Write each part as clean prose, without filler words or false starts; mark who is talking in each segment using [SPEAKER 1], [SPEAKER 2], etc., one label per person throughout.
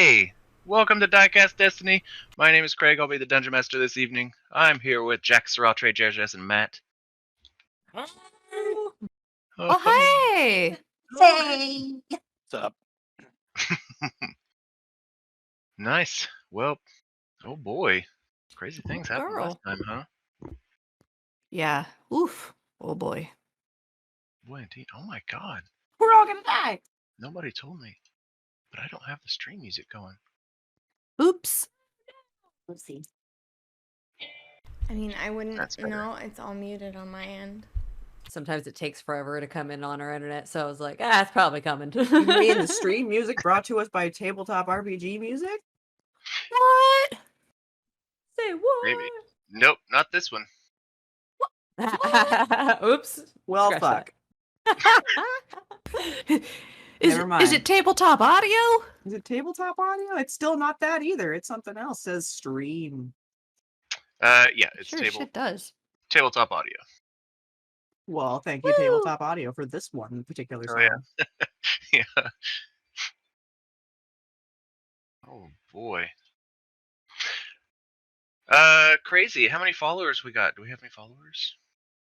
[SPEAKER 1] Hey, welcome to Diecast Destiny. My name is Craig. I'll be the Dungeon Master this evening. I'm here with Jack, Siratre, Jerjes, and Matt.
[SPEAKER 2] Oh, hey!
[SPEAKER 3] Hey!
[SPEAKER 4] What's up?
[SPEAKER 1] Nice. Well, oh boy. Crazy things happened last
[SPEAKER 2] Girl.
[SPEAKER 1] time, huh?
[SPEAKER 2] Yeah. Oof. Oh boy.
[SPEAKER 1] Boy, indeed. Oh my god.
[SPEAKER 3] We're all gonna die.
[SPEAKER 1] Nobody told me. But I don't have the stream music going.
[SPEAKER 2] Oops.
[SPEAKER 3] Oopsie.
[SPEAKER 5] I mean, I wouldn't
[SPEAKER 1] That's better.
[SPEAKER 5] know. It's all muted on my end.
[SPEAKER 6] Sometimes it takes forever to come in on our internet, so I was like, it's probably coming.
[SPEAKER 3] You mean the stream music brought to us by Tabletop RPG Music?
[SPEAKER 2] What?
[SPEAKER 6] Say what?
[SPEAKER 1] Maybe. Nope, not this one.
[SPEAKER 6] Oops.
[SPEAKER 3] Well,
[SPEAKER 6] Scratch
[SPEAKER 3] fuck.
[SPEAKER 2] Is
[SPEAKER 3] Never mind.
[SPEAKER 2] it tabletop audio?
[SPEAKER 3] Is it Tabletop Audio? It's still not that either. It's something else. It says stream.
[SPEAKER 1] Yeah, it's
[SPEAKER 2] Sure, shit does.
[SPEAKER 1] tabletop audio.
[SPEAKER 3] Well, thank you,
[SPEAKER 2] Woo!
[SPEAKER 3] Tabletop Audio, for this one particular song.
[SPEAKER 1] Oh, yeah. Yeah. Oh boy. Crazy. How many followers we got? Do we have any followers?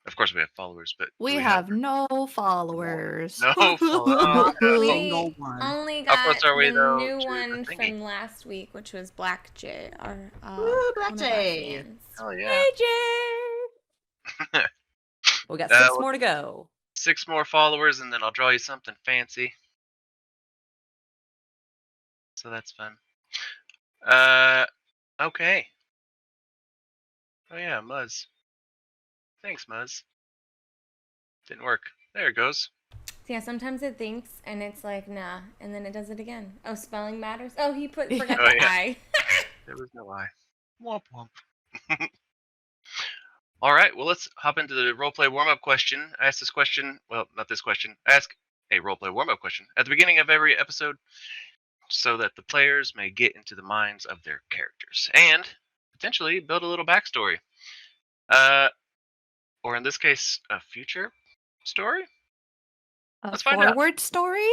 [SPEAKER 1] Of course we have followers, but
[SPEAKER 2] We
[SPEAKER 1] do we
[SPEAKER 2] have no followers.
[SPEAKER 1] no followers.
[SPEAKER 5] We
[SPEAKER 3] No one.
[SPEAKER 5] only
[SPEAKER 1] How
[SPEAKER 5] got
[SPEAKER 1] close are we,
[SPEAKER 5] the
[SPEAKER 1] though,
[SPEAKER 5] new
[SPEAKER 1] to the
[SPEAKER 5] one
[SPEAKER 1] thingy?
[SPEAKER 5] from last week, which was Black J. Our,
[SPEAKER 3] Woo, Black
[SPEAKER 5] one of our
[SPEAKER 3] J.
[SPEAKER 5] fans.
[SPEAKER 1] Oh yeah.
[SPEAKER 6] Hey, Jay! We got 6 more to go.
[SPEAKER 1] 6 more followers, and then I'll draw you something fancy. So that's fun. Okay. Oh yeah, Muzz. Thanks, Muzz. Didn't work. There it goes.
[SPEAKER 5] Yeah, sometimes it thinks, and it's like, nah, and then it does it again. Oh, spelling matters? Oh, he forgot
[SPEAKER 1] Oh,
[SPEAKER 5] the
[SPEAKER 1] yeah.
[SPEAKER 5] I.
[SPEAKER 1] There was no I. Womp womp. All right, well, let's hop into the roleplay warm-up question. I ask this question, well, not this question. I ask a roleplay warm-up question at the beginning of every episode so that the players may get into the minds of their characters and potentially build a little backstory. Or in this case, a future story?
[SPEAKER 2] A
[SPEAKER 1] Let's find out.
[SPEAKER 2] forward story?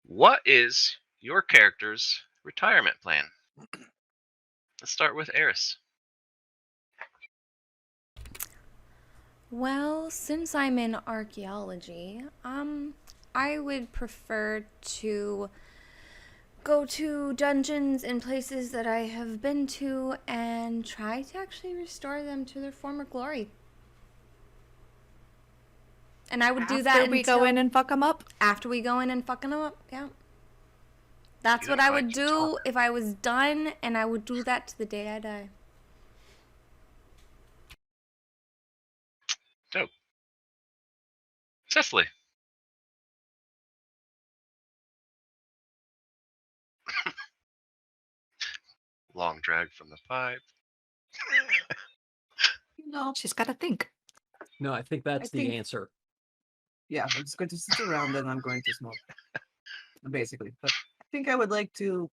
[SPEAKER 1] What is your character's retirement plan? Let's start with Eris.
[SPEAKER 5] Well, since I'm in archaeology, I would prefer to go to dungeons and places that I have been to and try to actually restore them to their former glory. And I would do that
[SPEAKER 2] After we go in and fuck them up?
[SPEAKER 5] after we go in and fucking them up. Yeah. That's
[SPEAKER 1] You
[SPEAKER 5] what
[SPEAKER 1] don't
[SPEAKER 5] I
[SPEAKER 1] like
[SPEAKER 5] would
[SPEAKER 1] to
[SPEAKER 5] do
[SPEAKER 1] talk.
[SPEAKER 5] if I was done, and I would do that to the day I die.
[SPEAKER 1] Dope. Cecily. Long drag from the pipe.
[SPEAKER 3] No.
[SPEAKER 2] She's got to think.
[SPEAKER 4] No, I think that's the
[SPEAKER 3] think-
[SPEAKER 4] answer.
[SPEAKER 3] Yeah, I'm just going to sit around and I'm going to smoke. Basically. But I think I would like to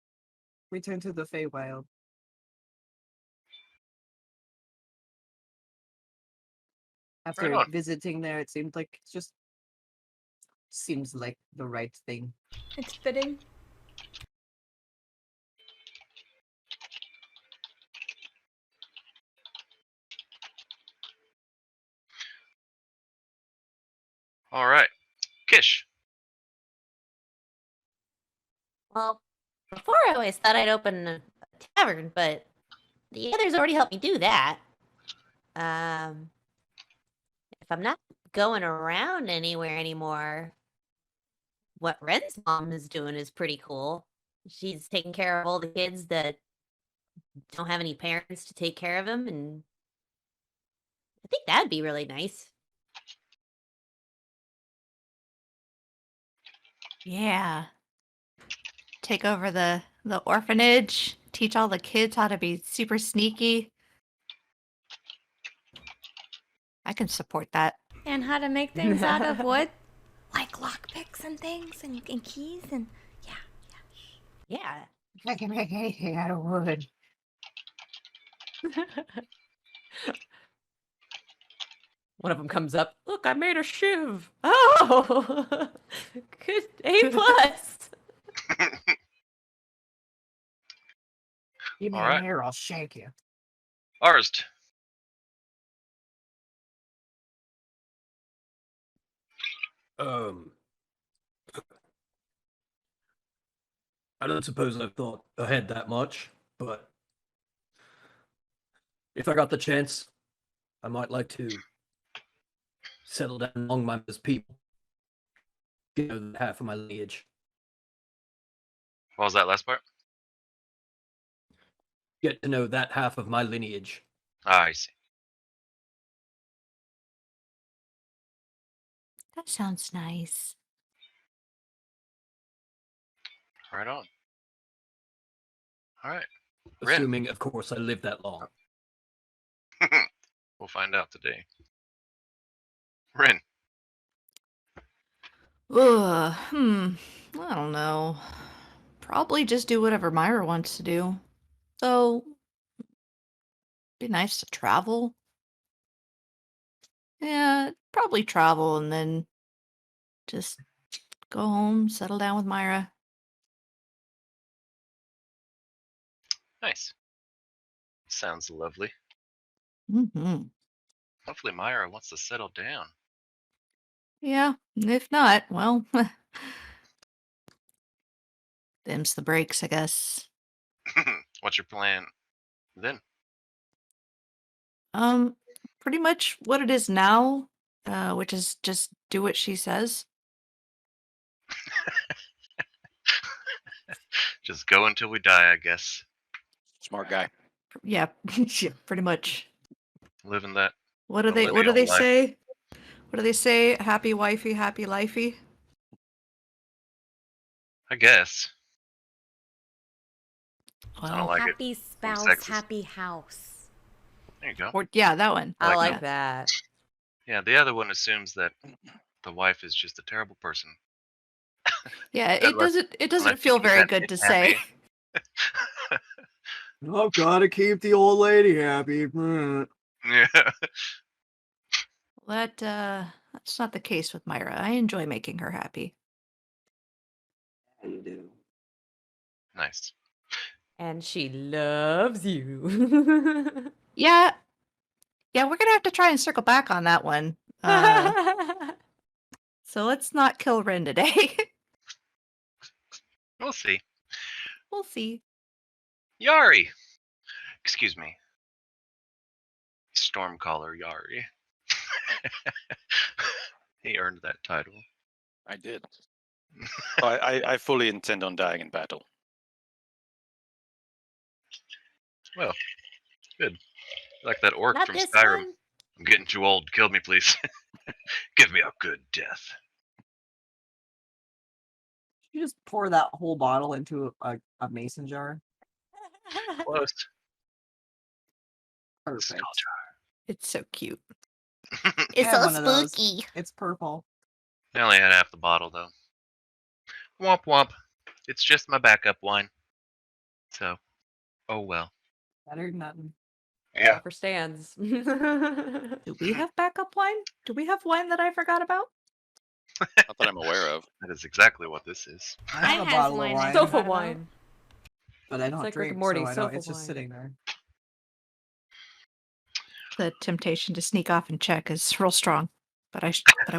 [SPEAKER 3] return to the Feywild. After
[SPEAKER 1] Right on.
[SPEAKER 3] visiting there, it seemed like it's just seems like the right thing.
[SPEAKER 5] It's fitting.
[SPEAKER 1] All right. Kish.
[SPEAKER 7] Well, before I always thought I'd open a tavern, but the others already helped me do that. If I'm not going around anywhere anymore, what Ren's mom is doing is pretty cool. She's taking care of all the kids that don't have any parents to take care of them, and I think that'd be really nice.
[SPEAKER 2] Yeah. Take over the orphanage. Teach all the kids how to be super sneaky. I can support that.
[SPEAKER 5] And how to make things out of wood, like lockpicks and things, and keys, and
[SPEAKER 7] Yeah.
[SPEAKER 3] I can make anything out of wood.
[SPEAKER 6] One of them comes up. Look, I made a shiv. Oh, good A+.
[SPEAKER 3] Give me
[SPEAKER 1] All
[SPEAKER 3] a
[SPEAKER 1] right.
[SPEAKER 3] hair, I'll shank you.
[SPEAKER 1] Arst.
[SPEAKER 4] I don't suppose I've thought ahead that much, but if I got the chance, I might like to settle down among my mother's people. You know, half of my lineage.
[SPEAKER 1] What was that last part?
[SPEAKER 4] Get to know that half of my lineage.
[SPEAKER 1] Ah, I see.
[SPEAKER 2] That sounds nice.
[SPEAKER 1] Right on. All right. Rin.
[SPEAKER 4] Assuming, of course, I live that long.
[SPEAKER 1] We'll find out today. Rin.
[SPEAKER 2] Ugh, I don't know. Probably just do whatever Myra wants to do. Though, be nice to travel. Yeah, probably travel and then just go home, settle down with Myra.
[SPEAKER 1] Nice. Sounds lovely.
[SPEAKER 2] Mm-hmm.
[SPEAKER 1] Hopefully Myra wants to settle down.
[SPEAKER 2] Yeah, if not, well, them's the breaks, I guess.
[SPEAKER 1] What's your plan then?
[SPEAKER 2] Pretty much what it is now, which is just do what she says.
[SPEAKER 1] Just go until we die, I guess.
[SPEAKER 4] Smart guy.
[SPEAKER 2] Yeah, yeah, pretty much.
[SPEAKER 1] Living that.
[SPEAKER 2] What do they
[SPEAKER 1] millennial life.
[SPEAKER 2] say? What do they say? Happy wifey, happy lifey.
[SPEAKER 1] I guess. I don't
[SPEAKER 2] Well,
[SPEAKER 1] like
[SPEAKER 5] Happy
[SPEAKER 1] it.
[SPEAKER 5] spouse,
[SPEAKER 1] sexist.
[SPEAKER 5] happy house.
[SPEAKER 1] There you go.
[SPEAKER 2] or yeah, that one.
[SPEAKER 6] I
[SPEAKER 1] like
[SPEAKER 6] like that.
[SPEAKER 1] Yeah, the other one assumes that the wife is just a terrible person.
[SPEAKER 2] Yeah,
[SPEAKER 1] Unless-
[SPEAKER 2] it doesn't
[SPEAKER 1] unless
[SPEAKER 2] feel
[SPEAKER 1] you
[SPEAKER 2] very
[SPEAKER 1] can't
[SPEAKER 2] good
[SPEAKER 1] be
[SPEAKER 2] to say.
[SPEAKER 1] happy.
[SPEAKER 3] I've got to keep the old lady happy.
[SPEAKER 1] Yeah.
[SPEAKER 2] That's not the case with Myra. I enjoy making her happy.
[SPEAKER 3] You do.
[SPEAKER 1] Nice.
[SPEAKER 6] And she loves you.
[SPEAKER 2] Yeah. Yeah, we're gonna have to try and circle back on that one. So let's not kill Rin today.
[SPEAKER 1] We'll see.
[SPEAKER 2] We'll see.
[SPEAKER 1] Yari. Excuse me. Stormcaller Yari. He earned that title.
[SPEAKER 8] I did. I fully intend on dying in battle.
[SPEAKER 1] Well, good. Like that orc
[SPEAKER 7] Not
[SPEAKER 1] from
[SPEAKER 7] this
[SPEAKER 1] Skyrim.
[SPEAKER 7] one.
[SPEAKER 1] I'm getting too old. Kill me, please. Give me a good death.
[SPEAKER 3] You just pour that whole bottle into a mason jar.
[SPEAKER 1] Close.
[SPEAKER 3] Perfect.
[SPEAKER 2] It's so cute.
[SPEAKER 7] It's
[SPEAKER 3] have
[SPEAKER 7] so
[SPEAKER 3] one of those.
[SPEAKER 7] spooky.
[SPEAKER 3] It's purple.
[SPEAKER 1] I only had half the bottle, though. Womp womp. It's just my backup wine. So, oh well.
[SPEAKER 3] Better than nothing.
[SPEAKER 1] Yeah.
[SPEAKER 6] For stands.
[SPEAKER 2] Do we have backup wine? Do we have wine that I forgot about?
[SPEAKER 8] Not that I'm aware of.
[SPEAKER 1] That is exactly what this is.
[SPEAKER 3] I have
[SPEAKER 5] Mine
[SPEAKER 3] a
[SPEAKER 5] has
[SPEAKER 3] bottle
[SPEAKER 5] wine
[SPEAKER 3] of
[SPEAKER 5] I
[SPEAKER 3] wine,
[SPEAKER 5] forgot
[SPEAKER 6] Sofa
[SPEAKER 5] about.
[SPEAKER 6] wine.
[SPEAKER 3] but I don't
[SPEAKER 6] like Rick
[SPEAKER 3] drink,
[SPEAKER 6] and Morty,
[SPEAKER 3] so I don't,
[SPEAKER 6] sofa
[SPEAKER 3] it's just
[SPEAKER 6] wine.
[SPEAKER 3] sitting there.
[SPEAKER 2] The temptation to sneak off and check is real strong, but I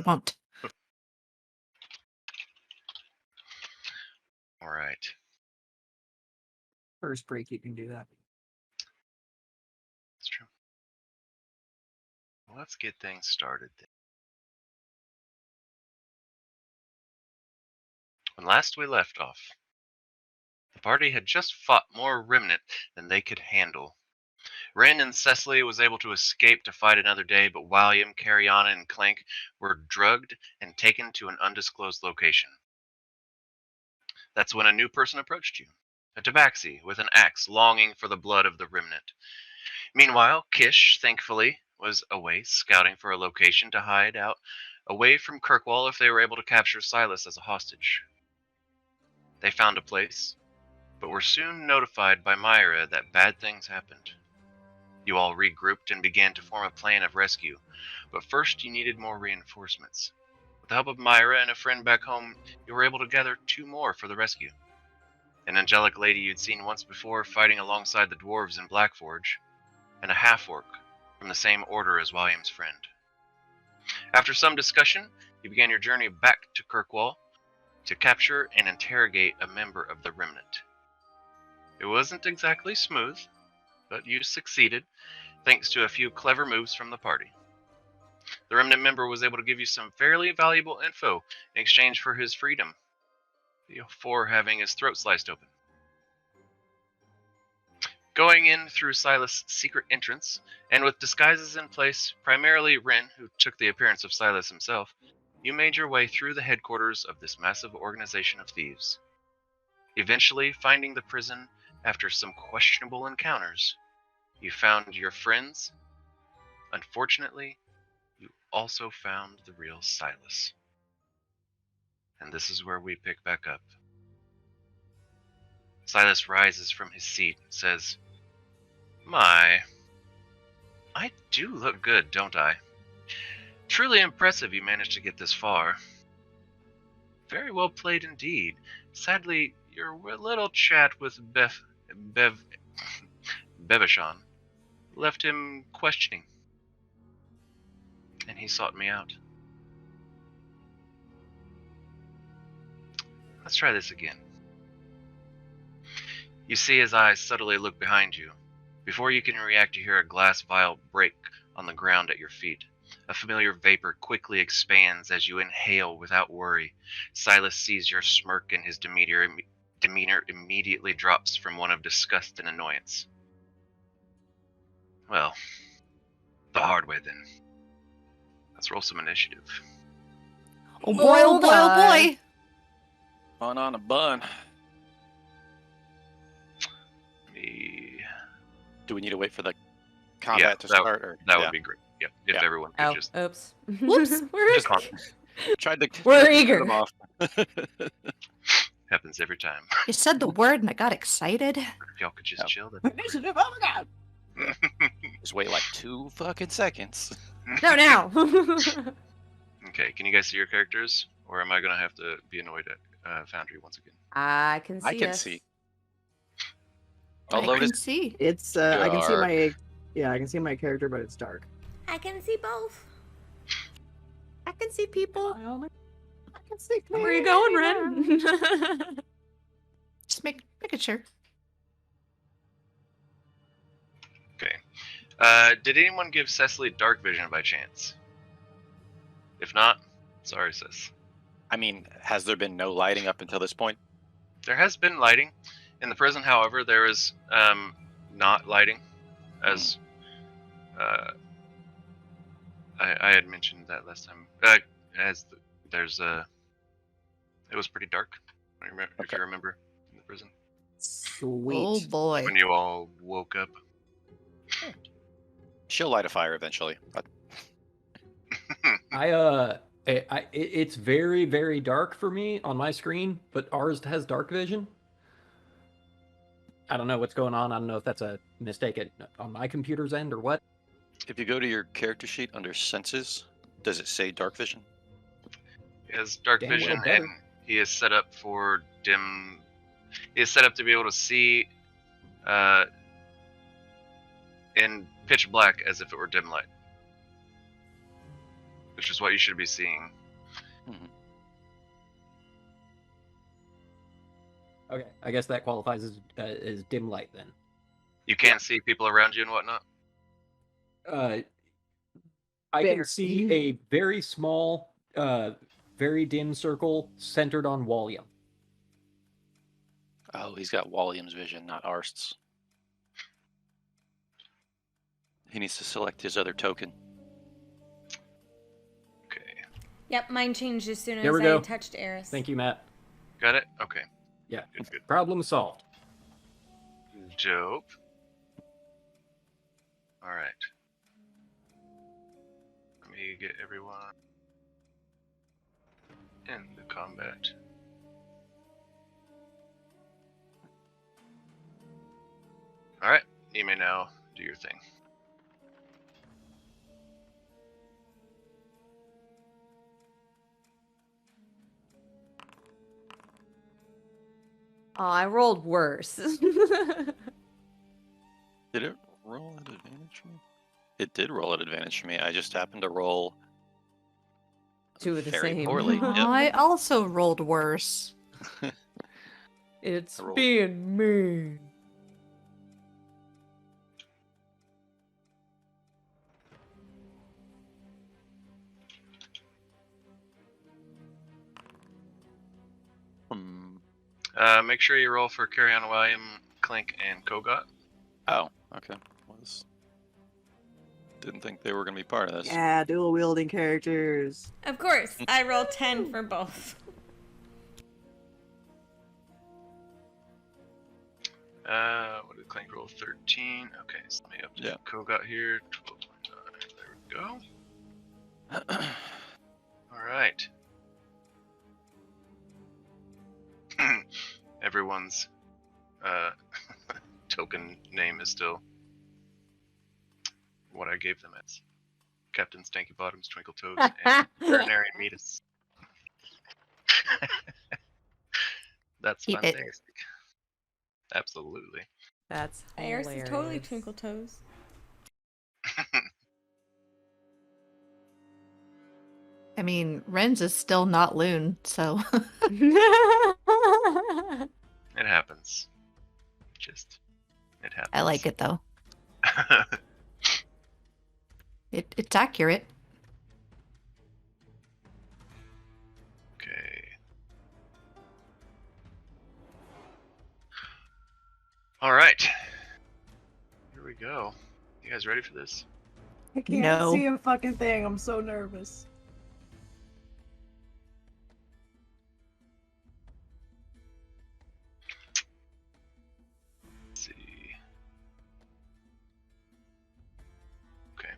[SPEAKER 2] won't.
[SPEAKER 1] All right.
[SPEAKER 3] First break, you can do that.
[SPEAKER 1] That's true. Well, let's get things started then. When last we left off, the party had just fought more remnant than they could handle. Rin and Cecily was able to escape to fight another day, but William, Cariana, and Clank were drugged and taken to an undisclosed location. That's when a new person approached you, a tabaxi with an axe longing for the blood of the remnant. Meanwhile, Kish, thankfully, was away scouting for a location to hide out away from Kirkwall if they were able to capture Silas as a hostage. They found a place, but were soon notified by Myra that bad things happened. You all regrouped and began to form a plan of rescue, but first you needed more reinforcements. With the help of Myra and a friend back home, you were able to gather 2 more for the rescue. an angelic lady you'd seen once before fighting alongside the dwarves in Blackforge, and a half-orc from the same order as William's friend. After some discussion, you began your journey back to Kirkwall to capture and interrogate a member of the Remnant. It wasn't exactly smooth, but you succeeded, thanks to a few clever moves from the party. The Remnant member was able to give you some fairly valuable info in exchange for his freedom, before having his throat sliced open. Going in through Silas' secret entrance, and with disguises in place, primarily Ren, who took the appearance of Silas himself, you made your way through the headquarters of this massive organization of thieves. Eventually, finding the prison after some questionable encounters, you found your friends. Unfortunately, you also found the real Silas. And this is where we pick back up. Silas rises from his seat and says, "My, I do look good, don't I? Truly impressive you managed to get this far. Very well played indeed. Sadly, your little chat with Bevishon left him questioning, and he sought me out. Let's try this again." You see his eyes subtly look behind you. Before you can react, you hear a glass vial break on the ground at your feet. A familiar vapor quickly expands as you inhale without worry. Silas sees your smirk, and his demeanor immediately drops from one of disgust and annoyance. Well, the hard way then. Let's roll some initiative.
[SPEAKER 2] Oh boy, oh boy, oh boy.
[SPEAKER 8] On a bun. Do we need to wait for the combat to start? Or
[SPEAKER 1] that would be great. Yep, if everyone could
[SPEAKER 6] Oh,
[SPEAKER 1] just
[SPEAKER 6] oops.
[SPEAKER 2] Whoops.
[SPEAKER 6] We're
[SPEAKER 8] tried to.
[SPEAKER 6] We're
[SPEAKER 8] cut
[SPEAKER 6] eager.
[SPEAKER 8] them off.
[SPEAKER 1] happens every time.
[SPEAKER 2] You said the word and I got excited.
[SPEAKER 1] If y'all could just
[SPEAKER 8] Oh.
[SPEAKER 1] chill. That'd be great.
[SPEAKER 3] Initiative, oh my god!
[SPEAKER 8] Just wait like 2 fucking seconds.
[SPEAKER 6] No, now.
[SPEAKER 1] Okay, can you guys see your characters, or am I gonna have to be annoyed at Foundry once again?
[SPEAKER 6] I can see.
[SPEAKER 8] I can
[SPEAKER 6] us.
[SPEAKER 8] see.
[SPEAKER 2] I
[SPEAKER 8] Although
[SPEAKER 2] can
[SPEAKER 8] it's
[SPEAKER 2] see.
[SPEAKER 3] It's I can see
[SPEAKER 8] Dark.
[SPEAKER 3] I can see my character, but it's dark.
[SPEAKER 5] I can see both.
[SPEAKER 6] I can see people.
[SPEAKER 3] I can see.
[SPEAKER 6] Where are you going, Ren?
[SPEAKER 2] Just making sure.
[SPEAKER 1] Okay. Did anyone give Cecily dark vision by chance? If not, sorry, sis.
[SPEAKER 8] I mean, has there been no lighting up until this point?
[SPEAKER 1] There has been lighting in the prison. However, there is not lighting, as I had mentioned that last time. It was pretty dark. If you remember in the prison
[SPEAKER 3] Sweet.
[SPEAKER 2] Oh boy.
[SPEAKER 1] when you all woke up.
[SPEAKER 8] She'll light a fire eventually. But
[SPEAKER 4] It's very, very dark for me on my screen, but ours has dark vision. I don't know what's going on. I don't know if that's a mistake on my computer's end or what.
[SPEAKER 8] if you go to your character sheet under senses, does it say dark vision?
[SPEAKER 1] He has dark
[SPEAKER 4] Damn well
[SPEAKER 1] vision,
[SPEAKER 4] better.
[SPEAKER 1] and he is set up for dim. He is set up to be able to see in pitch black as if it were dim light, which is what you should be seeing.
[SPEAKER 4] Okay, I guess that qualifies as dim light then.
[SPEAKER 1] You can't see people around you and whatnot.
[SPEAKER 4] I
[SPEAKER 3] Fair.
[SPEAKER 4] can see a very small, very dim circle centered on Walliam.
[SPEAKER 8] Oh, he's got Walliam's vision, not Arst's. He needs to select his other token.
[SPEAKER 1] Okay,
[SPEAKER 5] Yep, mine changed as soon
[SPEAKER 4] There
[SPEAKER 5] as
[SPEAKER 4] we go.
[SPEAKER 5] I touched Eris.
[SPEAKER 4] Thank you, Matt.
[SPEAKER 1] got it. Okay,
[SPEAKER 4] Yeah,
[SPEAKER 1] good.
[SPEAKER 4] problem solved.
[SPEAKER 1] Dope. All right. Let me get everyone in the combat. All right, you may now do your thing.
[SPEAKER 6] Oh, I rolled worse.
[SPEAKER 8] Did it roll at advantage for me? It did roll at advantage for me. I just happened to roll
[SPEAKER 6] Two of the
[SPEAKER 8] very
[SPEAKER 6] same.
[SPEAKER 8] poorly. Yep.
[SPEAKER 2] I also rolled worse.
[SPEAKER 6] It's
[SPEAKER 8] I rolled-
[SPEAKER 6] being mean.
[SPEAKER 8] Hmm.
[SPEAKER 1] Make sure you roll for Carry On William, Clink, and Kogot.
[SPEAKER 8] Oh, okay. Didn't think they were going to be part of this.
[SPEAKER 3] Yeah, dual wielding characters.
[SPEAKER 5] Of course, I roll 10 for both.
[SPEAKER 1] What did Clink roll? 13. Okay, so let me update
[SPEAKER 8] Yeah.
[SPEAKER 1] Kogot here. 12.9. There we go. All right. Everyone's token name is still what I gave them as Captain Stanky Bottoms, Twinkle Toes, and Urinary Meatus. That's
[SPEAKER 2] Keep it.
[SPEAKER 1] fantastic. Absolutely.
[SPEAKER 6] That's
[SPEAKER 5] Iris is totally
[SPEAKER 6] hilarious.
[SPEAKER 5] Twinkle Toes.
[SPEAKER 2] I mean, Ren's is still not Loon, so
[SPEAKER 1] It happens. It happens.
[SPEAKER 2] I like it though. It's accurate.
[SPEAKER 1] Okay. All right. Here we go. You guys ready for this?
[SPEAKER 3] I can't
[SPEAKER 2] No.
[SPEAKER 3] see a fucking thing. I'm so nervous.
[SPEAKER 1] Let's see. Okay.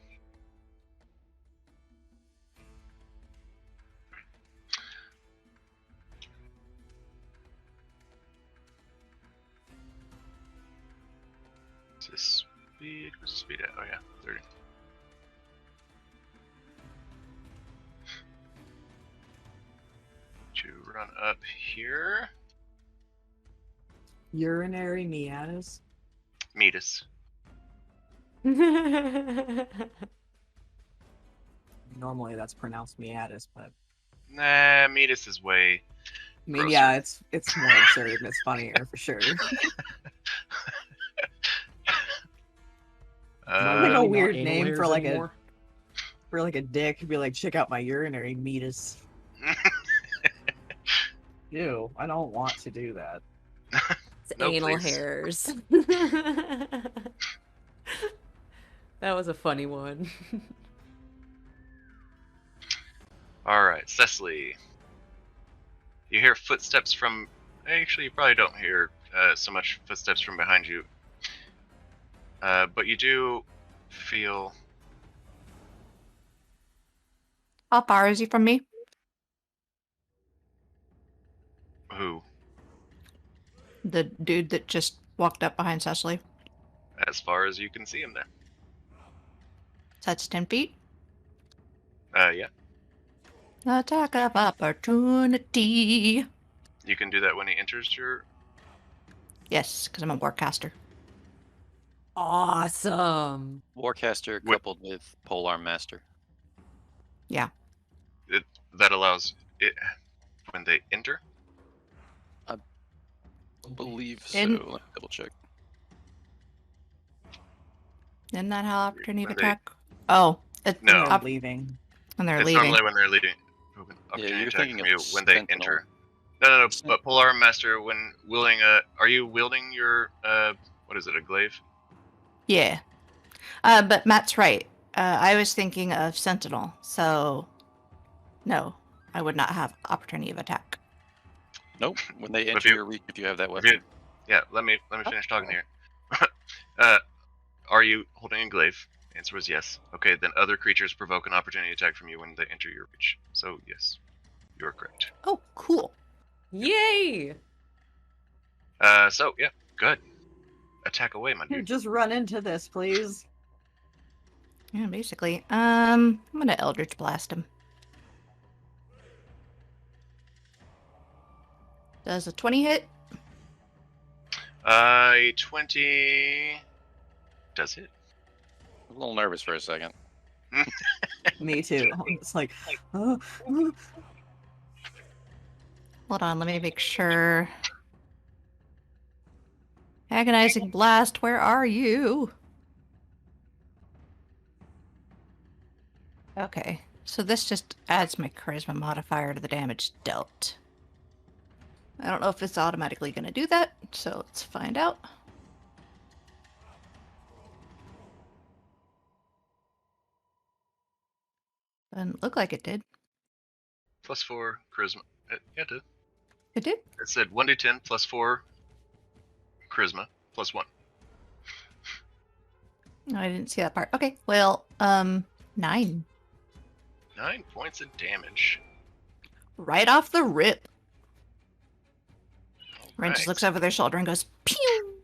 [SPEAKER 1] Is this speed? What's the speed at? Oh yeah, 30. To run up here.
[SPEAKER 3] Urinary meatus.
[SPEAKER 1] Meatus.
[SPEAKER 3] Normally that's pronounced meatus, but
[SPEAKER 1] Nah, Meatus is way.
[SPEAKER 3] I mean,
[SPEAKER 1] Grosser.
[SPEAKER 3] yeah, it's more absurd and it's funnier for sure. Like a
[SPEAKER 4] Really not
[SPEAKER 3] weird
[SPEAKER 4] anal
[SPEAKER 3] name
[SPEAKER 4] hairs
[SPEAKER 3] for like
[SPEAKER 4] anymore?
[SPEAKER 3] a dick. It'd be like, check out my urinary meatus. Ew, I don't want to do that.
[SPEAKER 6] It's
[SPEAKER 1] No,
[SPEAKER 6] anal
[SPEAKER 1] please.
[SPEAKER 6] hairs. That was a funny one.
[SPEAKER 1] All right, Cecily. You hear footsteps from. Actually, you probably don't hear so much footsteps from behind you. But you do feel.
[SPEAKER 2] How far is he from me?
[SPEAKER 1] Who?
[SPEAKER 2] The dude that just walked up behind Cecily.
[SPEAKER 1] As far as you can see him there.
[SPEAKER 2] So that's 10 feet.
[SPEAKER 1] Yeah.
[SPEAKER 2] Attack of opportunity.
[SPEAKER 1] You can do that when he enters your.
[SPEAKER 2] Yes, because I'm a warcaster.
[SPEAKER 6] Awesome.
[SPEAKER 8] Warcaster
[SPEAKER 1] Wh-
[SPEAKER 8] coupled with Polearm Master.
[SPEAKER 1] That allows it when they enter.
[SPEAKER 8] I believe so.
[SPEAKER 2] In-
[SPEAKER 8] Let me double check.
[SPEAKER 2] Isn't that how opportunity of
[SPEAKER 1] When they-
[SPEAKER 2] attack? Oh, it's
[SPEAKER 1] No.
[SPEAKER 3] When
[SPEAKER 2] up
[SPEAKER 3] they're leaving.
[SPEAKER 2] when they're
[SPEAKER 1] It's
[SPEAKER 2] leaving.
[SPEAKER 1] normally when they're leading. Opportunity
[SPEAKER 8] you're
[SPEAKER 1] attack
[SPEAKER 8] thinking
[SPEAKER 1] from
[SPEAKER 8] of
[SPEAKER 1] you when they
[SPEAKER 8] Sentinel.
[SPEAKER 1] enter. No. But Polearm Master, when wielding a, are you wielding your what is it, a glaive?
[SPEAKER 2] Yeah. But Matt's right. I was thinking of Sentinel, so no, I would not have opportunity of attack.
[SPEAKER 8] Nope. When they
[SPEAKER 1] If
[SPEAKER 8] enter
[SPEAKER 1] you-
[SPEAKER 8] your reach, if you have that
[SPEAKER 1] If
[SPEAKER 8] weapon.
[SPEAKER 1] you- yeah, let me finish talking here. Are you holding a glaive? Answer was yes. Okay, then other creatures provoke an opportunity attack from you when they enter your reach. So yes, you're correct.
[SPEAKER 2] Oh, cool.
[SPEAKER 6] Yay!
[SPEAKER 1] So yeah, good. Attack away, my dude.
[SPEAKER 3] Just run into this, please.
[SPEAKER 2] Yeah, basically. I'm gonna Eldritch Blast him. Does a 20 hit?
[SPEAKER 1] A 20 does hit.
[SPEAKER 8] I'm a little nervous for a second.
[SPEAKER 3] Me too. I'm just like, oh, oh.
[SPEAKER 2] Hold on, let me make sure. Agonizing Blast, where are you? Okay, so this just adds my charisma modifier to the damage dealt. I don't know if it's automatically going to do that, so let's find out. Doesn't look like it did.
[SPEAKER 1] +4 charisma. Yeah, it did.
[SPEAKER 2] It did?
[SPEAKER 1] It said 1d10 +4 charisma +1.
[SPEAKER 2] No, I didn't see that part. Okay, well, 9.
[SPEAKER 1] 9 points of damage.
[SPEAKER 2] Right off the rip. Ren just
[SPEAKER 1] Alright.
[SPEAKER 2] looks over their shoulder and goes, pew!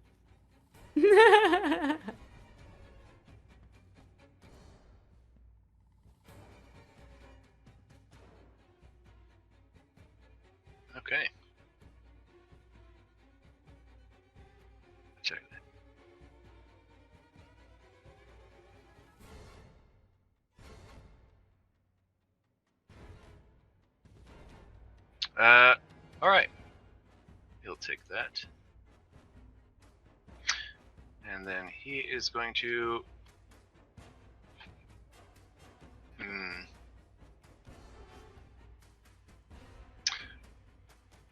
[SPEAKER 1] Okay. Check that. Alright. He'll take that. And then he is going to...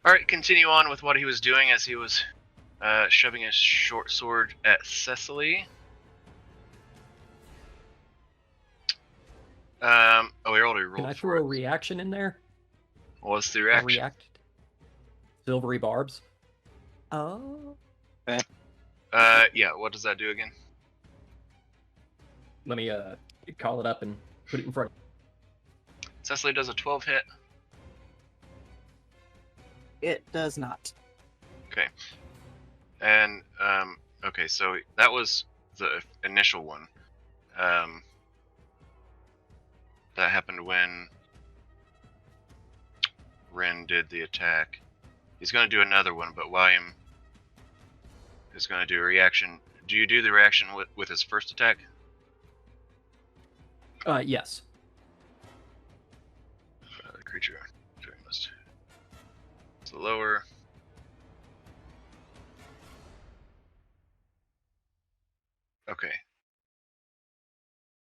[SPEAKER 1] Alright, continue on with what he was doing as he was shoving his short sword at Cecily. Oh, we already rolled
[SPEAKER 4] Can I
[SPEAKER 1] for
[SPEAKER 4] throw a
[SPEAKER 1] it.
[SPEAKER 4] reaction in there?
[SPEAKER 1] What's the
[SPEAKER 4] A
[SPEAKER 1] reaction?
[SPEAKER 4] react. Silvery barbs.
[SPEAKER 6] Oh.
[SPEAKER 1] Yeah, what does that do again?
[SPEAKER 4] Let me call it up and put it in front.
[SPEAKER 1] Cecily does a 12 hit.
[SPEAKER 3] It does not.
[SPEAKER 1] Okay. And, okay, so that was the initial one. That happened when Ren did the attack. He's going to do another one, but William is going to do a reaction. Do you do the reaction with his first attack?
[SPEAKER 4] Yes.
[SPEAKER 1] The creature. So he must. It's lower. Okay.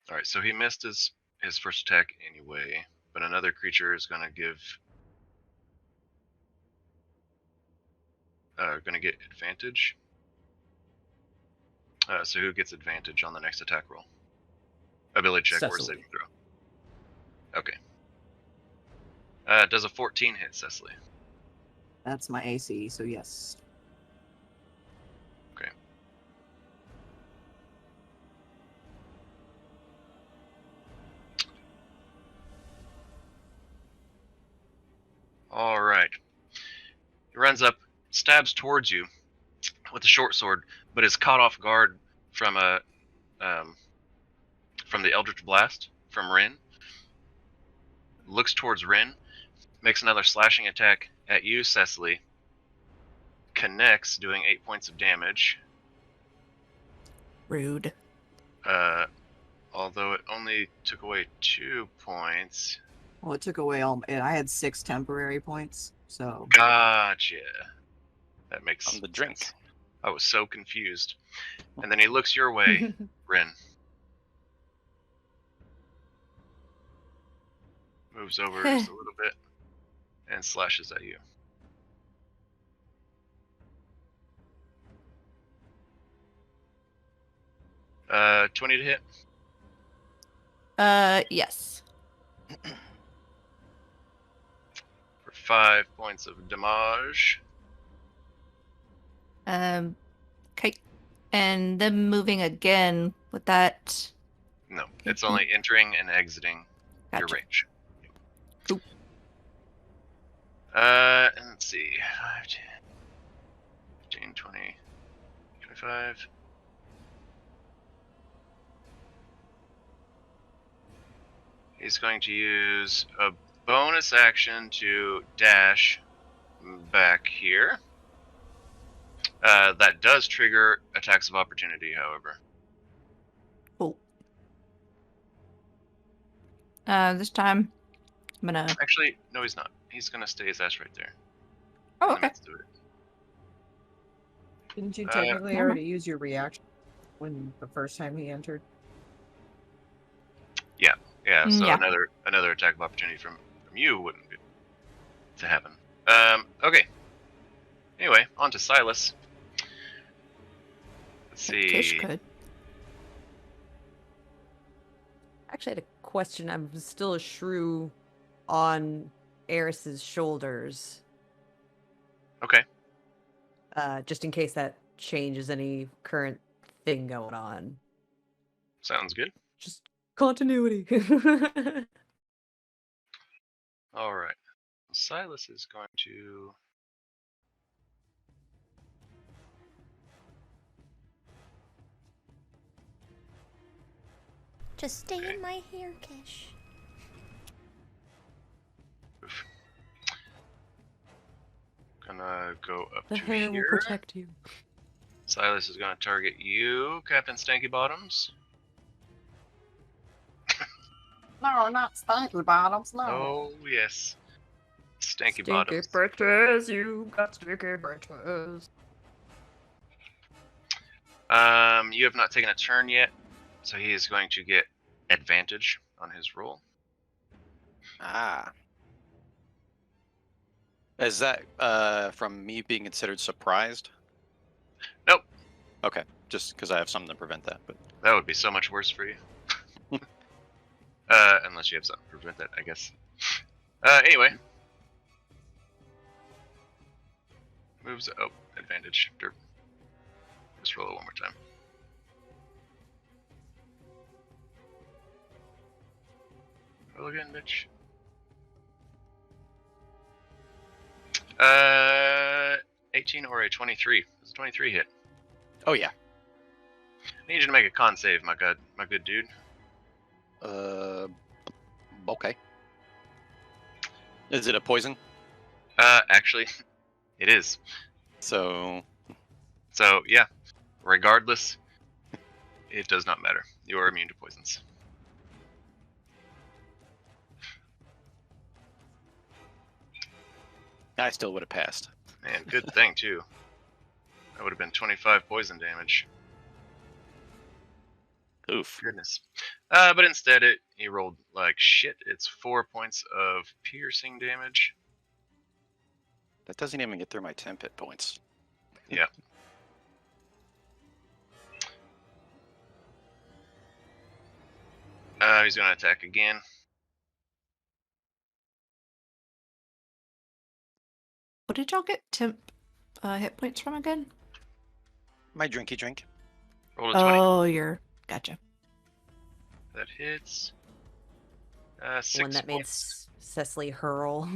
[SPEAKER 1] Alright, so he missed his first attack anyway, but another creature is going to give... going to get advantage. So who gets advantage on the next attack roll? Ability check or
[SPEAKER 4] Cecily.
[SPEAKER 1] saving throw. Okay. Does a 14 hit, Cecily?
[SPEAKER 3] That's my AC, so yes.
[SPEAKER 1] Okay. All right. He runs up, stabs towards you with a short sword, but is caught off guard from the Eldritch Blast from Rin. Looks towards Rin, makes another slashing attack at you, Cecily. Connects, doing 8 points of damage.
[SPEAKER 2] Rude.
[SPEAKER 1] Although it only took away 2 points.
[SPEAKER 3] Well, it took away all. I had 6 temporary points, so.
[SPEAKER 1] Gotcha. That makes
[SPEAKER 8] On the drink.
[SPEAKER 1] sense. I was so confused. And then he looks your way, Rin. Moves over just a little bit and slashes at you. Uh, 20 to hit.
[SPEAKER 2] Yes.
[SPEAKER 1] For 5 points of damage.
[SPEAKER 2] Okay. And then moving again with that.
[SPEAKER 1] No, it's only entering and exiting your
[SPEAKER 2] Gotcha.
[SPEAKER 1] range.
[SPEAKER 2] Cool.
[SPEAKER 1] And let's see. 5, 10, 15, 20, 25. He's going to use a bonus action to dash back here. That does trigger attacks of opportunity, however.
[SPEAKER 2] Cool. This time, I'm gonna.
[SPEAKER 1] Actually, no, he's not. He's gonna stay his ass right there.
[SPEAKER 2] Oh,
[SPEAKER 1] In the
[SPEAKER 2] okay.
[SPEAKER 1] midst of it.
[SPEAKER 3] Didn't you
[SPEAKER 1] Uh,
[SPEAKER 3] technically
[SPEAKER 2] never
[SPEAKER 3] already use your reaction when the first time he entered?
[SPEAKER 1] Yeah, so
[SPEAKER 2] Yeah.
[SPEAKER 1] another attack of opportunity from you wouldn't be to happen. Okay. Anyway, on to Silas. Let's see.
[SPEAKER 2] Kish could.
[SPEAKER 6] Actually, I had a question. I'm still a shrew on Eris's shoulders,
[SPEAKER 1] Okay.
[SPEAKER 6] just in case that changes any current thing going on.
[SPEAKER 1] Sounds good.
[SPEAKER 6] Just continuity.
[SPEAKER 1] All right. Silas is going to.
[SPEAKER 5] Just stay
[SPEAKER 1] Okay.
[SPEAKER 5] in my hair, Kish.
[SPEAKER 1] Gonna go up
[SPEAKER 6] The
[SPEAKER 1] to
[SPEAKER 6] hair will
[SPEAKER 1] here.
[SPEAKER 6] protect you.
[SPEAKER 1] Silas is gonna target you, Captain Stanky Bottoms.
[SPEAKER 3] No, not Stanky Bottoms, no.
[SPEAKER 1] Oh yes, Stanky
[SPEAKER 6] Stinky
[SPEAKER 1] Bottoms.
[SPEAKER 6] britches, you got stinky britches.
[SPEAKER 1] You have not taken a turn yet, so he is going to get advantage on his roll.
[SPEAKER 8] Ah. Is that from me being considered surprised?
[SPEAKER 1] Nope.
[SPEAKER 8] Okay, just because I have something to prevent that. But
[SPEAKER 1] That would be so much worse for you. Unless you have something to prevent that, I guess. Anyway. Moves. Oh, advantage. Derp. Just roll it one more time. Roll again, bitch. 18 or a 23. It's a 23 hit.
[SPEAKER 8] oh yeah.
[SPEAKER 1] I need you to make a con save, my good dude.
[SPEAKER 8] Okay. Is it a poison?
[SPEAKER 1] Actually, it is.
[SPEAKER 8] So
[SPEAKER 1] So yeah, regardless, it does not matter. You are immune to poisons.
[SPEAKER 8] I still would have passed.
[SPEAKER 1] And good thing too. That would have been 25 poison damage.
[SPEAKER 8] Oof.
[SPEAKER 1] Goodness. But instead, he rolled like shit. It's 4 points of piercing damage.
[SPEAKER 8] That doesn't even get through my temp hit points.
[SPEAKER 1] Yeah. He's gonna attack again.
[SPEAKER 2] What did y'all get temp hit points from again?
[SPEAKER 8] My drinky drink.
[SPEAKER 1] Rolled a 20.
[SPEAKER 2] Oh, you're gotcha.
[SPEAKER 1] That hits.
[SPEAKER 6] The
[SPEAKER 1] 6
[SPEAKER 6] one that made
[SPEAKER 1] points.
[SPEAKER 6] Cecily hurl.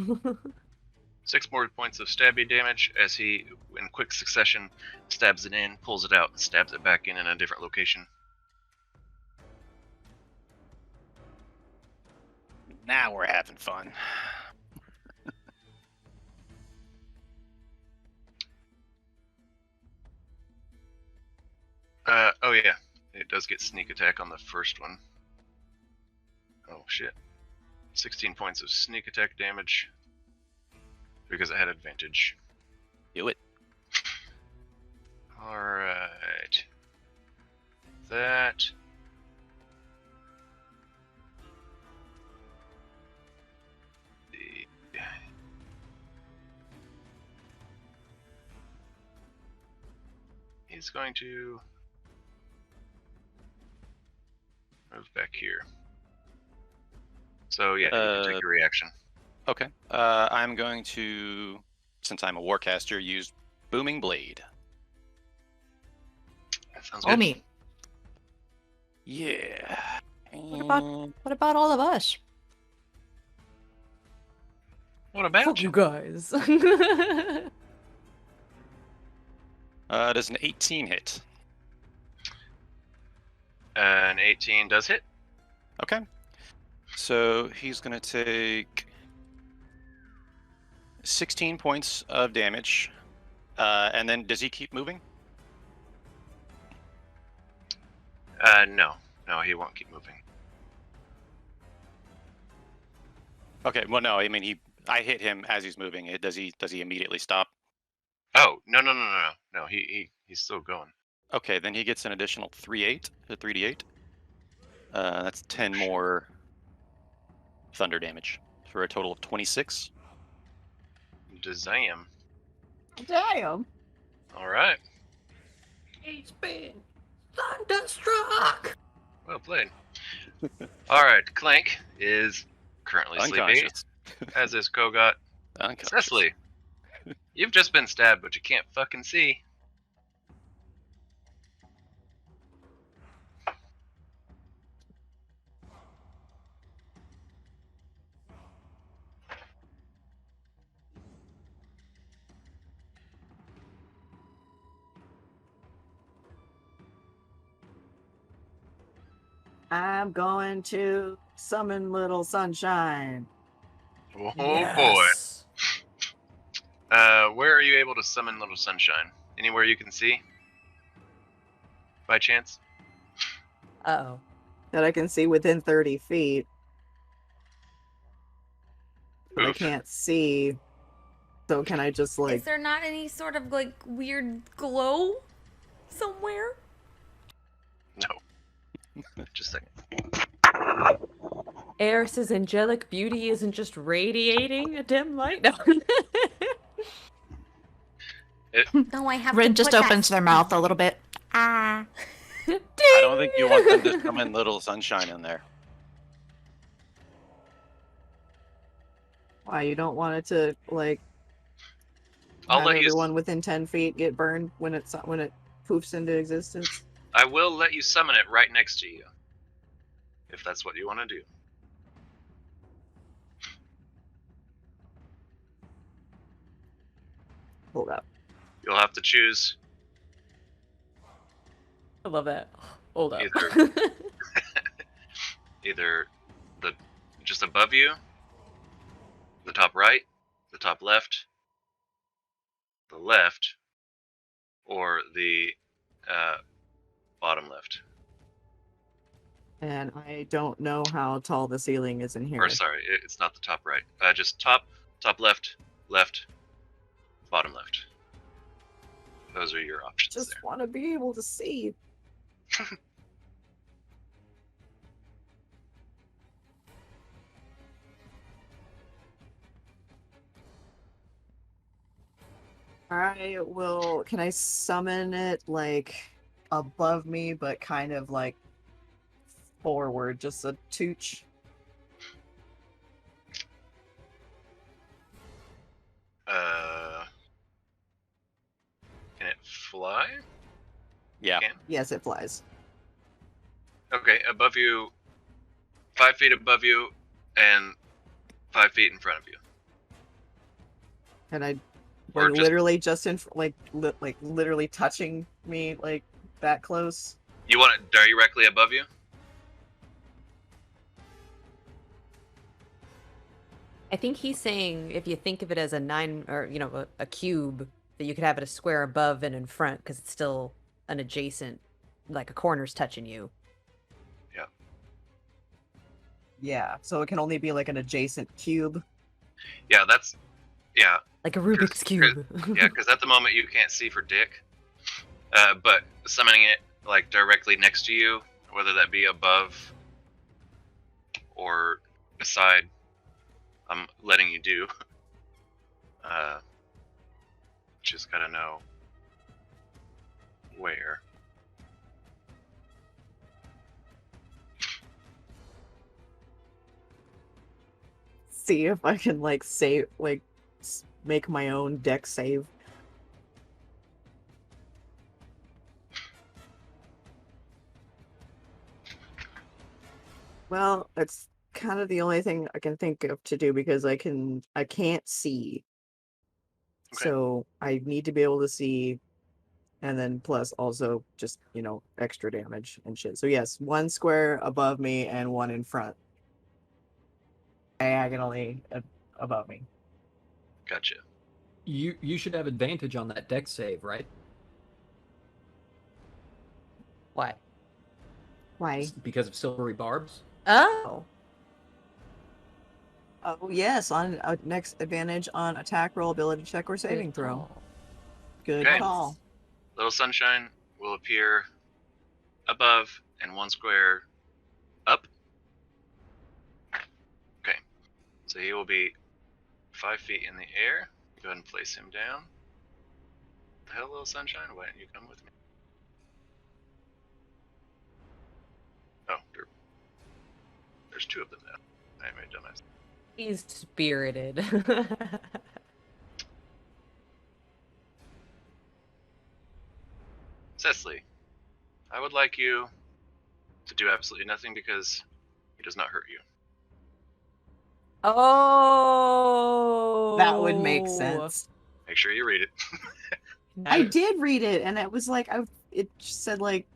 [SPEAKER 1] 6 more points of stabby damage as he, in quick succession, stabs it in, pulls it out, and stabs it back in a different location.
[SPEAKER 8] Now we're having fun.
[SPEAKER 1] Oh yeah, it does get sneak attack on the first one. Oh shit. 16 points of sneak attack damage. Because I had advantage.
[SPEAKER 8] Do it.
[SPEAKER 1] Alright. That. He's going to move back here. So yeah, you can take your reaction.
[SPEAKER 8] Okay. I'm going to, since I'm a warcaster, use Booming Blade.
[SPEAKER 1] That sounds
[SPEAKER 2] Oh
[SPEAKER 1] good.
[SPEAKER 2] me.
[SPEAKER 8] Yeah.
[SPEAKER 2] What about all of us?
[SPEAKER 1] What about
[SPEAKER 6] Fuck
[SPEAKER 1] you?
[SPEAKER 6] you guys.
[SPEAKER 8] Does an 18 hit?
[SPEAKER 1] An 18 does hit.
[SPEAKER 8] Okay. So he's going to take 16 points of damage. And then does he keep moving?
[SPEAKER 1] No, he won't keep moving.
[SPEAKER 8] Okay. Well, no. I mean, I hit him as he's moving. Does he immediately stop?
[SPEAKER 1] Oh, no. He's still going.
[SPEAKER 8] Okay, then he gets an additional 3d8. That's 10 more thunder damage for a total of 26.
[SPEAKER 1] Dazam.
[SPEAKER 3] Damn.
[SPEAKER 1] All right.
[SPEAKER 4] He's been thunderstruck.
[SPEAKER 1] Well played. All right. Clank is currently sleeping,
[SPEAKER 8] Unconscious.
[SPEAKER 1] as is Kogot.
[SPEAKER 8] Unconscious.
[SPEAKER 1] Cecily, you've just been stabbed, but you can't fucking see.
[SPEAKER 3] I'm going to summon little sunshine.
[SPEAKER 1] Oh
[SPEAKER 6] Yes.
[SPEAKER 1] boy. Where are you able to summon Little Sunshine? Anywhere you can see? By chance?
[SPEAKER 6] Uh-oh.
[SPEAKER 3] That I can see within 30 feet. But I
[SPEAKER 1] Oof.
[SPEAKER 3] can't see. So can I just
[SPEAKER 5] Is
[SPEAKER 3] like...
[SPEAKER 5] there not any sort of like weird glow somewhere?
[SPEAKER 1] No. Just a second.
[SPEAKER 6] Eris's angelic beauty isn't just radiating a dim light. No.
[SPEAKER 5] No, I have
[SPEAKER 2] Rin
[SPEAKER 5] to
[SPEAKER 2] just
[SPEAKER 5] put that-
[SPEAKER 2] opens their mouth a little bit.
[SPEAKER 5] Ah.
[SPEAKER 8] I don't think you want them to summon Little Sunshine in there.
[SPEAKER 3] Why, you don't want it to, like...
[SPEAKER 1] I'll
[SPEAKER 3] have
[SPEAKER 1] let you.
[SPEAKER 3] everyone within 10 feet get burned when it poofs into existence?
[SPEAKER 1] I will let you summon it right next to you. If that's what you want to do.
[SPEAKER 3] Hold up.
[SPEAKER 1] You'll have to choose
[SPEAKER 6] I love that. Hold up.
[SPEAKER 1] either the just above you, the top right, the top left, the left, or the bottom left.
[SPEAKER 3] And I don't know how tall the ceiling is in here.
[SPEAKER 1] Or sorry, it's not the top right. Just top left, bottom left. Those are your options
[SPEAKER 3] Just
[SPEAKER 1] there.
[SPEAKER 3] want to be able to see. I will. Can I summon it like above me, but kind of like forward, just a tooch?
[SPEAKER 1] Can it fly?
[SPEAKER 8] Yeah.
[SPEAKER 1] Can.
[SPEAKER 3] Yes, it flies.
[SPEAKER 1] Okay, above you, 5 feet above you, and 5 feet in front of you.
[SPEAKER 3] And I
[SPEAKER 1] Or
[SPEAKER 3] like
[SPEAKER 1] just-
[SPEAKER 3] literally just in like literally touching me like that close.
[SPEAKER 1] You want it directly above you?
[SPEAKER 6] I think he's saying if you think of it as a 9 or a cube, that you could have it a square above and in front because it's still an adjacent, like a corner's touching you.
[SPEAKER 3] Yeah, so it can only be like an adjacent cube.
[SPEAKER 1] Yeah, yeah,
[SPEAKER 6] Like a Rubik's cube.
[SPEAKER 1] yeah. Because at the moment you can't see for Dick, but summoning it like directly next to you, whether that be above or beside, I'm letting you do. Just gotta know where.
[SPEAKER 3] See if I can like save make my own deck save. Well, that's kind of the only thing I can think of to do because I can't see.
[SPEAKER 1] Okay.
[SPEAKER 3] So I need to be able to see, and then plus also just, extra damage and shit. So yes, 1 square above me and 1 in front. Diagonally above me.
[SPEAKER 1] Gotcha.
[SPEAKER 4] You should have advantage on that dex save, right?
[SPEAKER 6] Why?
[SPEAKER 3] Why?
[SPEAKER 4] Because of silvery barbs.
[SPEAKER 6] Oh.
[SPEAKER 3] Oh yes, on next advantage on attack roll, ability check, or saving
[SPEAKER 6] Good
[SPEAKER 3] throw.
[SPEAKER 6] call.
[SPEAKER 3] Good
[SPEAKER 1] Okay.
[SPEAKER 3] call.
[SPEAKER 1] Little sunshine will appear above and 1 square up. Okay. So he will be 5 feet in the air. Go ahead and place him down. Hello, sunshine. Why don't you come with me? Oh, there's 2 of them now. I made a dumbass.
[SPEAKER 6] He's spirited.
[SPEAKER 1] Cecily, I would like you to do absolutely nothing because he does not hurt you.
[SPEAKER 6] Oh.
[SPEAKER 3] That would make sense.
[SPEAKER 1] Make sure you read it.
[SPEAKER 3] I
[SPEAKER 6] Nice.
[SPEAKER 3] did read it, and it was like it said like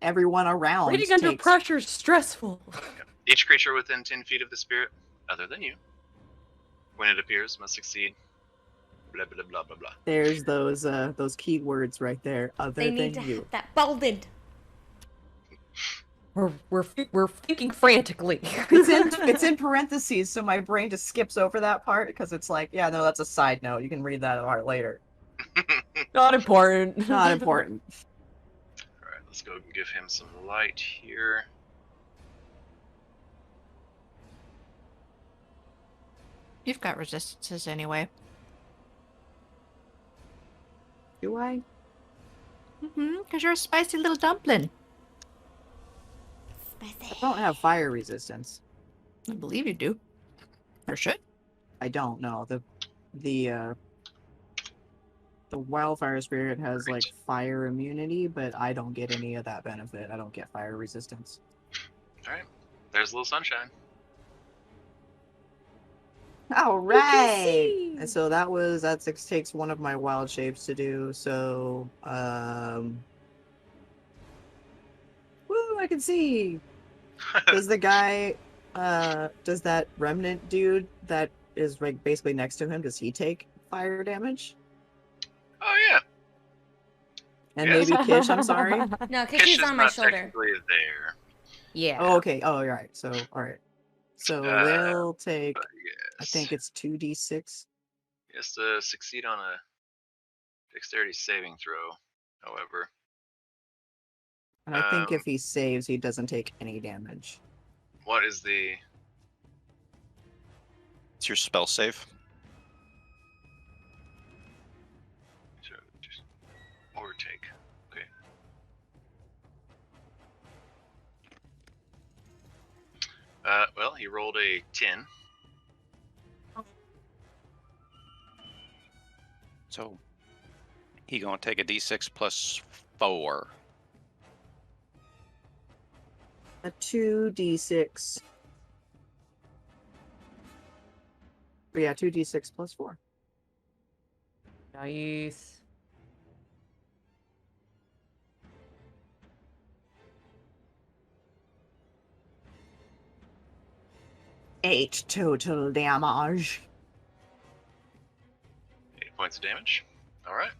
[SPEAKER 3] everyone around.
[SPEAKER 6] Reading under
[SPEAKER 3] takes...
[SPEAKER 6] pressure is stressful.
[SPEAKER 1] Each creature within 10 feet of the spirit, other than you, when it appears, must succeed. Blah blah blah blah blah.
[SPEAKER 3] There's those keywords right there. Other
[SPEAKER 5] They need to
[SPEAKER 3] than you.
[SPEAKER 5] have that bolded.
[SPEAKER 6] We're thinking frantically.
[SPEAKER 3] It's in parentheses, so my brain just skips over that part because it's like, yeah, no, that's a side note. You can read that part later.
[SPEAKER 6] Not important.
[SPEAKER 3] Not important.
[SPEAKER 1] Alright, let's go and give him some light here.
[SPEAKER 2] You've got resistances anyway.
[SPEAKER 3] Do I?
[SPEAKER 2] Because you're a spicy little dumpling.
[SPEAKER 3] I don't have fire resistance.
[SPEAKER 2] I believe you do. Or should.
[SPEAKER 3] I don't know. The wildfire spirit has like fire immunity, but I don't get any of that benefit. I don't get fire resistance.
[SPEAKER 1] Alright, there's a little sunshine.
[SPEAKER 3] All right.
[SPEAKER 6] see.
[SPEAKER 3] And so that takes one of my wild shapes to do. So woo, I can see. Does the guy does that remnant dude that is like basically next to him, does he take fire damage?
[SPEAKER 1] Oh yeah.
[SPEAKER 3] And
[SPEAKER 1] Yes.
[SPEAKER 3] maybe Kish, I'm sorry.
[SPEAKER 5] No, because
[SPEAKER 1] Kish
[SPEAKER 5] he's
[SPEAKER 1] is
[SPEAKER 5] on my
[SPEAKER 1] not
[SPEAKER 5] shoulder.
[SPEAKER 1] technically there.
[SPEAKER 6] Yeah.
[SPEAKER 3] Oh, okay. Oh, all right. So all right. So they'll take
[SPEAKER 1] But
[SPEAKER 3] I
[SPEAKER 1] yes.
[SPEAKER 3] think it's 2d6.
[SPEAKER 1] He has to succeed on a dexterity saving throw, however.
[SPEAKER 3] And I think if he saves, he doesn't take any damage.
[SPEAKER 1] What is the...
[SPEAKER 8] It's your spell save.
[SPEAKER 1] Or take. Okay. Well, he rolled a 10.
[SPEAKER 8] So he gonna take a d6 plus 4.
[SPEAKER 3] A 2d6. But yeah, 2d6 plus 4.
[SPEAKER 6] Nice.
[SPEAKER 3] Eight total damage.
[SPEAKER 1] 8 points of damage. Alright.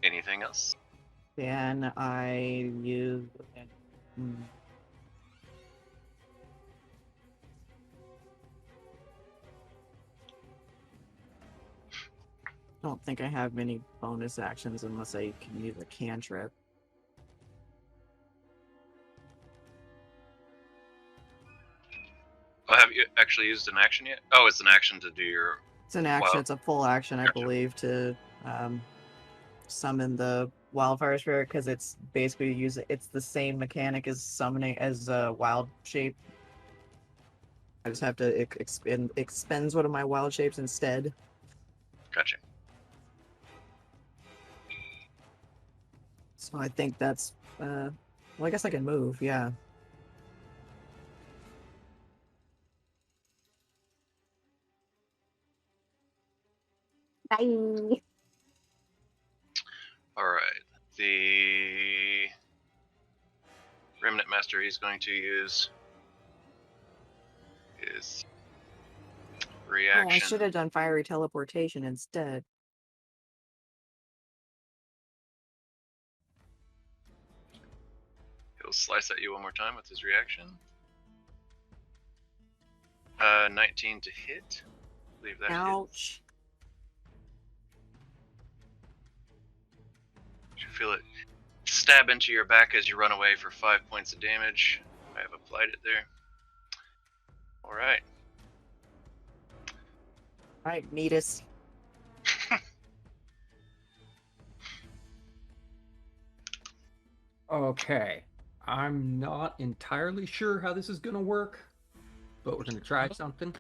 [SPEAKER 1] Anything else?
[SPEAKER 3] Then I use. I don't think I have many bonus actions unless I can use a cantrip.
[SPEAKER 1] Oh, have you actually used an action yet? Oh, it's an action to do your...
[SPEAKER 3] It's an action.
[SPEAKER 1] Wow.
[SPEAKER 3] It's a full action, I
[SPEAKER 1] Gotcha.
[SPEAKER 3] believe, to summon the wildfire spirit because it's basically it's the same mechanic as summoning as wild shape. I just have to expends one of my wild shapes instead.
[SPEAKER 1] Gotcha.
[SPEAKER 3] So I think that's well, I guess I can move. Yeah. Bye.
[SPEAKER 1] Alright. The Remnant Master he's going to use is
[SPEAKER 3] Oh,
[SPEAKER 1] reaction.
[SPEAKER 3] I should have done fiery teleportation instead.
[SPEAKER 1] He'll slice at you one more time with his reaction. 19 to hit. I believe that hits.
[SPEAKER 3] Ouch.
[SPEAKER 1] You feel it stab into your back as you run away for 5 points of damage. I have applied it there. Alright.
[SPEAKER 3] Alright, Meatus.
[SPEAKER 4] Okay. I'm not entirely sure how this is going to work, but we're going to try something.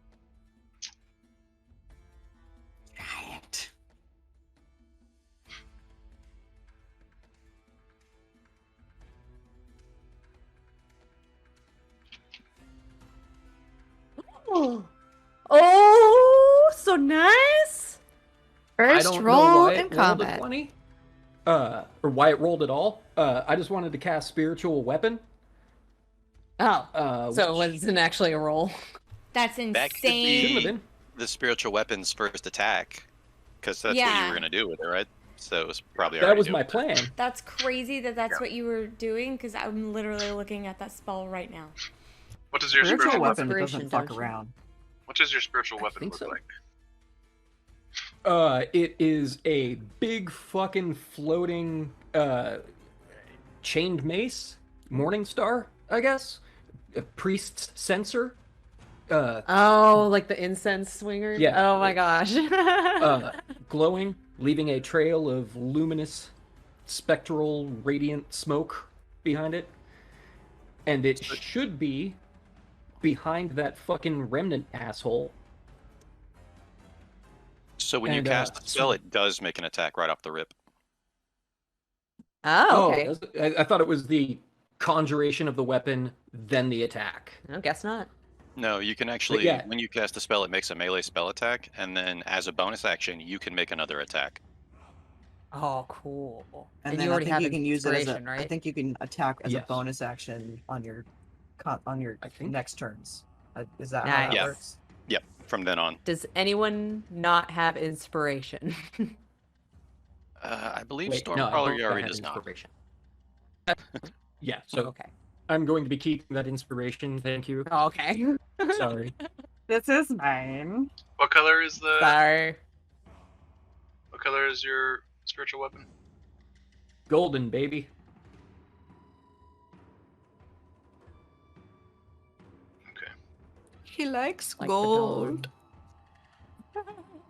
[SPEAKER 3] Try it.
[SPEAKER 6] Oh, so nice.
[SPEAKER 4] I
[SPEAKER 2] First
[SPEAKER 4] don't know
[SPEAKER 2] roll
[SPEAKER 4] why
[SPEAKER 2] in
[SPEAKER 4] it rolled a
[SPEAKER 2] combat.
[SPEAKER 4] 20, or why it rolled at all. I just wanted to cast Spiritual Weapon.
[SPEAKER 6] Oh, so it
[SPEAKER 4] which
[SPEAKER 6] wasn't actually a roll.
[SPEAKER 5] That's
[SPEAKER 8] That could
[SPEAKER 5] insane.
[SPEAKER 4] shouldn't have
[SPEAKER 8] be
[SPEAKER 4] been.
[SPEAKER 8] the spiritual weapon's first attack, because that's what you
[SPEAKER 5] Yeah.
[SPEAKER 8] were gonna do with it, right? So it was probably
[SPEAKER 4] That
[SPEAKER 8] already
[SPEAKER 4] was
[SPEAKER 8] doing
[SPEAKER 4] my
[SPEAKER 8] it.
[SPEAKER 4] plan.
[SPEAKER 5] That's crazy that that's
[SPEAKER 1] Yeah.
[SPEAKER 5] what you were doing, because I'm literally looking at that spell right now.
[SPEAKER 1] What does your
[SPEAKER 3] Spiritual
[SPEAKER 1] spiritual
[SPEAKER 3] weapon
[SPEAKER 1] weapon?
[SPEAKER 3] that
[SPEAKER 6] inspiration,
[SPEAKER 3] doesn't fuck
[SPEAKER 6] don't you?
[SPEAKER 3] around.
[SPEAKER 1] What does your spiritual
[SPEAKER 4] I
[SPEAKER 1] weapon
[SPEAKER 4] think
[SPEAKER 1] look
[SPEAKER 4] so.
[SPEAKER 1] like?
[SPEAKER 4] It is a big fucking floating chained mace, Morning Star, I guess. A priest's censer.
[SPEAKER 6] Oh, like the incense swinger?
[SPEAKER 4] Yeah.
[SPEAKER 6] Oh my gosh.
[SPEAKER 4] Glowing, leaving a trail of luminous, spectral, radiant smoke behind it. And it should be behind that fucking remnant asshole.
[SPEAKER 8] So when you
[SPEAKER 4] And,
[SPEAKER 8] cast the spell, it does make an attack right off the rip.
[SPEAKER 6] Oh, okay.
[SPEAKER 4] does it? I thought it was the conjuration of the weapon, then the attack.
[SPEAKER 6] I guess not.
[SPEAKER 8] No, you can actually,
[SPEAKER 4] yeah.
[SPEAKER 8] when you cast a spell, it makes a melee spell attack, and then as a bonus action, you can make another attack.
[SPEAKER 6] Oh, cool.
[SPEAKER 3] And
[SPEAKER 6] you
[SPEAKER 3] then I
[SPEAKER 6] already
[SPEAKER 3] think
[SPEAKER 6] have
[SPEAKER 3] you can use it as a.
[SPEAKER 6] inspiration, right?
[SPEAKER 3] I think you can attack as
[SPEAKER 4] Yes.
[SPEAKER 3] a bonus action on your
[SPEAKER 4] I think.
[SPEAKER 3] next turns. Is that how
[SPEAKER 6] Nice.
[SPEAKER 3] that
[SPEAKER 8] Yeah.
[SPEAKER 3] works?
[SPEAKER 8] Yep, from then on.
[SPEAKER 6] Does anyone not have inspiration?
[SPEAKER 8] I believe
[SPEAKER 4] Wait, no, I
[SPEAKER 8] Stormcrawler
[SPEAKER 4] don't
[SPEAKER 8] already
[SPEAKER 4] have
[SPEAKER 8] does not.
[SPEAKER 4] inspiration. Yeah, so
[SPEAKER 6] Okay.
[SPEAKER 4] I'm going to be keeping that inspiration. Thank you.
[SPEAKER 6] Oh, okay.
[SPEAKER 4] Sorry.
[SPEAKER 3] This is mine.
[SPEAKER 1] What color is the?
[SPEAKER 6] Sorry.
[SPEAKER 1] What color is your spiritual weapon?
[SPEAKER 4] Golden, baby.
[SPEAKER 1] Okay.
[SPEAKER 2] He likes
[SPEAKER 6] Like the
[SPEAKER 2] gold.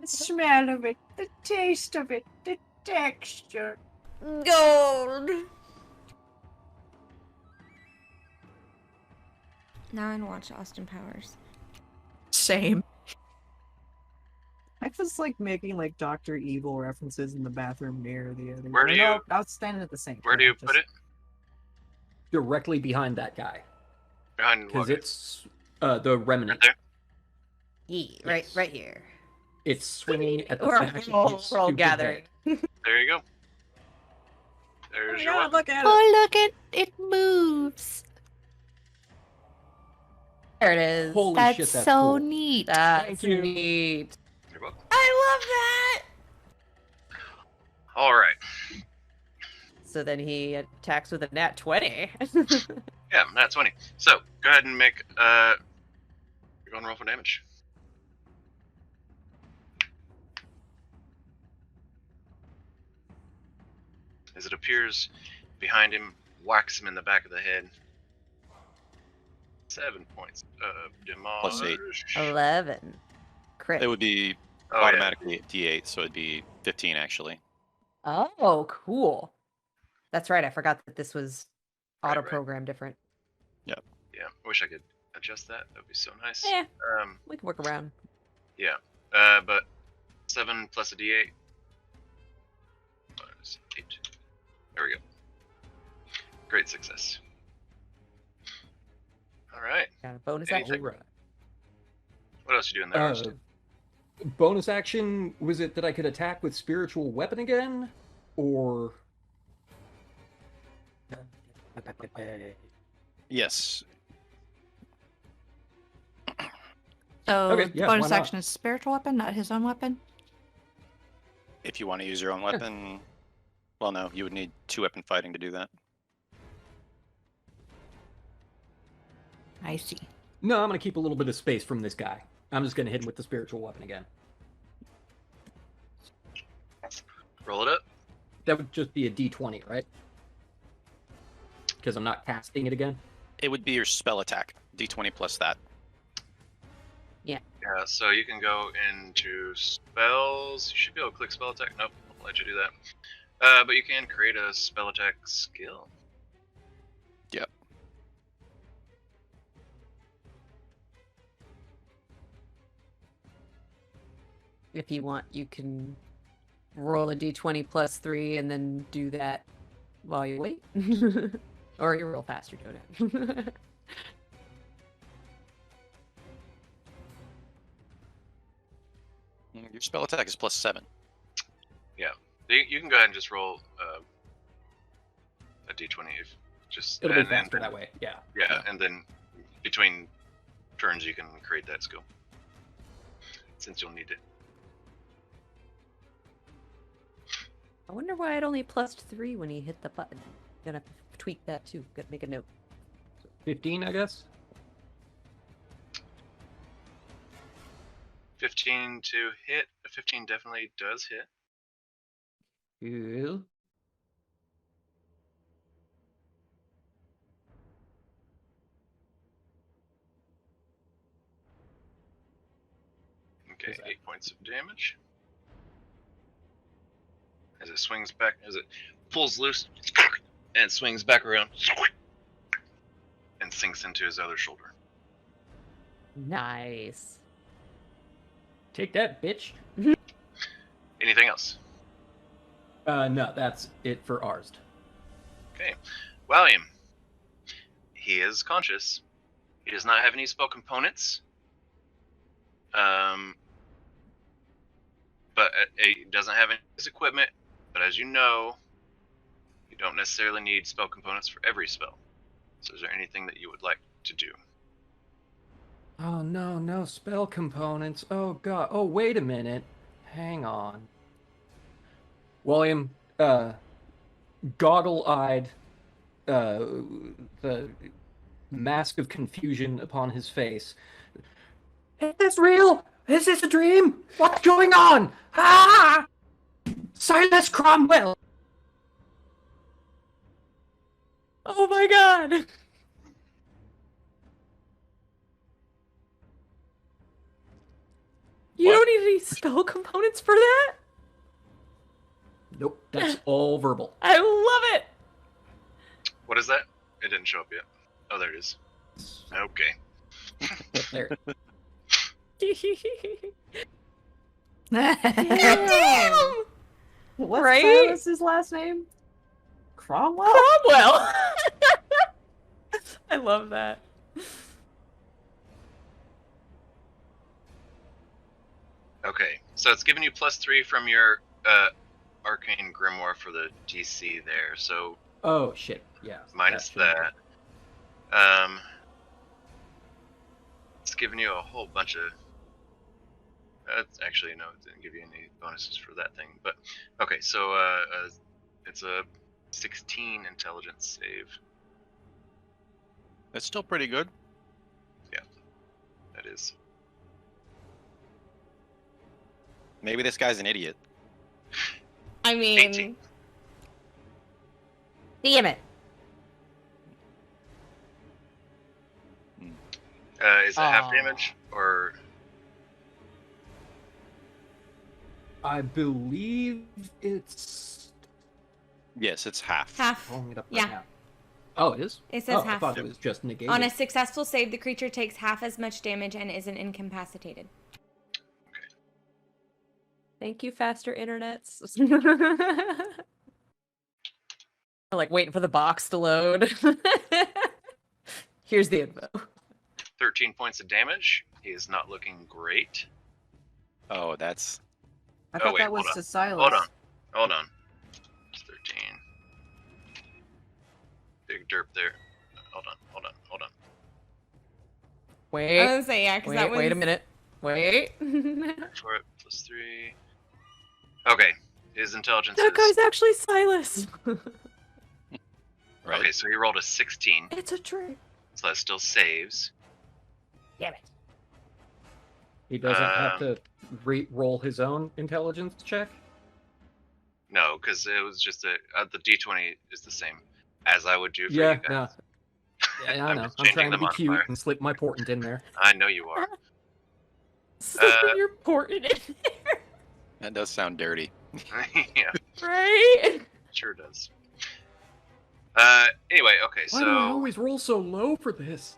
[SPEAKER 3] The smell of it, the taste of it, the texture.
[SPEAKER 5] Gold! Now I watch Austin Powers.
[SPEAKER 2] Same.
[SPEAKER 3] I was like making like Dr. Evil references in the bathroom mirror the other
[SPEAKER 1] Where
[SPEAKER 3] day.
[SPEAKER 1] do you-
[SPEAKER 3] No, I was standing at the same.
[SPEAKER 1] Where do you put it?
[SPEAKER 4] Directly behind that guy.
[SPEAKER 1] Behind
[SPEAKER 4] Because
[SPEAKER 1] what?
[SPEAKER 4] it's the
[SPEAKER 1] Right
[SPEAKER 4] remnant.
[SPEAKER 1] there.
[SPEAKER 6] Yeah,
[SPEAKER 4] Yes.
[SPEAKER 6] right here.
[SPEAKER 4] It's swinging at the
[SPEAKER 6] We're
[SPEAKER 4] back of
[SPEAKER 6] all,
[SPEAKER 4] his
[SPEAKER 6] we're all
[SPEAKER 4] stupid
[SPEAKER 6] gathering.
[SPEAKER 4] head.
[SPEAKER 1] There you go.
[SPEAKER 3] Oh
[SPEAKER 1] There's
[SPEAKER 3] my
[SPEAKER 1] your
[SPEAKER 3] God,
[SPEAKER 1] weapon.
[SPEAKER 3] look at it.
[SPEAKER 2] Oh, look at it moves.
[SPEAKER 6] There it is.
[SPEAKER 4] Holy
[SPEAKER 2] That's
[SPEAKER 4] shit, that's
[SPEAKER 2] so
[SPEAKER 4] cool.
[SPEAKER 2] neat.
[SPEAKER 6] That's
[SPEAKER 4] Thank you.
[SPEAKER 6] neat.
[SPEAKER 1] You're welcome.
[SPEAKER 5] I love that!
[SPEAKER 1] All right.
[SPEAKER 6] So then he attacks with a nat 20.
[SPEAKER 1] Yeah, that's 20. So go ahead and make. You're going to roll for damage. As it appears behind him, whacks him in the back of the head. 7 points of damage.
[SPEAKER 8] Plus 8.
[SPEAKER 6] 11. Crit.
[SPEAKER 8] It would be
[SPEAKER 1] Oh, yeah.
[SPEAKER 8] automatically D8, so it'd be 15 actually.
[SPEAKER 6] Oh, cool. That's right. I forgot that this was
[SPEAKER 1] Right,
[SPEAKER 6] auto
[SPEAKER 1] right.
[SPEAKER 6] programmed different.
[SPEAKER 1] Yeah, I wish I could adjust that. That'd be so nice.
[SPEAKER 6] Yeah,
[SPEAKER 1] Um,
[SPEAKER 6] we can work around.
[SPEAKER 1] yeah. But 7 plus a D8. Minus 8. There we go. Great success. All right.
[SPEAKER 6] Got a bonus
[SPEAKER 1] Anything?
[SPEAKER 6] action.
[SPEAKER 4] Alright.
[SPEAKER 1] What else you doing there? Austin?
[SPEAKER 4] Bonus action, was it that I could attack with spiritual weapon again? Or
[SPEAKER 8] Yes.
[SPEAKER 2] So
[SPEAKER 4] Okay,
[SPEAKER 2] the
[SPEAKER 4] yeah, why
[SPEAKER 2] bonus
[SPEAKER 4] not?
[SPEAKER 2] action is spiritual weapon, not his own weapon.
[SPEAKER 8] If you want to use your own weapon, well, no, you would need 2-weapon fighting to do that.
[SPEAKER 2] I see.
[SPEAKER 4] No, I'm gonna keep a little bit of space from this guy. I'm just gonna hit him with the spiritual weapon again.
[SPEAKER 1] Roll it up.
[SPEAKER 4] That would just be a D20, right? Because I'm not casting it again.
[SPEAKER 8] It would be your spell attack, d20 plus that.
[SPEAKER 1] Yeah, so you can go into spells. You should be able to click spell attack. Nope, I'll let you do that. But you can create a spell attack skill.
[SPEAKER 8] Yep.
[SPEAKER 6] If you want, you can roll a d20 plus 3 and then do that while you wait. Or you roll faster, Joda.
[SPEAKER 8] Your spell attack is plus 7.
[SPEAKER 1] You can go ahead and just roll a d20.
[SPEAKER 4] It'll be faster that way. Yeah.
[SPEAKER 1] Yeah, and then between turns you can create that skill. Since you'll need it.
[SPEAKER 6] I wonder why it only plus 3 when he hit the button. Gonna have to tweak that too. Gotta make a note.
[SPEAKER 4] 15, I guess.
[SPEAKER 1] 15 to hit. A 15 definitely does hit.
[SPEAKER 4] Cool.
[SPEAKER 1] Okay,
[SPEAKER 4] Is that-
[SPEAKER 1] 8 points of damage. As it swings back, as it pulls loose, and swings back around, and sinks into his other shoulder.
[SPEAKER 6] Nice.
[SPEAKER 4] Take that, bitch.
[SPEAKER 1] Anything else?
[SPEAKER 4] No, that's it for Arzd.
[SPEAKER 1] Okay. William. He is conscious. He does not have any spell components. But he doesn't have any of his equipment. But as you know, you don't necessarily need spell components for every spell. So is there anything that you would like to do?
[SPEAKER 4] Oh no, no spell components. Oh god. Oh, wait a minute. Hang on. William, goggle-eyed, the mask of confusion upon his face. Is this real? Is this a dream? What's going on? Ah! Silas Cromwell!
[SPEAKER 6] Oh my god! You
[SPEAKER 1] What?
[SPEAKER 6] don't need any spell components for that?
[SPEAKER 4] Nope, that's all verbal.
[SPEAKER 6] I love it!
[SPEAKER 1] What is that? It didn't show up yet. Oh, there it is. Okay.
[SPEAKER 4] Up there.
[SPEAKER 6] Damn!
[SPEAKER 3] What's
[SPEAKER 6] Right?
[SPEAKER 3] Silas's last name? Cromwell?
[SPEAKER 6] Cromwell! I love that.
[SPEAKER 1] Okay, so it's giving you +3 from your arcane grimoire for the DC there. So
[SPEAKER 4] Oh shit, yeah.
[SPEAKER 1] minus
[SPEAKER 4] should-
[SPEAKER 1] that. It's giving you a whole bunch of. Actually, no, it didn't give you any bonuses for that thing. But okay, so it's a 16 intelligence save.
[SPEAKER 8] That's still pretty good.
[SPEAKER 1] That is.
[SPEAKER 8] Maybe this guy's an idiot.
[SPEAKER 5] I mean,
[SPEAKER 1] 18.
[SPEAKER 6] Damn it.
[SPEAKER 1] Is it half
[SPEAKER 6] Aw.
[SPEAKER 1] damage or?
[SPEAKER 4] I believe it's.
[SPEAKER 8] Yes, it's half.
[SPEAKER 5] half.
[SPEAKER 4] Pulling it up
[SPEAKER 5] Yeah.
[SPEAKER 4] right now. Oh, it is?
[SPEAKER 5] It says
[SPEAKER 4] Oh, I
[SPEAKER 5] half.
[SPEAKER 4] thought it was just negated.
[SPEAKER 5] On a successful save, the creature takes half as much damage and isn't incapacitated.
[SPEAKER 6] Thank you, faster internets. I'm like waiting for the box to load. Here's the info.
[SPEAKER 1] 13 points of damage. He is not looking great.
[SPEAKER 8] Oh, that's
[SPEAKER 3] I
[SPEAKER 1] Oh,
[SPEAKER 3] thought
[SPEAKER 1] wait,
[SPEAKER 3] that was
[SPEAKER 1] hold
[SPEAKER 3] to
[SPEAKER 1] on.
[SPEAKER 3] Silas.
[SPEAKER 1] Hold on. It's 13. Big derp there. Hold on.
[SPEAKER 5] I was
[SPEAKER 6] Wait,
[SPEAKER 5] gonna say, yeah, because that
[SPEAKER 6] wait a
[SPEAKER 5] one's
[SPEAKER 6] minute. Wait.
[SPEAKER 1] For it, +3. Okay, his intelligence
[SPEAKER 6] That
[SPEAKER 1] is...
[SPEAKER 6] guy's actually Silas.
[SPEAKER 8] Right.
[SPEAKER 1] Okay, so he rolled a 16,
[SPEAKER 6] It's a trick.
[SPEAKER 1] so that still saves.
[SPEAKER 6] Damn it.
[SPEAKER 4] He doesn't have to re-roll his own intelligence check.
[SPEAKER 1] No, because it was just the D20 is the same as I would do for
[SPEAKER 4] Yeah,
[SPEAKER 1] you guys.
[SPEAKER 4] no. Yeah, I
[SPEAKER 1] I'm
[SPEAKER 4] know.
[SPEAKER 1] just
[SPEAKER 4] I'm
[SPEAKER 1] changing
[SPEAKER 4] trying to
[SPEAKER 1] the
[SPEAKER 4] be cute
[SPEAKER 1] modifier.
[SPEAKER 4] and slip my portent in there.
[SPEAKER 1] I know you are.
[SPEAKER 6] Slip your portent in there,
[SPEAKER 8] That does sound dirty.
[SPEAKER 1] Yeah,
[SPEAKER 6] right?
[SPEAKER 1] sure does. Anyway, okay,
[SPEAKER 4] Why do I
[SPEAKER 1] so
[SPEAKER 4] always roll so low for this?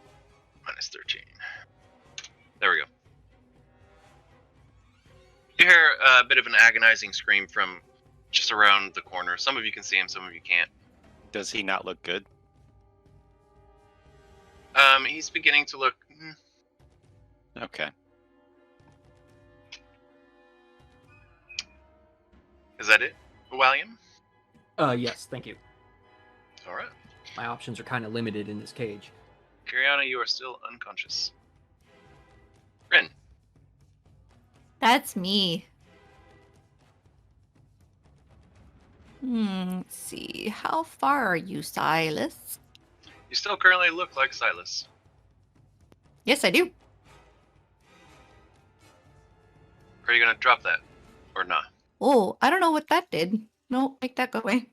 [SPEAKER 1] -13. There we go. You hear a bit of an agonizing scream from just around the corner. Some of you can see him, some of you can't.
[SPEAKER 8] Does he not look good?
[SPEAKER 1] He's beginning to look.
[SPEAKER 8] Okay.
[SPEAKER 1] Is that it, William?
[SPEAKER 4] Yes, thank you.
[SPEAKER 1] All right,
[SPEAKER 4] My options are kind of limited in this cage.
[SPEAKER 1] Kiriana, you are still unconscious. Rin,
[SPEAKER 2] That's me. Let's see. How far are you, Silas?
[SPEAKER 1] you still currently look like Silas.
[SPEAKER 2] Yes, I do.
[SPEAKER 1] Are you gonna drop that, or not?
[SPEAKER 2] Oh, I don't know what that did. No, make that go away.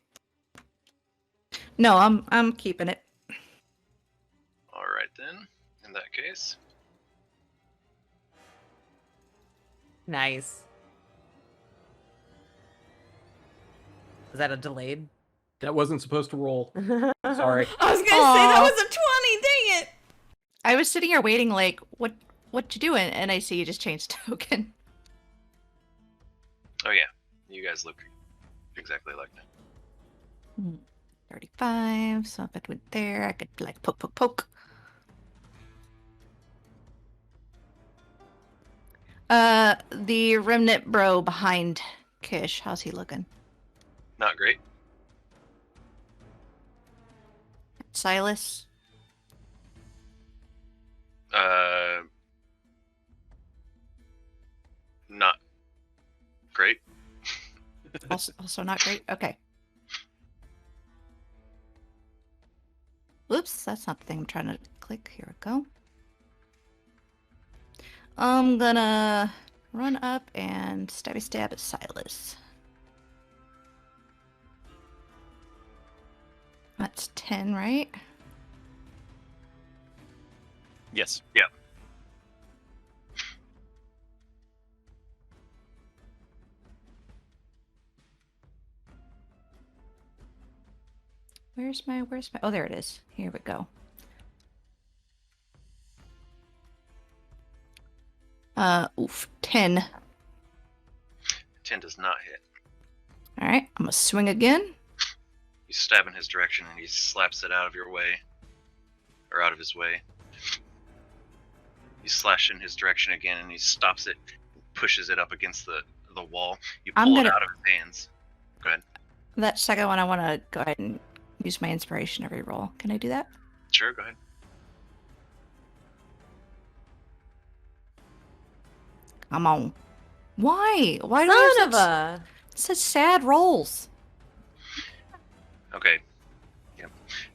[SPEAKER 2] No, I'm keeping it.
[SPEAKER 1] All right then. In that case,
[SPEAKER 6] Nice. Is that a delayed?
[SPEAKER 4] That wasn't supposed to roll. Sorry.
[SPEAKER 5] I was gonna say
[SPEAKER 2] Aw.
[SPEAKER 5] that was a 20. Dang it!
[SPEAKER 2] I was sitting here waiting, like, what you doing? And I see you just changed token.
[SPEAKER 1] oh yeah, you guys look exactly like that.
[SPEAKER 2] 35. So if it went there, I could like poke, poke, poke. The remnant bro behind Kish. How's he looking?
[SPEAKER 1] Not great.
[SPEAKER 2] Silas.
[SPEAKER 1] Not great.
[SPEAKER 2] Also not great. Okay. Whoops, that's not the thing I'm trying to click. Here we go. I'm gonna run up and stabby stab at Silas. That's 10, right?
[SPEAKER 8] Yes.
[SPEAKER 1] Yeah.
[SPEAKER 2] Where's my, oh, there it is. Here we go. Oof, 10.
[SPEAKER 1] 10 does not hit.
[SPEAKER 2] All right, I'm gonna swing again.
[SPEAKER 1] You stab in his direction and he slaps it out of your way. Or out of his way. You slash in his direction again and he stops it, pushes it up against the wall. You
[SPEAKER 2] I'm
[SPEAKER 1] pull it
[SPEAKER 2] gonna-
[SPEAKER 1] out of his hands. Go ahead.
[SPEAKER 2] That second one, I want to go ahead and use my inspiration every roll. Can I do that?
[SPEAKER 1] Sure, go ahead.
[SPEAKER 2] Come on. Why? Why do
[SPEAKER 6] Son
[SPEAKER 2] I
[SPEAKER 6] of
[SPEAKER 2] have
[SPEAKER 6] a.
[SPEAKER 2] such sad rolls?
[SPEAKER 1] Okay. Yeah.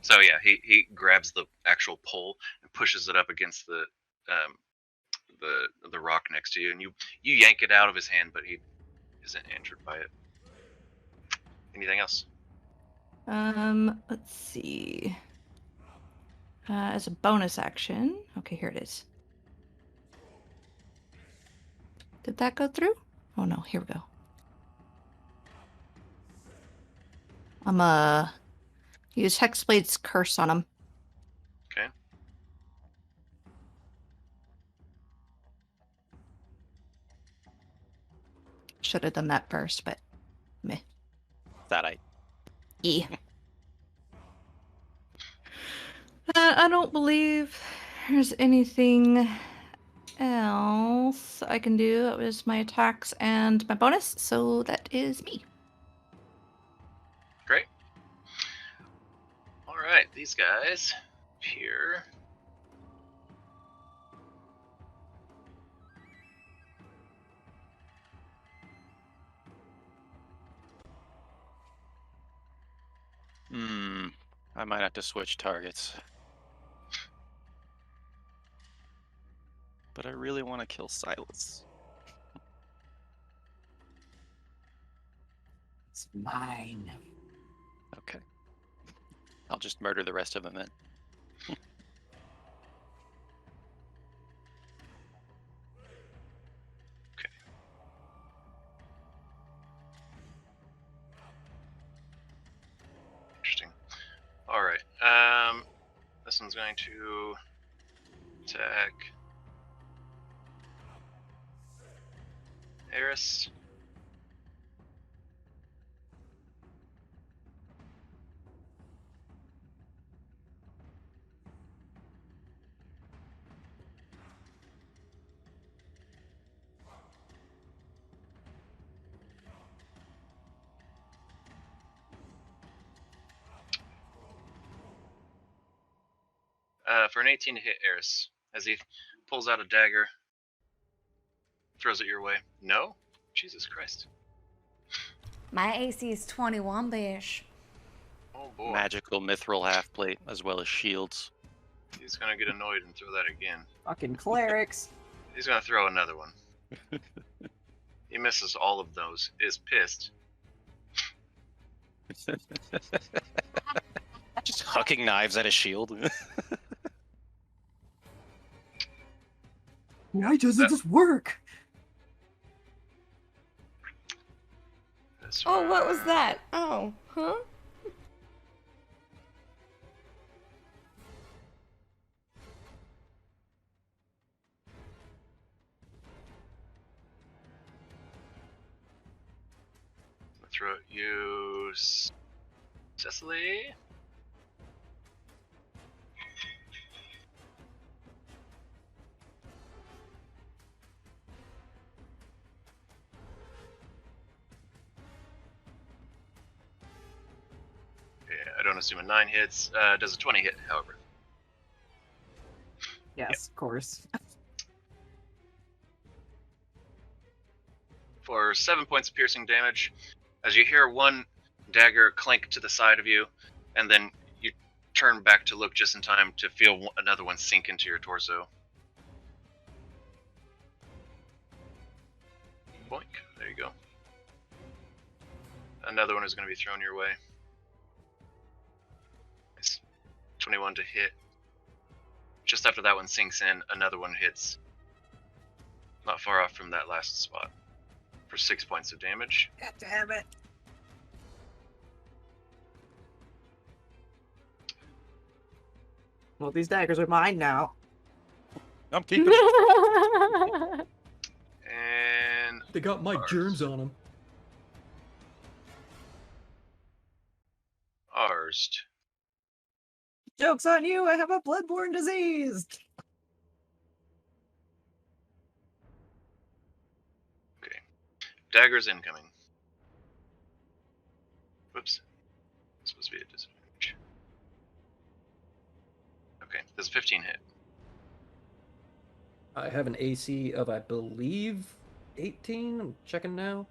[SPEAKER 1] So yeah, he grabs the actual pole and pushes it up against the rock next to you, and you yank it out of his hand, but he isn't injured by it. Anything else?
[SPEAKER 2] Let's see. As a bonus action. Okay, here it is. Did that go through? Oh no, here we go. I'm use Hexblade's curse on him.
[SPEAKER 1] Okay.
[SPEAKER 2] Should have done that first, but meh.
[SPEAKER 8] That I.
[SPEAKER 2] Yeah. I don't believe there's anything else I can do. That was my attacks and my bonus, so that is me.
[SPEAKER 1] Great. All right, these guys here.
[SPEAKER 8] I might have to switch targets. But I really want to kill Silas.
[SPEAKER 3] It's mine.
[SPEAKER 8] Okay. I'll just murder the rest of them then.
[SPEAKER 1] Interesting. All right. This one's going to attack Eris. For an 18 to hit Eris, as he pulls out a dagger, throws it your way. No? Jesus Christ.
[SPEAKER 5] My AC is 21, bitch.
[SPEAKER 1] Oh boy.
[SPEAKER 8] Magical mithril half plate as well as shields.
[SPEAKER 1] He's gonna get annoyed and throw that again.
[SPEAKER 3] Fucking clerics.
[SPEAKER 1] He's gonna throw another one. He misses all of those, is pissed.
[SPEAKER 8] Just hucking knives at a shield.
[SPEAKER 3] Why doesn't this work?
[SPEAKER 1] This
[SPEAKER 5] Oh, what was
[SPEAKER 1] one-
[SPEAKER 5] that? Oh, huh?
[SPEAKER 1] I'll throw at you, Cecily. Yeah, I don't assume a 9 hits. Does a 20 hit, however.
[SPEAKER 3] Yes, of course.
[SPEAKER 1] For 7 points of piercing damage, as you hear one dagger clink to the side of you, and then you turn back to look just in time to feel another one sink into your torso. Boink. There you go. Another one is going to be thrown your way. Nice. 21 to hit. Just after that one sinks in, another one hits. Not far off from that last spot. For 6 points of damage.
[SPEAKER 3] God damn it. Well, these daggers are mine now.
[SPEAKER 8] I'm keeping it.
[SPEAKER 1] And
[SPEAKER 4] They got my
[SPEAKER 1] Ours.
[SPEAKER 4] germs on them.
[SPEAKER 1] Arsed.
[SPEAKER 3] Joke's on you, I have a bloodborne disease!
[SPEAKER 1] Okay. Daggers incoming. Whoops. It's supposed to be a disadvantage. Okay, there's a 15 hit.
[SPEAKER 4] I have an AC of, I believe, 18. I'm checking now.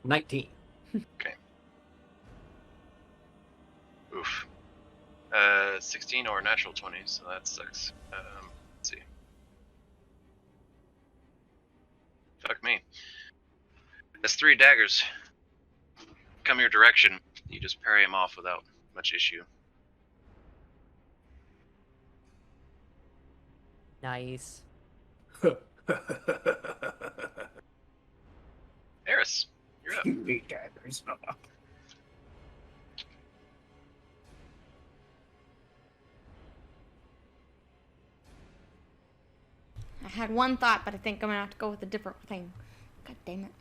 [SPEAKER 4] 19.
[SPEAKER 1] Oof. 16 or a natural 20, so that sucks. Let's see. Fuck me. As 3 daggers come your direction, you just parry them off without much issue.
[SPEAKER 6] Nice.
[SPEAKER 1] Eris, you're up.
[SPEAKER 3] You eat daggers.
[SPEAKER 5] I had one thought, but I think I'm gonna have to go with a different thing. God damn it.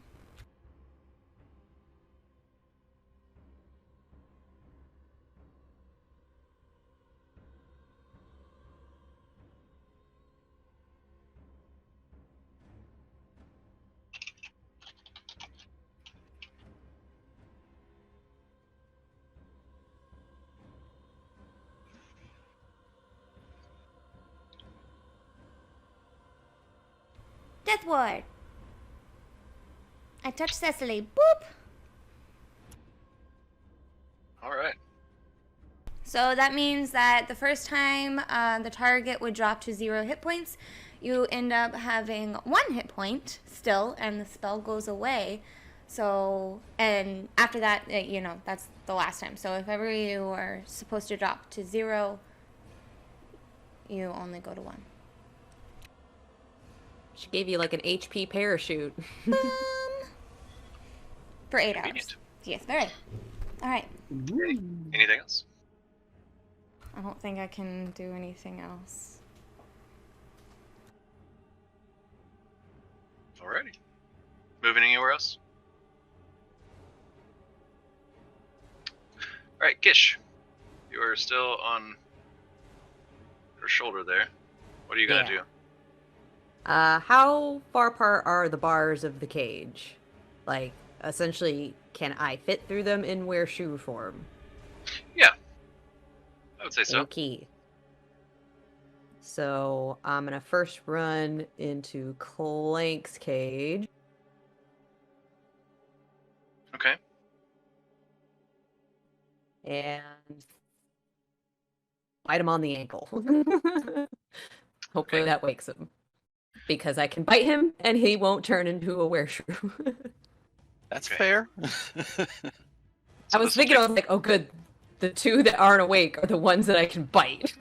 [SPEAKER 5] Death ward. I touched Cecily. Boop.
[SPEAKER 1] Alright.
[SPEAKER 5] So that means that the first time the target would drop to 0 hit points, you end up having 1 hit point still, and the spell goes away. So, and after that, that's the last time. So if ever you are supposed to drop to 0, you only go to 1.
[SPEAKER 6] She gave you like an HP parachute.
[SPEAKER 5] For 8 hours.
[SPEAKER 1] Convenient.
[SPEAKER 5] Yes, very. All right.
[SPEAKER 1] Anything else?
[SPEAKER 5] I don't think I can do anything else.
[SPEAKER 1] Alrighty. Moving anywhere else? Alright, Gish. You are still on her shoulder there. What are you gonna do?
[SPEAKER 6] How far apart are the bars of the cage? Like, essentially, can I fit through them in wear-shoe form?
[SPEAKER 1] Yeah. I would say so.
[SPEAKER 6] Okay. So, I'm gonna first run into Clank's cage.
[SPEAKER 1] Okay.
[SPEAKER 6] And bite him on the ankle. Hopefully that wakes him. Because I can bite him and he won't turn into a wear-shrew.
[SPEAKER 8] That's
[SPEAKER 1] Okay.
[SPEAKER 8] fair.
[SPEAKER 6] I was thinking, I was like, oh good, the 2 that aren't awake are the ones that I can bite.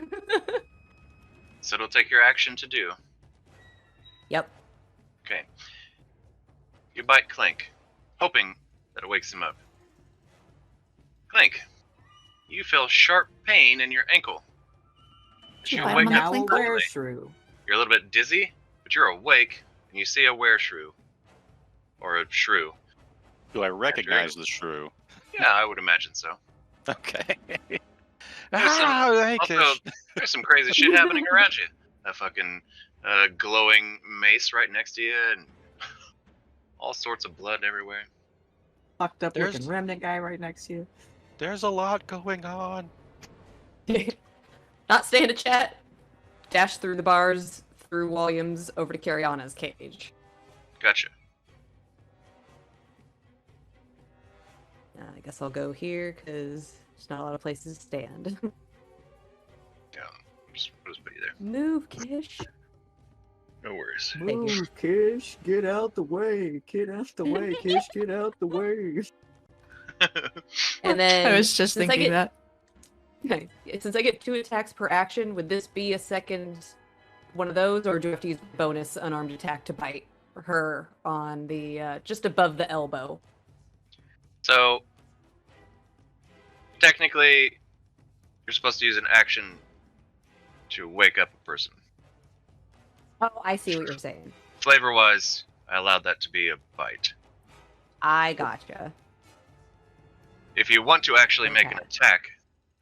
[SPEAKER 1] So it'll take your action to do.
[SPEAKER 6] Yep.
[SPEAKER 1] Okay. You bite Clink, hoping that it wakes him up. Clink, you feel sharp pain in your ankle. As you
[SPEAKER 2] Yeah,
[SPEAKER 1] wake
[SPEAKER 2] I'm
[SPEAKER 1] up
[SPEAKER 2] not
[SPEAKER 3] Now a
[SPEAKER 2] Clink.
[SPEAKER 3] wereshrew.
[SPEAKER 1] You're a little bit dizzy, but you're awake, and you see a wereshrew. Or a shrew.
[SPEAKER 8] Do I recognize the shrew?
[SPEAKER 1] Yeah, I would imagine so.
[SPEAKER 8] Okay.
[SPEAKER 1] There's some-
[SPEAKER 8] Hey,
[SPEAKER 1] Also,
[SPEAKER 8] Kish.
[SPEAKER 1] there's some crazy shit happening around you. A fucking glowing mace right next to you, and all sorts of blood everywhere.
[SPEAKER 3] Fucked up
[SPEAKER 8] There's-
[SPEAKER 3] looking remnant guy right next to you.
[SPEAKER 8] There's a lot going on.
[SPEAKER 6] Not staying to chat. Dash through the bars, through Williams, over to Cariana's cage.
[SPEAKER 1] Gotcha.
[SPEAKER 6] I guess I'll go here, because there's not a lot of places to stand.
[SPEAKER 1] Yeah, just put you there.
[SPEAKER 6] Move, Kish.
[SPEAKER 1] No worries.
[SPEAKER 6] Thank you.
[SPEAKER 3] Move, Kish, get out the way. Get out the way, Kish, get out the way.
[SPEAKER 6] And then
[SPEAKER 2] I was just
[SPEAKER 6] since I
[SPEAKER 2] thinking that.
[SPEAKER 6] Okay. Since I get 2 attacks per action, would this be a second one of those, or do I have to use bonus unarmed attack to bite her on the just above the elbow?
[SPEAKER 1] So, technically, you're supposed to use an action to wake up a person.
[SPEAKER 6] Oh, I see what you're saying.
[SPEAKER 1] Flavor-wise, I allowed that to be a bite.
[SPEAKER 6] I gotcha.
[SPEAKER 1] If you want to actually make an
[SPEAKER 6] Okay.
[SPEAKER 1] attack,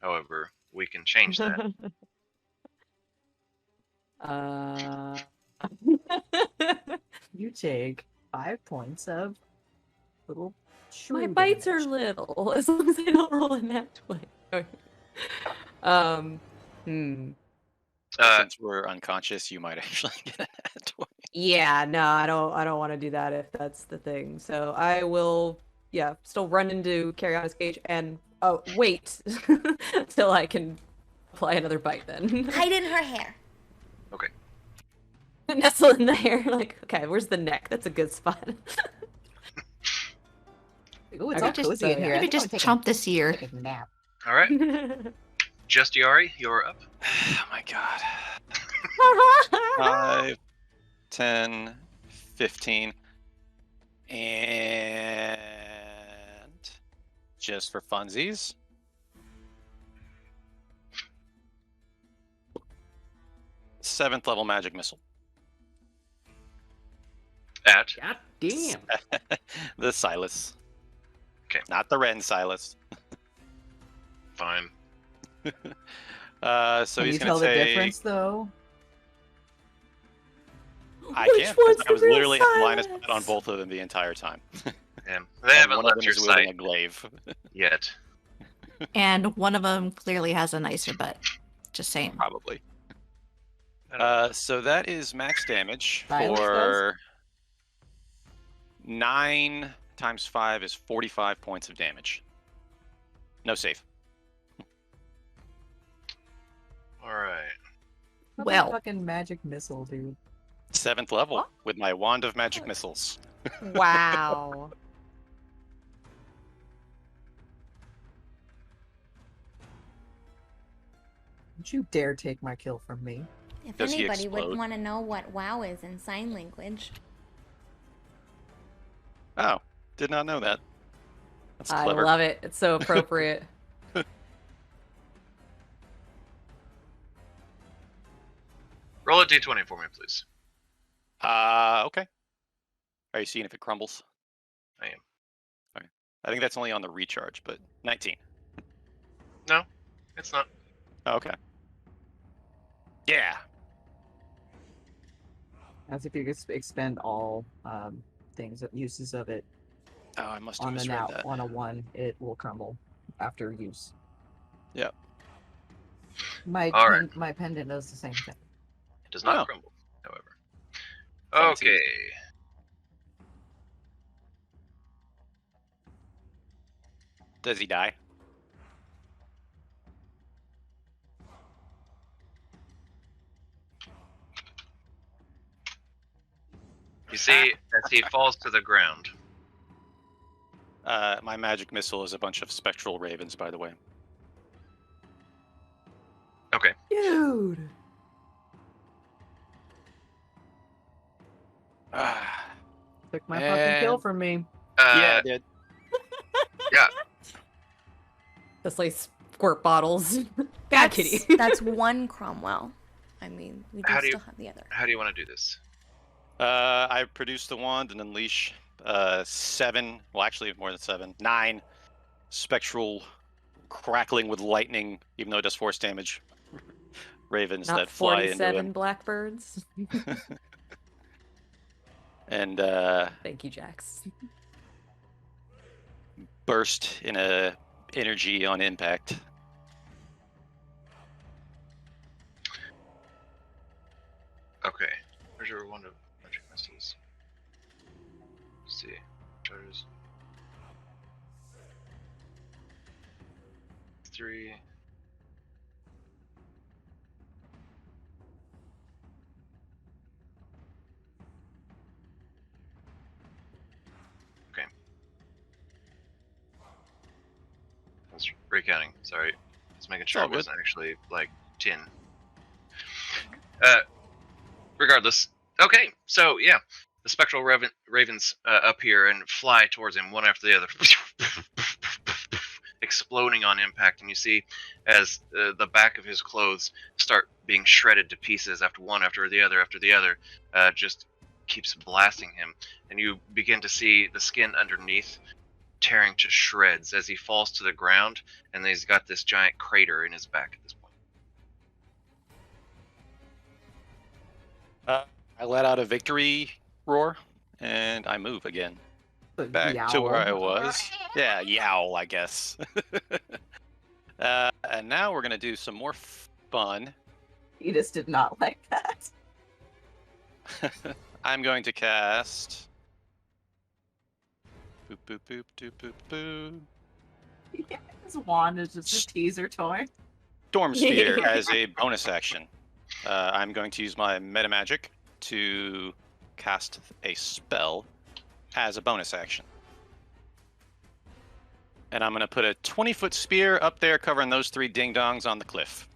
[SPEAKER 1] however, we can change that.
[SPEAKER 3] You take 5 points of little shrew
[SPEAKER 6] My bites are
[SPEAKER 3] damage.
[SPEAKER 6] little, as long as I don't roll in that way.
[SPEAKER 8] Since we're unconscious, you might actually get that 20.
[SPEAKER 6] Yeah, no, I don't want to do that if that's the thing. So I will, still run into Cariana's cage and wait till I can apply another bite then.
[SPEAKER 5] Hide in her hair.
[SPEAKER 1] Okay.
[SPEAKER 6] Nestle in the hair, like, okay, where's the neck? That's a good spot.
[SPEAKER 3] Ooh, it's
[SPEAKER 6] I
[SPEAKER 3] all
[SPEAKER 6] just-
[SPEAKER 3] cozy in here. I
[SPEAKER 2] Maybe
[SPEAKER 3] think I'm
[SPEAKER 2] just
[SPEAKER 3] gonna
[SPEAKER 2] chomp this year.
[SPEAKER 3] take a nap.
[SPEAKER 1] All right. Just Yari, you're up.
[SPEAKER 8] Oh my god. 5, 10, 15. And just for funsies. Seventh level magic missile.
[SPEAKER 1] At
[SPEAKER 4] God damn.
[SPEAKER 8] The Silas.
[SPEAKER 1] Okay.
[SPEAKER 8] Not the Ren Silas.
[SPEAKER 1] fine.
[SPEAKER 8] So
[SPEAKER 3] Can
[SPEAKER 8] he's
[SPEAKER 3] you
[SPEAKER 8] gonna
[SPEAKER 3] tell the
[SPEAKER 8] say,
[SPEAKER 3] difference though?
[SPEAKER 8] I
[SPEAKER 6] Which
[SPEAKER 8] can't. 'Cause
[SPEAKER 6] one's
[SPEAKER 8] I
[SPEAKER 6] the
[SPEAKER 8] was
[SPEAKER 6] real
[SPEAKER 8] literally had line of sight on
[SPEAKER 6] Silas?
[SPEAKER 8] both of them the entire time.
[SPEAKER 1] Yeah. They
[SPEAKER 8] And
[SPEAKER 1] haven't
[SPEAKER 8] one of
[SPEAKER 1] left
[SPEAKER 8] them
[SPEAKER 1] your
[SPEAKER 8] is wielding
[SPEAKER 1] sight
[SPEAKER 8] a glaive.
[SPEAKER 1] yet.
[SPEAKER 2] And one of them clearly has a nicer butt. Just saying.
[SPEAKER 8] Probably.
[SPEAKER 1] I don't know.
[SPEAKER 8] So that is max damage
[SPEAKER 3] Silas
[SPEAKER 8] for 9 times 5 is 45 points of damage. No save.
[SPEAKER 1] All right.
[SPEAKER 3] What
[SPEAKER 2] Well.
[SPEAKER 3] the fucking magic missile, dude.
[SPEAKER 8] 7th level
[SPEAKER 6] What?
[SPEAKER 8] with my wand of magic missiles.
[SPEAKER 6] Wow.
[SPEAKER 3] Don't you dare take my kill from me.
[SPEAKER 5] If
[SPEAKER 8] Does he
[SPEAKER 5] anybody would
[SPEAKER 8] explode?
[SPEAKER 5] want to know what WoW is in sign language,
[SPEAKER 8] Oh, did not know that. That's
[SPEAKER 6] I
[SPEAKER 8] clever.
[SPEAKER 6] love it. It's so appropriate.
[SPEAKER 1] Roll a d20 for me, please.
[SPEAKER 8] Okay. Are you seeing if it crumbles?
[SPEAKER 1] I am.
[SPEAKER 8] Okay. I think that's only on the recharge, but 19.
[SPEAKER 1] No, it's not.
[SPEAKER 8] Oh, okay. Yeah.
[SPEAKER 3] As if you could expend all uses of it
[SPEAKER 8] Oh, I must have
[SPEAKER 3] on
[SPEAKER 8] misread that.
[SPEAKER 3] on a 1, it will crumble after use.
[SPEAKER 8] Yep.
[SPEAKER 3] My
[SPEAKER 1] All right.
[SPEAKER 3] my pendant does the same thing.
[SPEAKER 1] It does not
[SPEAKER 8] Oh.
[SPEAKER 1] crumble, however.
[SPEAKER 8] Fun to
[SPEAKER 1] Okay.
[SPEAKER 8] Does he die?
[SPEAKER 1] You see, as he falls to the ground,
[SPEAKER 8] My magic missile is a bunch of spectral ravens, by the way.
[SPEAKER 1] okay.
[SPEAKER 6] Dude.
[SPEAKER 8] Ah,
[SPEAKER 3] Took my fucking kill
[SPEAKER 8] And-
[SPEAKER 3] from me.
[SPEAKER 8] yeah, I did.
[SPEAKER 1] yeah.
[SPEAKER 6] Just like squirt bottles. Bad kitty.
[SPEAKER 5] that's one Cromwell. I mean, we do
[SPEAKER 1] How do you-
[SPEAKER 5] still have the other.
[SPEAKER 1] How do you want to do this?
[SPEAKER 8] I produce the wand and unleash 7, well, actually more than 7, 9 spectral crackling with lightning, even though it does force damage. Ravens
[SPEAKER 6] Not
[SPEAKER 8] that fly into
[SPEAKER 6] 47
[SPEAKER 8] him.
[SPEAKER 6] blackbirds.
[SPEAKER 8] And
[SPEAKER 6] Thank you, Jax.
[SPEAKER 8] burst in a energy on impact.
[SPEAKER 1] Okay. Where's your wand of magic missiles? Let's see. Charges. 3. Okay. I was recounting. Sorry. I was making sure
[SPEAKER 8] all
[SPEAKER 1] it
[SPEAKER 8] good.
[SPEAKER 1] wasn't actually like 10. Regardless. Okay, so yeah, the spectral ravens appear and fly towards him, one after the other, exploding on impact. And you see as the back of his clothes start being shredded to pieces after the other, just keeps blasting him. And you begin to see the skin underneath tearing to shreds as he falls to the ground, and he's got this giant crater in his back at this point.
[SPEAKER 8] I let out a victory roar, and I move again.
[SPEAKER 3] The
[SPEAKER 8] Back to where I
[SPEAKER 3] yowl.
[SPEAKER 8] was. Yeah, yowl, I guess. And now we're going to do some more fun.
[SPEAKER 3] Edith did not like that.
[SPEAKER 8] I'm going to cast... Boop, boop, boop, doop, boop, boop.
[SPEAKER 3] Yeah, his wand is just a teaser toy.
[SPEAKER 8] Storm Sphere as a bonus action. I'm going to use my meta magic to cast a spell as a bonus action. And I'm going to put a 20-foot spear up there covering those 3 ding-dongs on the cliff.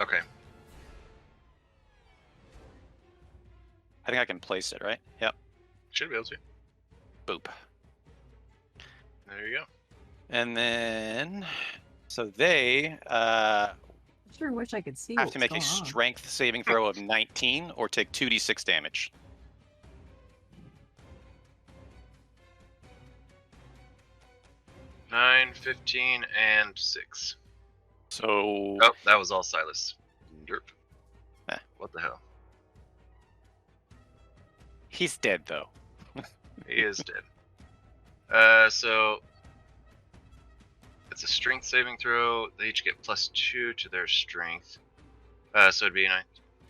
[SPEAKER 1] Okay.
[SPEAKER 8] I think I can place it, right? Yep.
[SPEAKER 1] Should be able to.
[SPEAKER 8] Boop.
[SPEAKER 1] There you go.
[SPEAKER 8] And then... So they
[SPEAKER 3] Sure wish I could see
[SPEAKER 8] have
[SPEAKER 3] what's
[SPEAKER 8] to make a
[SPEAKER 3] going on.
[SPEAKER 8] strength saving throw of 19 or take 2d6 damage.
[SPEAKER 1] Nine, 15, and 6.
[SPEAKER 8] So...
[SPEAKER 1] Oh, that was all Silas. Derp.
[SPEAKER 8] Eh.
[SPEAKER 1] What the hell?
[SPEAKER 8] He's dead, though.
[SPEAKER 1] He is dead. So it's a strength saving throw. They each get +2 to their strength. So it'd be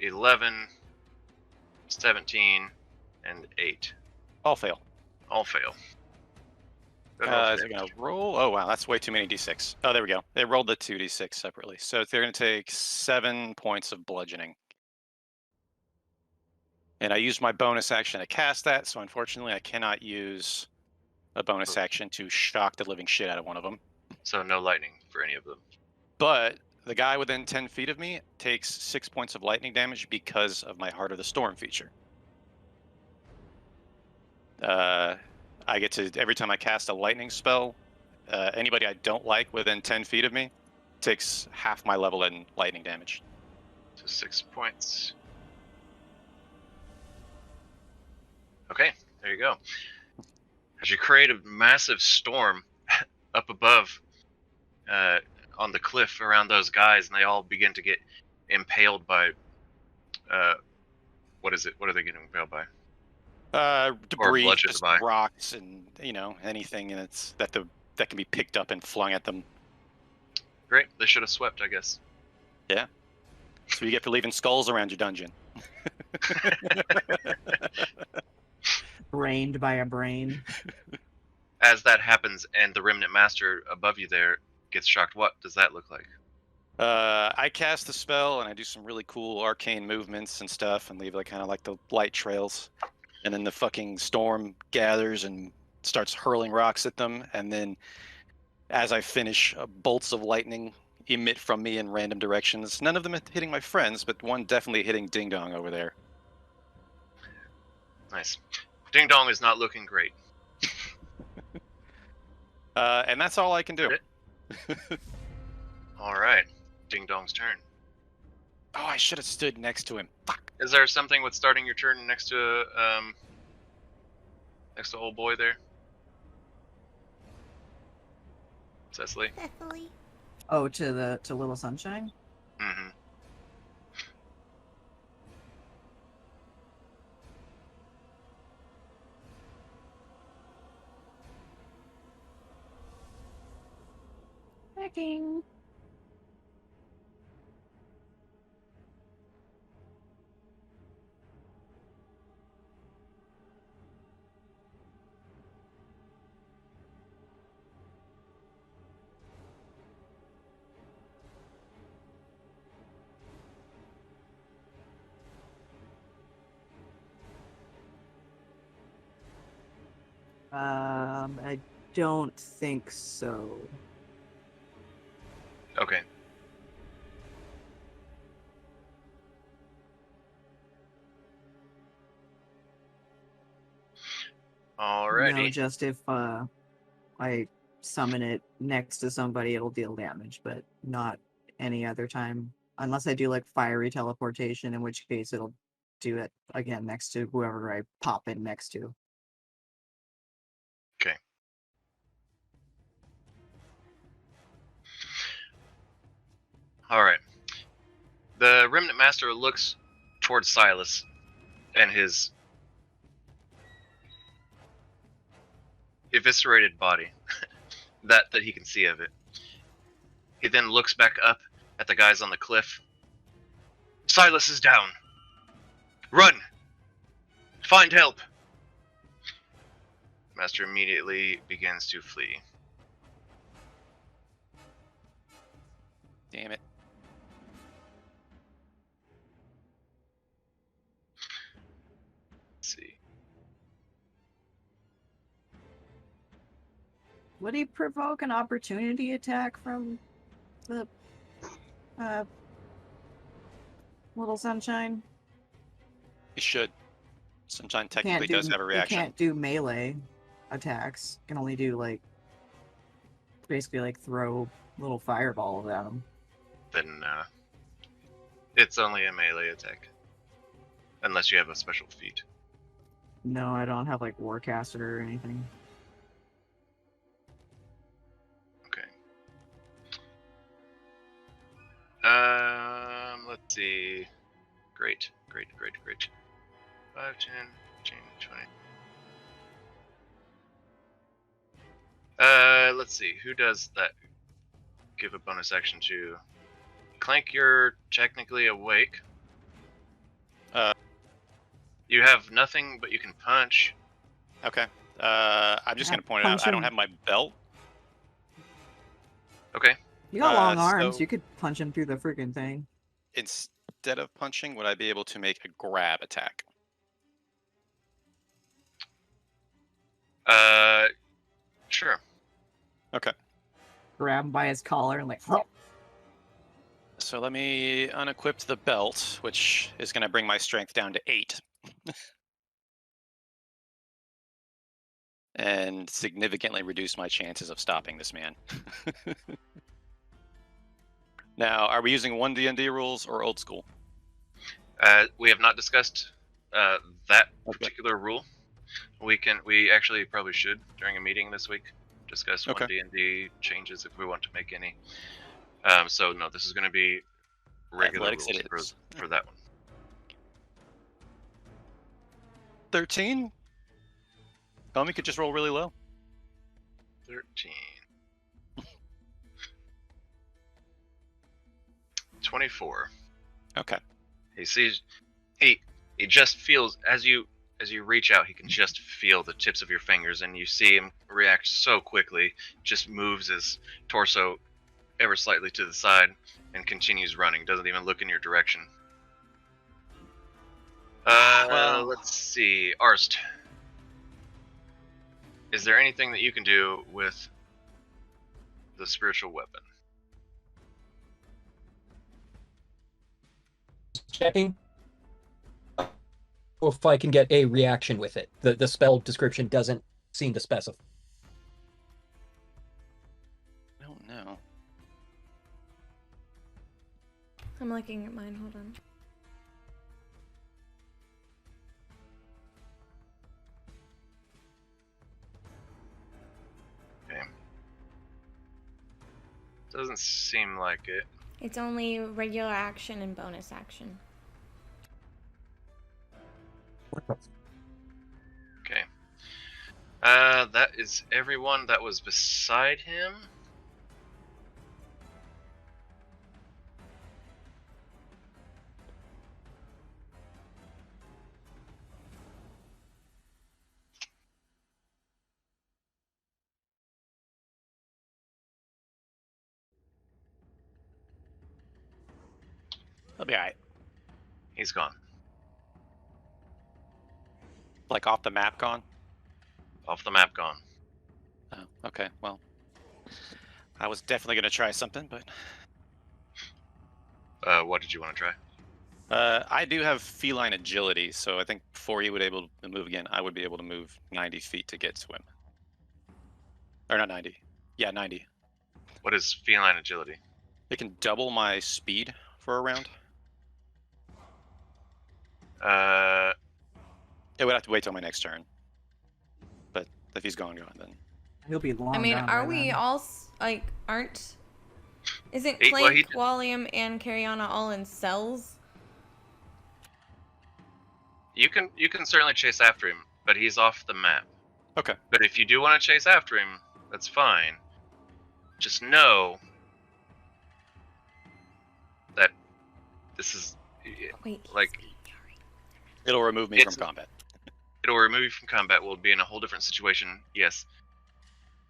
[SPEAKER 1] 11, 17, and 8.
[SPEAKER 8] All fail.
[SPEAKER 1] All fail. Go ahead and roll
[SPEAKER 8] Is
[SPEAKER 1] for
[SPEAKER 8] it
[SPEAKER 1] damage.
[SPEAKER 8] going to roll? Oh, wow, that's way too many d6. Oh, there we go. It rolled the 2d6 separately. So they're going to take 7 points of bludgeoning. And I used my bonus action to cast that, so unfortunately I cannot use a bonus action to shock the living shit out of one of them.
[SPEAKER 1] So no lightning for any of them.
[SPEAKER 8] But the guy within 10 feet of me takes 6 points of lightning damage because of my Heart of the Storm feature. I get to, every time I cast a lightning spell, anybody I don't like within 10 feet of me takes half my level in lightning damage.
[SPEAKER 1] So 6 points. Okay, there you go. As you create a massive storm up above on the cliff around those guys, and they all begin to get impaled by what is it? What are they getting impaled by?
[SPEAKER 8] Debris,
[SPEAKER 1] bludgeoned
[SPEAKER 8] just
[SPEAKER 1] by.
[SPEAKER 8] rocks, and anything, and it's that can be picked up and flung at them.
[SPEAKER 1] Great. They should have swept, I guess.
[SPEAKER 8] Yeah. So you get for leaving skulls around your dungeon.
[SPEAKER 3] Brained by a brain.
[SPEAKER 1] As that happens, and the Remnant Master above you there gets shocked, what does that look like?
[SPEAKER 8] I cast the spell and I do some really cool arcane movements and stuff, and leave kind of like the light trails. And then the fucking storm gathers and starts hurling rocks at them. And then, as I finish, bolts of lightning emit from me in random directions. None of them hitting my friends, but one definitely hitting Ding Dong over there.
[SPEAKER 1] Nice. Ding Dong is not looking great.
[SPEAKER 8] And that's all I can do.
[SPEAKER 1] All right. Ding Dong's turn.
[SPEAKER 8] Oh, I should have stood next to him. Fuck.
[SPEAKER 1] Is there something with starting your turn next to old boy there? Cecily?
[SPEAKER 5] Cecily.
[SPEAKER 3] Oh, to Little Sunshine?
[SPEAKER 1] Mm-hmm.
[SPEAKER 3] Checking. I don't think so.
[SPEAKER 1] Okay. Alrighty.
[SPEAKER 3] No, just if I summon it next to somebody, it'll deal damage, but not any other time. Unless I do like fiery teleportation, in which case it'll do it again next to whoever I pop in next to.
[SPEAKER 1] Okay. Alright. The Remnant Master looks towards Silas and his eviscerated body. that he can see of it. He then looks back up at the guys on the cliff. Silas is down. Run! Find help! Master immediately begins to flee.
[SPEAKER 8] Damn it.
[SPEAKER 1] Let's see.
[SPEAKER 3] Would he provoke an opportunity attack from the Little Sunshine?
[SPEAKER 8] He should. Sunshine technically does have a reaction.
[SPEAKER 3] He can't do melee attacks. Can only do basically throw little fireballs at him.
[SPEAKER 1] Then it's only a melee attack. Unless you have a special feat.
[SPEAKER 3] No, I don't have Warcaster or anything.
[SPEAKER 1] Okay. Let's see. Great. 5, 10, 15, 20. Let's see. Who does that? Give a bonus action to Clank. You're technically awake. You have nothing, but you can punch.
[SPEAKER 8] Okay. I'm just
[SPEAKER 3] Yeah,
[SPEAKER 8] going to point out
[SPEAKER 3] punch
[SPEAKER 8] I don't
[SPEAKER 3] him.
[SPEAKER 8] have my belt.
[SPEAKER 1] Okay.
[SPEAKER 3] You got long arms.
[SPEAKER 8] so-
[SPEAKER 3] You could punch him through the freaking thing.
[SPEAKER 8] Instead of punching, would I be able to make a grab attack?
[SPEAKER 1] Sure.
[SPEAKER 8] Okay.
[SPEAKER 3] Grab him by his collar and like.
[SPEAKER 8] So let me unequip the belt, which is going to bring my strength down to 8. And significantly reduce my chances of stopping this man. Now, are we using 1D&D rules or old school?
[SPEAKER 1] We have not discussed that
[SPEAKER 8] Okay.
[SPEAKER 1] particular rule. We actually probably should during a meeting this week discuss
[SPEAKER 8] Okay.
[SPEAKER 1] 1D&D changes if we want to make any. So no, this is going to be regular
[SPEAKER 8] Athletics it
[SPEAKER 1] rules
[SPEAKER 8] is.
[SPEAKER 1] for that one.
[SPEAKER 8] 13? Tommy could just roll really low.
[SPEAKER 1] 13. 24.
[SPEAKER 8] Okay.
[SPEAKER 1] He sees he just feels as you reach out, he can just feel the tips of your fingers, and you see him react so quickly, just moves his torso ever slightly to the side and continues running, doesn't even look in your direction.
[SPEAKER 8] Well-
[SPEAKER 1] Let's see. Arst. Is there anything that you can do with the spiritual weapon?
[SPEAKER 4] Checking if I can get a reaction with it. The spell description doesn't seem to specify.
[SPEAKER 8] I don't know.
[SPEAKER 5] I'm looking at mine. Hold on.
[SPEAKER 1] Okay. Doesn't seem like it.
[SPEAKER 5] It's only regular action and bonus action.
[SPEAKER 1] Okay. That is everyone that was beside him.
[SPEAKER 8] That'll be alright.
[SPEAKER 1] He's gone.
[SPEAKER 8] Like off the map gone?
[SPEAKER 1] Off the map, gone.
[SPEAKER 8] Oh, okay. Well, I was definitely going to try something, but
[SPEAKER 1] What did you want to try?
[SPEAKER 8] I do have feline agility, so I think before he would able to move again, I would be able to move 90 feet to get to him. Or not 90. Yeah, 90.
[SPEAKER 1] What is feline agility?
[SPEAKER 8] It can double my speed for a round. It would have to wait till my next turn. But if he's gone, then.
[SPEAKER 3] He'll be long.
[SPEAKER 5] I mean,
[SPEAKER 3] gone
[SPEAKER 5] are
[SPEAKER 3] by
[SPEAKER 5] we
[SPEAKER 3] then.
[SPEAKER 5] all like aren't? Isn't
[SPEAKER 1] Well,
[SPEAKER 5] Clank,
[SPEAKER 1] he-
[SPEAKER 5] Walliam, and Cariana all in cells?
[SPEAKER 1] You can certainly chase after him, but he's off the map.
[SPEAKER 8] Okay.
[SPEAKER 1] But if you do want to chase after him, that's fine. Just know that this is
[SPEAKER 5] Wait.
[SPEAKER 1] like
[SPEAKER 8] It'll remove me
[SPEAKER 1] It's-
[SPEAKER 8] from combat.
[SPEAKER 1] it'll remove you from combat. We'll be in a whole different situation. Yes,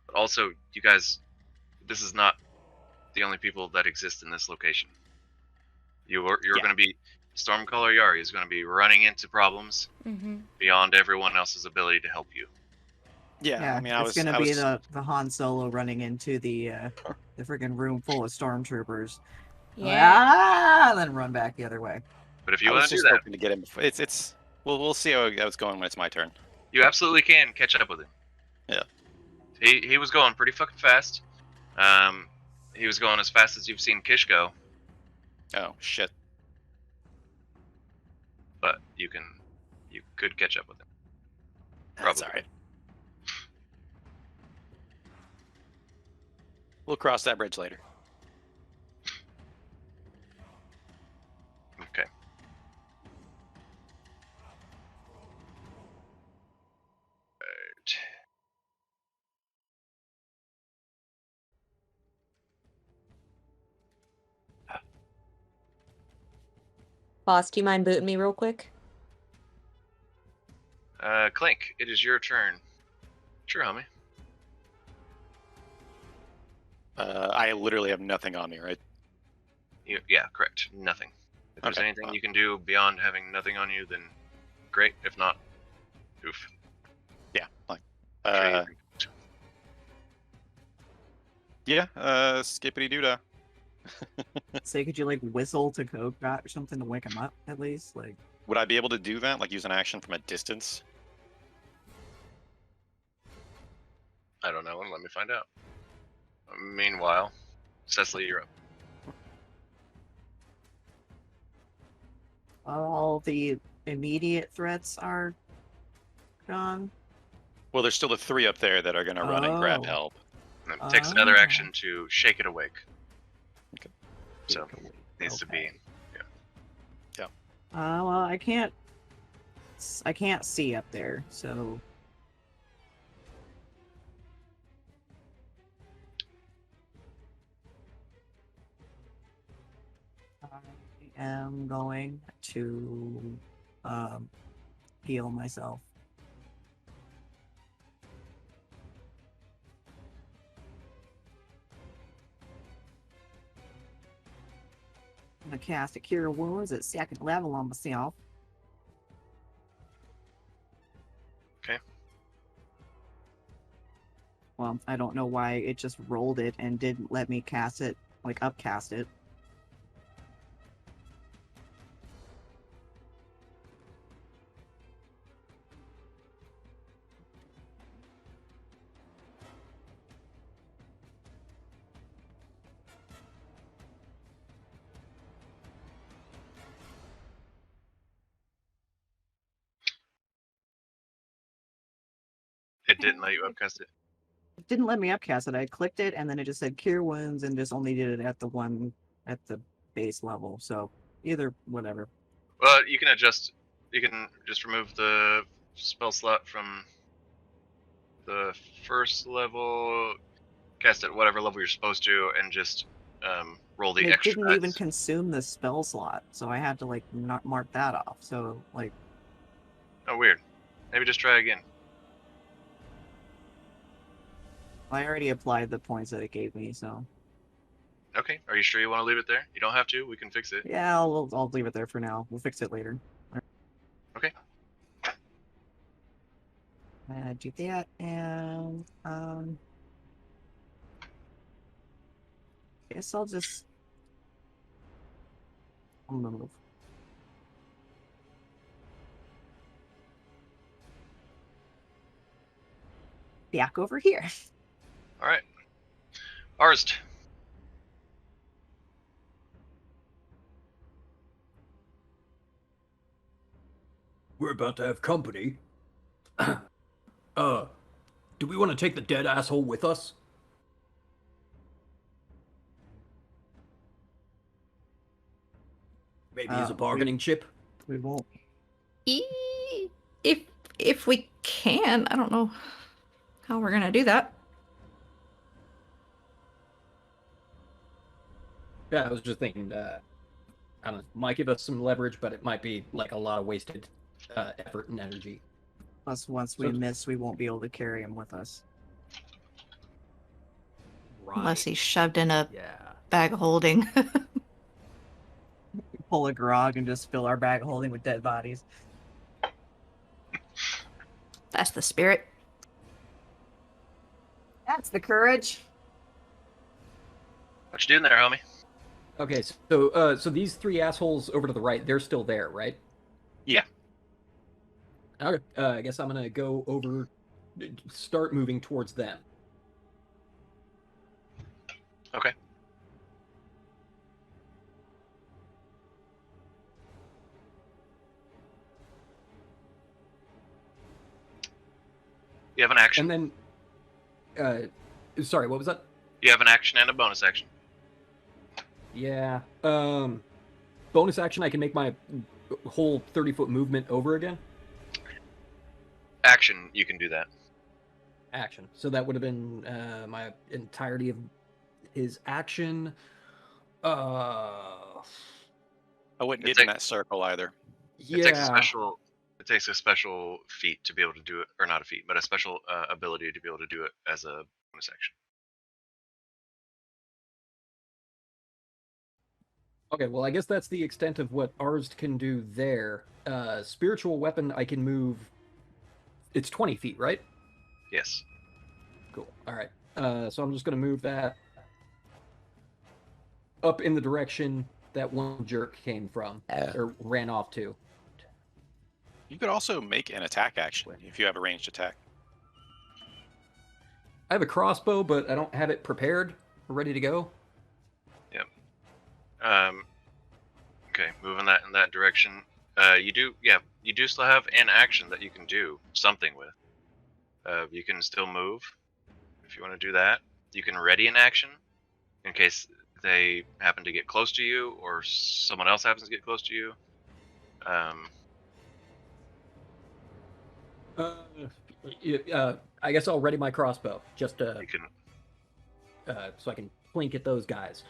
[SPEAKER 1] but also you guys, this is not the only people that exist in this location. You're
[SPEAKER 8] Yeah.
[SPEAKER 1] going to be Stormcaller Yari is going to be running into problems
[SPEAKER 5] Mm-hmm.
[SPEAKER 1] beyond everyone else's ability to help you.
[SPEAKER 8] Yeah, I mean,
[SPEAKER 3] it's gonna be the Han Solo running into the freaking room full of stormtroopers.
[SPEAKER 5] Yeah.
[SPEAKER 3] Then run back the other way.
[SPEAKER 1] But if you
[SPEAKER 8] I
[SPEAKER 1] want
[SPEAKER 8] was
[SPEAKER 1] to do
[SPEAKER 8] just
[SPEAKER 1] that,
[SPEAKER 8] hoping to get him. Before. It's. We'll see how it's going when it's my turn.
[SPEAKER 1] you absolutely can catch up with him.
[SPEAKER 8] Yeah.
[SPEAKER 1] He was going pretty fucking fast. He was going as fast as you've seen Kish go,
[SPEAKER 8] Oh shit.
[SPEAKER 1] but you could catch up with him.
[SPEAKER 8] That's
[SPEAKER 1] Probably.
[SPEAKER 8] alright. We'll cross that bridge later.
[SPEAKER 1] Okay. Right.
[SPEAKER 6] Boss, do you mind booting me real quick?
[SPEAKER 1] Clink, it is your turn. Sure, homie.
[SPEAKER 8] I literally have nothing on me, right?
[SPEAKER 1] Yeah, correct. Nothing. If there's
[SPEAKER 8] Okay,
[SPEAKER 1] anything
[SPEAKER 8] well.
[SPEAKER 1] you can do beyond having nothing on you, then great. If not, oof.
[SPEAKER 8] Yeah, fine.
[SPEAKER 1] Sure
[SPEAKER 8] Yeah, skippity doodah.
[SPEAKER 3] Say, could you like whistle to Kogot or something to wake him up at least? Like,
[SPEAKER 8] Would I be able to do that? Like use an action from a distance?
[SPEAKER 1] I don't know. Let me find out. Meanwhile, Cecily, you're up.
[SPEAKER 3] all the immediate threats are gone.
[SPEAKER 8] Well, there's still the 3 up there that are gonna run and grab
[SPEAKER 3] Oh.
[SPEAKER 8] help.
[SPEAKER 1] And it takes another
[SPEAKER 3] Oh.
[SPEAKER 1] action to shake it awake.
[SPEAKER 8] Okay.
[SPEAKER 1] So needs to be.
[SPEAKER 3] Well, I can't see up there, so I am going to heal myself. I'm gonna cast a Cure Wounds at 2nd level on myself.
[SPEAKER 1] Okay.
[SPEAKER 3] Well, I don't know why it just rolled it and didn't let me cast it, like upcast it.
[SPEAKER 1] It didn't let you upcast it.
[SPEAKER 3] It didn't let me upcast it. I clicked it and then it just said Cure Wounds and just only did it at the base level. So either whatever.
[SPEAKER 1] Well, you can adjust. You can just remove the spell slot from the first level, cast at whatever level you're supposed to, and just roll the
[SPEAKER 3] And it
[SPEAKER 1] extra
[SPEAKER 3] didn't even
[SPEAKER 1] dice.
[SPEAKER 3] consume the spell slot, so I had to like not mark that off. So like,
[SPEAKER 1] Oh, weird. Maybe just try again.
[SPEAKER 3] I already applied the points that it gave me. So
[SPEAKER 1] Okay. Are you sure you want to leave it there? You don't have to. We can fix it.
[SPEAKER 3] yeah, I'll leave it there for now. We'll fix it later.
[SPEAKER 1] Okay.
[SPEAKER 3] Do that and guess I'll just move. Back over here.
[SPEAKER 1] All right. Arst.
[SPEAKER 4] We're about to have company. Do we want to take the dead asshole with us? Maybe as a bargaining chip?
[SPEAKER 3] We won't.
[SPEAKER 2] If we can, I don't know how we're gonna do that.
[SPEAKER 4] Yeah, I was just thinking, I don't know, might give us some leverage, but it might be like a lot of wasted effort and energy.
[SPEAKER 3] Plus, once we miss, we won't be able to carry him with us.
[SPEAKER 4] Right.
[SPEAKER 2] Unless he's shoved in a
[SPEAKER 4] Yeah.
[SPEAKER 2] bag of holding.
[SPEAKER 3] Pull a grog and just fill our bag holding with dead bodies.
[SPEAKER 2] That's the spirit.
[SPEAKER 3] That's the courage.
[SPEAKER 1] What you doing there, homie?
[SPEAKER 4] Okay, so these 3 assholes over to the right, they're still there, right?
[SPEAKER 1] Yeah.
[SPEAKER 4] Okay, I guess I'm gonna go over, start moving towards them.
[SPEAKER 1] Okay. You have an action.
[SPEAKER 4] And then, sorry, what was that?
[SPEAKER 1] You have an action and a bonus action.
[SPEAKER 4] Yeah. Bonus action, I can make my whole 30-foot movement over again?
[SPEAKER 1] Action, you can do that.
[SPEAKER 4] Action. So that would have been my entirety of his action.
[SPEAKER 8] I wouldn't
[SPEAKER 1] It's
[SPEAKER 8] get in
[SPEAKER 1] like-
[SPEAKER 8] that circle either.
[SPEAKER 1] It takes a
[SPEAKER 4] Yeah.
[SPEAKER 1] special. It takes a special feat to be able to do it, or not a feat, but a special ability to be able to do it as a bonus action.
[SPEAKER 4] Okay, well, I guess that's the extent of what ours can do there. Spiritual weapon, I can move. It's 20 feet, right?
[SPEAKER 1] Yes.
[SPEAKER 4] Cool. All right. So I'm just going to move that up in the direction that one jerk came from, or ran off to.
[SPEAKER 8] You could also make an attack action if you have a ranged attack.
[SPEAKER 4] I have a crossbow, but I don't have it prepared or ready to go.
[SPEAKER 1] Yep. Okay, moving that in that direction. You do still have an action that you can do something with. You can still move if you want to do that. You can ready an action in case they happen to get close to you or someone else happens to get close to you.
[SPEAKER 4] I guess I'll ready my crossbow just
[SPEAKER 1] You can.
[SPEAKER 4] so I can plink at those guys.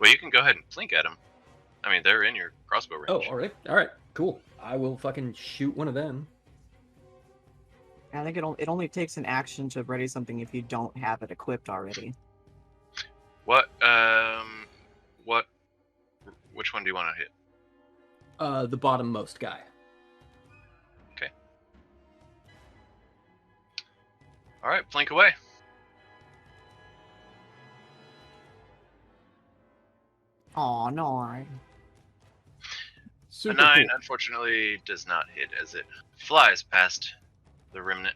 [SPEAKER 1] Well, you can go ahead and plink at them. I mean, they're in your crossbow range.
[SPEAKER 4] Oh, all right, cool. I will fucking shoot one of them.
[SPEAKER 3] I think it only takes an action to ready something if you don't have it equipped already.
[SPEAKER 1] Which one do you want to hit?
[SPEAKER 4] The bottommost guy.
[SPEAKER 1] Okay. All right, plink away.
[SPEAKER 3] Aw, no.
[SPEAKER 4] Super
[SPEAKER 1] A 9,
[SPEAKER 4] cool.
[SPEAKER 1] unfortunately, does not hit as it flies past the remnant.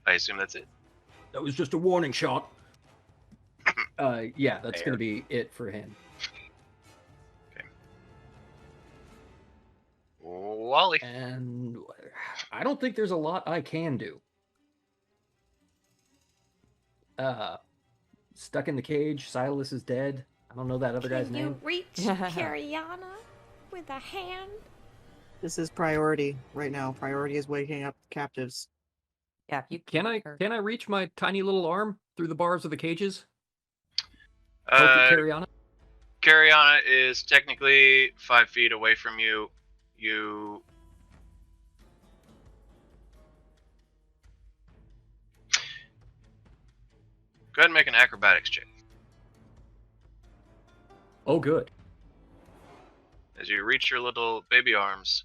[SPEAKER 1] I assume that's it.
[SPEAKER 4] That was just a warning shot. Yeah, that's
[SPEAKER 8] Fair.
[SPEAKER 4] gonna be it for him.
[SPEAKER 1] Okay. Wally.
[SPEAKER 4] And I don't think there's a lot I can do. Stuck in the cage. Silas is dead. I don't know that other guy's
[SPEAKER 5] Can you
[SPEAKER 4] name.
[SPEAKER 5] reach Cariana with a hand?
[SPEAKER 3] This is priority right now. Priority is waking up captives.
[SPEAKER 6] Yeah, you
[SPEAKER 4] Can I
[SPEAKER 6] her.
[SPEAKER 4] reach my tiny little arm through the bars of the cages? Poke at Cariana?
[SPEAKER 1] Cariana is technically 5 feet away from you. You... Go ahead and make an acrobatics check.
[SPEAKER 4] Oh, good.
[SPEAKER 1] As you reach your little baby arms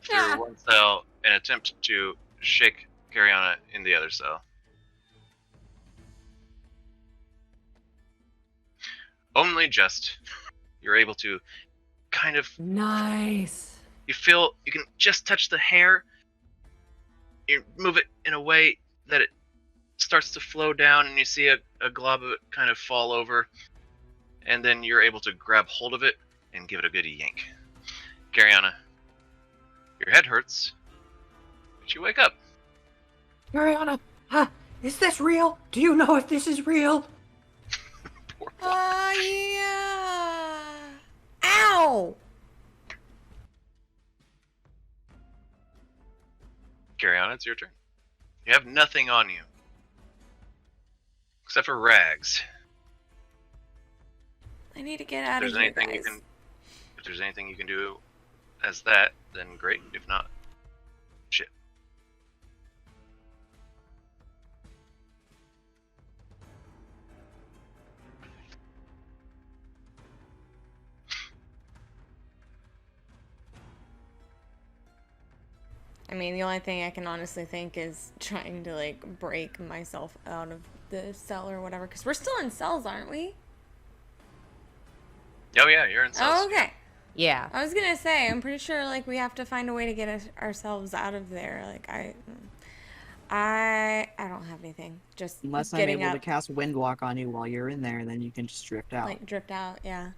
[SPEAKER 1] through one cell and attempt to shake Cariana in the other cell. Only just. You're able to kind of...
[SPEAKER 6] Nice.
[SPEAKER 1] You feel you can just touch the hair. You move it in a way that it starts to flow down and you see a glob of it kind of fall over. And then you're able to grab hold of it and give it a good yank. Cariana, your head hurts, but you wake up.
[SPEAKER 6] Mariana, is this real? Do you know if this is real?
[SPEAKER 1] Poor
[SPEAKER 5] Yeah. Ow!
[SPEAKER 1] Cariana, it's your turn. You have nothing on you. Except for rags.
[SPEAKER 5] I need to get out
[SPEAKER 1] If
[SPEAKER 5] of
[SPEAKER 1] there's
[SPEAKER 5] here,
[SPEAKER 1] anything
[SPEAKER 5] guys.
[SPEAKER 1] if there's anything you can do as that, then great. If not, shit.
[SPEAKER 5] I mean, the only thing I can honestly think is trying to, like, break myself out of the cell or whatever. Because we're still in cells, aren't we?
[SPEAKER 1] Oh yeah, you're in cells.
[SPEAKER 5] Oh, okay.
[SPEAKER 6] Yeah.
[SPEAKER 5] I was gonna say, I'm pretty sure, like, we have to find a way to get ourselves out of there. Like, I don't have anything. Just
[SPEAKER 3] Unless I'm
[SPEAKER 5] getting
[SPEAKER 3] able
[SPEAKER 5] out,
[SPEAKER 3] to cast Windwalk on you while you're in there, and then you can just drift out.
[SPEAKER 5] like, drift out. Yeah.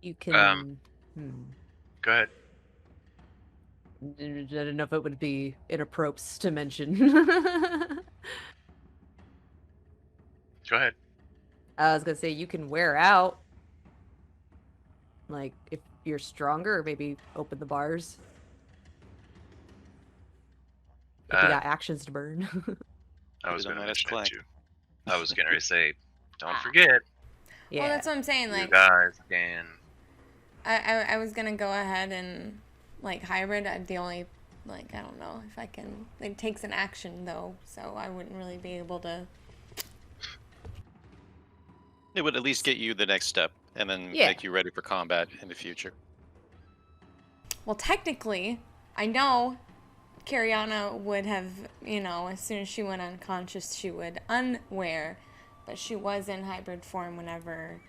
[SPEAKER 6] You can.
[SPEAKER 1] Go ahead.
[SPEAKER 6] I don't know if it would be inappropriate to mention.
[SPEAKER 1] Go ahead.
[SPEAKER 6] I was gonna say you can wear out. Like if you're stronger, or maybe open the bars. If you got actions to burn.
[SPEAKER 1] I was
[SPEAKER 8] Use
[SPEAKER 1] going to
[SPEAKER 8] them as
[SPEAKER 1] mention it
[SPEAKER 8] clank.
[SPEAKER 1] too. I was getting ready to say, don't forget,
[SPEAKER 6] Yeah.
[SPEAKER 5] Well, that's what I'm saying.
[SPEAKER 1] you
[SPEAKER 5] Like,
[SPEAKER 1] guys can
[SPEAKER 5] I was gonna go ahead and like hybrid. The only like I don't know if I can. It takes an action though, so I wouldn't really be able to.
[SPEAKER 8] It would at least get you the next step, and then
[SPEAKER 6] Yeah.
[SPEAKER 8] make you ready for combat in the future.
[SPEAKER 5] Well, technically, I know Cariana would have, as soon as she went unconscious, she would unwear, but she was in hybrid form whenever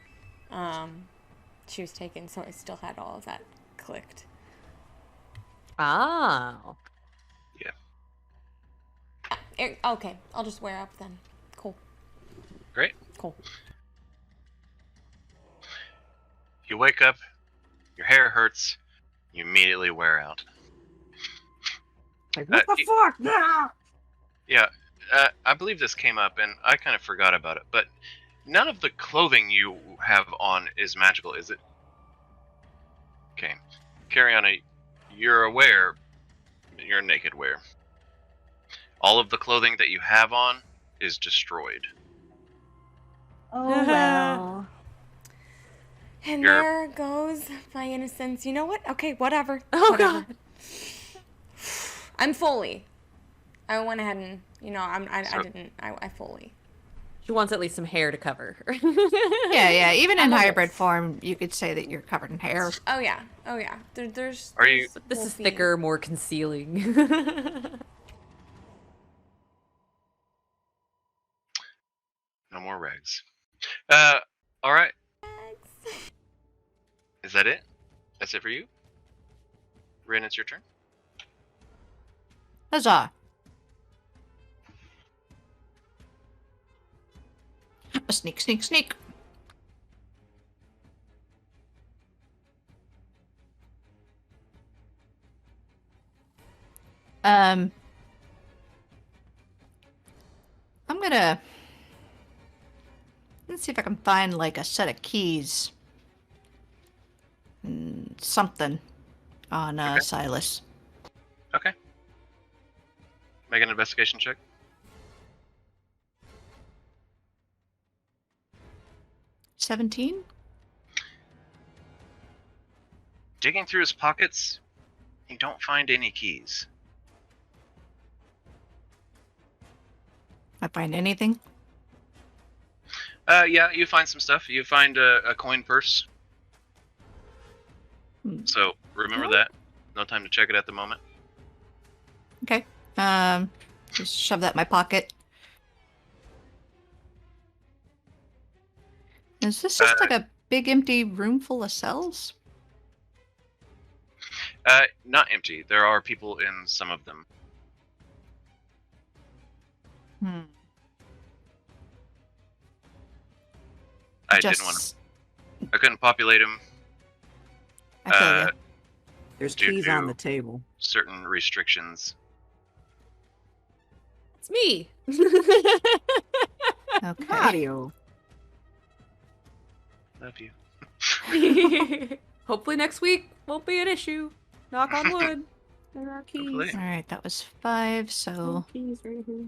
[SPEAKER 5] she was taken, so I still had all of that clicked.
[SPEAKER 7] Oh.
[SPEAKER 5] Okay, I'll just wear up then. Cool.
[SPEAKER 1] Great.
[SPEAKER 5] Cool.
[SPEAKER 1] You wake up, your hair hurts, you immediately wear out.
[SPEAKER 3] Like, what the fuck? Nah!
[SPEAKER 1] Yeah, I believe this came up, and I kind of forgot about it, but none of the clothing you have on is magical, is it? Okay. Cariana, you're aware you're naked wear. All of the clothing that you have on is destroyed.
[SPEAKER 3] Oh, well.
[SPEAKER 5] And
[SPEAKER 1] You're-
[SPEAKER 5] there goes my innocence. You know what? Okay, whatever.
[SPEAKER 6] Oh
[SPEAKER 5] Whatever.
[SPEAKER 6] god.
[SPEAKER 5] I'm fully. I went ahead and, I
[SPEAKER 1] So-
[SPEAKER 5] didn't. I fully.
[SPEAKER 6] She wants at least some hair to cover her.
[SPEAKER 2] Yeah. Even in
[SPEAKER 5] I'm a
[SPEAKER 2] hybrid
[SPEAKER 5] wolf.
[SPEAKER 2] form, you could say that you're covered in hair.
[SPEAKER 5] Oh yeah. There's.
[SPEAKER 1] Are you-
[SPEAKER 5] there's
[SPEAKER 6] This is
[SPEAKER 5] wolfy-
[SPEAKER 6] thicker, more concealing.
[SPEAKER 1] No more rags. Alright. Is that it? That's it for you? Rin, it's your turn.
[SPEAKER 2] Huzzah! A sneak, sneak, sneak. I'm gonna... Let's see if I can find, like, a set of keys. Something on
[SPEAKER 1] Okay.
[SPEAKER 2] Silas.
[SPEAKER 1] Okay. Make an investigation check.
[SPEAKER 2] 17?
[SPEAKER 1] Digging through his pockets, you don't find any keys.
[SPEAKER 2] I find anything?
[SPEAKER 1] Yeah, you find some stuff. You find a coin purse. So remember
[SPEAKER 2] Oh.
[SPEAKER 1] that. No time to check it at the moment.
[SPEAKER 2] Okay. Just shove that in my pocket. Is this just like a big empty room full of cells?
[SPEAKER 1] Not empty. There are people in some of them.
[SPEAKER 2] Hmm.
[SPEAKER 1] I didn't want to. I couldn't populate them.
[SPEAKER 2] I feel ya.
[SPEAKER 3] There's
[SPEAKER 1] Due
[SPEAKER 3] keys on
[SPEAKER 1] to
[SPEAKER 3] the table.
[SPEAKER 1] certain restrictions.
[SPEAKER 6] It's me.
[SPEAKER 2] Okay.
[SPEAKER 3] Mario.
[SPEAKER 1] Love you.
[SPEAKER 6] Hopefully next week won't be an issue. Knock on wood.
[SPEAKER 3] There are keys.
[SPEAKER 1] Hopefully.
[SPEAKER 2] All right, that was 5. So
[SPEAKER 3] Oh, keys right here.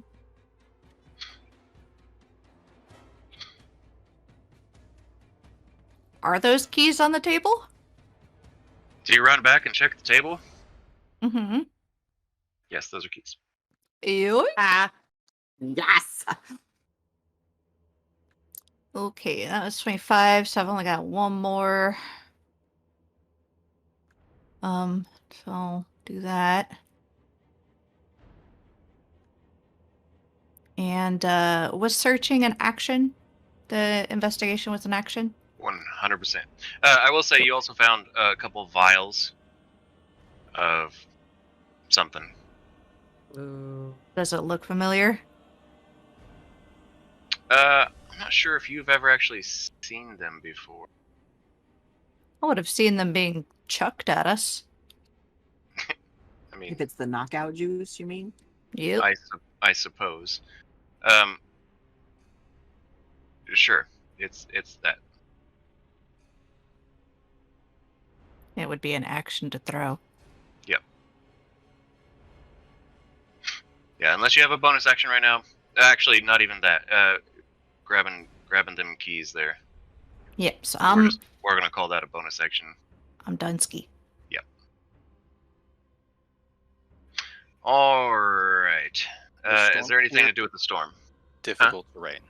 [SPEAKER 2] are those keys on the table?
[SPEAKER 1] Do you run back and check the table?
[SPEAKER 2] Mm-hmm.
[SPEAKER 1] Yes, those are keys.
[SPEAKER 2] Ew.
[SPEAKER 6] Ah.
[SPEAKER 3] Yes.
[SPEAKER 2] Okay, that was 25, so I've only got one more. So I'll do that. And was searching an action? The investigation was an action?
[SPEAKER 1] 100%. I will say you also found a couple vials of something.
[SPEAKER 6] Ooh.
[SPEAKER 2] Does it look familiar?
[SPEAKER 1] I'm not sure if you've ever actually seen them before.
[SPEAKER 2] I would have seen them being chucked at us.
[SPEAKER 1] I mean,
[SPEAKER 3] If it's the knockout juice, you mean?
[SPEAKER 2] Yep.
[SPEAKER 1] I suppose. Sure, it's that.
[SPEAKER 2] It would be an action to throw.
[SPEAKER 1] Yeah, unless you have a bonus action right now. Actually, not even that. Grabbing them keys there.
[SPEAKER 2] Yep, so
[SPEAKER 1] we're gonna call that a bonus action.
[SPEAKER 2] I'm Dunsky.
[SPEAKER 1] All right.
[SPEAKER 8] The
[SPEAKER 1] Is
[SPEAKER 8] storm
[SPEAKER 1] there anything to
[SPEAKER 8] can't
[SPEAKER 1] do with the storm?
[SPEAKER 8] Difficult terrain.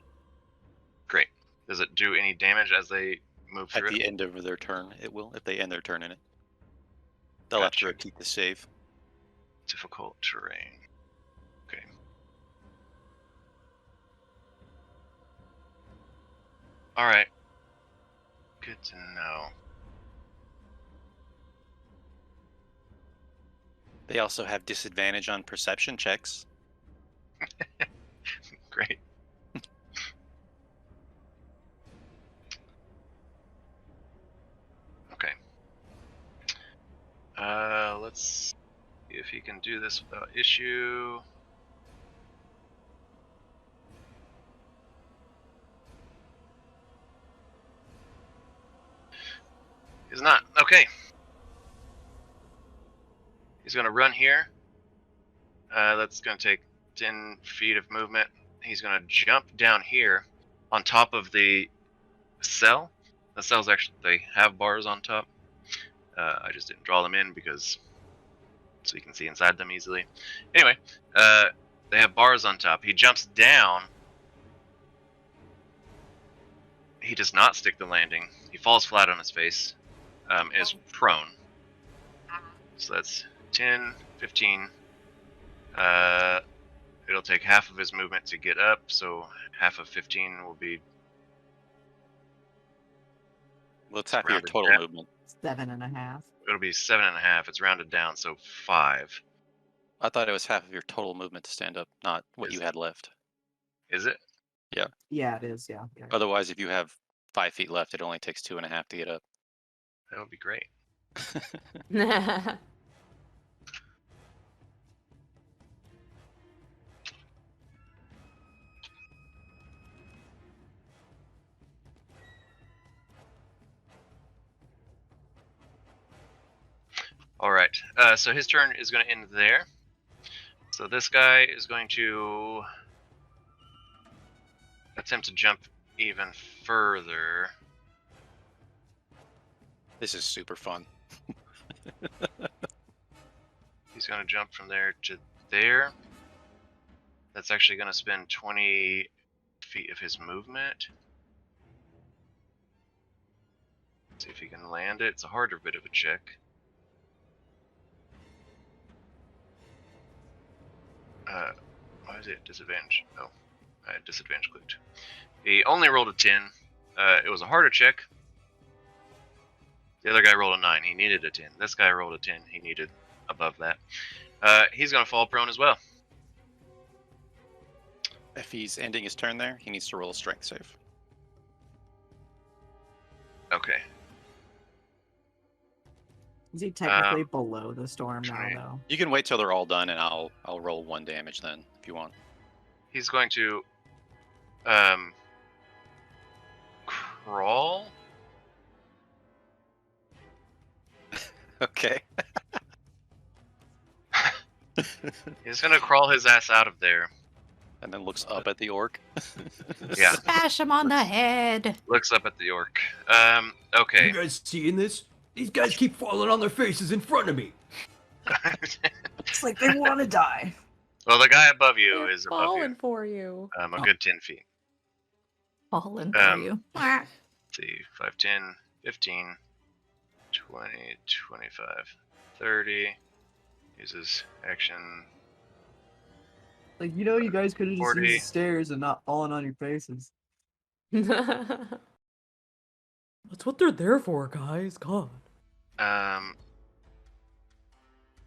[SPEAKER 1] Great. Does it do any damage as they move
[SPEAKER 8] At
[SPEAKER 1] through
[SPEAKER 8] the
[SPEAKER 1] it?
[SPEAKER 8] end of their turn, it will. If they end their turn in it, they'll have to
[SPEAKER 1] Gotcha.
[SPEAKER 8] repeat the save.
[SPEAKER 1] Difficult terrain. Okay. All right. Good to know.
[SPEAKER 8] They also have disadvantage on perception checks.
[SPEAKER 1] Great. Okay. Let's see if he can do this without issue. He's not. Okay. He's going to run here. That's going to take 10 feet of movement. He's going to jump down here on top of the cell. The cells actually, they have bars on top. I just didn't draw them in because so you can see inside them easily. Anyway, they have bars on top. He jumps down. He does not stick the landing. He falls flat on his face. Is prone. So that's 10, 15. It'll take half of his movement to get up, so half of 15 will be.
[SPEAKER 8] Well, it's half of your
[SPEAKER 1] Rounded
[SPEAKER 8] total
[SPEAKER 1] down.
[SPEAKER 8] movement.
[SPEAKER 3] 7.5.
[SPEAKER 1] It'll be 7.5. It's rounded down, so 5.
[SPEAKER 8] I thought it was half of your total movement to stand up, not what
[SPEAKER 1] Is
[SPEAKER 8] you
[SPEAKER 1] it?
[SPEAKER 8] had left.
[SPEAKER 1] Is it?
[SPEAKER 3] Yeah, it is. Yeah.
[SPEAKER 8] Otherwise, if you have 5 feet left, it only takes 2.5 to get up.
[SPEAKER 1] That would be great. All right. So his turn is going to end there. So this guy is going to attempt to jump even further.
[SPEAKER 8] This is super fun.
[SPEAKER 1] He's going to jump from there to there. That's actually going to spend 20 feet of his movement. See if he can land it. It's a harder bit of a check. Why is it disadvantage? Oh, I had disadvantage clicked. He only rolled a 10. It was a harder check. The other guy rolled a 9. He needed a 10. This guy rolled a 10. He needed above that. He's going to fall prone as well.
[SPEAKER 8] If he's ending his turn there, he needs to roll a strength save.
[SPEAKER 1] Okay.
[SPEAKER 3] Is he technically below the storm now,
[SPEAKER 1] right.
[SPEAKER 3] though?
[SPEAKER 8] You can wait till they're all done, and I'll roll 1 damage then, if you want.
[SPEAKER 1] He's going to crawl.
[SPEAKER 8] Okay.
[SPEAKER 1] He's going to crawl his ass out of there.
[SPEAKER 8] And then looks up at the orc.
[SPEAKER 1] Yeah.
[SPEAKER 2] Smash him on the head.
[SPEAKER 1] Looks up at the orc. Okay.
[SPEAKER 4] You guys seeing this? These guys keep falling on their faces in front of me.
[SPEAKER 3] It's like they want to die.
[SPEAKER 1] Well, the guy above you
[SPEAKER 6] They're
[SPEAKER 1] is above
[SPEAKER 6] falling
[SPEAKER 1] you.
[SPEAKER 6] for you.
[SPEAKER 1] A good 10 feet.
[SPEAKER 2] Falling for you.
[SPEAKER 1] Let's see, 5, 10, 15, 20, 25, 30. Uses action.
[SPEAKER 3] Like, you know, you guys could have just
[SPEAKER 1] 40.
[SPEAKER 3] used stairs and not fallen on your faces.
[SPEAKER 6] That's what they're there for, guys. God.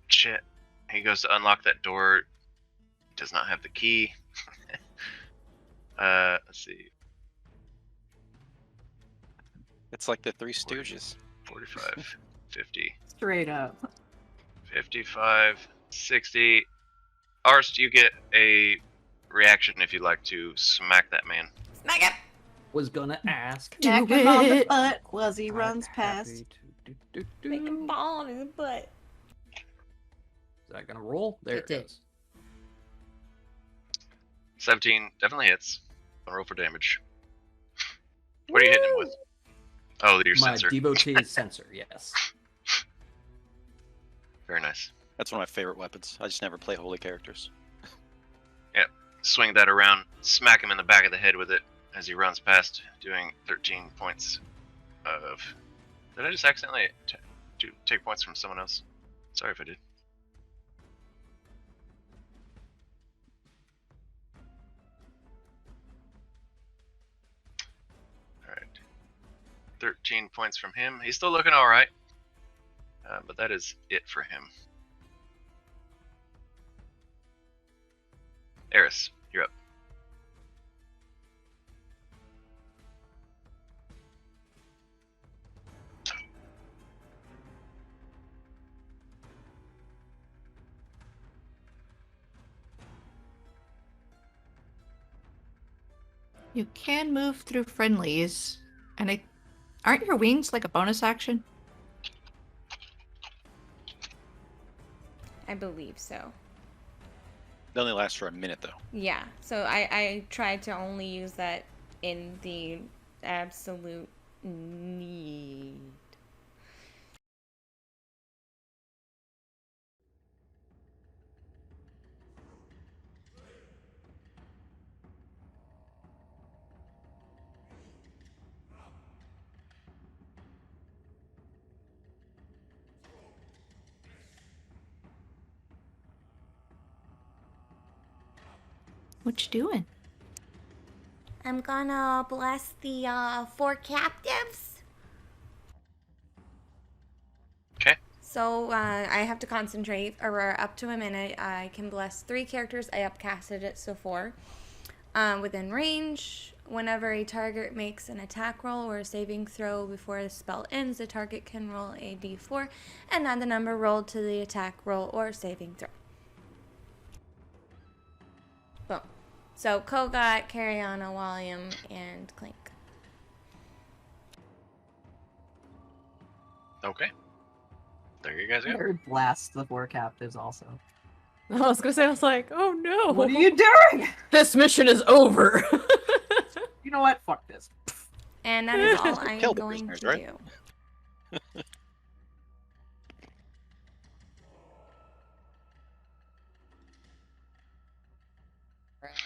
[SPEAKER 1] Shit. He goes to unlock that door. Does not have the key. Let's see.
[SPEAKER 8] It's like the Three Stooges.
[SPEAKER 1] 45, 50,
[SPEAKER 3] Straight up.
[SPEAKER 1] 55, 60. Arst, you get a reaction if you'd like to smack that man.
[SPEAKER 2] Smack it.
[SPEAKER 4] Was gonna ask.
[SPEAKER 3] Jack him on the butt as he runs past.
[SPEAKER 6] Make him fall on his butt.
[SPEAKER 4] Is that gonna roll? There
[SPEAKER 7] It
[SPEAKER 4] it
[SPEAKER 7] did.
[SPEAKER 4] goes.
[SPEAKER 1] 17 definitely hits. I'll roll for damage. What are you hitting him with? Oh, your
[SPEAKER 4] My
[SPEAKER 1] sensor.
[SPEAKER 4] devotee sensor, yes.
[SPEAKER 1] Very nice.
[SPEAKER 8] That's one of my favorite weapons. I just never play holy characters.
[SPEAKER 1] Swing that around, smack him in the back of the head with it as he runs past, doing 13 points of... Did I just accidentally take points from someone else? Sorry if I did. Alright. 13 points from him. He's still looking alright. But that is it for him. Eris, you're up.
[SPEAKER 2] You can move through friendlies, and aren't your wings like a bonus action?
[SPEAKER 5] I believe so.
[SPEAKER 8] They only last for a minute, though.
[SPEAKER 5] Yeah, so I tried to only use that in the absolute need.
[SPEAKER 2] What you doing?
[SPEAKER 5] I'm gonna bless the 4 captives.
[SPEAKER 1] Okay.
[SPEAKER 5] So I have to concentrate or up to a minute. I can bless 3 characters. I upcasted it, so 4. Within range, whenever a target makes an attack roll or a saving throw before the spell ends, the target can roll a d4 and add the number rolled to the attack roll or saving throw. Boom. So Kogot, Cariana, William, and Clink.
[SPEAKER 1] Okay. There you guys
[SPEAKER 3] I
[SPEAKER 1] go.
[SPEAKER 3] heard blast the 4 captives also.
[SPEAKER 6] I was gonna say, I was like, oh no.
[SPEAKER 3] What are you doing?
[SPEAKER 6] This mission is over.
[SPEAKER 3] You know what? Fuck this.
[SPEAKER 5] And that is all I
[SPEAKER 8] Kill
[SPEAKER 5] am
[SPEAKER 8] the
[SPEAKER 5] going
[SPEAKER 8] prisoners,
[SPEAKER 5] to
[SPEAKER 8] right?
[SPEAKER 5] do.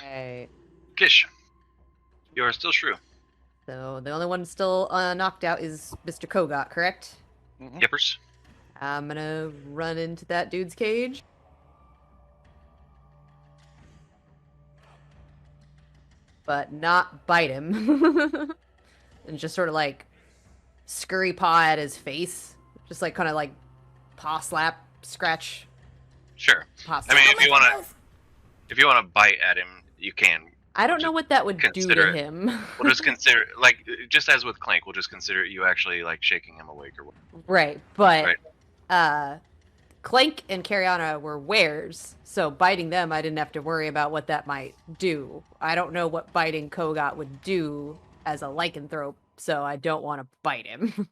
[SPEAKER 6] Right.
[SPEAKER 1] Gish, you are still shrew.
[SPEAKER 6] So the only one still knocked out is Mr. Kogot, correct?
[SPEAKER 8] Mhm.
[SPEAKER 1] Yippers.
[SPEAKER 6] I'm gonna run into that dude's cage. But not bite him. And just sort of like scurry paw at his face. Just like kind of like paw slap, scratch,
[SPEAKER 1] Sure.
[SPEAKER 6] paw
[SPEAKER 1] I
[SPEAKER 6] slap.
[SPEAKER 1] mean, if you wanna bite at him, you can.
[SPEAKER 6] I don't know what that would do
[SPEAKER 1] consider
[SPEAKER 6] to
[SPEAKER 1] it.
[SPEAKER 6] him.
[SPEAKER 1] We'll just consider, like, just as with Clank, we'll just consider you actually like shaking him awake or whatever.
[SPEAKER 6] Right, but
[SPEAKER 1] Right.
[SPEAKER 6] Clank and Cariana were wares, so biting them I didn't have to worry about what that might do. I don't know what biting Kogot would do as a lycanthrope, so I don't want to bite him.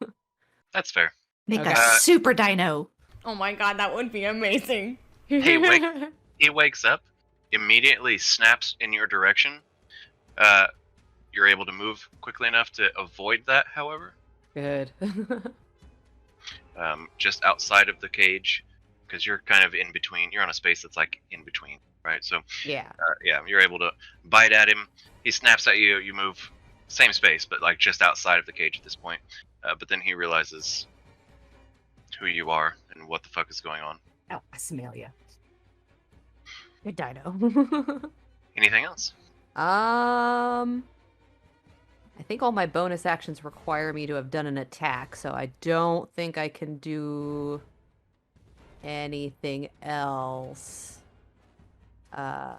[SPEAKER 1] That's fair.
[SPEAKER 2] Make
[SPEAKER 6] Okay.
[SPEAKER 2] a super dino.
[SPEAKER 5] Oh my god, that would be amazing.
[SPEAKER 1] Hey, wait. He wakes up, immediately snaps in your direction. You're able to move quickly enough to avoid that, however.
[SPEAKER 6] Good.
[SPEAKER 1] Just outside of the cage, because you're kind of in between. You're on a space that's like in between, right? So,
[SPEAKER 6] Yeah.
[SPEAKER 1] yeah, you're able to bite at him. He snaps at you. You move same space, but like just outside of the cage at this point. But then he realizes who you are and what the fuck is going on.
[SPEAKER 3] Oh, I smell ya.
[SPEAKER 6] Good dino.
[SPEAKER 1] Anything else?
[SPEAKER 6] I think all my bonus actions require me to have done an attack, so I don't think I can do anything else. I'm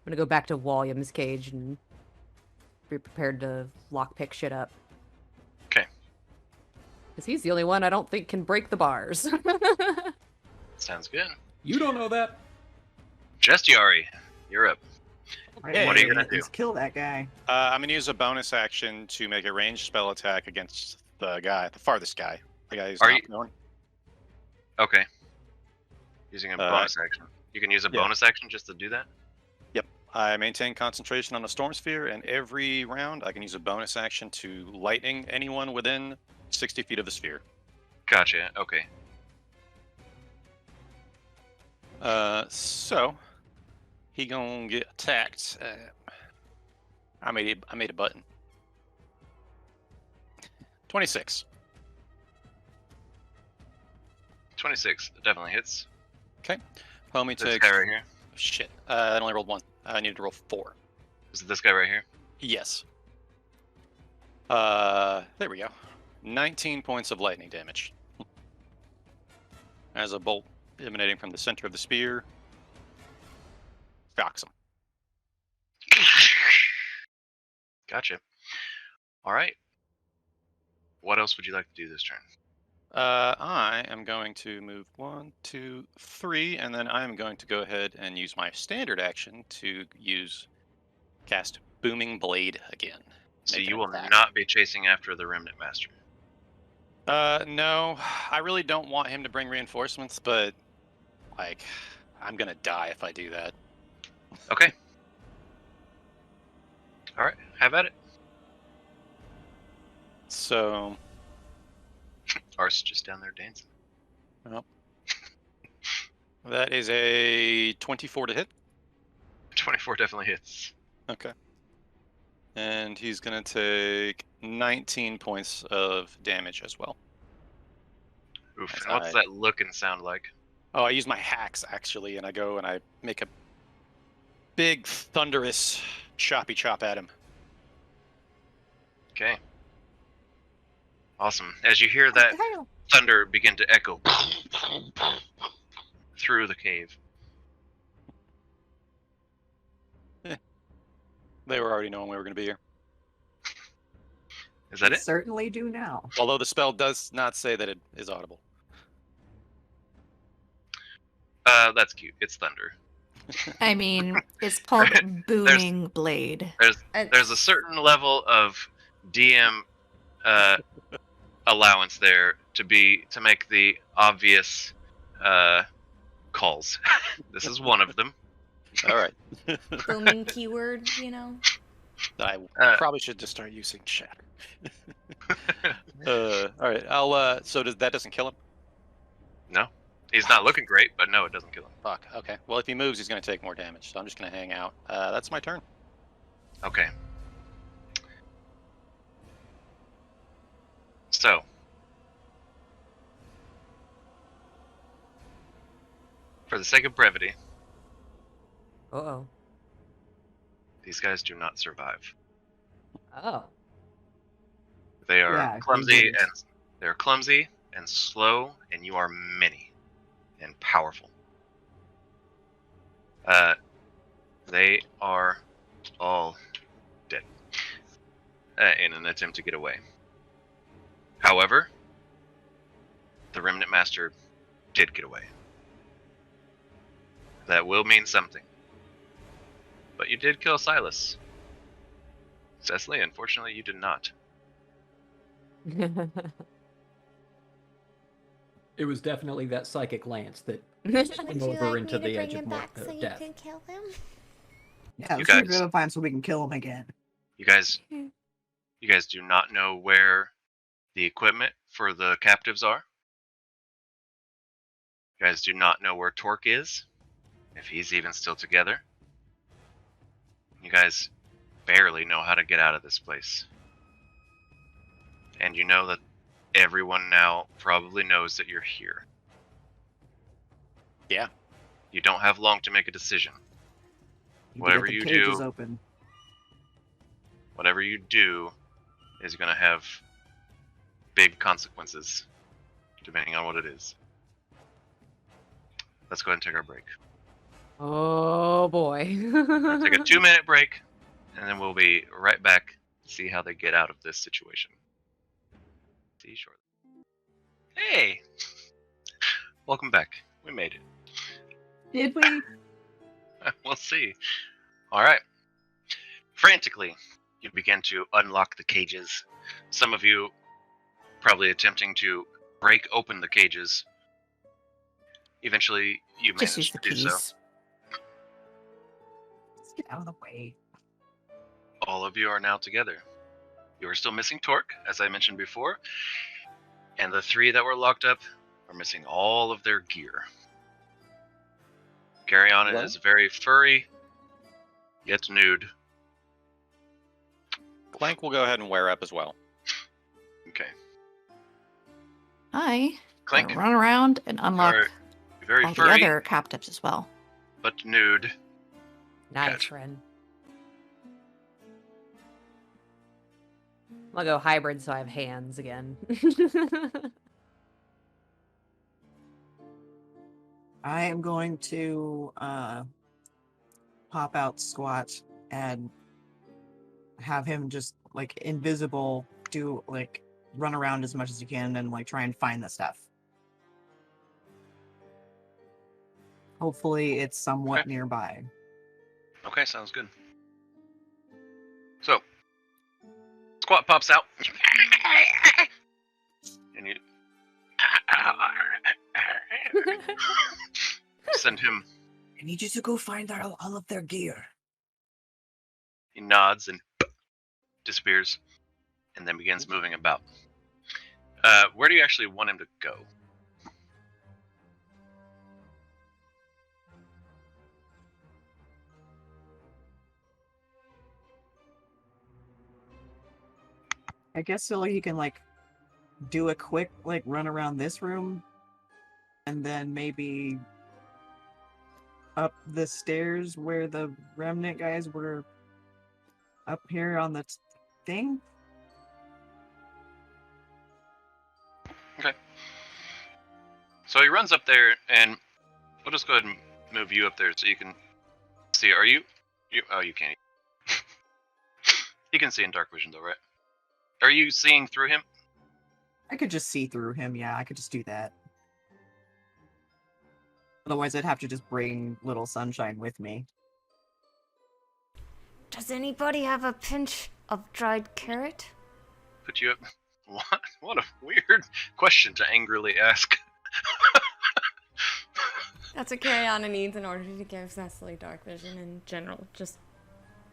[SPEAKER 6] gonna go back to William's cage and be prepared to lockpick shit up.
[SPEAKER 1] Okay.
[SPEAKER 6] Because he's the only one I don't think can break the bars.
[SPEAKER 1] Sounds good.
[SPEAKER 4] You don't know that.
[SPEAKER 1] Jestiari, you're up.
[SPEAKER 3] Right,
[SPEAKER 1] What are you gonna
[SPEAKER 3] let's kill that guy.
[SPEAKER 8] I'm going to use a bonus action to make a ranged spell attack against the guy, the farthest guy. The guy who's
[SPEAKER 1] Are
[SPEAKER 8] not
[SPEAKER 1] you-
[SPEAKER 8] known.
[SPEAKER 1] Okay. Using a bonus action. You can use a
[SPEAKER 8] yeah.
[SPEAKER 1] bonus action just to do that?
[SPEAKER 8] Yep. I maintain concentration on the storm sphere, and every round I can use a bonus action to lightning anyone within 60 feet of the sphere.
[SPEAKER 1] Gotcha. Okay.
[SPEAKER 8] So he gonna get attacked. I made a button. 26.
[SPEAKER 1] 26 definitely hits.
[SPEAKER 8] Homie
[SPEAKER 1] This
[SPEAKER 8] takes.
[SPEAKER 1] guy right here.
[SPEAKER 8] Shit. I only rolled 1. I needed to roll 4.
[SPEAKER 1] Is it this guy right here?
[SPEAKER 8] Yes. There we go. 19 points of lightning damage. As a bolt emanating from the center of the spear shocks him.
[SPEAKER 1] Gotcha. All right. What else would you like to do this turn?
[SPEAKER 8] I am going to move 1, 2, 3, and then I'm going to go ahead and use my standard action to cast Booming Blade again.
[SPEAKER 1] So
[SPEAKER 8] Make
[SPEAKER 1] you
[SPEAKER 8] an
[SPEAKER 1] will
[SPEAKER 8] attack.
[SPEAKER 1] not be chasing after the Remnant Master.
[SPEAKER 8] No, I really don't want him to bring reinforcements, but like, I'm gonna die if I do that.
[SPEAKER 1] Okay. All right. Have at it.
[SPEAKER 8] So,
[SPEAKER 1] Arse just down there dancing.
[SPEAKER 8] that is a 24 to hit.
[SPEAKER 1] 24 definitely hits.
[SPEAKER 8] Okay. And he's gonna take 19 points of damage as well.
[SPEAKER 1] Oof.
[SPEAKER 8] As
[SPEAKER 1] And what's
[SPEAKER 8] I-
[SPEAKER 1] that look and sound like?
[SPEAKER 8] Oh, I use my hacks actually, and I go and I make a big thunderous choppy chop at him.
[SPEAKER 1] Okay. Awesome. As you hear that thunder begin to echo through the cave.
[SPEAKER 8] They were already knowing we were going to be here.
[SPEAKER 1] Is that
[SPEAKER 3] We
[SPEAKER 1] it?
[SPEAKER 3] certainly do now.
[SPEAKER 8] Although the spell does not say that it is audible.
[SPEAKER 1] That's cute. It's thunder.
[SPEAKER 2] I mean, it's called Booming Blade.
[SPEAKER 1] There's a certain level of DM allowance there to make the obvious calls. This is one of them.
[SPEAKER 8] All right.
[SPEAKER 5] Booming keyword, you know.
[SPEAKER 8] I
[SPEAKER 1] Uh,
[SPEAKER 8] probably should just start using chat. All right. I'll. So that doesn't kill him?
[SPEAKER 1] No, he's not looking great, but no, it doesn't kill him.
[SPEAKER 8] Fuck. Okay. Well, if he moves, he's going to take more damage. So I'm just going to hang out. That's my turn.
[SPEAKER 1] Okay. So, for the sake of brevity,
[SPEAKER 6] Uh-oh.
[SPEAKER 1] these guys do not survive.
[SPEAKER 6] Oh.
[SPEAKER 1] They are
[SPEAKER 3] Yeah,
[SPEAKER 1] clumsy
[SPEAKER 3] wouldn't.
[SPEAKER 1] and slow, and you are many and powerful. They are all dead in an attempt to get away. However, the Remnant Master did get away. That will mean something. But you did kill Silas. Cecily, unfortunately, you did not.
[SPEAKER 4] It was definitely that psychic lance that
[SPEAKER 5] Would
[SPEAKER 4] went
[SPEAKER 5] you
[SPEAKER 4] over
[SPEAKER 5] like
[SPEAKER 4] into
[SPEAKER 5] me to
[SPEAKER 4] the
[SPEAKER 5] bring
[SPEAKER 4] edge
[SPEAKER 5] him
[SPEAKER 4] of
[SPEAKER 5] back so you
[SPEAKER 4] death.
[SPEAKER 5] can kill him?
[SPEAKER 3] Yeah,
[SPEAKER 1] You
[SPEAKER 3] let's see if
[SPEAKER 1] guys-
[SPEAKER 3] we can find so we can kill him again.
[SPEAKER 1] You guys do not know where the equipment for the captives are. You guys do not know where Torque is, if he's even still together. You guys barely know how to get out of this place. And you know that everyone now probably knows that you're here.
[SPEAKER 8] Yeah.
[SPEAKER 1] You don't have long to make a decision.
[SPEAKER 3] You
[SPEAKER 1] Whatever
[SPEAKER 3] get the
[SPEAKER 1] you
[SPEAKER 3] cages
[SPEAKER 1] do-
[SPEAKER 3] open.
[SPEAKER 1] Whatever you do is going to have big consequences, depending on what it is. Let's go ahead and take our break.
[SPEAKER 6] Oh boy.
[SPEAKER 1] Take a 2-minute break, and then we'll be right back to see how they get out of this situation. See you shortly. Hey! Welcome back. We made it.
[SPEAKER 3] Did we?
[SPEAKER 1] We'll see. Alright. Frantically, you begin to unlock the cages. Some of you probably attempting to break open the cages. Eventually, you
[SPEAKER 2] Just use
[SPEAKER 1] manage
[SPEAKER 2] the
[SPEAKER 1] to do so.
[SPEAKER 2] keys.
[SPEAKER 3] Let's get out of the way.
[SPEAKER 1] All of you are now together. You are still missing Torque, as I mentioned before. And the 3 that were locked up are missing all of their gear. Carrion
[SPEAKER 8] Well-
[SPEAKER 1] is very furry, yet nude.
[SPEAKER 8] Clank will go ahead and wear up as well.
[SPEAKER 1] Okay.
[SPEAKER 2] I
[SPEAKER 1] Clank,
[SPEAKER 2] run around and unlock
[SPEAKER 1] are very
[SPEAKER 2] all the
[SPEAKER 1] furry,
[SPEAKER 2] other captives as well.
[SPEAKER 1] but nude.
[SPEAKER 7] Nice,
[SPEAKER 1] Gotcha.
[SPEAKER 7] friend. I'll go hybrid so I have hands again.
[SPEAKER 3] I am going to pop out Squat and have him just like invisible, do like run around as much as you can and like try and find the stuff. Hopefully it's somewhat
[SPEAKER 1] Okay.
[SPEAKER 3] nearby.
[SPEAKER 1] Okay, sounds good. So, Squat pops out. And you send him.
[SPEAKER 3] I need you to go find all of their gear.
[SPEAKER 1] He nods and disappears, and then begins moving about. Where do you actually want him to go?
[SPEAKER 3] I guess so he can like do a quick like run around this room and then maybe up the stairs where the remnant guys were up here on the thing.
[SPEAKER 1] So he runs up there, and we'll just go ahead and move you up there so you can see. Are you? Oh, you can't. You can see in dark vision, though, right? Are you seeing through him?
[SPEAKER 3] I could just see through him, yeah, I could just do that. Otherwise I'd have to just bring Little Sunshine with me.
[SPEAKER 5] Does anybody have a pinch of dried carrot?
[SPEAKER 1] Put you up? What? What a weird question to angrily ask.
[SPEAKER 5] That's what Cariana needs in order to give Cecily dark vision in general, just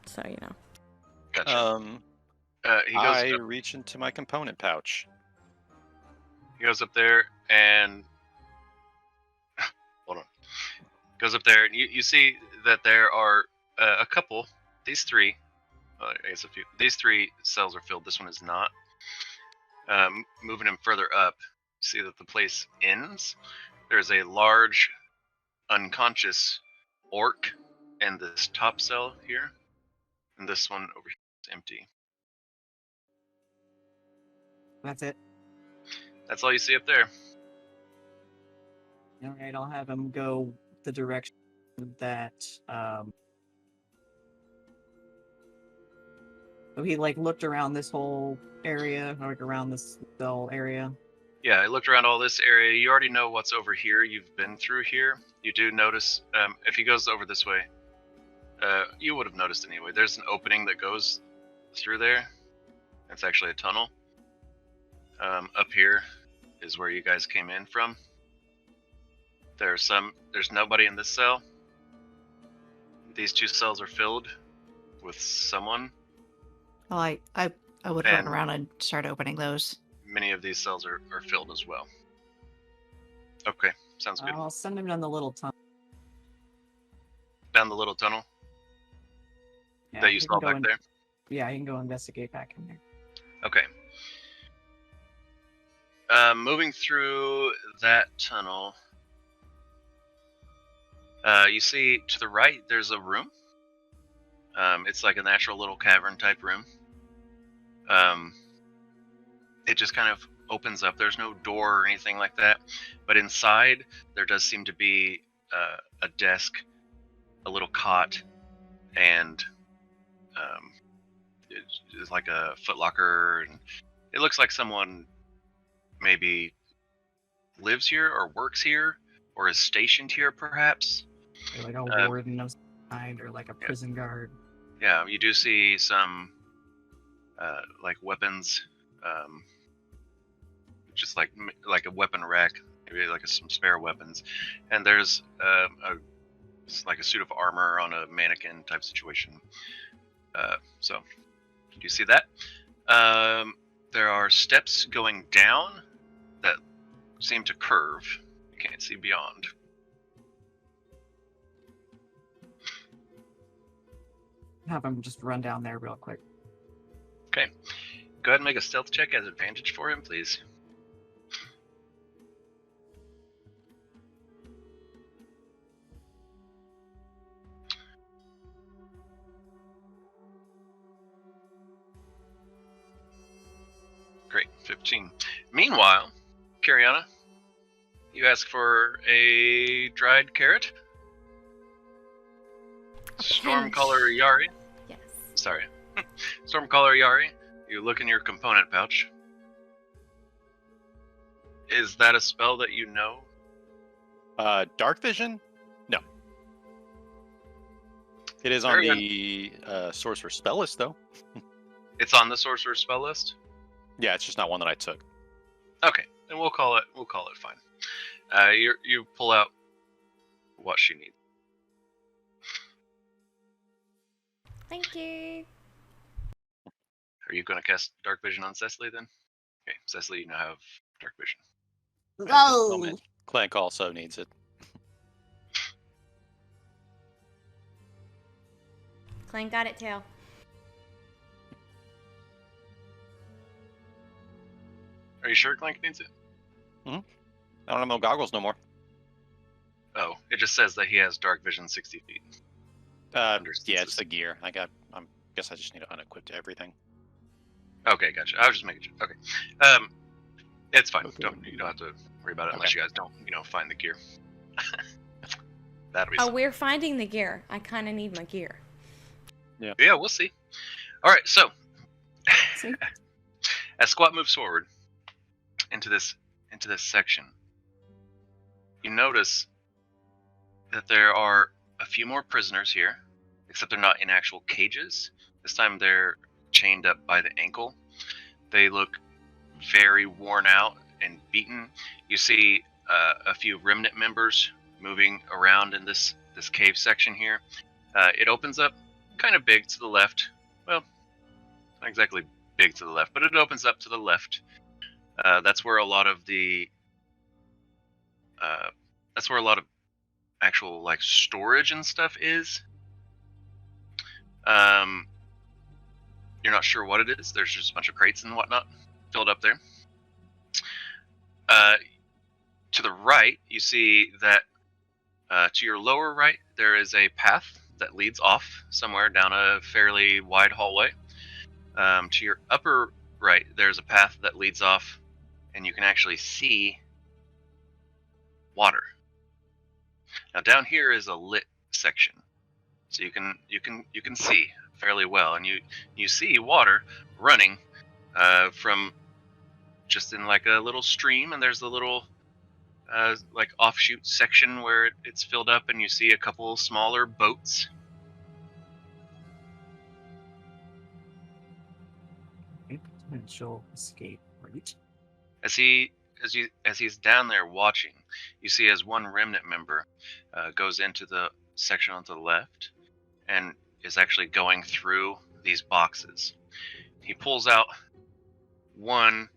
[SPEAKER 5] so you know.
[SPEAKER 1] Gotcha. He goes.
[SPEAKER 8] I
[SPEAKER 1] Up,
[SPEAKER 8] reach into my component pouch.
[SPEAKER 1] he goes up there and hold on. Goes up there, and you see that there are a couple. These 3. I guess a few. These 3 cells are filled. This one is not. Moving him further up, you see that the place ends. There's a large, unconscious orc in this top cell here, and this one over here is empty.
[SPEAKER 3] That's it.
[SPEAKER 1] That's all you see up there.
[SPEAKER 3] Alright, I'll have him go the direction that so he like looked around this whole area, like around this cell area.
[SPEAKER 1] Yeah, I looked around all this area. You already know what's over here. You've been through here. You do notice, if he goes over this way, you would have noticed anyway. There's an opening that goes through there. It's actually a tunnel. Up here is where you guys came in from. There's nobody in this cell. These 2 cells are filled with someone.
[SPEAKER 2] Well, I would
[SPEAKER 1] And-
[SPEAKER 2] run around and start opening those.
[SPEAKER 1] Many of these cells are filled as well. Okay, sounds good.
[SPEAKER 3] I'll send him down the little tunnel.
[SPEAKER 1] Down the little tunnel
[SPEAKER 3] Yeah,
[SPEAKER 1] that you
[SPEAKER 3] he
[SPEAKER 1] saw
[SPEAKER 3] can go
[SPEAKER 1] back
[SPEAKER 3] in-
[SPEAKER 1] there.
[SPEAKER 3] Yeah, you can go investigate back in there.
[SPEAKER 1] Okay. Moving through that tunnel, you see to the right there's a room. It's like a natural little cavern type room. It just kind of opens up. There's no door or anything like that, but inside there does seem to be a desk, a little cot, and it's like a footlocker, and it looks like someone maybe lives here or works here or is stationed here, perhaps.
[SPEAKER 3] Or like a warden of some kind, or like a prison guard.
[SPEAKER 1] Yeah, you do see some like weapons, just like a weapon rack, maybe like some spare weapons, and there's it's like a suit of armor on a mannequin type situation. So, do you see that? There are steps going down seem to curve. You can't see beyond.
[SPEAKER 3] Have him just run down there real quick.
[SPEAKER 1] Okay. Go ahead and make a stealth check as advantage for him, please. Great, 15. Meanwhile, Kariana, you ask for a dried carrot. Stormcaller Yari.
[SPEAKER 5] Yes.
[SPEAKER 1] Sorry. Stormcaller Yari, you look in your component pouch. Is that a spell that you know?
[SPEAKER 8] Dark Vision? No. It is on the Sorcerer spell list, though.
[SPEAKER 1] It's on the sorcerer spell list?
[SPEAKER 8] Yeah, it's just not one that I took.
[SPEAKER 1] Okay, then we'll call it fine. You pull out what she needs.
[SPEAKER 5] Thank you.
[SPEAKER 1] Are you going to cast Dark Vision on Cecily then? Okay, Cecily, you now have Dark Vision.
[SPEAKER 8] At this
[SPEAKER 7] Go.
[SPEAKER 8] moment, Clank also needs it.
[SPEAKER 5] Clank got it too.
[SPEAKER 1] Are you sure Clank needs it?
[SPEAKER 8] I don't have no goggles no more.
[SPEAKER 1] Oh, it just says that he has Dark Vision 60 feet.
[SPEAKER 8] Yeah, it's the gear. I guess I just need to unequip everything.
[SPEAKER 1] Okay, gotcha. I was just making sure. Okay. It's fine.
[SPEAKER 4] Okay.
[SPEAKER 1] You don't have to worry about it unless you guys don't, find the gear. That'll be
[SPEAKER 5] Oh, we're finding the gear. I kind of need my gear.
[SPEAKER 1] Yeah, we'll see. All right, so
[SPEAKER 3] See?
[SPEAKER 1] as Squat moves forward into this section, you notice that there are a few more prisoners here, except they're not in actual cages. This time they're chained up by the ankle. They look very worn out and beaten. You see a few remnant members moving around in this cave section here. It opens up kind of big to the left. Well, not exactly big to the left, but it opens up to the left. That's where a lot of actual like storage and stuff is. You're not sure what it is. There's just a bunch of crates and whatnot filled up there. To the right, you see that to your lower right, there is a path that leads off somewhere down a fairly wide hallway. To your upper right, there's a path that leads off, and you can actually see water. Now down here is a lit section, so you can see fairly well, and you see water running from just in like a little stream, and there's a little like offshoot section where it's filled up, and you see a couple smaller boats.
[SPEAKER 3] Potential escape route.
[SPEAKER 1] As he's down there watching, you see as one remnant member goes into the section on the left and is actually going through these boxes. He pulls out one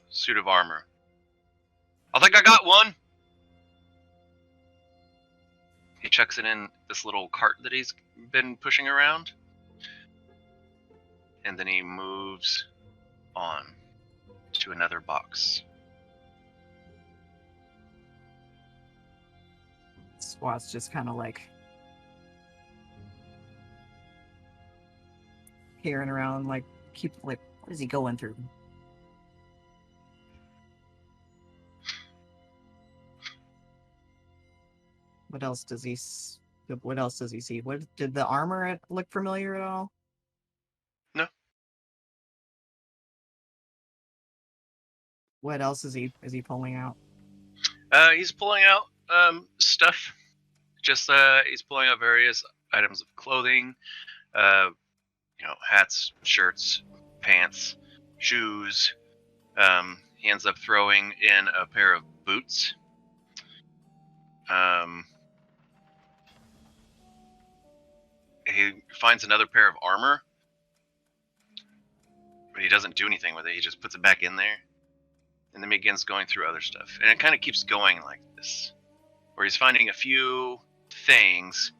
[SPEAKER 1] suit of armor. I think I got one. He chucks it in this little cart that he's been pushing around, and then he moves on to another box.
[SPEAKER 3] Squat's just kind of like peering around, like what is he going through? What else does he see? What did the armor look familiar at all?
[SPEAKER 1] No.
[SPEAKER 3] What else is he pulling out?
[SPEAKER 1] He's pulling out stuff. Just he's pulling out various items of clothing, hats, shirts, pants, shoes. He ends up throwing in a pair of boots. He finds another pair of armor, but he doesn't do anything with it. He just puts it back in there. and then begins going through other stuff. And it kind of keeps going like this, where he's finding a few things.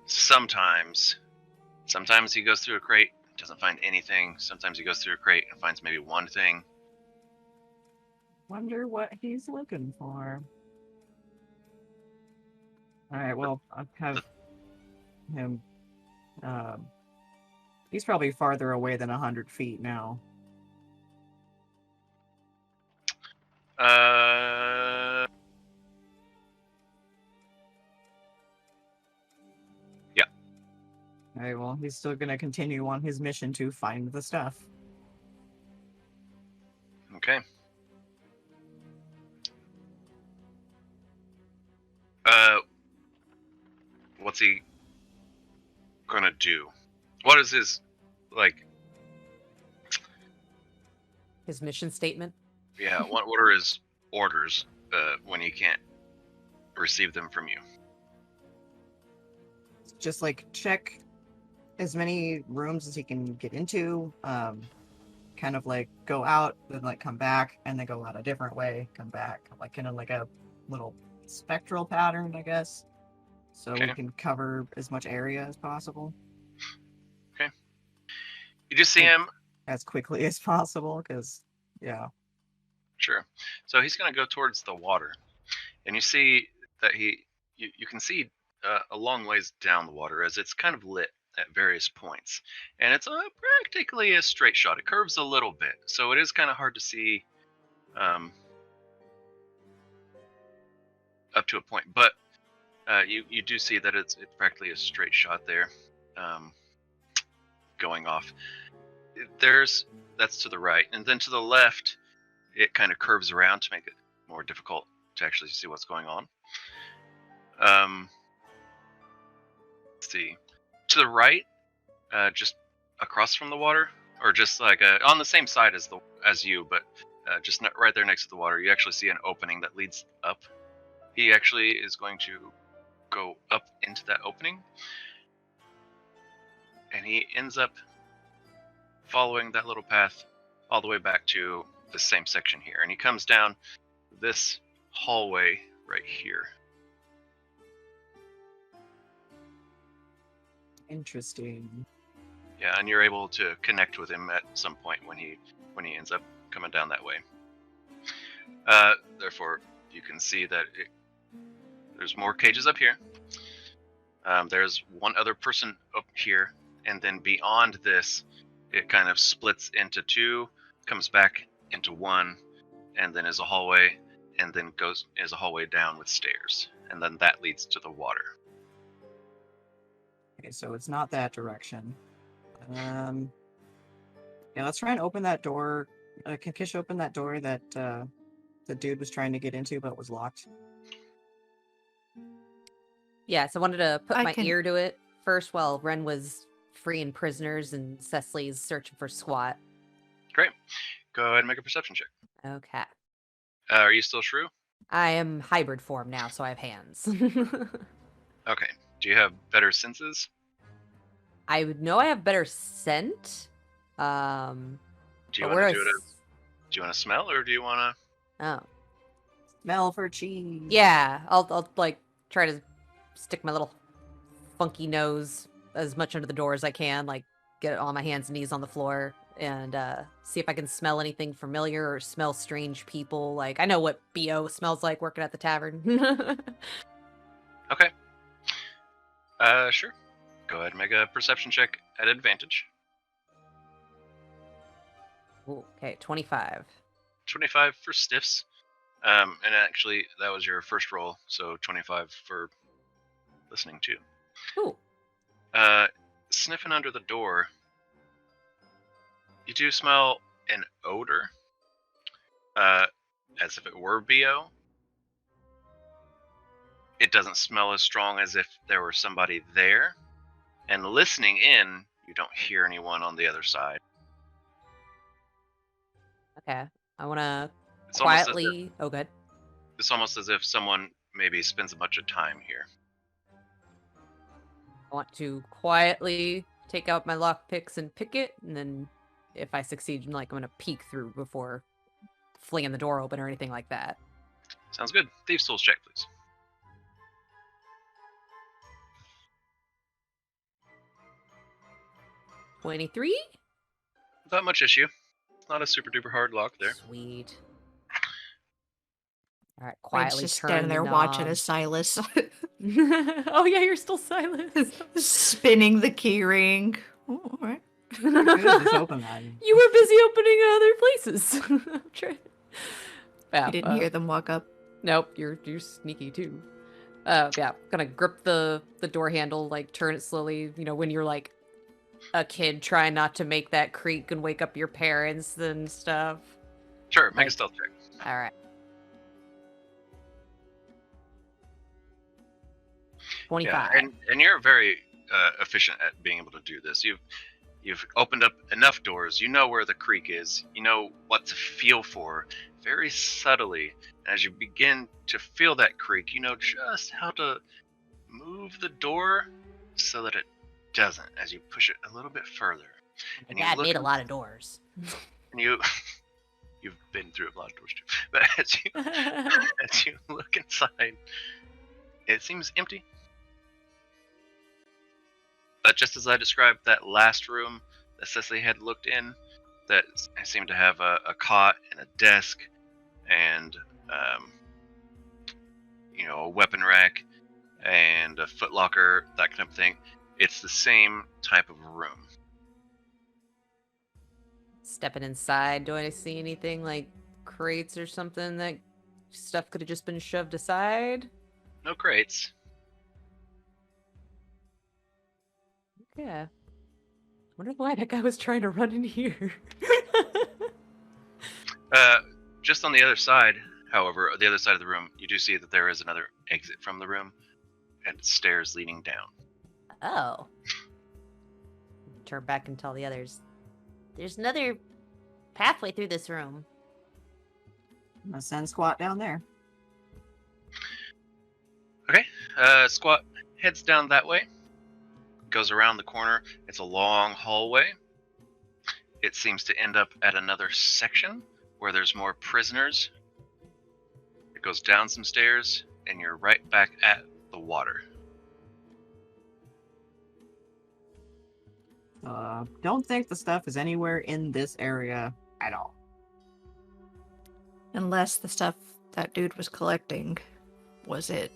[SPEAKER 1] Sometimes he goes through a crate, doesn't find anything. Sometimes he goes through a crate and finds maybe one thing.
[SPEAKER 3] Wonder what he's looking for. Alright, well, I'll have him... he's probably farther away than 100 feet now.
[SPEAKER 1] Yeah.
[SPEAKER 3] Alright, well, he's still gonna continue on his mission to find the stuff.
[SPEAKER 1] Okay. What's he gonna do? What is his, like...
[SPEAKER 6] His mission statement.
[SPEAKER 1] Yeah, what are his orders when he can't receive them from you?
[SPEAKER 3] Just, like, check as many rooms as he can get into, kind of, like, go out, then, like, come back, and then go out a different way, come back, like, kind of like a little spectral pattern, I guess, so we can cover as much area as possible.
[SPEAKER 1] Okay. You just see him...
[SPEAKER 3] as quickly as possible, because, yeah.
[SPEAKER 1] Sure. So he's going to go towards the water, and you see that you can see a long ways down the water as it's kind of lit at various points, and it's practically a straight shot. It curves a little bit, so it is kind of hard to see up to a point, but you do see that it's practically a straight shot there, going off. That's to the right, and then to the left it kind of curves around to make it more difficult to actually see what's going on. Let's see. To the right, just across from the water, or just like on the same side as you, but just right there next to the water, you actually see an opening that leads up. He actually is going to go up into that opening, and he ends up following that little path all the way back to the same section here, and he comes down this hallway right here.
[SPEAKER 3] Interesting.
[SPEAKER 1] Yeah, and you're able to connect with him at some point when he ends up coming down that way. Therefore, you can see that there's more cages up here. There's one other person up here, and then beyond this, it kind of splits into two, comes back into one, and then is a hallway, and then is a hallway down with stairs, and then that leads to the water.
[SPEAKER 3] Okay, so it's not that direction. Yeah, let's try and open that door. Can Kish open that door that the dude was trying to get into but was locked?
[SPEAKER 6] Yeah, so I wanted to put
[SPEAKER 2] I
[SPEAKER 6] my
[SPEAKER 2] can-
[SPEAKER 6] ear to it first while Ren was freeing prisoners and Cecily's searching for Squat.
[SPEAKER 1] Great. Go ahead and make a perception check.
[SPEAKER 6] Okay.
[SPEAKER 1] Are you still shrew?
[SPEAKER 6] I am hybrid form now, so I have hands.
[SPEAKER 1] Okay. Do you have better senses?
[SPEAKER 6] I would know I have better scent.
[SPEAKER 1] Do you
[SPEAKER 6] but
[SPEAKER 1] want to
[SPEAKER 6] where
[SPEAKER 1] do it? Do you want to smell, or do you want to?
[SPEAKER 6] Oh.
[SPEAKER 3] Smell for cheese.
[SPEAKER 6] Yeah, I'll like try to stick my little funky nose as much under the door as I can, like get on my hands and knees on the floor and see if I can smell anything familiar or smell strange people. Like I know what BO smells like working at the tavern.
[SPEAKER 1] Okay. Sure. Go ahead and make a perception check at advantage.
[SPEAKER 6] Ooh, okay, 25.
[SPEAKER 1] 25 for stiffs. And actually, that was your first roll, so 25 for listening too.
[SPEAKER 6] Ooh.
[SPEAKER 1] Sniffing under the door, you do smell an odor, as if it were BO. It doesn't smell as strong as if there were somebody there. And listening in, you don't hear anyone on the other side.
[SPEAKER 6] Okay. I want to
[SPEAKER 1] It's almost as if-
[SPEAKER 6] quietly... Oh, good.
[SPEAKER 1] It's almost as if someone maybe spends a bunch of time here.
[SPEAKER 6] I want to quietly take out my lockpicks and pick it, and then if I succeed, like I'm going to peek through before flinging the door open or anything like that.
[SPEAKER 1] Sounds good. Thieves' tools check, please.
[SPEAKER 6] $23?
[SPEAKER 1] Not much issue. Not a super duper hard lock there.
[SPEAKER 6] Sweet. All right,
[SPEAKER 2] Ray's
[SPEAKER 6] quietly
[SPEAKER 2] just
[SPEAKER 6] turn
[SPEAKER 2] standing
[SPEAKER 6] the
[SPEAKER 2] there watching
[SPEAKER 6] knob.
[SPEAKER 2] as Silas
[SPEAKER 6] Oh yeah, you're still silent.
[SPEAKER 2] spinning the key ring. Oh, all right.
[SPEAKER 3] You could've just opened that.
[SPEAKER 6] You were busy opening other places. I'm trying- Yeah,
[SPEAKER 2] You didn't hear them walk up.
[SPEAKER 6] Nope, you're sneaky too. Yeah, gonna grip the door handle, like turn it slowly. You know, when you're like a kid trying not to make that creak and wake up your parents and stuff.
[SPEAKER 1] Sure, make a
[SPEAKER 6] Like-
[SPEAKER 1] stealth check.
[SPEAKER 6] All right. 25.
[SPEAKER 1] Yeah, and you're very efficient at being able to do this. You've opened up enough doors. You know where the creek is. You know what to feel for very subtly. As you begin to feel that creak, you know just how to move the door so that it doesn't. As you push it a little bit further,
[SPEAKER 7] My
[SPEAKER 1] and you
[SPEAKER 7] dad
[SPEAKER 1] look
[SPEAKER 7] made a
[SPEAKER 1] in-
[SPEAKER 7] lot of doors.
[SPEAKER 1] and you've been through a lot of doors too. But as you look inside, it seems empty. But just as I described that last room that Cecily had looked in, that seemed to have a cot and a desk and a weapon rack and a footlocker, that kind of thing. It's the same type of room.
[SPEAKER 6] Stepping inside, do I see anything like crates or something that stuff could have just been shoved aside?
[SPEAKER 1] No crates.
[SPEAKER 6] Yeah. Wonder why that guy was trying to run in here.
[SPEAKER 1] Just on the other side, however, the other side of the room, you do see that there is another exit from the room and stairs leading down.
[SPEAKER 7] Oh. Turn back and tell the others. There's another pathway through this room.
[SPEAKER 3] I'm gonna send Squat down there.
[SPEAKER 1] Okay, Squat heads down that way, goes around the corner. It's a long hallway. It seems to end up at another section where there's more prisoners. It goes down some stairs, and you're right back at the water.
[SPEAKER 3] Don't think the stuff is anywhere in this area at all.
[SPEAKER 2] Unless the stuff that dude was collecting was it.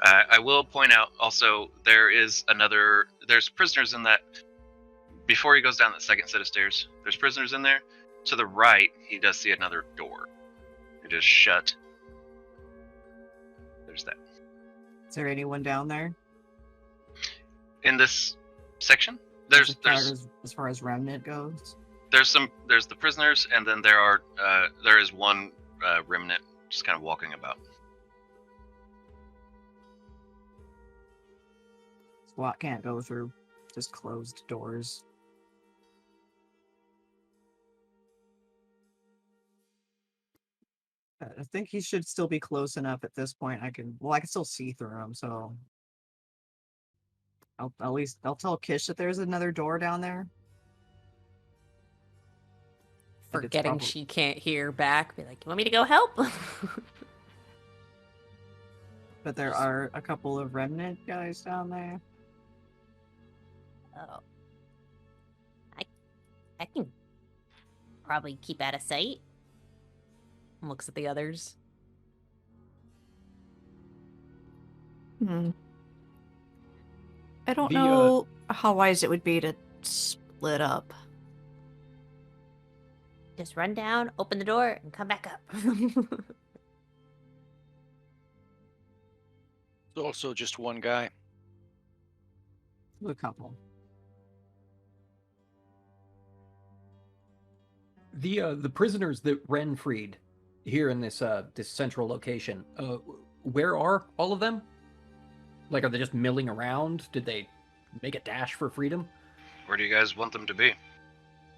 [SPEAKER 1] I will point out also there's prisoners in that. Before he goes down that second set of stairs, there's prisoners in there. To the right, he does see another door. It is shut. There's that.
[SPEAKER 3] Is there anyone down there?
[SPEAKER 1] In this section, there's
[SPEAKER 3] as far as remnant goes.
[SPEAKER 1] there's the prisoners, and then there is one remnant just kind of walking about.
[SPEAKER 3] Squat can't go through just closed doors. I think he should still be close enough at this point. I can still see through him, so I'll tell Kish that there's another door down there. But it's
[SPEAKER 6] Forgetting
[SPEAKER 3] probably-
[SPEAKER 6] she can't hear back. Be like,
[SPEAKER 7] You want me to go help?
[SPEAKER 3] But there are a couple of remnant guys down there.
[SPEAKER 7] Oh. I can probably keep out of sight.
[SPEAKER 6] looks at the others.
[SPEAKER 2] Hmm. I don't
[SPEAKER 4] The,
[SPEAKER 2] know how wise it would be to split up.
[SPEAKER 7] Just run down, open the door, and come back up.
[SPEAKER 8] It's also just one guy.
[SPEAKER 3] A couple.
[SPEAKER 4] The prisoners that Ren freed here in this this central location, where are all of them? Like, are they just milling around? Did they make a dash for freedom?
[SPEAKER 1] Where do you guys want them to be?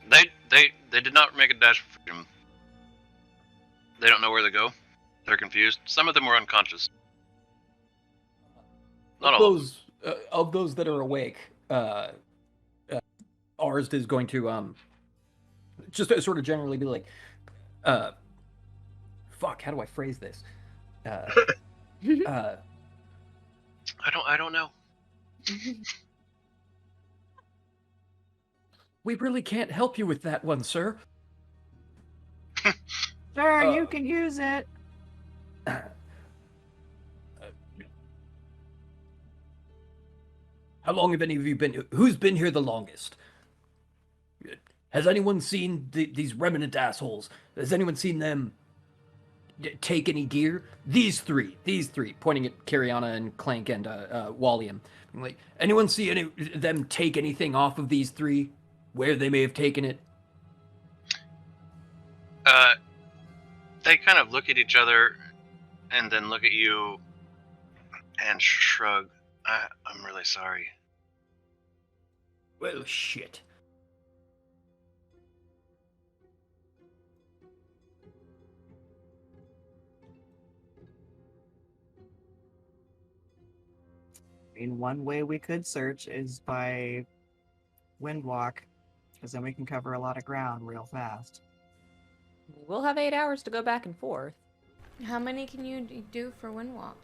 [SPEAKER 1] They did not make a dash for freedom. They don't know where to go. They're confused. Some of them were unconscious. Not all of them.
[SPEAKER 4] Of those that are awake, Arsd is going to just sort of generally be like, fuck, how do I phrase this?
[SPEAKER 1] I don't know.
[SPEAKER 4] We really can't help you with that one, sir.
[SPEAKER 3] Sure, you can use it.
[SPEAKER 4] How long have any of you been? Who's been here the longest? Has anyone seen these remnant assholes? Has anyone seen them take any gear? These three, pointing at Cariana and Clank and Walliam. Like, anyone see any them take anything off of these three? Where they may have taken it?
[SPEAKER 1] They kind of look at each other, and then look at you, and shrug. I'm really sorry.
[SPEAKER 4] Well, shit.
[SPEAKER 3] I mean, one way we could search is by windwalk, because then we can cover a lot of ground real fast.
[SPEAKER 6] We'll have 8 hours to go back and forth.
[SPEAKER 5] How many can you do for Windwalk?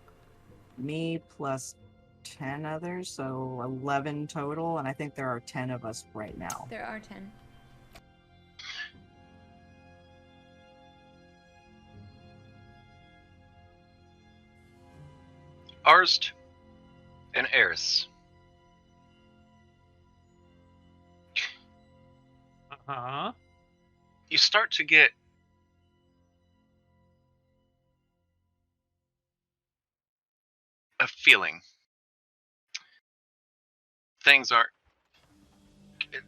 [SPEAKER 3] Me plus 10 others, so 11 total, and I think there are 10 of us right now.
[SPEAKER 5] There are 10.
[SPEAKER 1] Arst and Eris.
[SPEAKER 4] Uh-huh.
[SPEAKER 1] You start to get a feeling. Things aren't...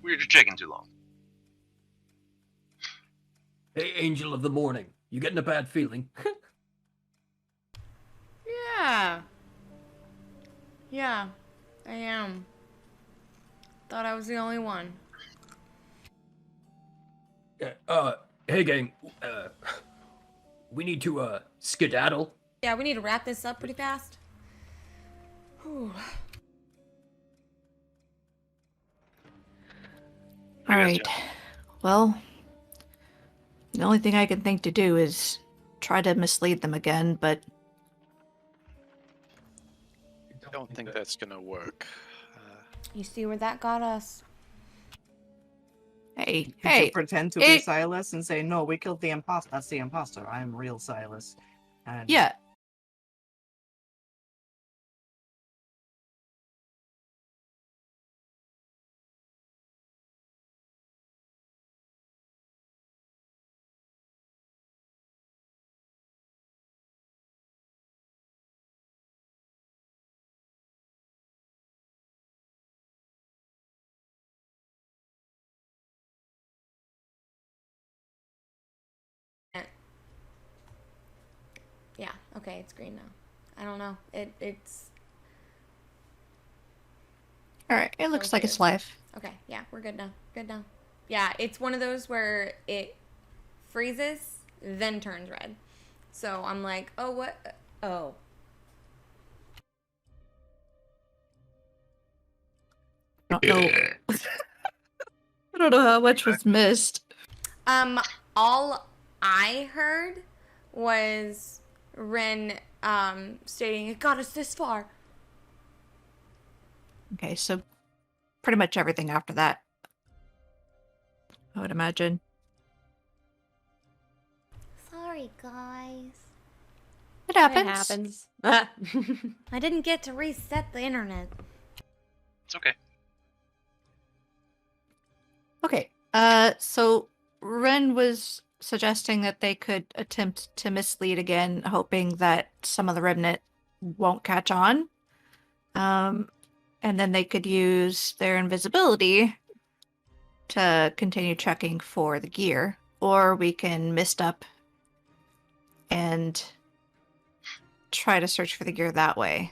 [SPEAKER 1] We're just taking too long.
[SPEAKER 4] Hey, Angel of the Morning, you getting a bad feeling?
[SPEAKER 5] Yeah, I am. Thought I was the only one.
[SPEAKER 4] Hey gang, we need to, skedaddle.
[SPEAKER 5] Yeah, we need to wrap this up pretty fast. Whew.
[SPEAKER 1] What do you guys
[SPEAKER 2] Alright. Well, the only thing I can think to do is try to mislead them again, but
[SPEAKER 8] I don't think that's gonna work.
[SPEAKER 5] You see where that got us?
[SPEAKER 2] hey,
[SPEAKER 3] Could
[SPEAKER 2] hey,
[SPEAKER 3] you pretend to be
[SPEAKER 2] it-
[SPEAKER 3] Silas and say, no, we killed the imposter. That's the imposter. I'm real Silas. And
[SPEAKER 2] yeah.
[SPEAKER 5] Yeah, okay, it's green now. I don't know. It's...
[SPEAKER 2] Alright, it looks like
[SPEAKER 5] Okay.
[SPEAKER 2] it's live.
[SPEAKER 5] Okay, yeah, we're good now. Good now. Yeah, it's one of those where it freezes, then turns red. So I'm like, oh, what? Oh.
[SPEAKER 2] I don't know. I don't know how much was missed.
[SPEAKER 5] All I heard was Ren, stating, it got us this far.
[SPEAKER 2] Okay, so pretty much everything after that, I would imagine.
[SPEAKER 5] Sorry, guys.
[SPEAKER 2] It happens.
[SPEAKER 6] It happens.
[SPEAKER 5] I didn't get to reset the internet.
[SPEAKER 1] It's okay.
[SPEAKER 2] Okay, so Ren was suggesting that they could attempt to mislead again, hoping that some of the remnant won't catch on. And then they could use their invisibility to continue checking for the gear, or we can mist up and try to search for the gear that way.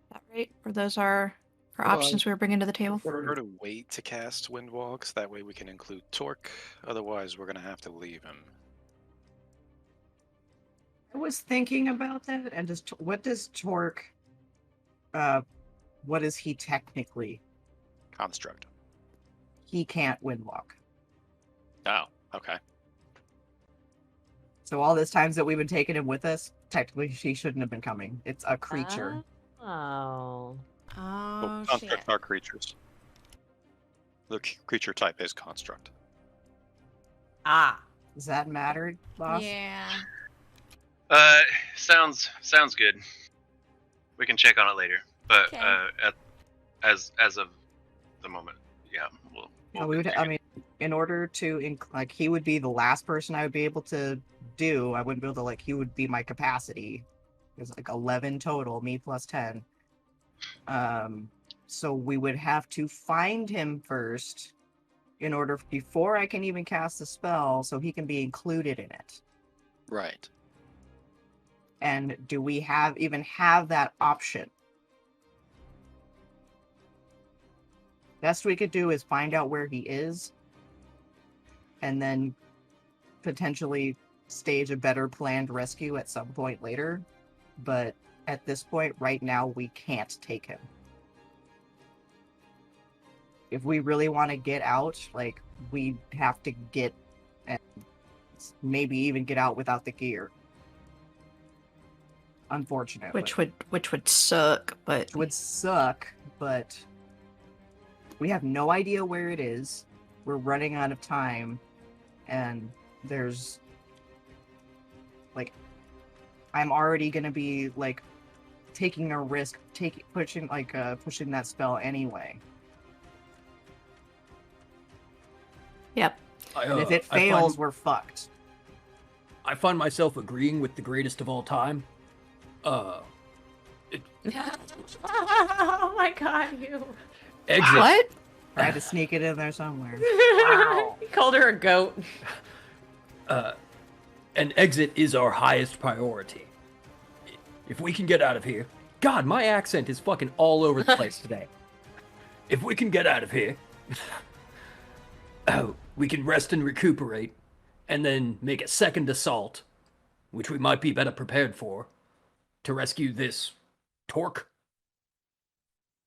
[SPEAKER 2] Is that right? Or those are our options we were bringing to the table?
[SPEAKER 8] Prefer to wait to cast Windwalks. That way we can include Torque. Otherwise, we're gonna have to leave him.
[SPEAKER 3] I was thinking about that, and what does Torque, what is he technically?
[SPEAKER 8] Construct.
[SPEAKER 3] He can't windwalk.
[SPEAKER 8] Oh, okay.
[SPEAKER 3] So all those times that we've been taking him with us, technically she shouldn't have been coming. It's a creature.
[SPEAKER 6] Oh.
[SPEAKER 5] Oh, shit.
[SPEAKER 8] Constructs are creatures. The creature type is construct.
[SPEAKER 6] Ah.
[SPEAKER 3] Does that matter, boss?
[SPEAKER 5] Yeah.
[SPEAKER 1] Sounds good. We can check on it later, but
[SPEAKER 5] Okay.
[SPEAKER 1] as of the moment, yeah,
[SPEAKER 3] Yeah, we would. I mean, in order to like, he would be the last person I would be able to do. I wouldn't be able to like. He would be my capacity. It's like 11 total, me plus 10. So we would have to find him first in order before I can even cast the spell, so he can be included in it.
[SPEAKER 8] Right.
[SPEAKER 3] And do we even have that option? Best we could do is find out where he is, and then potentially stage a better planned rescue at some point later. But at this point, right now, we can't take him. If we really want to get out, like, we have to get, and maybe even get out without the gear. Unfortunately.
[SPEAKER 2] Which would suck, but
[SPEAKER 3] Which would suck, but we have no idea where it is. We're running out of time, and there's like, I'm already gonna be like taking a risk, pushing that spell anyway.
[SPEAKER 2] yep.
[SPEAKER 3] And if it fails, we're fucked.
[SPEAKER 4] I find myself agreeing with the greatest of all time.
[SPEAKER 6] Oh my god, you.
[SPEAKER 4] Exit.
[SPEAKER 2] What?
[SPEAKER 3] I had to sneak it in there somewhere.
[SPEAKER 6] He called her a goat.
[SPEAKER 4] An exit is our highest priority. If we can get out of here. God, my accent is fucking all over the place today. If we can get out of here, we can rest and recuperate, and then make a second assault, which we might be better prepared for, to rescue this torque.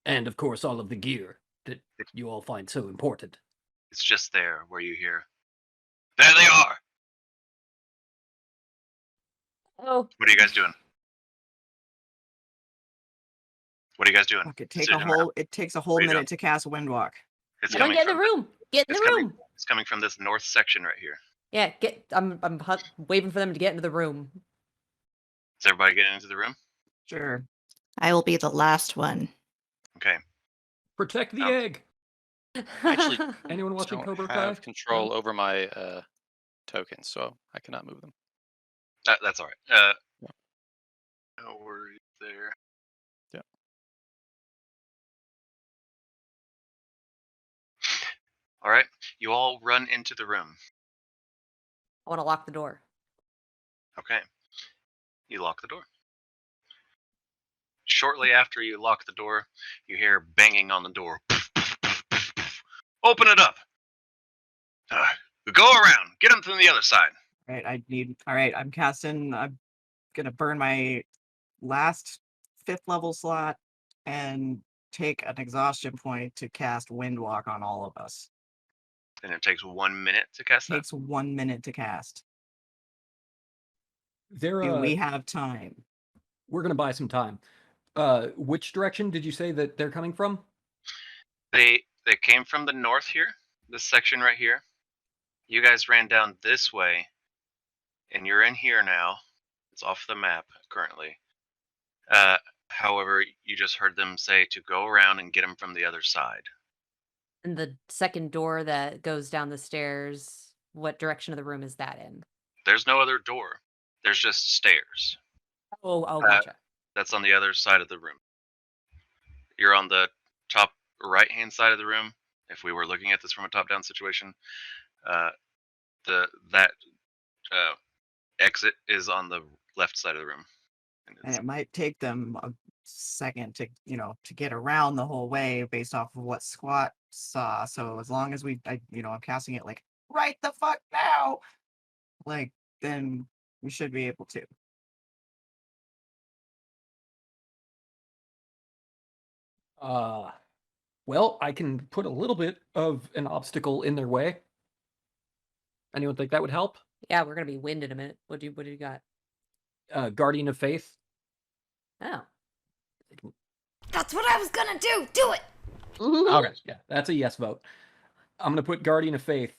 [SPEAKER 4] And, of course, all of the gear that you all find so important.
[SPEAKER 1] It's just there where you hear. There they are.
[SPEAKER 6] Oh.
[SPEAKER 1] What are you guys doing? What are you guys doing?
[SPEAKER 3] Fuck, it takes a whole
[SPEAKER 1] What are you doing?
[SPEAKER 3] minute to cast Windwalk.
[SPEAKER 1] It's
[SPEAKER 7] Come
[SPEAKER 1] coming
[SPEAKER 7] get in
[SPEAKER 1] from
[SPEAKER 7] the room. Get in the room.
[SPEAKER 1] It's coming from this north section right here.
[SPEAKER 6] Yeah, I'm waving for them to get into the room.
[SPEAKER 1] Is everybody getting into the room?
[SPEAKER 3] Sure.
[SPEAKER 2] I will be the last one.
[SPEAKER 1] Okay.
[SPEAKER 4] Protect the
[SPEAKER 1] Oh.
[SPEAKER 4] egg.
[SPEAKER 8] Actually,
[SPEAKER 4] Anyone watching
[SPEAKER 8] don't
[SPEAKER 4] Cobra Kai?
[SPEAKER 8] have control over my tokens, so I cannot move them.
[SPEAKER 1] That's all right. No worries there.
[SPEAKER 8] Yeah.
[SPEAKER 1] All right. You all run into the room.
[SPEAKER 6] I want to lock the door.
[SPEAKER 1] Okay. You lock the door. Shortly after you lock the door, you hear banging on the door. Open it up. Go around. Get them from the other side.
[SPEAKER 3] Alright, I'm casting. I'm gonna burn my last 5th level slot and take an exhaustion point to cast Windwalk on all of us.
[SPEAKER 1] And it takes 1 minute to cast that.
[SPEAKER 3] Takes 1 minute to cast.
[SPEAKER 4] Do
[SPEAKER 3] we have time?
[SPEAKER 4] We're gonna buy some time. Which direction did you say that they're coming from?
[SPEAKER 1] They came from the north here. This section right here. You guys ran down this way, and you're in here now. It's off the map currently. However, you just heard them say to go around and get them from the other side.
[SPEAKER 6] And the second door that goes down the stairs, what direction of the room is that in?
[SPEAKER 1] There's no other door. There's just stairs.
[SPEAKER 6] Oh, gotcha.
[SPEAKER 1] That's on the other side of the room. You're on the top right-hand side of the room. If we were looking at this from a top-down situation, that exit is on the left side of the room.
[SPEAKER 3] And it might take them a second to get around the whole way based off of what Squat saw. So as long as I'm casting it like right the fuck now, like, then we should be able to.
[SPEAKER 4] Well, I can put a little bit of an obstacle in their way. Anyone think that would help?
[SPEAKER 6] Yeah, we're gonna be wind in a minute. What do you got?
[SPEAKER 4] Guardian of Faith.
[SPEAKER 6] Oh.
[SPEAKER 5] That's what I was gonna do. Do it.
[SPEAKER 4] Okay, yeah, that's a yes vote. I'm gonna put Guardian of Faith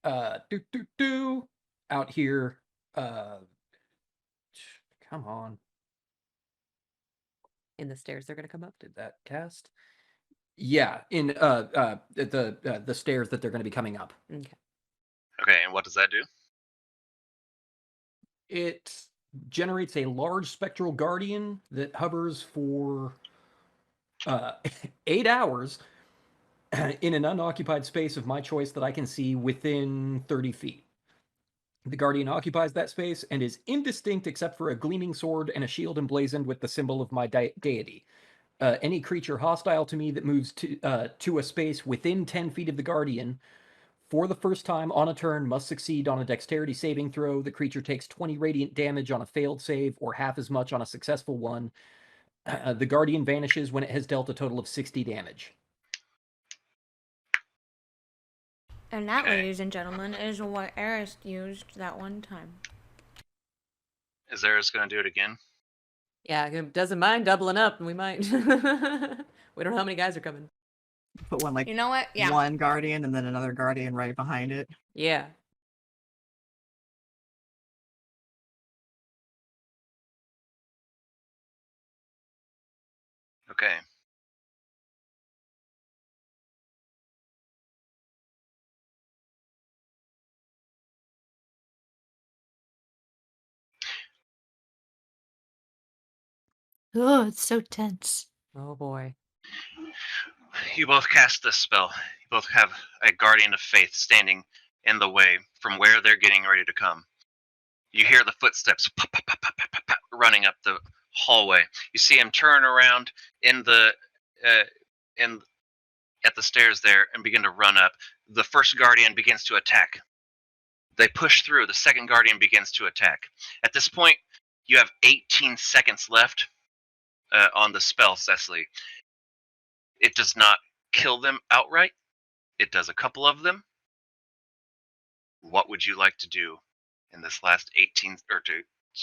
[SPEAKER 4] out here. Come on.
[SPEAKER 6] In the stairs they're gonna come up.
[SPEAKER 4] Did that cast? Yeah, in the stairs that they're gonna be coming up.
[SPEAKER 6] Okay.
[SPEAKER 1] Okay, and what does that do?
[SPEAKER 4] It generates a large spectral guardian that hovers for 8 hours in an unoccupied space of my choice that I can see within 30 feet. The guardian occupies that space and is indistinct except for a gleaming sword and a shield emblazoned with the symbol of my deity. Any creature hostile to me that moves to a space within 10 feet of the guardian for the first time on a turn must succeed on a dexterity saving throw. The creature takes 20 radiant damage on a failed save or half as much on a successful one. The guardian vanishes when it has dealt a total of 60 damage.
[SPEAKER 5] And that,
[SPEAKER 1] Okay.
[SPEAKER 5] ladies and gentlemen, is what Eris used that one time.
[SPEAKER 1] Is Eris going to do it again?
[SPEAKER 6] Yeah, it doesn't mind doubling up, and we might. We don't know how many guys are coming.
[SPEAKER 3] Put one like
[SPEAKER 5] You know what? Yeah.
[SPEAKER 3] one guardian and then another guardian right behind it.
[SPEAKER 6] Yeah.
[SPEAKER 1] Okay.
[SPEAKER 2] Oh, it's so tense.
[SPEAKER 6] Oh boy.
[SPEAKER 1] You both cast this spell. You both have a Guardian of Faith standing in the way from where they're getting ready to come. You hear the footsteps pop, pop, pop, pop, pop, pop, pop, running up the hallway. You see him turn around in the at the stairs there and begin to run up. The first Guardian begins to attack. They push through. The second Guardian begins to attack. At this point, you have 18 seconds left on the spell, Cecily. It does not kill them outright. It does a couple of them. What would you like to do in this last 18 or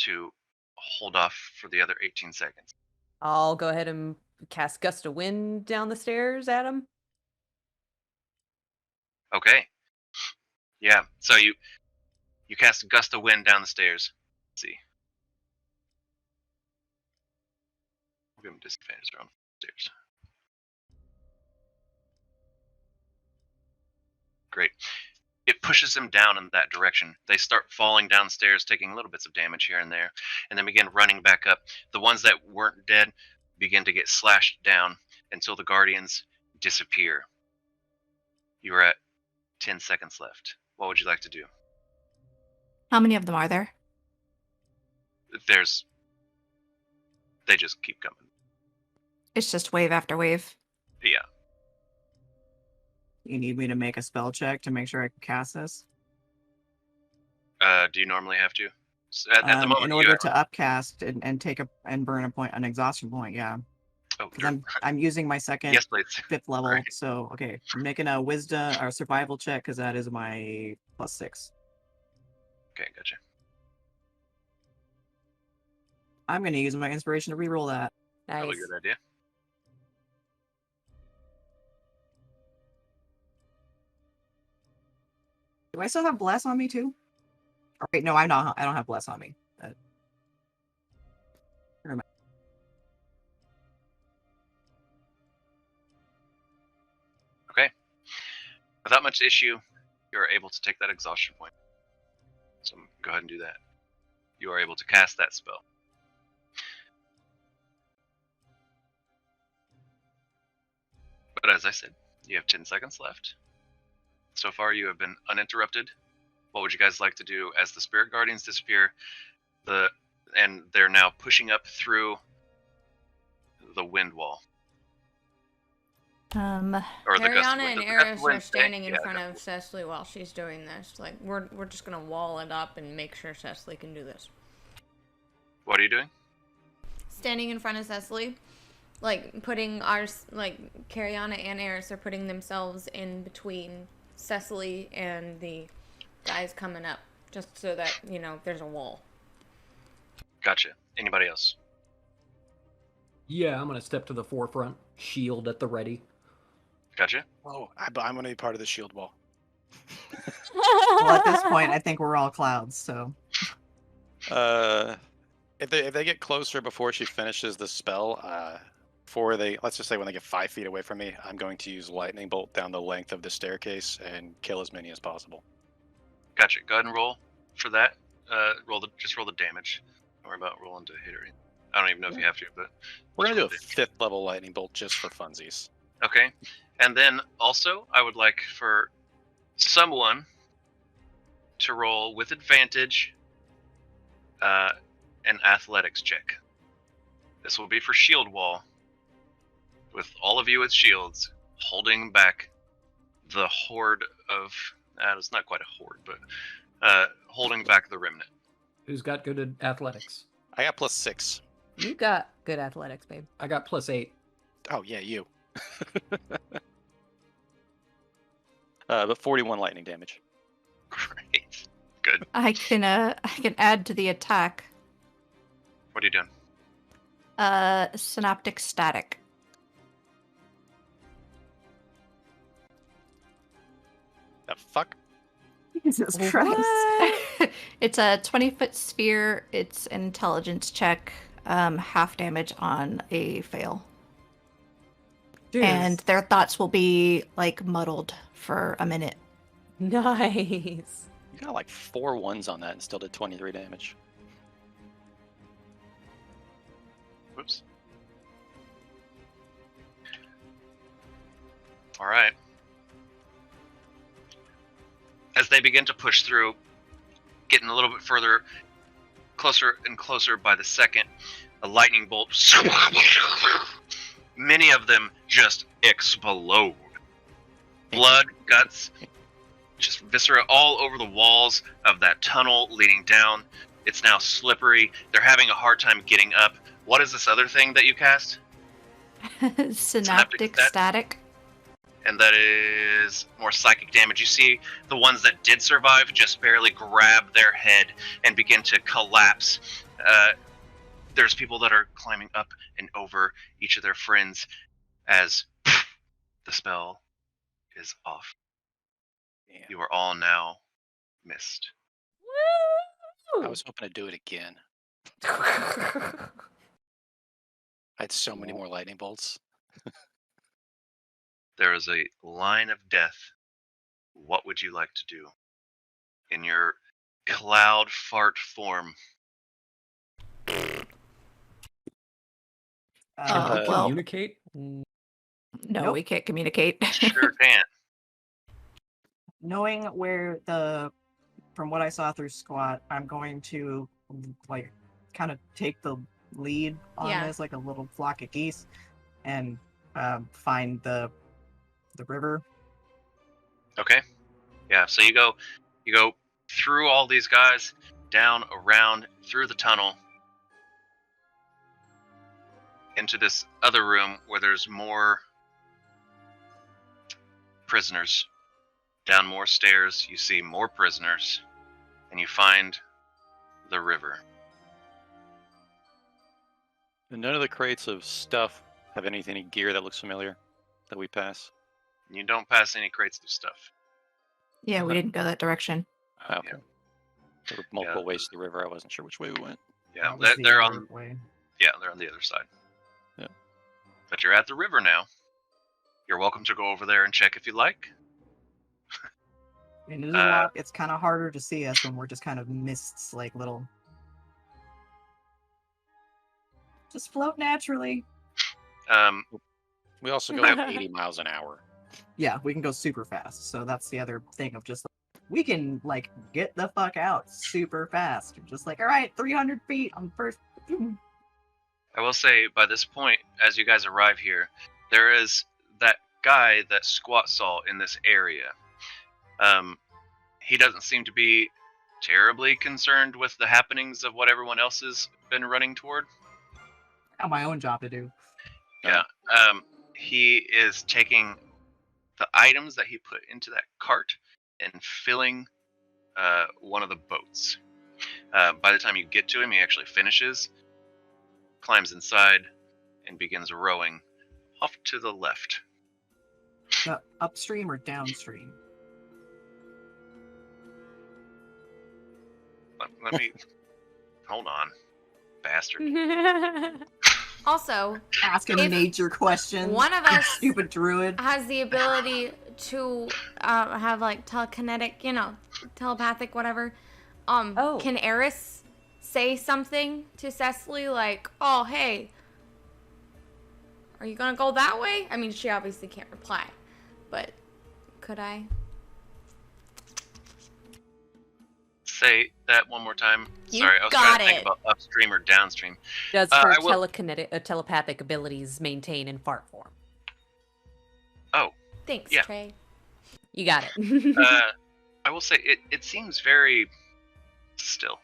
[SPEAKER 1] to hold off for the other 18 seconds?
[SPEAKER 6] I'll go ahead and cast Gust of Wind down the stairs at him.
[SPEAKER 1] Okay. Yeah. So you cast a gust of wind down the stairs. Let's see. We'll give him disadvantage around the stairs. Great. It pushes them down in that direction. They start falling downstairs, taking little bits of damage here and there, and then begin running back up. The ones that weren't dead begin to get slashed down until the Guardians disappear. You are at 10 seconds left. What would you like to do?
[SPEAKER 2] How many of them are there?
[SPEAKER 1] They just keep coming.
[SPEAKER 2] It's just wave after wave.
[SPEAKER 1] Yeah.
[SPEAKER 3] You need me to make a spell check to make sure I can cast this?
[SPEAKER 1] Do you normally have to? At the moment,
[SPEAKER 3] in
[SPEAKER 1] you
[SPEAKER 3] order
[SPEAKER 1] have-
[SPEAKER 3] to upcast and take and burn an exhaustion point, yeah.
[SPEAKER 1] Oh,
[SPEAKER 3] Because I'm using my second
[SPEAKER 1] yes, please.
[SPEAKER 3] 5th level,
[SPEAKER 1] Right.
[SPEAKER 3] so okay. I'm making a wisdom or survival check because that is my +6.
[SPEAKER 1] Okay, gotcha.
[SPEAKER 3] I'm gonna use my inspiration to reroll that.
[SPEAKER 1] Probably
[SPEAKER 6] Nice.
[SPEAKER 1] a good idea.
[SPEAKER 3] Do I still have bless on me too? Or wait, no, I don't have bless on me. Never mind.
[SPEAKER 1] Okay. Without much issue, you're able to take that exhaustion point. So go ahead and do that. You are able to cast that spell. But as I said, you have 10 seconds left. So far, you have been uninterrupted. What would you guys like to do as the Spirit Guardians disappear? And they're now pushing up through the wind wall. Or the gust of
[SPEAKER 5] Ariana
[SPEAKER 1] wind.
[SPEAKER 5] and
[SPEAKER 1] Does the gust of
[SPEAKER 5] Eris
[SPEAKER 1] wind
[SPEAKER 5] are
[SPEAKER 1] say?
[SPEAKER 5] standing in
[SPEAKER 1] Yeah,
[SPEAKER 5] front
[SPEAKER 1] gust
[SPEAKER 5] of Cecily while she's doing this. Like, we're just gonna wall it up and make sure Cecily can do this.
[SPEAKER 1] What are you doing?
[SPEAKER 5] Standing in front of Cecily, like putting ours, like Cariana and Eris are putting themselves in between Cecily and the guys coming up, just so that, you know, there's a wall.
[SPEAKER 1] Gotcha. Anybody else?
[SPEAKER 4] Yeah, I'm gonna step to the forefront, shield at the ready.
[SPEAKER 1] Gotcha.
[SPEAKER 8] Oh, I'm going to be part of the shield wall.
[SPEAKER 3] Well, at this point, I think we're all clouds. So
[SPEAKER 8] If they get closer before she finishes the spell, let's just say when they get 5 feet away from me, I'm going to use lightning bolt down the length of the staircase and kill as many as possible.
[SPEAKER 1] Gotcha. Go ahead and roll for that. Just roll the damage. Don't worry about rolling to hit or anything. I don't even know if you have to, but
[SPEAKER 8] We're
[SPEAKER 1] just
[SPEAKER 8] gonna do
[SPEAKER 1] roll
[SPEAKER 8] a 5th level lightning bolt just for funsies.
[SPEAKER 1] Okay. And then also, I would like for someone to roll with advantage an athletics check. This will be for shield wall, with all of you as shields, holding back the horde of... it's not quite a horde, but holding back the remnant.
[SPEAKER 4] Who's got good at athletics?
[SPEAKER 8] I got +6.
[SPEAKER 6] You got good athletics, babe.
[SPEAKER 4] I got +8.
[SPEAKER 8] Oh yeah, you. But 41 lightning damage.
[SPEAKER 1] Great. Good.
[SPEAKER 2] I can add to the attack.
[SPEAKER 1] What are you doing?
[SPEAKER 2] Synaptic static.
[SPEAKER 8] The fuck?
[SPEAKER 3] Jesus Christ.
[SPEAKER 2] It's a 20-foot sphere. It's an intelligence check. Half damage on a fail. And their thoughts will be like muddled for a minute.
[SPEAKER 6] Nice.
[SPEAKER 8] You got like 4 ones on that and still did 23 damage.
[SPEAKER 1] Whoops. All right. As they begin to push through, getting a little bit further, closer and closer by the second, a lightning bolt. Many of them just explode. Blood, guts, just viscera all over the walls of that tunnel leading down. It's now slippery. They're having a hard time getting up. What is this other thing that you cast?
[SPEAKER 2] Synaptic static.
[SPEAKER 1] And that is more psychic damage. You see the ones that did survive just barely grab their head and begin to collapse. There's people that are climbing up and over each of their friends as the spell is off.
[SPEAKER 8] Damn.
[SPEAKER 1] You are all now missed.
[SPEAKER 8] I was hoping to do it again. I had so many more lightning bolts.
[SPEAKER 1] There is a line of death. What would you like to do? In your cloud fart form.
[SPEAKER 2] Well,
[SPEAKER 4] Communicate?
[SPEAKER 2] no,
[SPEAKER 3] Nope.
[SPEAKER 2] we can't communicate.
[SPEAKER 1] Sure can't.
[SPEAKER 3] Knowing where from what I saw through squat, I'm going to like kind of take the lead on
[SPEAKER 5] Yeah.
[SPEAKER 3] this, like a little flock of geese, and find the river.
[SPEAKER 1] Okay. Yeah, so you go through all these guys, down, around, through the tunnel, into this other room where there's more prisoners. Down more stairs, you see more prisoners, and you find the river.
[SPEAKER 8] And none of the crates of stuff have any gear that looks familiar that we pass.
[SPEAKER 1] You don't pass any crates of stuff.
[SPEAKER 2] Yeah, we didn't go that direction.
[SPEAKER 8] Okay. There were multiple ways to the river. I wasn't sure which way we went.
[SPEAKER 1] Yeah,
[SPEAKER 3] That was the
[SPEAKER 1] they're
[SPEAKER 3] other
[SPEAKER 1] on.
[SPEAKER 3] way.
[SPEAKER 1] Yeah, they're on the other side.
[SPEAKER 8] Yeah.
[SPEAKER 1] But you're at the river now. You're welcome to go over there and check if you like.
[SPEAKER 3] I mean, it is a lot. It's kind of harder to see us when we're just kind of mists, like little. Just float naturally.
[SPEAKER 8] We also go like 80 miles an hour.
[SPEAKER 3] Yeah, we can go super fast. So that's the other thing of just we can like get the fuck out super fast. Just like, all right, 300 feet on first.
[SPEAKER 1] I will say, by this point, as you guys arrive here, there is that guy that Squat saw in this area. He doesn't seem to be terribly concerned with the happenings of what everyone else has been running toward.
[SPEAKER 3] I have my own job to do.
[SPEAKER 1] Yeah. He is taking the items that he put into that cart and filling one of the boats. By the time you get to him, he actually finishes, climbs inside, and begins rowing off to the left.
[SPEAKER 3] Upstream or downstream?
[SPEAKER 1] Let me... Hold on, bastard.
[SPEAKER 5] Also,
[SPEAKER 3] Asking
[SPEAKER 5] If
[SPEAKER 3] major questions.
[SPEAKER 5] one of
[SPEAKER 3] you
[SPEAKER 5] us
[SPEAKER 3] stupid druid.
[SPEAKER 5] has the ability to have like telekinetic, telepathic, whatever.
[SPEAKER 6] Oh.
[SPEAKER 5] Can Eris say something to Cecily like, "Oh, hey, are you gonna go that way?" I mean, she obviously can't reply, but could I?
[SPEAKER 1] Say that one more time.
[SPEAKER 5] You
[SPEAKER 1] Sorry, I was
[SPEAKER 5] got
[SPEAKER 1] trying to think
[SPEAKER 5] it.
[SPEAKER 1] about upstream or downstream.
[SPEAKER 6] Does
[SPEAKER 1] I
[SPEAKER 6] her
[SPEAKER 1] will-
[SPEAKER 6] telepathic abilities maintain in fart form?
[SPEAKER 1] Oh,
[SPEAKER 5] Thanks,
[SPEAKER 1] Yeah.
[SPEAKER 5] Trey.
[SPEAKER 6] You got it.
[SPEAKER 1] I will say it seems very still.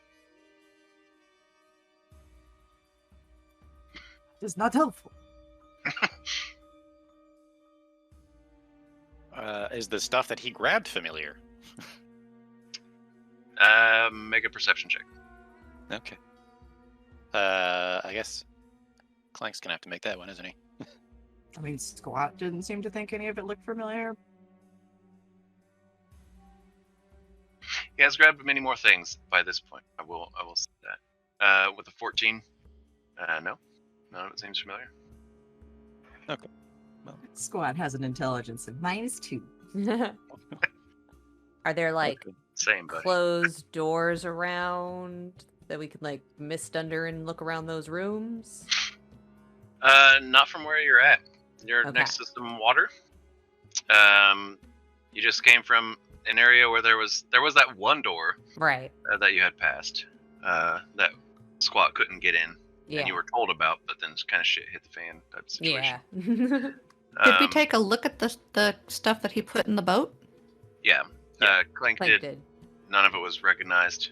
[SPEAKER 3] It's not helpful.
[SPEAKER 8] Is the stuff that he grabbed familiar?
[SPEAKER 1] Make a perception check.
[SPEAKER 8] Okay. I guess Clank's gonna have to make that one, isn't he?
[SPEAKER 3] I mean, Squat didn't seem to think any of it looked familiar.
[SPEAKER 1] He has grabbed many more things by this point. I will say that. With a 14, no, none of it seems familiar.
[SPEAKER 3] Squat has an intelligence of -2.
[SPEAKER 6] Are there like
[SPEAKER 8] Okay.
[SPEAKER 1] Same, buddy.
[SPEAKER 6] closed doors around that we could like mist under and look around those rooms?
[SPEAKER 1] Not from where you're at. You're
[SPEAKER 6] Okay.
[SPEAKER 1] next to some water. You just came from an area where there was that one door
[SPEAKER 6] Right.
[SPEAKER 1] that you had passed. That Squat couldn't get in,
[SPEAKER 6] Yeah.
[SPEAKER 1] and you were told about, but then kind of shit hit the fan type of situation.
[SPEAKER 6] Yeah.
[SPEAKER 2] Did we
[SPEAKER 1] Um,
[SPEAKER 2] take a look at the stuff that he put in the boat?
[SPEAKER 1] Yeah. Clank
[SPEAKER 6] Clank
[SPEAKER 1] did.
[SPEAKER 6] did.
[SPEAKER 1] None of it was recognized.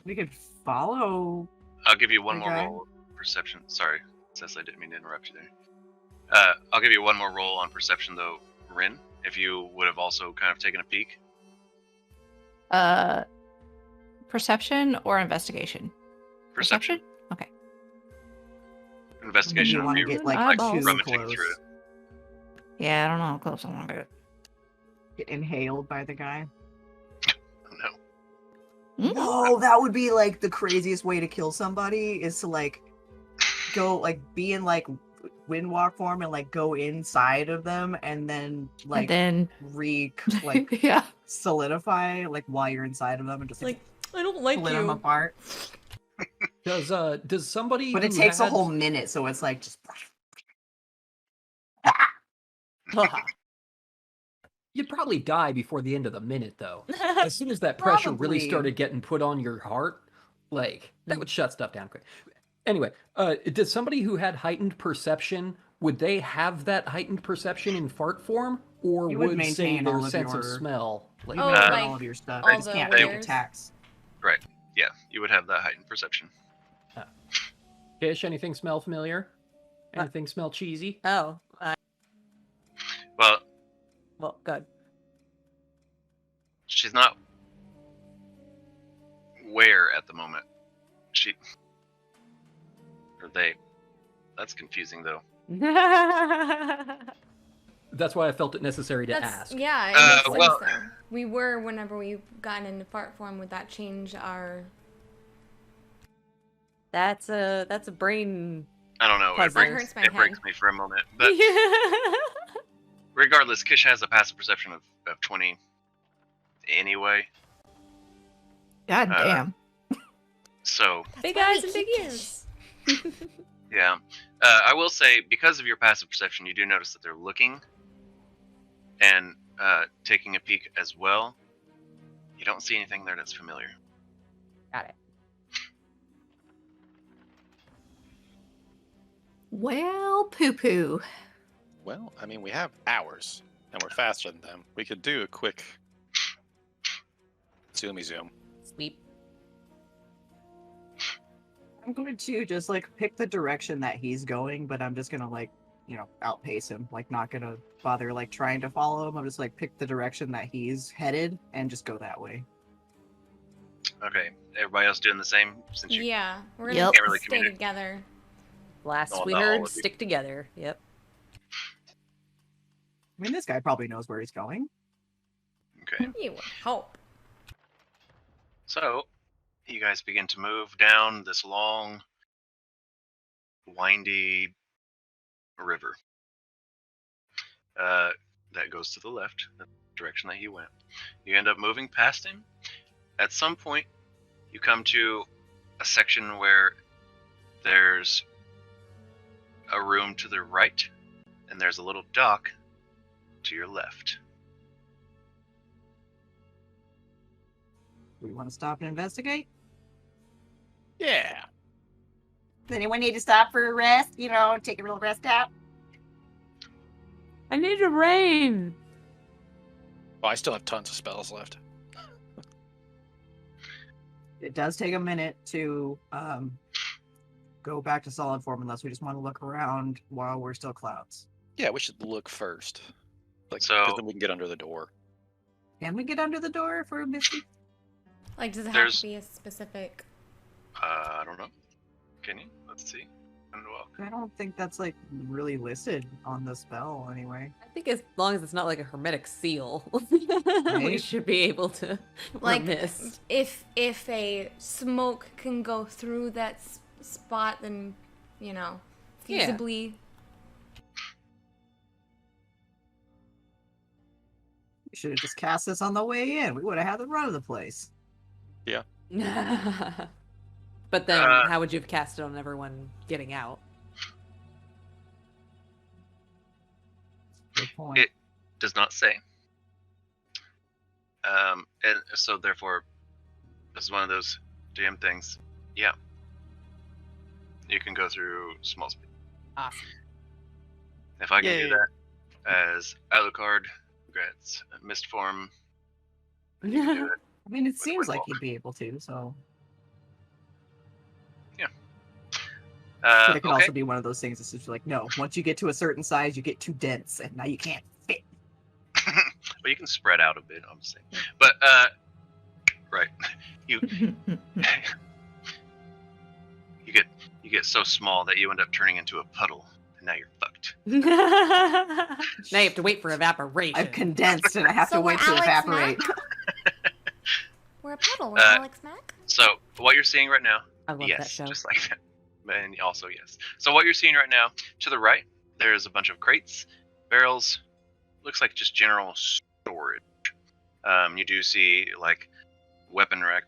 [SPEAKER 3] We could follow.
[SPEAKER 1] I'll give you one more
[SPEAKER 3] Okay.
[SPEAKER 1] roll of perception. Sorry, Cecily, I didn't mean to interrupt you there. I'll give you one more roll on perception, though, Rin, if you would have also kind of taken a peek.
[SPEAKER 2] Perception or investigation?
[SPEAKER 1] Perception.
[SPEAKER 2] Okay.
[SPEAKER 1] Investigation
[SPEAKER 3] You
[SPEAKER 1] would
[SPEAKER 3] want
[SPEAKER 1] be
[SPEAKER 3] to get like
[SPEAKER 2] eyeballs.
[SPEAKER 3] too
[SPEAKER 1] rummaging
[SPEAKER 3] close.
[SPEAKER 1] through it.
[SPEAKER 2] Yeah, I don't know how close I want to get.
[SPEAKER 3] Get inhaled by the guy.
[SPEAKER 1] No.
[SPEAKER 3] No, that would be like the craziest way to kill somebody is to like go like be in like windwalk form and like go inside of them and then like
[SPEAKER 2] and
[SPEAKER 3] like
[SPEAKER 2] then yeah.
[SPEAKER 3] solidify like while you're inside of them and just like
[SPEAKER 5] I don't like
[SPEAKER 3] split them apart.
[SPEAKER 4] Does somebody?
[SPEAKER 3] But it
[SPEAKER 4] who
[SPEAKER 3] takes a
[SPEAKER 4] had-
[SPEAKER 3] whole minute, so it's like just
[SPEAKER 4] You'd probably die before the end of the minute, though. As soon as that pressure really
[SPEAKER 3] Probably.
[SPEAKER 4] started getting put on your heart, like that would shut stuff down quick. Anyway, does somebody who had heightened perception, would they have that heightened perception in fart form, or
[SPEAKER 3] You would
[SPEAKER 4] would say
[SPEAKER 3] maintain
[SPEAKER 4] their
[SPEAKER 3] all of
[SPEAKER 4] sense of
[SPEAKER 3] your-
[SPEAKER 4] smell? Like,
[SPEAKER 3] you
[SPEAKER 5] Oh,
[SPEAKER 3] maintain
[SPEAKER 5] like
[SPEAKER 3] all of your stuff.
[SPEAKER 5] all
[SPEAKER 3] You just
[SPEAKER 5] the
[SPEAKER 3] can't make
[SPEAKER 5] wares?
[SPEAKER 3] attacks.
[SPEAKER 1] Yeah, you would have that heightened perception.
[SPEAKER 4] Kish, anything smell familiar? Anything smell cheesy?
[SPEAKER 6] Oh,
[SPEAKER 1] Well,
[SPEAKER 6] well, good.
[SPEAKER 1] she's not where at the moment. Or they. That's confusing, though.
[SPEAKER 4] That's why I felt it necessary to ask.
[SPEAKER 5] Yeah, it
[SPEAKER 1] Uh,
[SPEAKER 5] makes sense,
[SPEAKER 1] well-
[SPEAKER 5] though. We were, whenever we gotten into fart form, would that change our...
[SPEAKER 6] That's a brain.
[SPEAKER 1] I don't know. It
[SPEAKER 6] Puzzle.
[SPEAKER 5] That
[SPEAKER 1] breaks,
[SPEAKER 5] hurts my
[SPEAKER 1] it breaks
[SPEAKER 5] head.
[SPEAKER 1] me for a moment. But regardless, Kish has a passive perception of 20 anyway.
[SPEAKER 2] God
[SPEAKER 1] Uh,
[SPEAKER 2] damn.
[SPEAKER 1] So,
[SPEAKER 6] Big
[SPEAKER 5] why
[SPEAKER 6] eyes
[SPEAKER 5] we
[SPEAKER 6] and big
[SPEAKER 5] keep
[SPEAKER 6] ears.
[SPEAKER 1] yeah. I will say, because of your passive perception, you do notice that they're looking and taking a peek as well. You don't see anything there that's familiar.
[SPEAKER 6] Got it.
[SPEAKER 2] Well, poo poo.
[SPEAKER 8] Well, I mean, we have hours, and we're faster than them. We could do a quick zoomy zoom.
[SPEAKER 6] Sweep.
[SPEAKER 3] I'm going to just like pick the direction that he's going, but I'm just gonna like outpace him. Like, not gonna bother like trying to follow him. I'm just like pick the direction that he's headed and just go that way.
[SPEAKER 1] Okay, everybody else doing the same since you
[SPEAKER 5] Yeah, we're gonna
[SPEAKER 2] Yep.
[SPEAKER 1] Can't really
[SPEAKER 5] stay
[SPEAKER 1] communicate.
[SPEAKER 5] together.
[SPEAKER 6] Last
[SPEAKER 1] Oh,
[SPEAKER 6] we
[SPEAKER 1] not all
[SPEAKER 6] heard,
[SPEAKER 1] of you.
[SPEAKER 6] stick together. Yep.
[SPEAKER 3] I mean, this guy probably knows where he's going.
[SPEAKER 1] Okay.
[SPEAKER 5] You would hope.
[SPEAKER 1] So, you guys begin to move down this long, windy river. That goes to the left, the direction that he went. You end up moving past him. At some point, you come to a section where there's a room to the right, and there's a little dock to your left.
[SPEAKER 3] Do we want to stop and investigate?
[SPEAKER 8] Yeah.
[SPEAKER 9] Does anyone need to stop for a rest? Take a little rest out?
[SPEAKER 6] I need a rain.
[SPEAKER 8] Oh, I still have tons of spells left.
[SPEAKER 3] It does take a minute to go back to solid form unless we just want to look around while we're still clouds.
[SPEAKER 8] Yeah, we should look first. Like,
[SPEAKER 1] So-
[SPEAKER 8] 'cause then we can get under the door.
[SPEAKER 3] Can we get under the door for a misty?
[SPEAKER 5] Like, does it have
[SPEAKER 1] There's-
[SPEAKER 5] to be a specific?
[SPEAKER 1] I don't know. Can you? Let's see. Well,
[SPEAKER 3] I don't think that's like really listed on the spell anyway.
[SPEAKER 6] I think as long as it's not like a hermetic seal, we
[SPEAKER 3] Right?
[SPEAKER 6] should be able to
[SPEAKER 5] Like,
[SPEAKER 6] miss.
[SPEAKER 5] if a smoke can go through that spot, then
[SPEAKER 6] Yeah.
[SPEAKER 5] feasibly.
[SPEAKER 3] We should have just cast this on the way in. We would have had the run of the place.
[SPEAKER 6] But then,
[SPEAKER 1] Uh,
[SPEAKER 6] how would you have cast it on everyone getting out?
[SPEAKER 3] Good point.
[SPEAKER 1] It does not say. And so therefore, this is one of those damn things. Yeah. You can go through small speed.
[SPEAKER 6] Awesome.
[SPEAKER 1] If I can do
[SPEAKER 8] Yay.
[SPEAKER 1] that as Alucard grants mist form, you can do it.
[SPEAKER 3] I mean, it
[SPEAKER 1] With
[SPEAKER 3] seems like
[SPEAKER 1] Windwalker.
[SPEAKER 3] he'd be able to, so
[SPEAKER 1] Uh,
[SPEAKER 3] but it can
[SPEAKER 1] okay.
[SPEAKER 3] also be one of those things that's just like, no, once you get to a certain size, you get too dense, and now you can't fit.
[SPEAKER 1] Well, you can spread out a bit, I'm saying. But right, you you get so small that you end up turning into a puddle, and now you're fucked.
[SPEAKER 6] Now you have to wait for evaporation.
[SPEAKER 3] I've condensed, and I have
[SPEAKER 5] So
[SPEAKER 3] to wait
[SPEAKER 5] we're
[SPEAKER 3] to
[SPEAKER 5] Alex
[SPEAKER 3] evaporate.
[SPEAKER 5] We're a puddle. We're
[SPEAKER 1] Uh,
[SPEAKER 5] Alex Mack.
[SPEAKER 1] So what you're seeing right now,
[SPEAKER 6] I love that
[SPEAKER 1] yes,
[SPEAKER 6] show.
[SPEAKER 1] just like that, and also yes. So what you're seeing right now, to the right, there's a bunch of crates, barrels, looks like just general storage. You do see like weapon rack.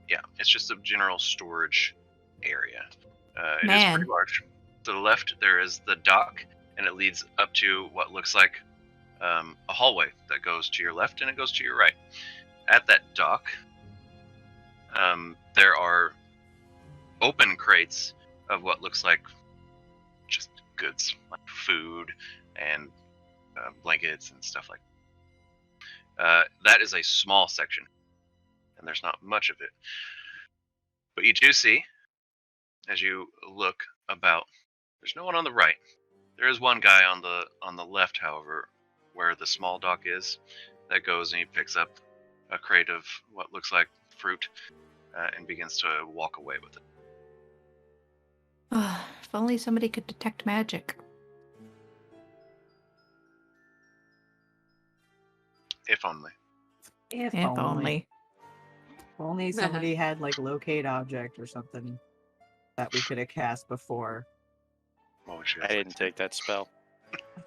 [SPEAKER 1] Yeah, it's just a general storage area. It is
[SPEAKER 2] Man.
[SPEAKER 1] pretty large. To the left, there is the dock, and it leads up to what looks like a hallway that goes to your left and it goes to your right. At that dock, there are open crates of what looks like just goods, like food and blankets and stuff like that. That is a small section, and there's not much of it. But you do see, as you look about, there's no one on the right. There is one guy on the left, however, where the small dock is, that goes and he picks up a crate of what looks like fruit and begins to walk away with it.
[SPEAKER 2] If only somebody could detect magic.
[SPEAKER 1] If only.
[SPEAKER 3] If
[SPEAKER 2] If only.
[SPEAKER 3] If only somebody had like locate object or something that we could have cast before.
[SPEAKER 1] What would you
[SPEAKER 8] I
[SPEAKER 1] guys like
[SPEAKER 8] didn't take that spell.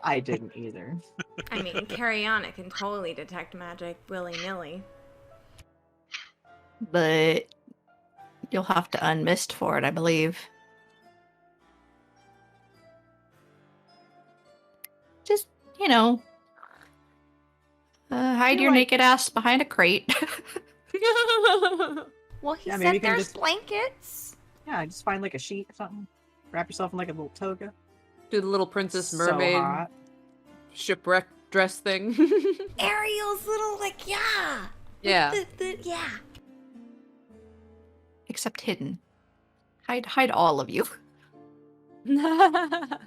[SPEAKER 3] I didn't either.
[SPEAKER 5] I mean, carry on. It can totally detect magic willy nilly.
[SPEAKER 2] But you'll have to unmist for it, I believe. Just, hide
[SPEAKER 3] Feel
[SPEAKER 2] your
[SPEAKER 3] like-
[SPEAKER 2] naked ass behind a crate.
[SPEAKER 5] Well, he
[SPEAKER 3] Yeah, maybe you
[SPEAKER 5] said
[SPEAKER 3] can
[SPEAKER 5] there's
[SPEAKER 3] just-
[SPEAKER 5] blankets.
[SPEAKER 3] Yeah, just find like a sheet or something. Wrap yourself in like a little toga.
[SPEAKER 6] Do the little Princess
[SPEAKER 3] So
[SPEAKER 6] Mermaid
[SPEAKER 3] hot.
[SPEAKER 6] shipwreck dress thing.
[SPEAKER 5] Ariel's little, yeah.
[SPEAKER 6] Yeah.
[SPEAKER 5] Yeah.
[SPEAKER 2] Except hidden. Hide all of you.
[SPEAKER 1] What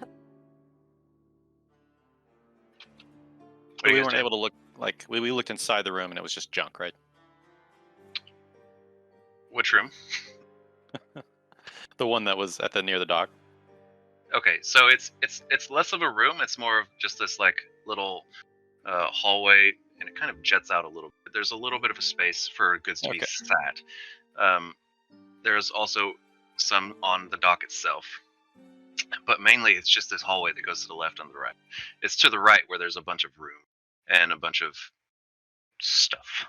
[SPEAKER 1] do
[SPEAKER 8] We
[SPEAKER 1] you guys
[SPEAKER 8] weren't
[SPEAKER 1] do?
[SPEAKER 8] able to look like we looked inside the room and it was just junk, right?
[SPEAKER 1] Which room?
[SPEAKER 8] The one that was at the near the dock.
[SPEAKER 1] Okay, so it's less of a room. It's more of just this like little hallway, and it kind of jets out a little bit. There's a little bit of a space for goods to be
[SPEAKER 8] Okay.
[SPEAKER 1] sat. There's also some on the dock itself, but mainly it's just this hallway that goes to the left and the right. It's to the right where there's a bunch of room and a bunch of stuff.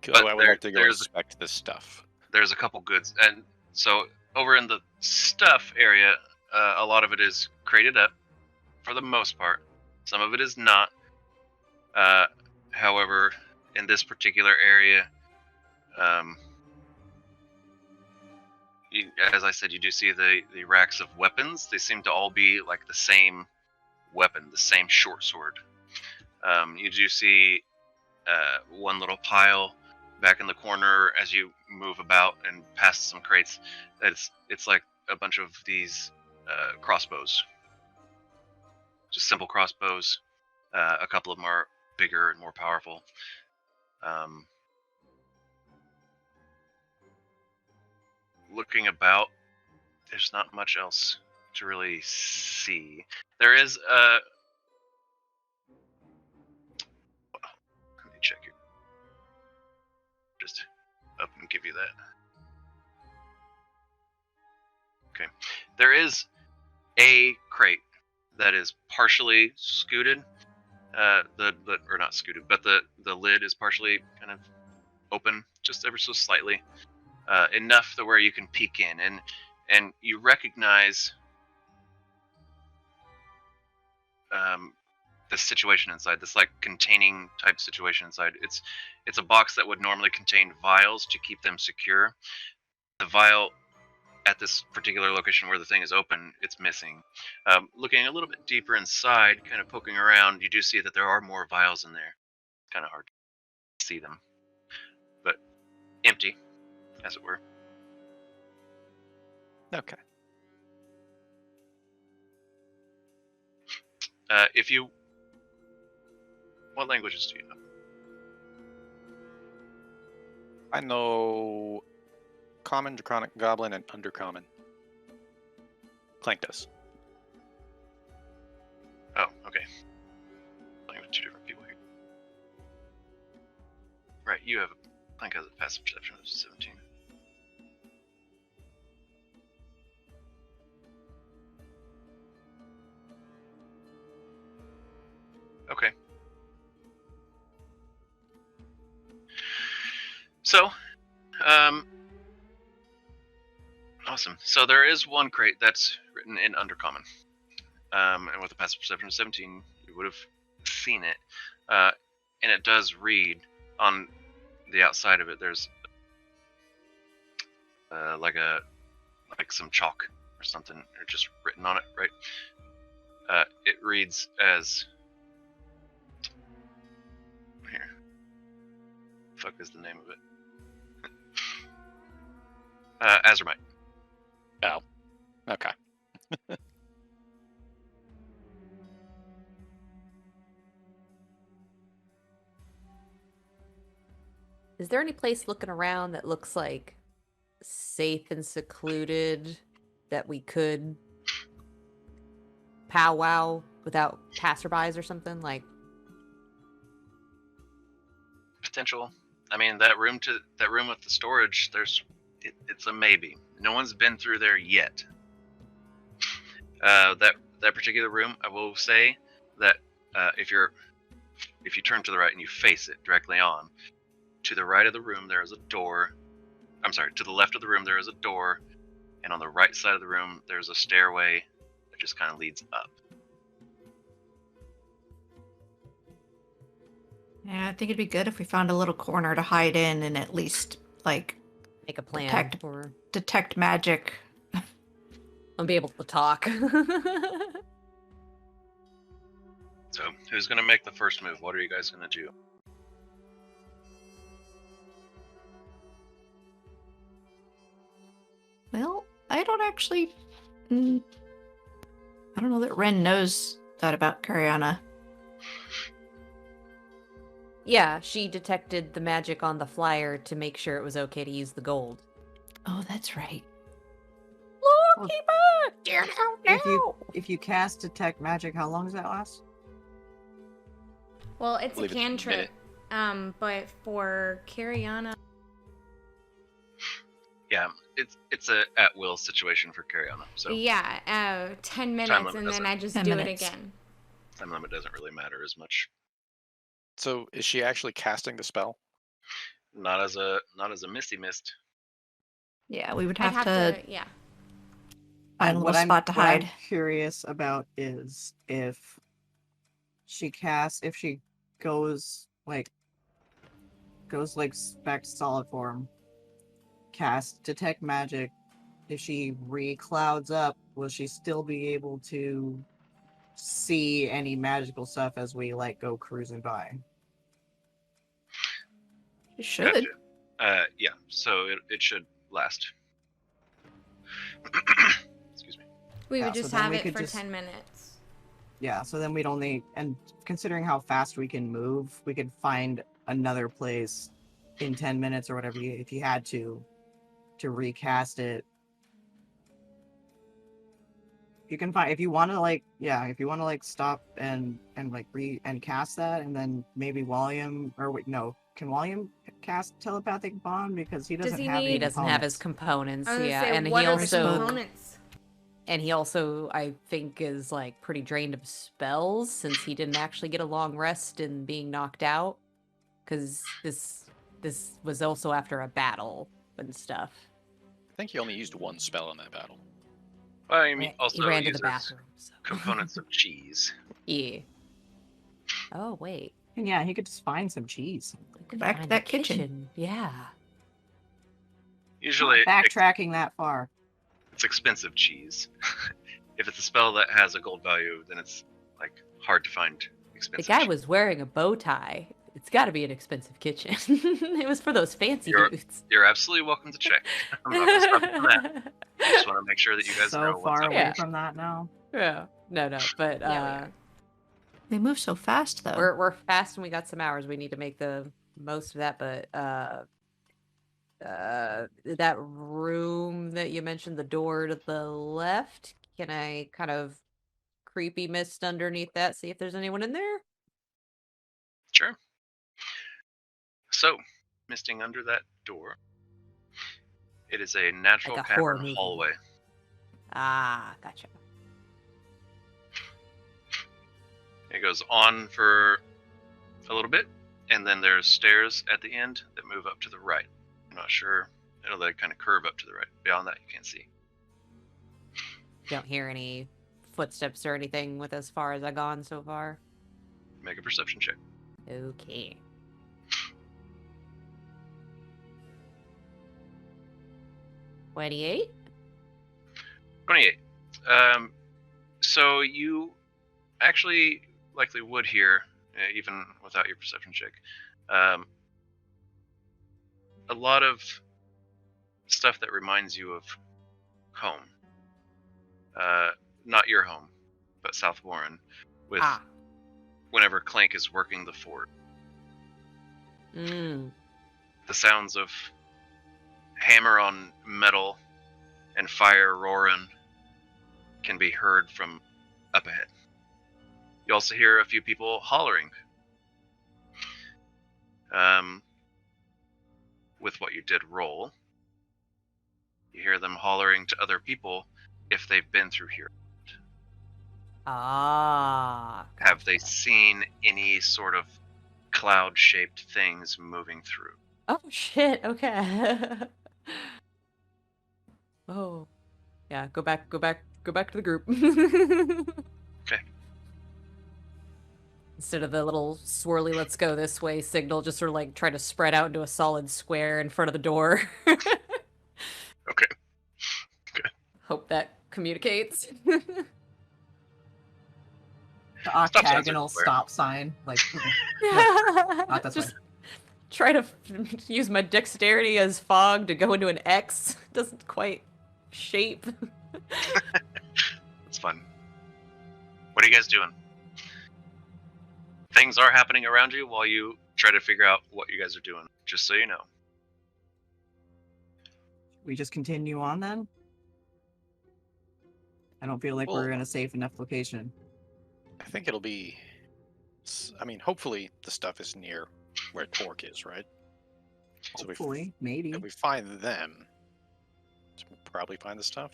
[SPEAKER 8] Cool.
[SPEAKER 1] But
[SPEAKER 8] I would like to go
[SPEAKER 1] there's-
[SPEAKER 8] inspect this stuff.
[SPEAKER 1] There's a couple goods, and so over in the stuff area, a lot of it is crated up for the most part. Some of it is not. However, in this particular area, as I said, you do see the racks of weapons. They seem to all be like the same weapon, the same short sword. You do see one little pile back in the corner as you move about and past some crates. It's like a bunch of these crossbows, just simple crossbows. A couple of them are bigger and more powerful. Looking about, there's not much else to really see. There is let me check it. Just up and give you that. Okay. There is a crate that is partially scooted. Or not scooted, but the lid is partially kind of open, just ever so slightly, enough to where you can peek in, and you recognize the situation inside. This like containing type situation inside. It's a box that would normally contain vials to keep them secure. The vial at this particular location where the thing is open, it's missing. Looking a little bit deeper inside, kind of poking around, you do see that there are more vials in there. It's kind of hard to see them, but empty, as it were.
[SPEAKER 8] Okay.
[SPEAKER 1] What languages do you know?
[SPEAKER 8] I know Common, Draconic, Goblin, and Undercommon. Clank does.
[SPEAKER 1] Oh, okay. Playing with two different people here. Right, you have Clank has a passive perception of 17. Okay. So, awesome. So there is one crate that's written in Undercommon, and with a passive perception of 17, you would have seen it, and it does read on the outside of it. There's like some chalk or something, or just written on it, right? It reads as here. Fuck is the name of it? Azurite.
[SPEAKER 8] Oh. Okay.
[SPEAKER 6] Is there any place looking around that looks like safe and secluded that we could powwow without passerbys or something? Like,
[SPEAKER 1] Potential. I mean, that room with the storage, it's a maybe. No one's been through there yet. That particular room, I will say that if you turn to the right and you face it directly on, to the right of the room there is a door. I'm sorry, to the left of the room there is a door, and on the right side of the room there's a stairway that just kind of leads up.
[SPEAKER 2] Yeah, I think it'd be good if we found a little corner to hide in and at least like
[SPEAKER 6] make a plan
[SPEAKER 2] Detect-
[SPEAKER 6] or
[SPEAKER 2] detect magic.
[SPEAKER 6] I'll be able to talk.
[SPEAKER 1] So, who's gonna make the first move? What are you guys gonna do?
[SPEAKER 2] Well, I don't Actually, I don't know that Ren knows that about Cariana.
[SPEAKER 6] Yeah, she detected the magic on the flyer to make sure it was okay to use the gold.
[SPEAKER 2] Oh, that's right.
[SPEAKER 3] Well,
[SPEAKER 6] Keeper!
[SPEAKER 3] if you cast detect magic, how long does that last?
[SPEAKER 5] Well, it's a
[SPEAKER 8] believe it's a
[SPEAKER 5] cantrip, but for Cariana,
[SPEAKER 1] Yeah, it's a at will situation for Cariana. So
[SPEAKER 5] yeah, 10 minutes,
[SPEAKER 1] limit
[SPEAKER 5] and
[SPEAKER 1] doesn't-
[SPEAKER 5] then I just
[SPEAKER 2] 10
[SPEAKER 5] do
[SPEAKER 2] minutes.
[SPEAKER 5] it again.
[SPEAKER 1] time limit doesn't really matter as much.
[SPEAKER 8] So is she actually casting the spell?
[SPEAKER 1] Not as a misty mist.
[SPEAKER 2] Yeah, we would
[SPEAKER 5] I'd
[SPEAKER 2] have,
[SPEAKER 5] have
[SPEAKER 2] to
[SPEAKER 5] yeah.
[SPEAKER 2] find a little spot to
[SPEAKER 3] what I'm
[SPEAKER 2] hide.
[SPEAKER 3] curious about is if she goes like back to solid form, cast detect magic. If she re-clouds up, will she still be able to see any magical stuff as we like go cruising by?
[SPEAKER 2] You should.
[SPEAKER 1] Gotcha. Yeah. So it should last. Excuse me.
[SPEAKER 5] We
[SPEAKER 3] Yeah,
[SPEAKER 5] would
[SPEAKER 3] so
[SPEAKER 5] just
[SPEAKER 3] then
[SPEAKER 5] have
[SPEAKER 3] we
[SPEAKER 5] it
[SPEAKER 3] could
[SPEAKER 5] for
[SPEAKER 3] just-
[SPEAKER 5] 10 minutes.
[SPEAKER 3] Yeah, so then we'd only, and considering how fast we can move, we could find another place in 10 minutes or whatever if you had to recast it. You can find, if you want to stop and cast that, and then maybe William, or wait, no, can William cast telepathic bond because he doesn't
[SPEAKER 5] he
[SPEAKER 3] have any
[SPEAKER 5] need-
[SPEAKER 6] He doesn't have his
[SPEAKER 3] components.
[SPEAKER 6] components,
[SPEAKER 5] I was gonna
[SPEAKER 6] yeah,
[SPEAKER 5] say,
[SPEAKER 6] and
[SPEAKER 5] what
[SPEAKER 6] he
[SPEAKER 5] are the
[SPEAKER 6] also
[SPEAKER 5] components?
[SPEAKER 6] and he also I think is like pretty drained of spells since he didn't actually get a long rest in being knocked out, because this was also after a battle and stuff.
[SPEAKER 8] I think he only used one spell in that battle.
[SPEAKER 1] Well, I mean, also
[SPEAKER 6] he ran to
[SPEAKER 1] uses
[SPEAKER 6] the bathroom. So.
[SPEAKER 1] components of cheese.
[SPEAKER 6] Yeah. Oh wait.
[SPEAKER 3] And yeah, he could just find some cheese.
[SPEAKER 6] We could
[SPEAKER 2] Back to
[SPEAKER 6] find
[SPEAKER 2] that
[SPEAKER 6] the
[SPEAKER 2] kitchen.
[SPEAKER 6] Yeah.
[SPEAKER 1] Usually,
[SPEAKER 3] Not backtracking that far.
[SPEAKER 1] it's expensive cheese. If it's a spell that has a gold value, then it's like hard to find
[SPEAKER 6] The
[SPEAKER 1] expensive.
[SPEAKER 6] guy
[SPEAKER 1] cheese.
[SPEAKER 6] was wearing a bow tie. It's got to be an expensive kitchen. It was for those fancy
[SPEAKER 1] You're-
[SPEAKER 6] dudes.
[SPEAKER 1] You're absolutely welcome to check. I'm not gonna stop you from that. I just want to make sure that you guys know
[SPEAKER 3] So
[SPEAKER 1] what's
[SPEAKER 3] far
[SPEAKER 1] up.
[SPEAKER 3] away
[SPEAKER 6] Yeah.
[SPEAKER 3] from that now.
[SPEAKER 6] Yeah. No, but
[SPEAKER 5] Yeah, we are.
[SPEAKER 2] They move so fast, though.
[SPEAKER 6] we're fast and we got some hours. We need to make the most of that. But that room that you mentioned, the door to the left, can I kind of creepy mist underneath that, see if there's anyone in there?
[SPEAKER 1] Sure. So, misting under that door, it is a natural
[SPEAKER 6] Like a horror
[SPEAKER 1] cavern
[SPEAKER 6] movie.
[SPEAKER 1] hallway.
[SPEAKER 6] Ah, gotcha.
[SPEAKER 1] It goes on for a little bit, and then there's stairs at the end that move up to the right. I'm not sure. They kind of curve up to the right. Beyond that, you can't see.
[SPEAKER 6] Don't hear any footsteps or anything with as far as I've gone so far.
[SPEAKER 1] Make a perception check.
[SPEAKER 6] Okay. $28?
[SPEAKER 1] 28. So you actually likely would hear, even without your perception check, a lot of stuff that reminds you of home. Not your home, but South Warren, with
[SPEAKER 6] Ah.
[SPEAKER 1] whenever Clank is working the fort.
[SPEAKER 6] Mm.
[SPEAKER 1] The sounds of hammer on metal and fire roaring can be heard from up ahead. You also hear a few people hollering. With what you did roll, you hear them hollering to other people if they've been through here.
[SPEAKER 6] Ah.
[SPEAKER 1] Have they
[SPEAKER 6] gotcha.
[SPEAKER 1] seen any sort of cloud-shaped things moving through?
[SPEAKER 6] Oh shit, okay. Oh. Yeah, go back to the group.
[SPEAKER 1] Okay.
[SPEAKER 6] Instead of the little swirly let's go this way signal, just sort of like try to spread out into a solid square in front of the door.
[SPEAKER 1] Okay.
[SPEAKER 6] Hope that communicates.
[SPEAKER 3] The
[SPEAKER 1] signs
[SPEAKER 3] octagonal
[SPEAKER 1] are square.
[SPEAKER 3] stop sign. Like, not this
[SPEAKER 6] Just
[SPEAKER 3] way.
[SPEAKER 6] try to use my dexterity as fog to go into an X. Doesn't quite shape.
[SPEAKER 1] It's fun. What are you guys doing? Things are happening around you while you try to figure out what you guys are doing, just so you know.
[SPEAKER 3] We just continue on then? I don't feel like
[SPEAKER 8] Well-
[SPEAKER 3] we're in a safe enough location.
[SPEAKER 8] I think it'll be. I mean, hopefully the stuff is near where Torque is, right? So
[SPEAKER 3] Hopefully, maybe.
[SPEAKER 8] if we find them, we'll probably find the stuff.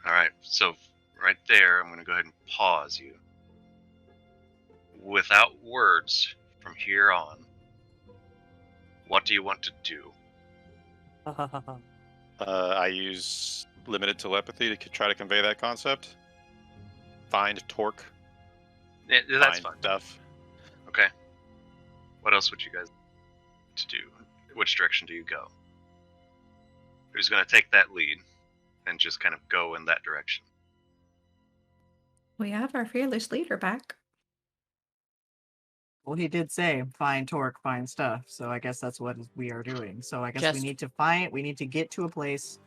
[SPEAKER 1] Alright, so right there, I'm going to go ahead and pause you. Without words, from here on, what do you want to do?
[SPEAKER 8] I use limited telepathy to try to convey that concept. Find Torque.
[SPEAKER 1] Yeah, that's
[SPEAKER 8] find
[SPEAKER 1] fine.
[SPEAKER 8] Stuff.
[SPEAKER 1] Okay. What else would you guys to do? Which direction do you go? Who's going to take that lead and just kind of go in that direction?
[SPEAKER 2] We have our fearless leader back.
[SPEAKER 3] Well, he did say find Torque, find stuff. So I guess that's what we are doing. So I guess
[SPEAKER 6] Just-
[SPEAKER 3] we need to get to a place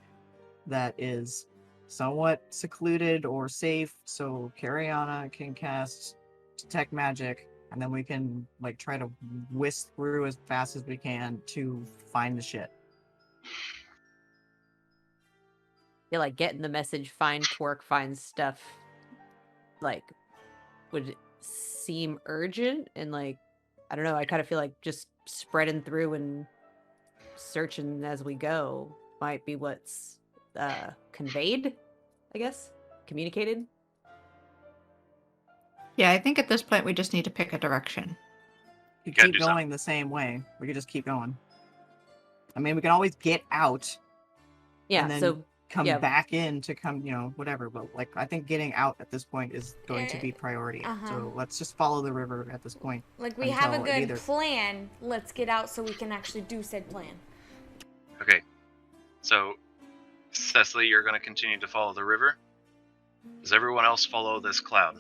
[SPEAKER 3] that is somewhat secluded or safe so Cariana can cast detect magic, and then we can like try to whisk through as fast as we can to find the shit.
[SPEAKER 6] feel like getting the message find Torque, find stuff like would seem urgent, and like I don't know, I kind of feel like just spreading through and searching as we go might be what's conveyed, I guess, communicated.
[SPEAKER 2] Yeah, I think at this point we just need to pick a direction.
[SPEAKER 3] We
[SPEAKER 1] Gotta
[SPEAKER 3] keep
[SPEAKER 1] do something.
[SPEAKER 3] going the same way. We could just keep going. I mean, we can always get out,
[SPEAKER 6] Yeah,
[SPEAKER 3] and then
[SPEAKER 6] so
[SPEAKER 3] come
[SPEAKER 6] yeah.
[SPEAKER 3] back in to come, whatever. But like, I think getting out at this point is going to be priority.
[SPEAKER 5] Uh-huh.
[SPEAKER 3] So let's just follow the river at this point.
[SPEAKER 5] Like, we have a
[SPEAKER 3] Until
[SPEAKER 5] good
[SPEAKER 3] either-
[SPEAKER 5] plan. Let's get out so we can actually do said plan.
[SPEAKER 1] Okay. So, Cecily, you're going to continue to follow the river. Does everyone else follow this cloud?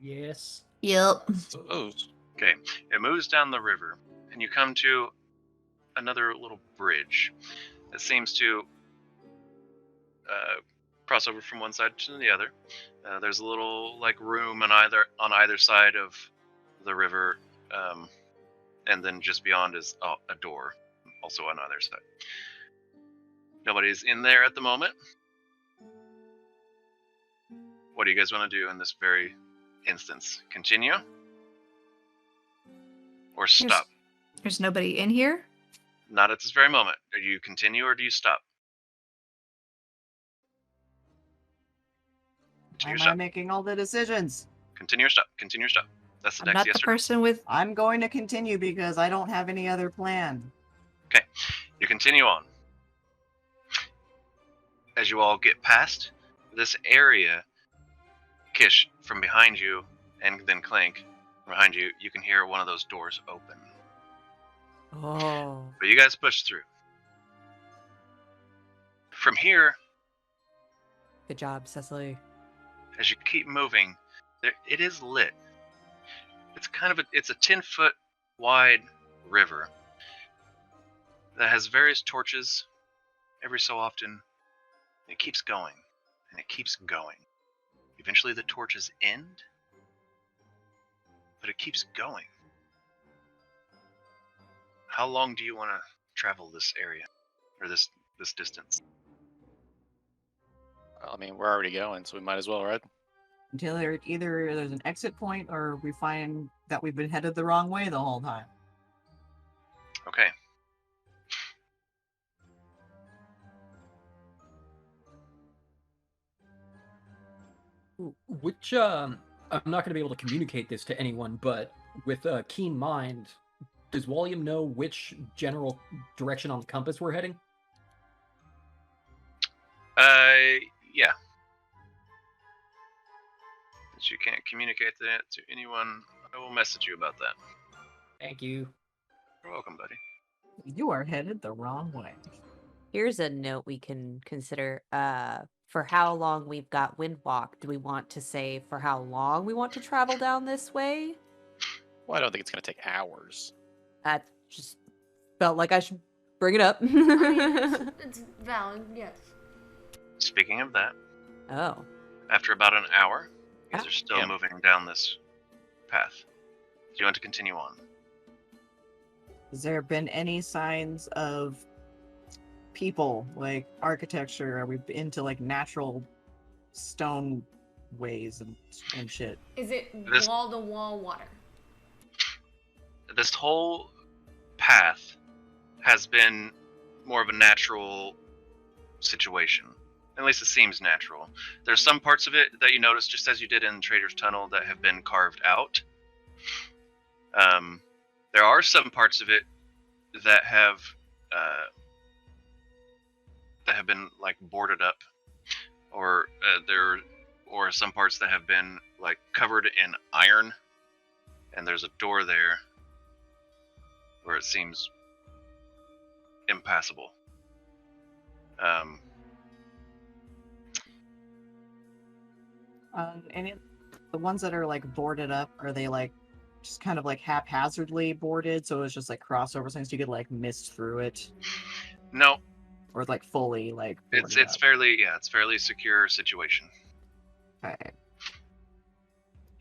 [SPEAKER 4] Yes.
[SPEAKER 2] Yep.
[SPEAKER 8] Suppose.
[SPEAKER 1] Okay. It moves down the river, and you come to another little bridge that seems to cross over from one side to the other. There's a little like room on either side of the river, and then just beyond is a door, also on either side. Nobody's in there at the moment. What do you guys want to do in this very instance? Continue? Or stop?
[SPEAKER 2] There's nobody in here.
[SPEAKER 1] Not at this very moment. Do you continue or do you stop?
[SPEAKER 3] Why
[SPEAKER 1] Continue or
[SPEAKER 3] am I
[SPEAKER 1] stop.
[SPEAKER 3] making all the decisions?
[SPEAKER 1] Continue or stop. Continue or stop. That's the
[SPEAKER 2] I'm
[SPEAKER 1] next
[SPEAKER 2] not
[SPEAKER 1] yes
[SPEAKER 2] the
[SPEAKER 1] or no.
[SPEAKER 2] person with.
[SPEAKER 3] I'm going to continue because I don't have any other plan.
[SPEAKER 1] You continue on. As you all get past this area, Kish, from behind you, and then Clank, from behind you, you can hear one of those doors open.
[SPEAKER 6] Oh.
[SPEAKER 1] But you guys push through. From here,
[SPEAKER 6] Good job, Cecily.
[SPEAKER 1] as you keep moving, it is lit. It's a 10-foot wide river that has various torches every so often. It keeps going, and it keeps going. Eventually the torches end, but it keeps going. How long do you want to travel this area, or this distance?
[SPEAKER 8] Well, I mean, we're already going, so we might as well, right?
[SPEAKER 3] Until either there's an exit point or we find that we've been headed the wrong way the whole time.
[SPEAKER 1] Okay.
[SPEAKER 4] Which I'm not going to be able to communicate this to anyone, but with a keen mind, does William know which general direction on the compass we're heading?
[SPEAKER 1] Yeah. Since you can't communicate that to anyone, I will message you about that.
[SPEAKER 4] Thank you.
[SPEAKER 1] You're welcome, buddy.
[SPEAKER 3] You are headed the wrong way.
[SPEAKER 6] Here's a note we can consider. For how long we've got Windwalk. Do we want to say for how long we want to travel down this way?
[SPEAKER 8] Well, I don't think it's going to take hours.
[SPEAKER 6] That just felt like I should bring it up.
[SPEAKER 5] It's valid, yes.
[SPEAKER 1] Speaking of that,
[SPEAKER 6] Oh.
[SPEAKER 1] after about an hour, you guys
[SPEAKER 6] Ah.
[SPEAKER 1] are still
[SPEAKER 8] Yeah.
[SPEAKER 1] moving down this path. Do you want to continue on?
[SPEAKER 3] Has there been any signs of people, like architecture? Are we into like natural stone ways and shit?
[SPEAKER 5] Is it
[SPEAKER 1] This-
[SPEAKER 5] wall-to-wall water?
[SPEAKER 1] This whole path has been more of a natural situation. At least it seems natural. There's some parts of it that you notice, just as you did in Trader's Tunnel, that have been carved out. There are some parts of it that have been like boarded up, or or some parts that have been like covered in iron, and there's a door there where it seems impassable.
[SPEAKER 3] And the ones that are like boarded up, are they like just kind of like haphazardly boarded, so it's just like crossover things you could like mist through it,
[SPEAKER 1] No,
[SPEAKER 3] or like fully like boarded
[SPEAKER 1] it's
[SPEAKER 3] up?
[SPEAKER 1] fairly secure situation.
[SPEAKER 3] Okay.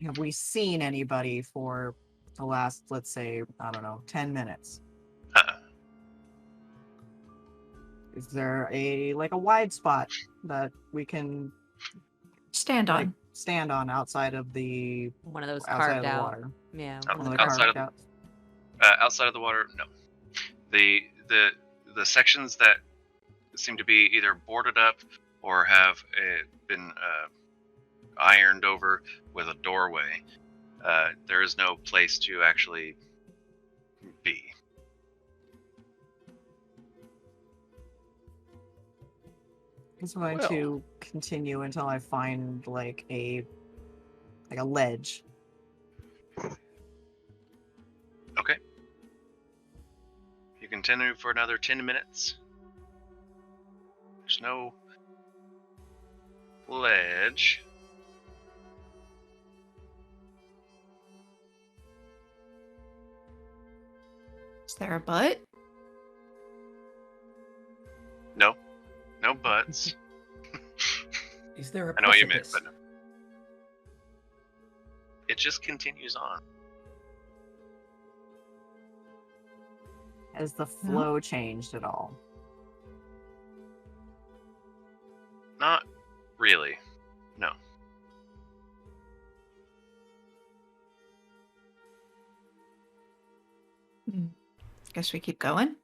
[SPEAKER 3] Have we seen anybody for the last, let's say, I don't know, 10 minutes? Is there a wide spot that we can
[SPEAKER 2] Stand
[SPEAKER 3] like
[SPEAKER 2] on.
[SPEAKER 3] stand on outside of the
[SPEAKER 6] One of those
[SPEAKER 3] outside
[SPEAKER 6] carved
[SPEAKER 3] of the
[SPEAKER 6] out.
[SPEAKER 3] water?
[SPEAKER 6] Yeah.
[SPEAKER 1] Out-
[SPEAKER 6] one of the
[SPEAKER 1] outside
[SPEAKER 6] carved
[SPEAKER 1] of-
[SPEAKER 3] out.
[SPEAKER 1] Outside of the water, no. The sections that seem to be either boarded up or have been ironed over with a doorway. There is no place to actually be.
[SPEAKER 3] I'm just going to continue until I find like a ledge.
[SPEAKER 1] Okay. You continue for another 10 minutes. There's no ledge.
[SPEAKER 2] Is there a butt?
[SPEAKER 1] No. No butts.
[SPEAKER 4] Is there a
[SPEAKER 1] I know what you meant,
[SPEAKER 4] precipice?
[SPEAKER 1] but no. It just continues on.
[SPEAKER 3] Has the flow changed at all?
[SPEAKER 1] Not really. No.
[SPEAKER 2] Guess we keep going.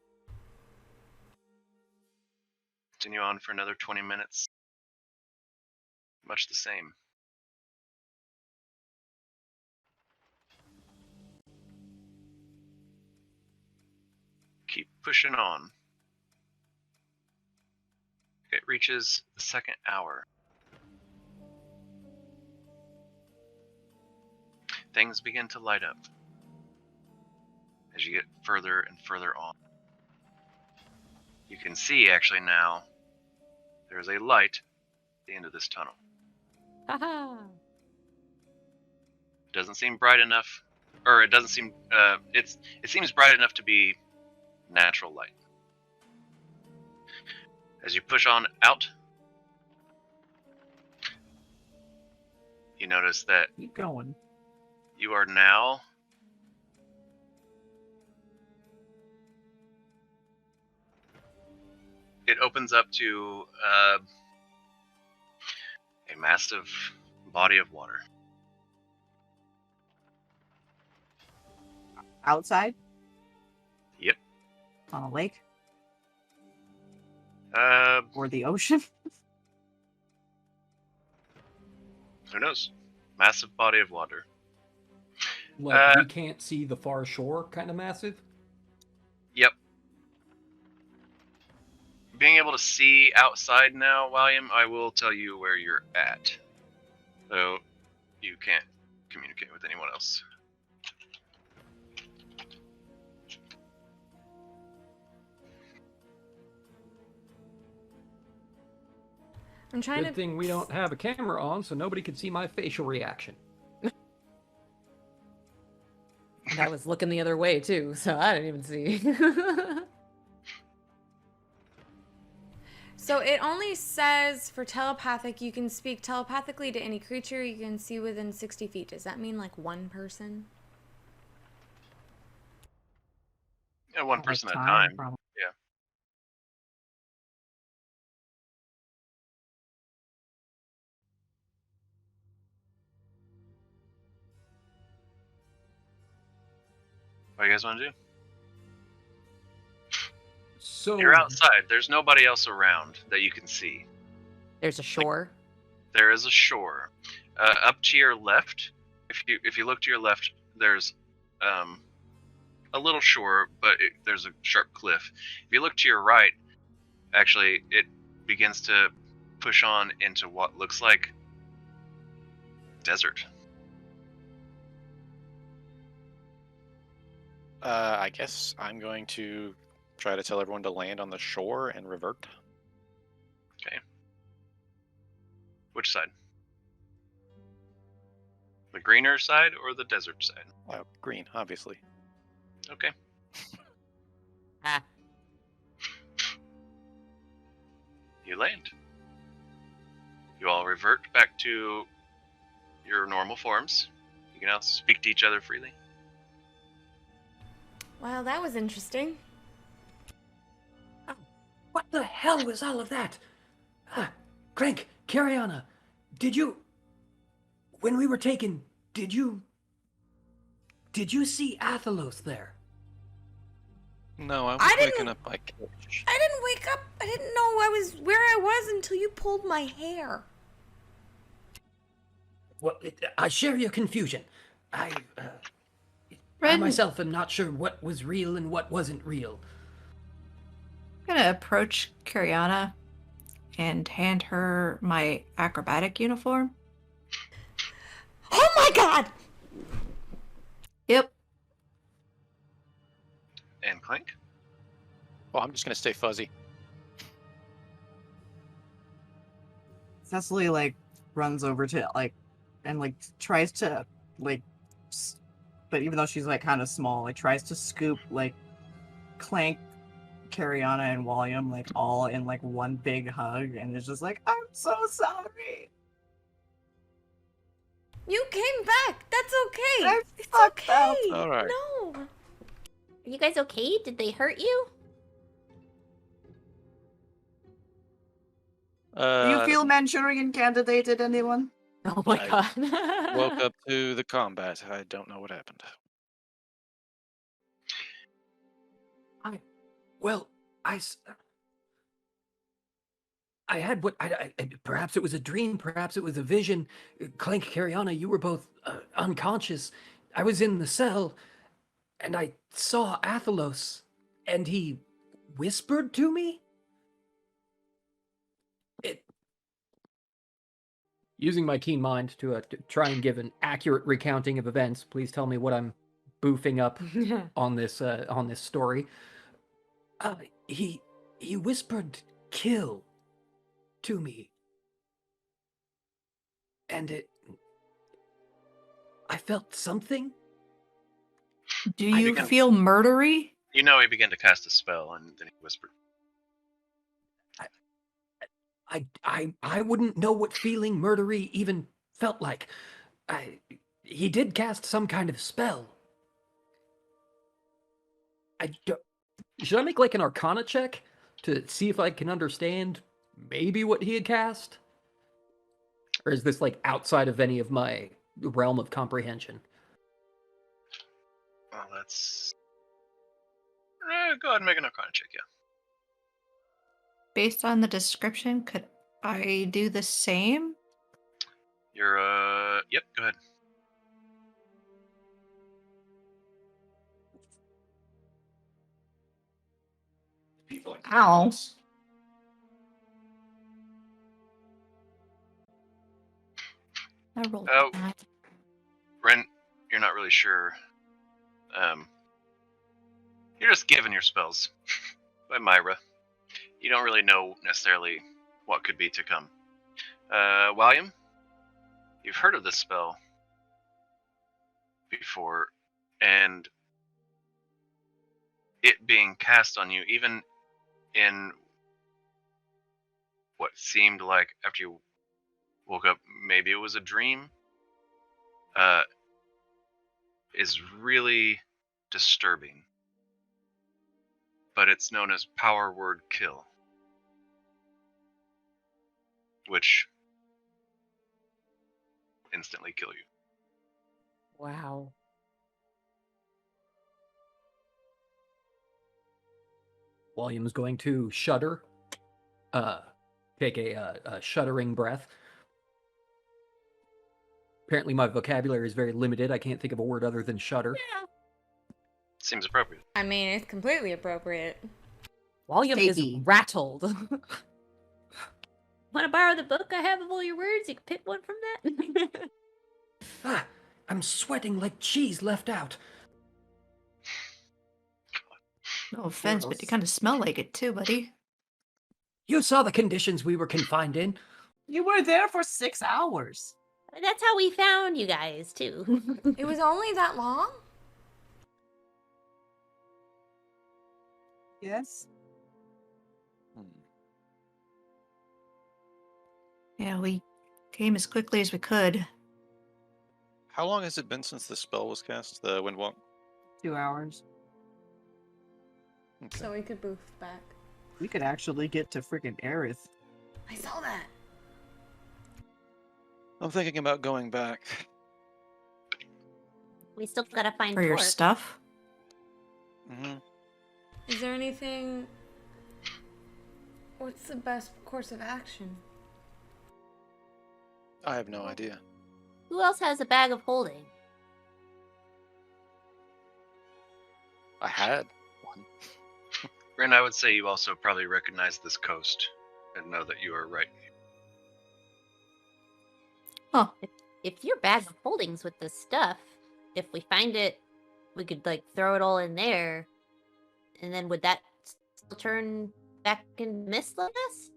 [SPEAKER 1] Continue on for another 20 minutes. Much the same. Keep pushing on. It reaches the second hour. Things begin to light up as you get further and further on. You can see actually now there's a light at the end of this tunnel.
[SPEAKER 6] Haha.
[SPEAKER 1] It doesn't seem bright enough, or it doesn't seem it seems bright enough to be natural light. As you push on out, you notice that
[SPEAKER 3] Keep going.
[SPEAKER 1] you are now it opens up to a massive body of water.
[SPEAKER 3] Outside?
[SPEAKER 1] Yep.
[SPEAKER 3] On a lake?
[SPEAKER 1] Uh,
[SPEAKER 3] Or the ocean?
[SPEAKER 1] who knows? Massive body of water.
[SPEAKER 4] Like we can't see the far shore, kind of massive.
[SPEAKER 1] Yep. Being able to see outside now, William, I will tell you where you're at. So you can't communicate with anyone else.
[SPEAKER 5] I'm trying
[SPEAKER 4] Good
[SPEAKER 5] to.
[SPEAKER 4] thing we don't have a camera on, so nobody could see my facial reaction.
[SPEAKER 6] And I was looking the other way too, so I didn't even see.
[SPEAKER 5] So it only says for telepathic, you can speak telepathically to any creature you can see within 60 feet. Does that mean like one person?
[SPEAKER 1] Yeah, one
[SPEAKER 3] Like
[SPEAKER 1] person at a
[SPEAKER 3] time,
[SPEAKER 1] time.
[SPEAKER 3] probably.
[SPEAKER 1] Yeah. What do you guys want to do?
[SPEAKER 4] So
[SPEAKER 1] You're outside. There's nobody else around that you can see.
[SPEAKER 6] There's a shore.
[SPEAKER 1] There is a shore. Up to your left, if you look to your left, there's a little shore, but there's a sharp cliff. If you look to your right, actually, it begins to push on into what looks like desert.
[SPEAKER 8] I guess I'm going to try to tell everyone to land on the shore and revert.
[SPEAKER 1] Okay. Which side? The greener side or the desert side?
[SPEAKER 8] Green, obviously.
[SPEAKER 1] Okay.
[SPEAKER 7] Ah,
[SPEAKER 1] You land. You all revert back to your normal forms. You can now speak to each other freely.
[SPEAKER 5] Well, that was interesting.
[SPEAKER 4] what the hell was all of that? Crank, Cariana, did you... When we were taken, did you see Athelos there?
[SPEAKER 8] No, I was
[SPEAKER 5] I
[SPEAKER 8] waking
[SPEAKER 5] didn't-
[SPEAKER 8] up by couch.
[SPEAKER 5] I didn't wake up. I didn't know I was where I was until you pulled my hair.
[SPEAKER 4] Well, I share your confusion. I
[SPEAKER 2] Ren,
[SPEAKER 4] myself am not sure what was real and what wasn't real.
[SPEAKER 2] I'm gonna approach Cariana and hand her my acrobatic uniform.
[SPEAKER 5] Oh my god!
[SPEAKER 2] Yep.
[SPEAKER 1] And Clank?
[SPEAKER 8] Well, I'm just gonna stay fuzzy.
[SPEAKER 3] Cecily like runs over to like and like tries to like but even though she's like kind of small, like tries to scoop like Clank, Cariana, and William like all in like one big hug, and it's just like, I'm so sorry.
[SPEAKER 5] You came back. That's okay.
[SPEAKER 3] I
[SPEAKER 5] It's
[SPEAKER 3] fucked
[SPEAKER 5] okay.
[SPEAKER 3] up.
[SPEAKER 8] All right.
[SPEAKER 5] No.
[SPEAKER 7] are you guys okay? Did they hurt you?
[SPEAKER 3] Do you feel Manchurian candidated, anyone?
[SPEAKER 6] Oh my
[SPEAKER 8] I
[SPEAKER 6] god.
[SPEAKER 8] woke up to the combat. I don't know what happened.
[SPEAKER 4] Well, I had what perhaps it was a dream, perhaps it was a vision. Clank, Cariana, you were both unconscious. I was in the cell, and I saw Athelos, and he whispered to me. Using my keen mind to try and give an accurate recounting of events, please tell me what I'm boofing up on this story. He whispered "kill" to me, and I felt something.
[SPEAKER 2] Do you
[SPEAKER 1] began-
[SPEAKER 2] feel murdery?
[SPEAKER 1] You know he began to cast a spell, and then he whispered.
[SPEAKER 4] I wouldn't know what feeling murdery even felt like. He did cast some kind of spell. Should I make like an Arcana check to see if I can understand maybe what he had cast? Or is this like outside of any of my realm of comprehension?
[SPEAKER 1] Well, that's... go ahead and make an Arcana check, yeah.
[SPEAKER 2] Based on the description, could I do the same?
[SPEAKER 1] You're, yep, go ahead.
[SPEAKER 2] Ow. I rolled
[SPEAKER 1] Oh.
[SPEAKER 2] that.
[SPEAKER 1] Ren, you're not really sure. You're just given your spells by Myra. You don't really know necessarily what could be to come. William, you've heard of this spell before, and it being cast on you, even in what seemed like after you woke up, maybe it was a dream, is really disturbing. But it's known as power word kill, which instantly kill you.
[SPEAKER 6] Wow.
[SPEAKER 4] William's going to shudder. Take a shuddering breath. Apparently my vocabulary is very limited. I can't think of a word other than shudder.
[SPEAKER 1] Seems appropriate.
[SPEAKER 5] I mean, it's completely appropriate.
[SPEAKER 6] William is
[SPEAKER 3] Shaky.
[SPEAKER 6] rattled.
[SPEAKER 7] Want to borrow the book I have of all your words? You can pick one from that.
[SPEAKER 4] Ah, I'm sweating like cheese left out.
[SPEAKER 2] No offense, but you
[SPEAKER 3] Gross.
[SPEAKER 2] kind of smell like it too, buddy.
[SPEAKER 4] You saw the conditions we were confined in.
[SPEAKER 3] You were there for 6 hours.
[SPEAKER 7] That's how we found you guys, too.
[SPEAKER 5] It was only that long?
[SPEAKER 3] Yes.
[SPEAKER 2] Yeah, we came as quickly as we could.
[SPEAKER 8] How long has it been since the spell was cast? The Windwalk?
[SPEAKER 3] 2 hours.
[SPEAKER 8] Okay.
[SPEAKER 5] So we could boof back.
[SPEAKER 3] We could actually get to freaking Aerith.
[SPEAKER 5] I saw that.
[SPEAKER 8] I'm thinking about going back.
[SPEAKER 7] We still gotta find
[SPEAKER 2] For your
[SPEAKER 7] Torque.
[SPEAKER 2] stuff?
[SPEAKER 8] Mm-hmm.
[SPEAKER 5] Is there anything... What's the best course of action?
[SPEAKER 8] I have no idea.
[SPEAKER 7] Who else has a bag of holding?
[SPEAKER 8] I had one.
[SPEAKER 1] Ren, I would say you also probably recognize this coast and know that you are right.
[SPEAKER 2] Huh.
[SPEAKER 7] If your bag of holdings with the stuff, if we find it, we could like throw it all in there, and then would that still turn back in mist like this?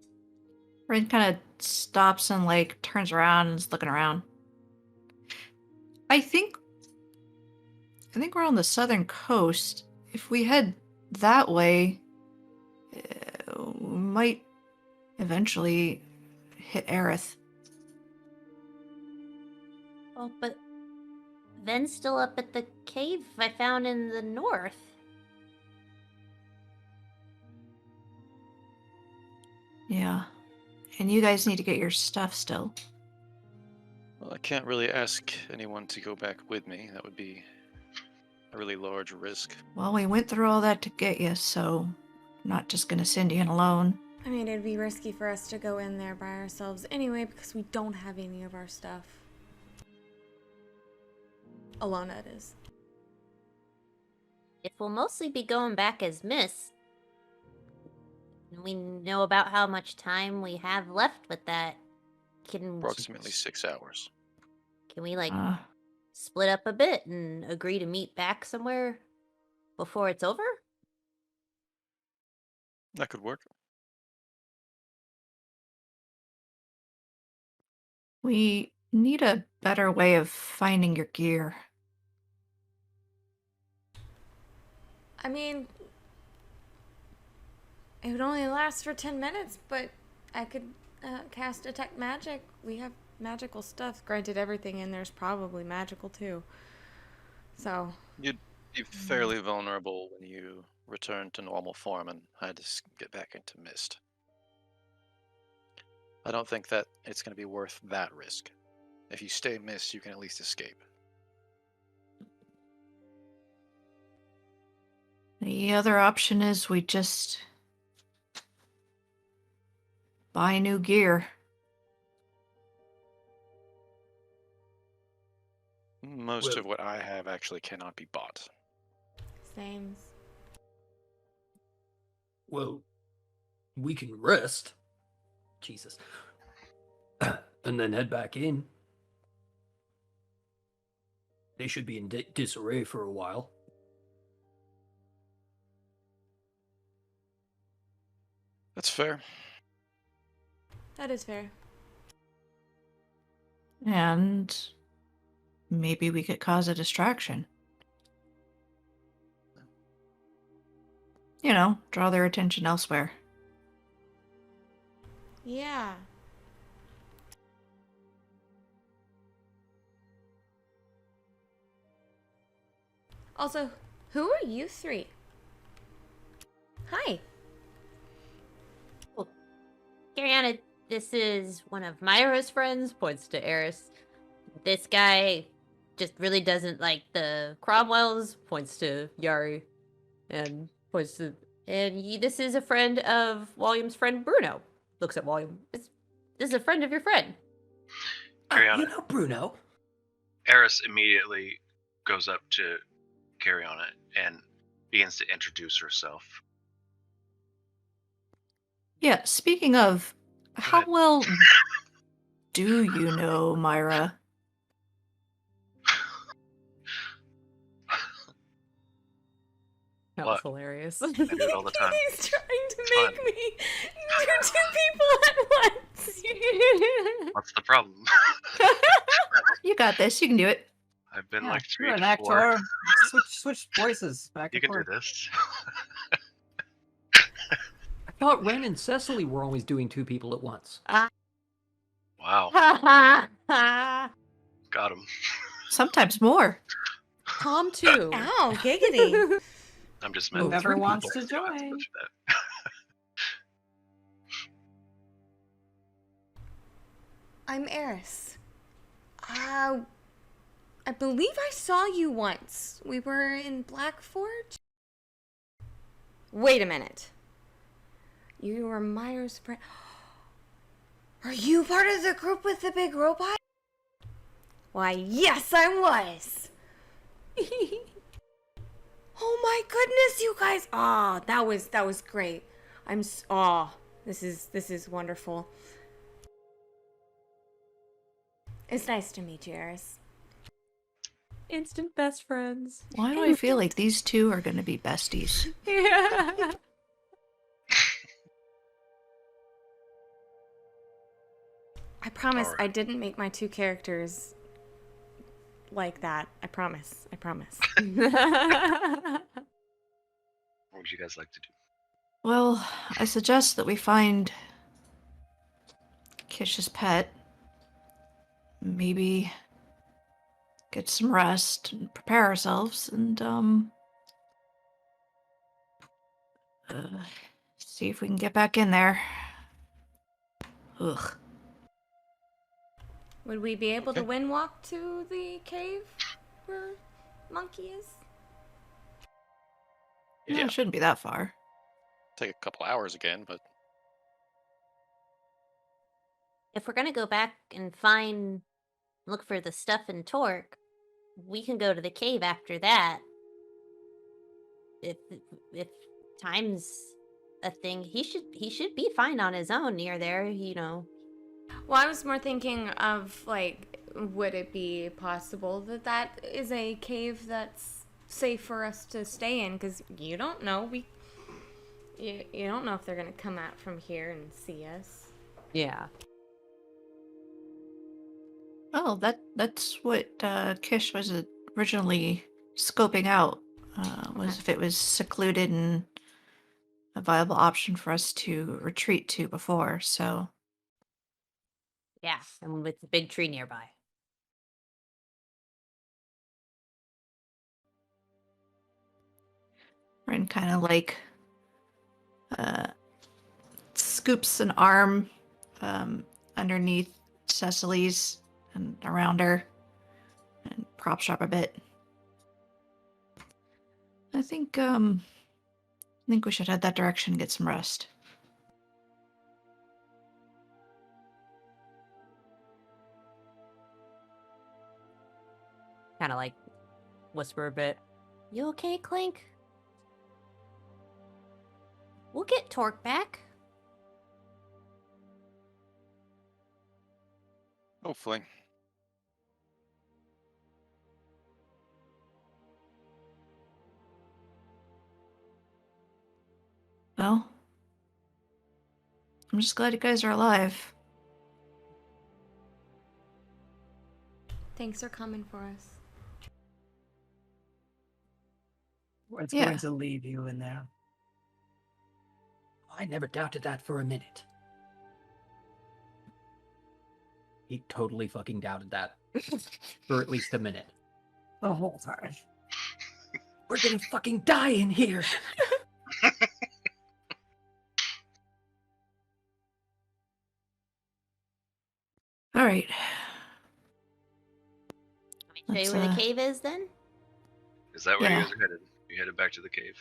[SPEAKER 2] Rin kind of stops and like turns around and is looking around. I think we're on the southern coast. If we head that way, we might eventually hit Aerith.
[SPEAKER 7] Oh, but Ven's still up at the cave I found in the north.
[SPEAKER 2] Yeah. And you guys need to get your stuff still.
[SPEAKER 8] Well, I can't really ask anyone to go back with me. That would be a really large risk.
[SPEAKER 2] Well, we went through all that to get you, so I'm not just gonna send you in alone.
[SPEAKER 5] I mean, it'd be risky for us to go in there by ourselves anyway because we don't have any of our stuff. Alone, that is.
[SPEAKER 7] If we'll mostly be going back as Miss, and we know about how much time we have left with that, can
[SPEAKER 8] Approximately 6 hours.
[SPEAKER 7] we like
[SPEAKER 2] Uh,
[SPEAKER 7] split up a bit and agree to meet back somewhere before it's over?
[SPEAKER 8] That could work.
[SPEAKER 2] we need a better way of finding your gear.
[SPEAKER 5] I mean, it would only last for 10 minutes, but I could cast Detect Magic. We have magical stuff. Granted, everything in there's probably magical too. So,
[SPEAKER 8] You'd be fairly vulnerable when you returned to normal form and had to get back into mist. I don't think that it's going to be worth that risk. If you stay mist, you can at least escape.
[SPEAKER 2] The other option is we just buy new gear.
[SPEAKER 8] Most
[SPEAKER 4] Well-
[SPEAKER 8] of what I have actually cannot be bought.
[SPEAKER 5] same.
[SPEAKER 4] Well, we can rest. Jesus. And then head back in. They should be in disarray for a while.
[SPEAKER 8] That's fair.
[SPEAKER 5] That is fair.
[SPEAKER 2] And maybe we could cause a distraction. You know, draw their attention elsewhere.
[SPEAKER 5] Yeah. Also, who are you three? Hi.
[SPEAKER 7] Gariana, this is one of Myra's friends, points to Eris. This guy just really doesn't like the Cromwells, points to Yari, and points to... And this is a friend of William's friend Bruno. Looks at William. This is a friend of your friend.
[SPEAKER 1] Cariana.
[SPEAKER 4] You know Bruno.
[SPEAKER 1] Eris immediately goes up to Cariana and begins to introduce herself.
[SPEAKER 2] Yeah, speaking of, how
[SPEAKER 1] ahead.
[SPEAKER 2] well do you know Myra?
[SPEAKER 6] That
[SPEAKER 1] What?
[SPEAKER 6] was hilarious.
[SPEAKER 1] I do it all the time.
[SPEAKER 5] He's trying to
[SPEAKER 1] It's
[SPEAKER 5] make
[SPEAKER 1] fun.
[SPEAKER 5] me do two people at once.
[SPEAKER 1] What's the problem?
[SPEAKER 2] You got this. You can do it.
[SPEAKER 1] I've been
[SPEAKER 3] Yeah,
[SPEAKER 1] like
[SPEAKER 3] you're
[SPEAKER 1] 3
[SPEAKER 3] an
[SPEAKER 1] to 4.
[SPEAKER 3] actor. Switch voices back
[SPEAKER 1] You
[SPEAKER 3] and
[SPEAKER 1] can do
[SPEAKER 3] forth.
[SPEAKER 1] this.
[SPEAKER 4] I thought Ren and Cecily were always doing two people at once.
[SPEAKER 1] Wow.
[SPEAKER 7] Tom
[SPEAKER 1] Got him.
[SPEAKER 2] Sometimes more.
[SPEAKER 6] too.
[SPEAKER 5] Ow, giggity.
[SPEAKER 1] I'm just
[SPEAKER 4] Oh,
[SPEAKER 3] Whoever
[SPEAKER 4] three
[SPEAKER 3] wants
[SPEAKER 4] people.
[SPEAKER 3] to join.
[SPEAKER 5] I'm Eris. I believe I saw you once. We were in Blackforge? Wait a minute. You were Myra's friend. Are you part of the group with the big robot? Why, yes, I was. Oh my goodness, you guys. Ah, that was great. This is wonderful. It's nice to meet you, Eris.
[SPEAKER 6] Instant best friends.
[SPEAKER 2] Why do I feel like these two are going to be besties?
[SPEAKER 6] Yeah.
[SPEAKER 5] I promise
[SPEAKER 1] Alright.
[SPEAKER 5] I didn't make my two characters like that. I promise. I promise.
[SPEAKER 1] What would you guys like to do?
[SPEAKER 2] Well, I suggest that we find Kish's pet. Maybe get some rest and prepare ourselves and see if we can get back in there. Ugh.
[SPEAKER 5] Would we be able to
[SPEAKER 8] Okay.
[SPEAKER 5] wind walk to the cave where Monkey is?
[SPEAKER 2] No,
[SPEAKER 8] Yeah.
[SPEAKER 2] it shouldn't be that far.
[SPEAKER 8] Take a couple hours again, but
[SPEAKER 7] If we're gonna go back and look for the stuff in Torque, we can go to the cave after that. If time's a thing, he should be fine on his own near there.
[SPEAKER 5] Well, I was more thinking of, like, would it be possible that that is a cave that's safe for us to stay in? Because you don't know. You don't know if they're going to come out from here and see us.
[SPEAKER 6] Yeah.
[SPEAKER 2] Oh, that's what Kish was originally scoping out. Was
[SPEAKER 5] Okay.
[SPEAKER 2] if it was secluded and a viable option for us to retreat to before. So
[SPEAKER 7] Yeah, and with the big tree nearby.
[SPEAKER 2] Ren kind of like scoops an arm underneath Cecily's and around her and props her up a bit. I think we should head that direction and get some rest.
[SPEAKER 6] Kind of like whisper a bit.
[SPEAKER 7] You okay, Clink? We'll get Torque back.
[SPEAKER 8] hopefully.
[SPEAKER 2] Well, I'm just glad you guys are alive.
[SPEAKER 5] Thanks for coming for us.
[SPEAKER 3] What's
[SPEAKER 2] Yeah.
[SPEAKER 3] going to leave you in there?
[SPEAKER 4] I never doubted that for a minute. He totally fucking doubted that. For at least a minute.
[SPEAKER 3] The whole time.
[SPEAKER 4] We're gonna fucking die in here!
[SPEAKER 2] All right.
[SPEAKER 7] Show you
[SPEAKER 2] Let's,
[SPEAKER 7] where the cave is then?
[SPEAKER 1] Is that where you
[SPEAKER 2] Yeah.
[SPEAKER 1] guys are headed? You headed back to the cave.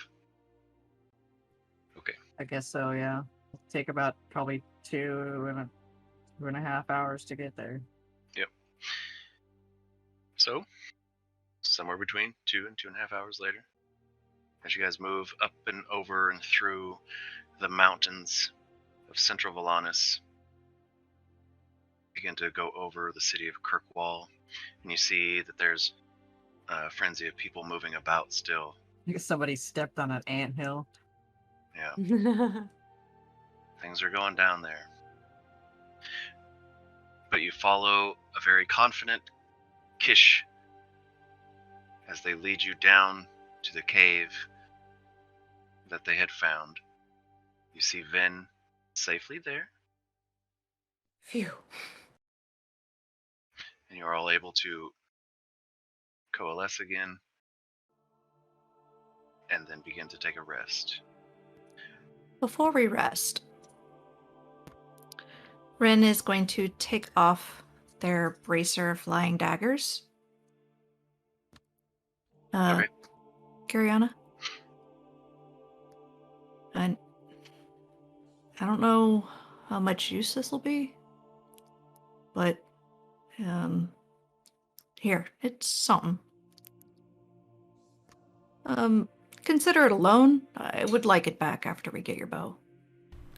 [SPEAKER 1] Okay.
[SPEAKER 3] I guess so, yeah. It'll take about probably 2.5 hours to get there.
[SPEAKER 1] So, somewhere between 2 and 2.5 hours later, as you guys move up and over and through the mountains of central Volanus, begin to go over the city of Kirkwall, and you see that there's a frenzy of people moving about still.
[SPEAKER 3] I guess somebody stepped on an anthill.
[SPEAKER 1] Yeah, things are going down there. But you follow a very confident Kish as they lead you down to the cave that they had found. You see Vin safely there,
[SPEAKER 6] Phew.
[SPEAKER 1] and you're all able to coalesce again and then begin to take a rest.
[SPEAKER 2] Before we rest, Rin is going to take off their bracer of flying daggers.
[SPEAKER 1] Okay.
[SPEAKER 2] Kiriana? And I don't know how much use this will be, but here, it's something. Consider it a loan. I would like it back after we get your bow.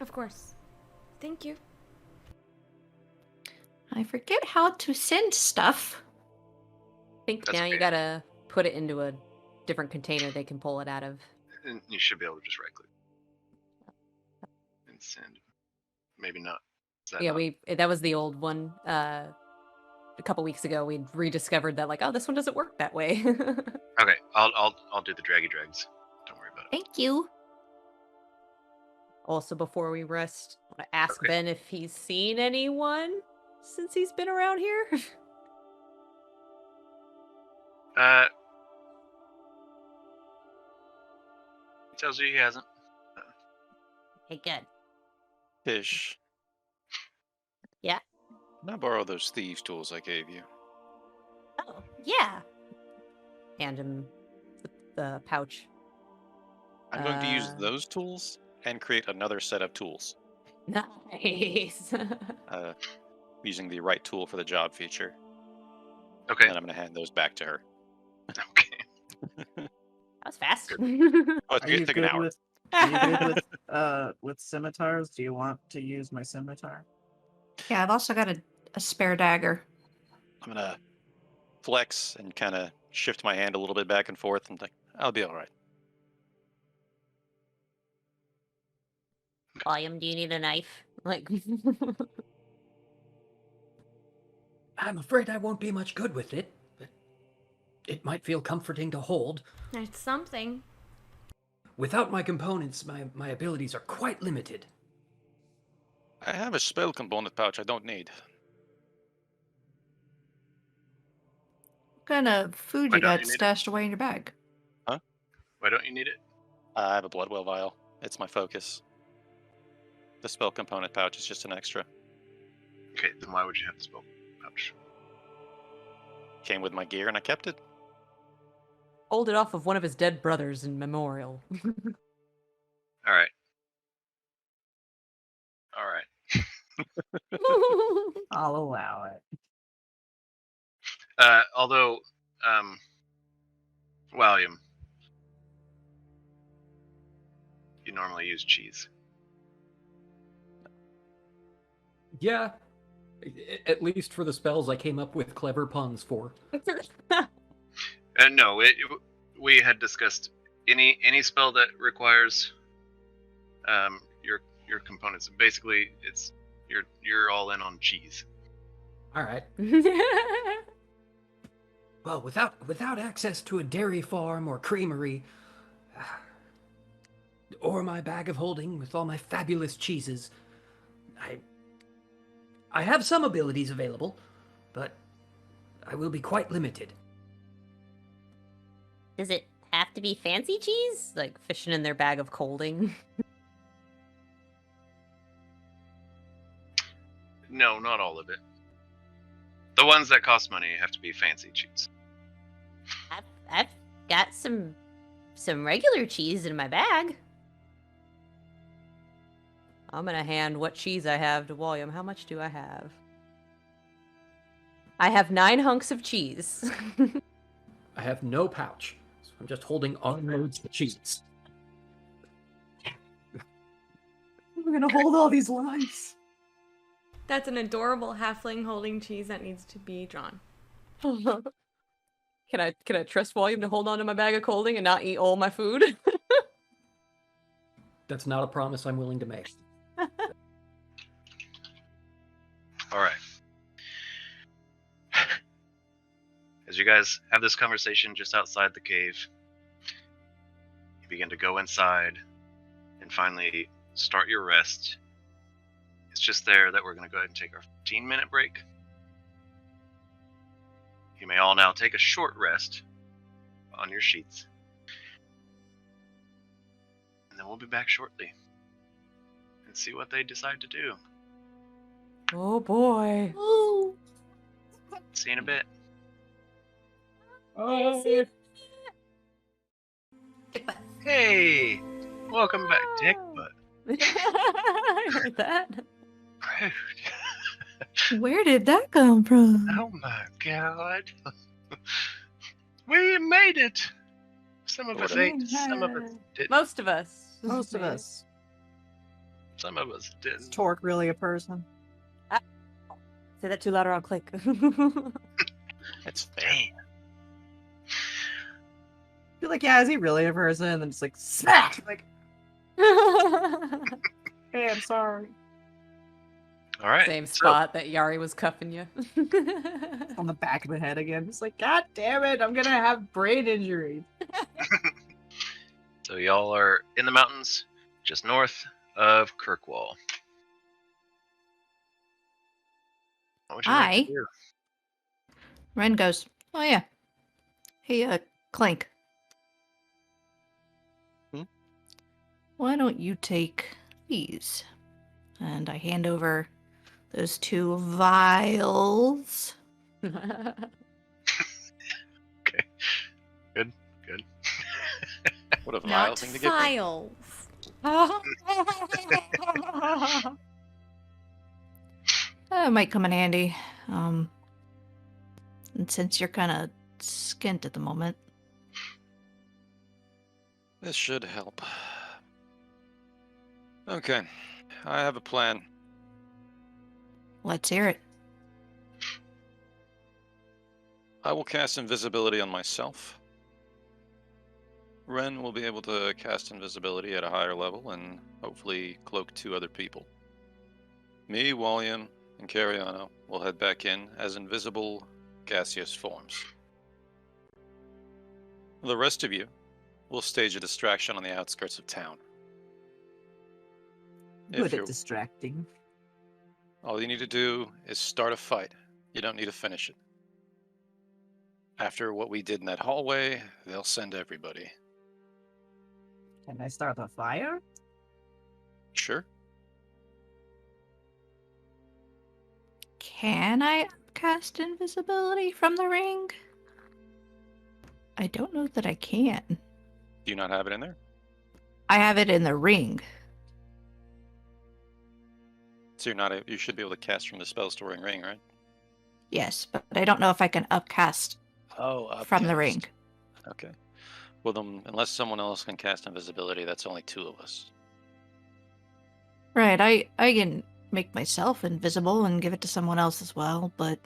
[SPEAKER 5] Of course. Thank you.
[SPEAKER 2] I forget how to send stuff.
[SPEAKER 6] I think
[SPEAKER 1] That's
[SPEAKER 6] now you
[SPEAKER 1] okay.
[SPEAKER 6] gotta put it into a different container they can pull it out of.
[SPEAKER 1] And you should be able to just right click and send. Maybe not. Is that
[SPEAKER 6] Yeah,
[SPEAKER 1] not-
[SPEAKER 6] that was the old one. A couple weeks ago, we rediscovered that, like, oh, this one doesn't work that way.
[SPEAKER 1] Okay, I'll do the draggy drags. Don't worry about it.
[SPEAKER 2] Thank you.
[SPEAKER 6] Also, before we rest, I want to ask
[SPEAKER 1] Okay.
[SPEAKER 6] Ben if he's seen anyone since he's been around here.
[SPEAKER 1] He tells you he hasn't.
[SPEAKER 7] Okay, good.
[SPEAKER 8] Fish.
[SPEAKER 7] Yeah.
[SPEAKER 8] Can I borrow those thieves' tools I gave you?
[SPEAKER 7] Oh, yeah.
[SPEAKER 6] Hand him the pouch.
[SPEAKER 8] I'm going to use
[SPEAKER 6] Uh,
[SPEAKER 8] those tools and create another set of tools.
[SPEAKER 6] Nice.
[SPEAKER 8] Using the right tool for the job feature.
[SPEAKER 1] Okay.
[SPEAKER 8] And I'm going to hand those back to her.
[SPEAKER 1] Okay.
[SPEAKER 7] That was fast.
[SPEAKER 8] Oh, it's
[SPEAKER 3] Are
[SPEAKER 8] going
[SPEAKER 3] you
[SPEAKER 8] to take an
[SPEAKER 3] good
[SPEAKER 8] hour.
[SPEAKER 3] with scimitars? Do you want to use my scimitar?
[SPEAKER 2] Yeah, I've also got a spare dagger.
[SPEAKER 8] I'm going to flex and kind of shift my hand a little bit back and forth and think, I'll be all right.
[SPEAKER 7] Volume, do you need a knife?
[SPEAKER 6] Like,
[SPEAKER 4] I'm afraid I won't be much good with it, but it might feel comforting to hold.
[SPEAKER 5] It's something.
[SPEAKER 4] Without my components, my abilities are quite limited.
[SPEAKER 8] I have a spell component pouch I don't need.
[SPEAKER 2] What kind of food
[SPEAKER 1] Why
[SPEAKER 2] you
[SPEAKER 1] don't
[SPEAKER 2] got
[SPEAKER 1] you need it?
[SPEAKER 2] stashed away in your bag?
[SPEAKER 1] Why don't you need it?
[SPEAKER 8] I have a Bloodwell vial. It's my focus. The spell component pouch is just an extra.
[SPEAKER 1] Okay, then why would you have the spell pouch?
[SPEAKER 8] Came with my gear and I kept it.
[SPEAKER 6] hold it off of one of his dead brothers in memorial.
[SPEAKER 1] All right. All right.
[SPEAKER 3] I'll allow it.
[SPEAKER 1] Although, William, you normally use cheese.
[SPEAKER 4] Yeah, at least for the spells I came up with clever puns for.
[SPEAKER 1] No, we had discussed any spell that requires your components. Basically, it's you're all in on cheese.
[SPEAKER 4] All right. Well, without access to a dairy farm or creamery, or my bag of holding with all my fabulous cheeses, I have some abilities available, but I will be quite limited.
[SPEAKER 7] Does it have to be fancy cheese? Like fishing in their bag of colding?
[SPEAKER 1] No, not all of it. The ones that cost money have to be fancy cheese.
[SPEAKER 7] I've got some regular cheese in my bag.
[SPEAKER 6] I'm gonna hand what cheese I have to William. How much do I have? I have 9 hunks of cheese.
[SPEAKER 4] I have no pouch, so I'm just holding armloads of cheese.
[SPEAKER 3] We're gonna hold all these lines.
[SPEAKER 5] That's an adorable halfling holding cheese that needs to be drawn.
[SPEAKER 6] Can I trust William to hold on to my bag of colding and not eat all my food?
[SPEAKER 4] That's not a promise I'm willing to make.
[SPEAKER 1] All right. As you guys have this conversation just outside the cave, you begin to go inside and finally start your rest. It's just there that we're going to go ahead and take our 15-minute break. You may all now take a short rest on your sheets. And then we'll be back shortly and see what they decide to do.
[SPEAKER 6] Oh boy.
[SPEAKER 1] See you in a bit. Hey! Welcome back, Dick Butt.
[SPEAKER 6] I heard that.
[SPEAKER 1] Rude.
[SPEAKER 2] Where did that come from?
[SPEAKER 1] Oh my god. We made it! Some of us ate, some of us didn't.
[SPEAKER 6] Most of us.
[SPEAKER 3] Most of us.
[SPEAKER 1] Some of us
[SPEAKER 3] Is
[SPEAKER 1] didn't.
[SPEAKER 3] Torque really a person?
[SPEAKER 6] Say that too loud or I'll click.
[SPEAKER 8] It's
[SPEAKER 1] Damn.
[SPEAKER 3] You're like, yeah, is he really a person? And then it's like, smack! Like, hey, I'm sorry.
[SPEAKER 1] Alright.
[SPEAKER 6] Same spot that Yari was cuffing you.
[SPEAKER 3] On the back of the head again. It's like, god damn it, I'm gonna have brain injury.
[SPEAKER 1] So y'all are in the mountains, just north of Kirkwall. What would you like
[SPEAKER 2] Hi.
[SPEAKER 1] to do?
[SPEAKER 2] Ren goes, oh yeah. Hey, Clank.
[SPEAKER 8] Hmm?
[SPEAKER 2] Why don't you take these? And I hand over those 2 vials.
[SPEAKER 1] Okay. Good.
[SPEAKER 8] What a vile
[SPEAKER 5] Not
[SPEAKER 8] thing to give me.
[SPEAKER 5] files.
[SPEAKER 2] It might come in handy. And since you're kind of skint at the moment.
[SPEAKER 8] This should help. Okay, I have a plan.
[SPEAKER 2] Let's hear it.
[SPEAKER 8] I will cast invisibility on myself. Ren will be able to cast invisibility at a higher level and hopefully cloak 2 other people. Me, William, and Cariano will head back in as invisible gaseous forms. The rest of you will stage a distraction on the outskirts of town.
[SPEAKER 3] Good at distracting.
[SPEAKER 8] All you need to do is start a fight. You don't need to finish it. After what we did in that hallway, they'll send everybody.
[SPEAKER 3] Can I start a fire?
[SPEAKER 8] Sure.
[SPEAKER 2] Can I cast invisibility from the ring? I don't know that I can.
[SPEAKER 8] Do you not have it in there?
[SPEAKER 2] I have it in the ring.
[SPEAKER 8] So you should be able to cast from the spell storing ring, right?
[SPEAKER 2] Yes, but I don't know if I can upcast from the
[SPEAKER 8] upcast.
[SPEAKER 2] ring.
[SPEAKER 8] Okay. Well, then, unless someone else can cast invisibility, that's only 2 of us.
[SPEAKER 2] Right, I can make myself invisible and give it to someone else as well, but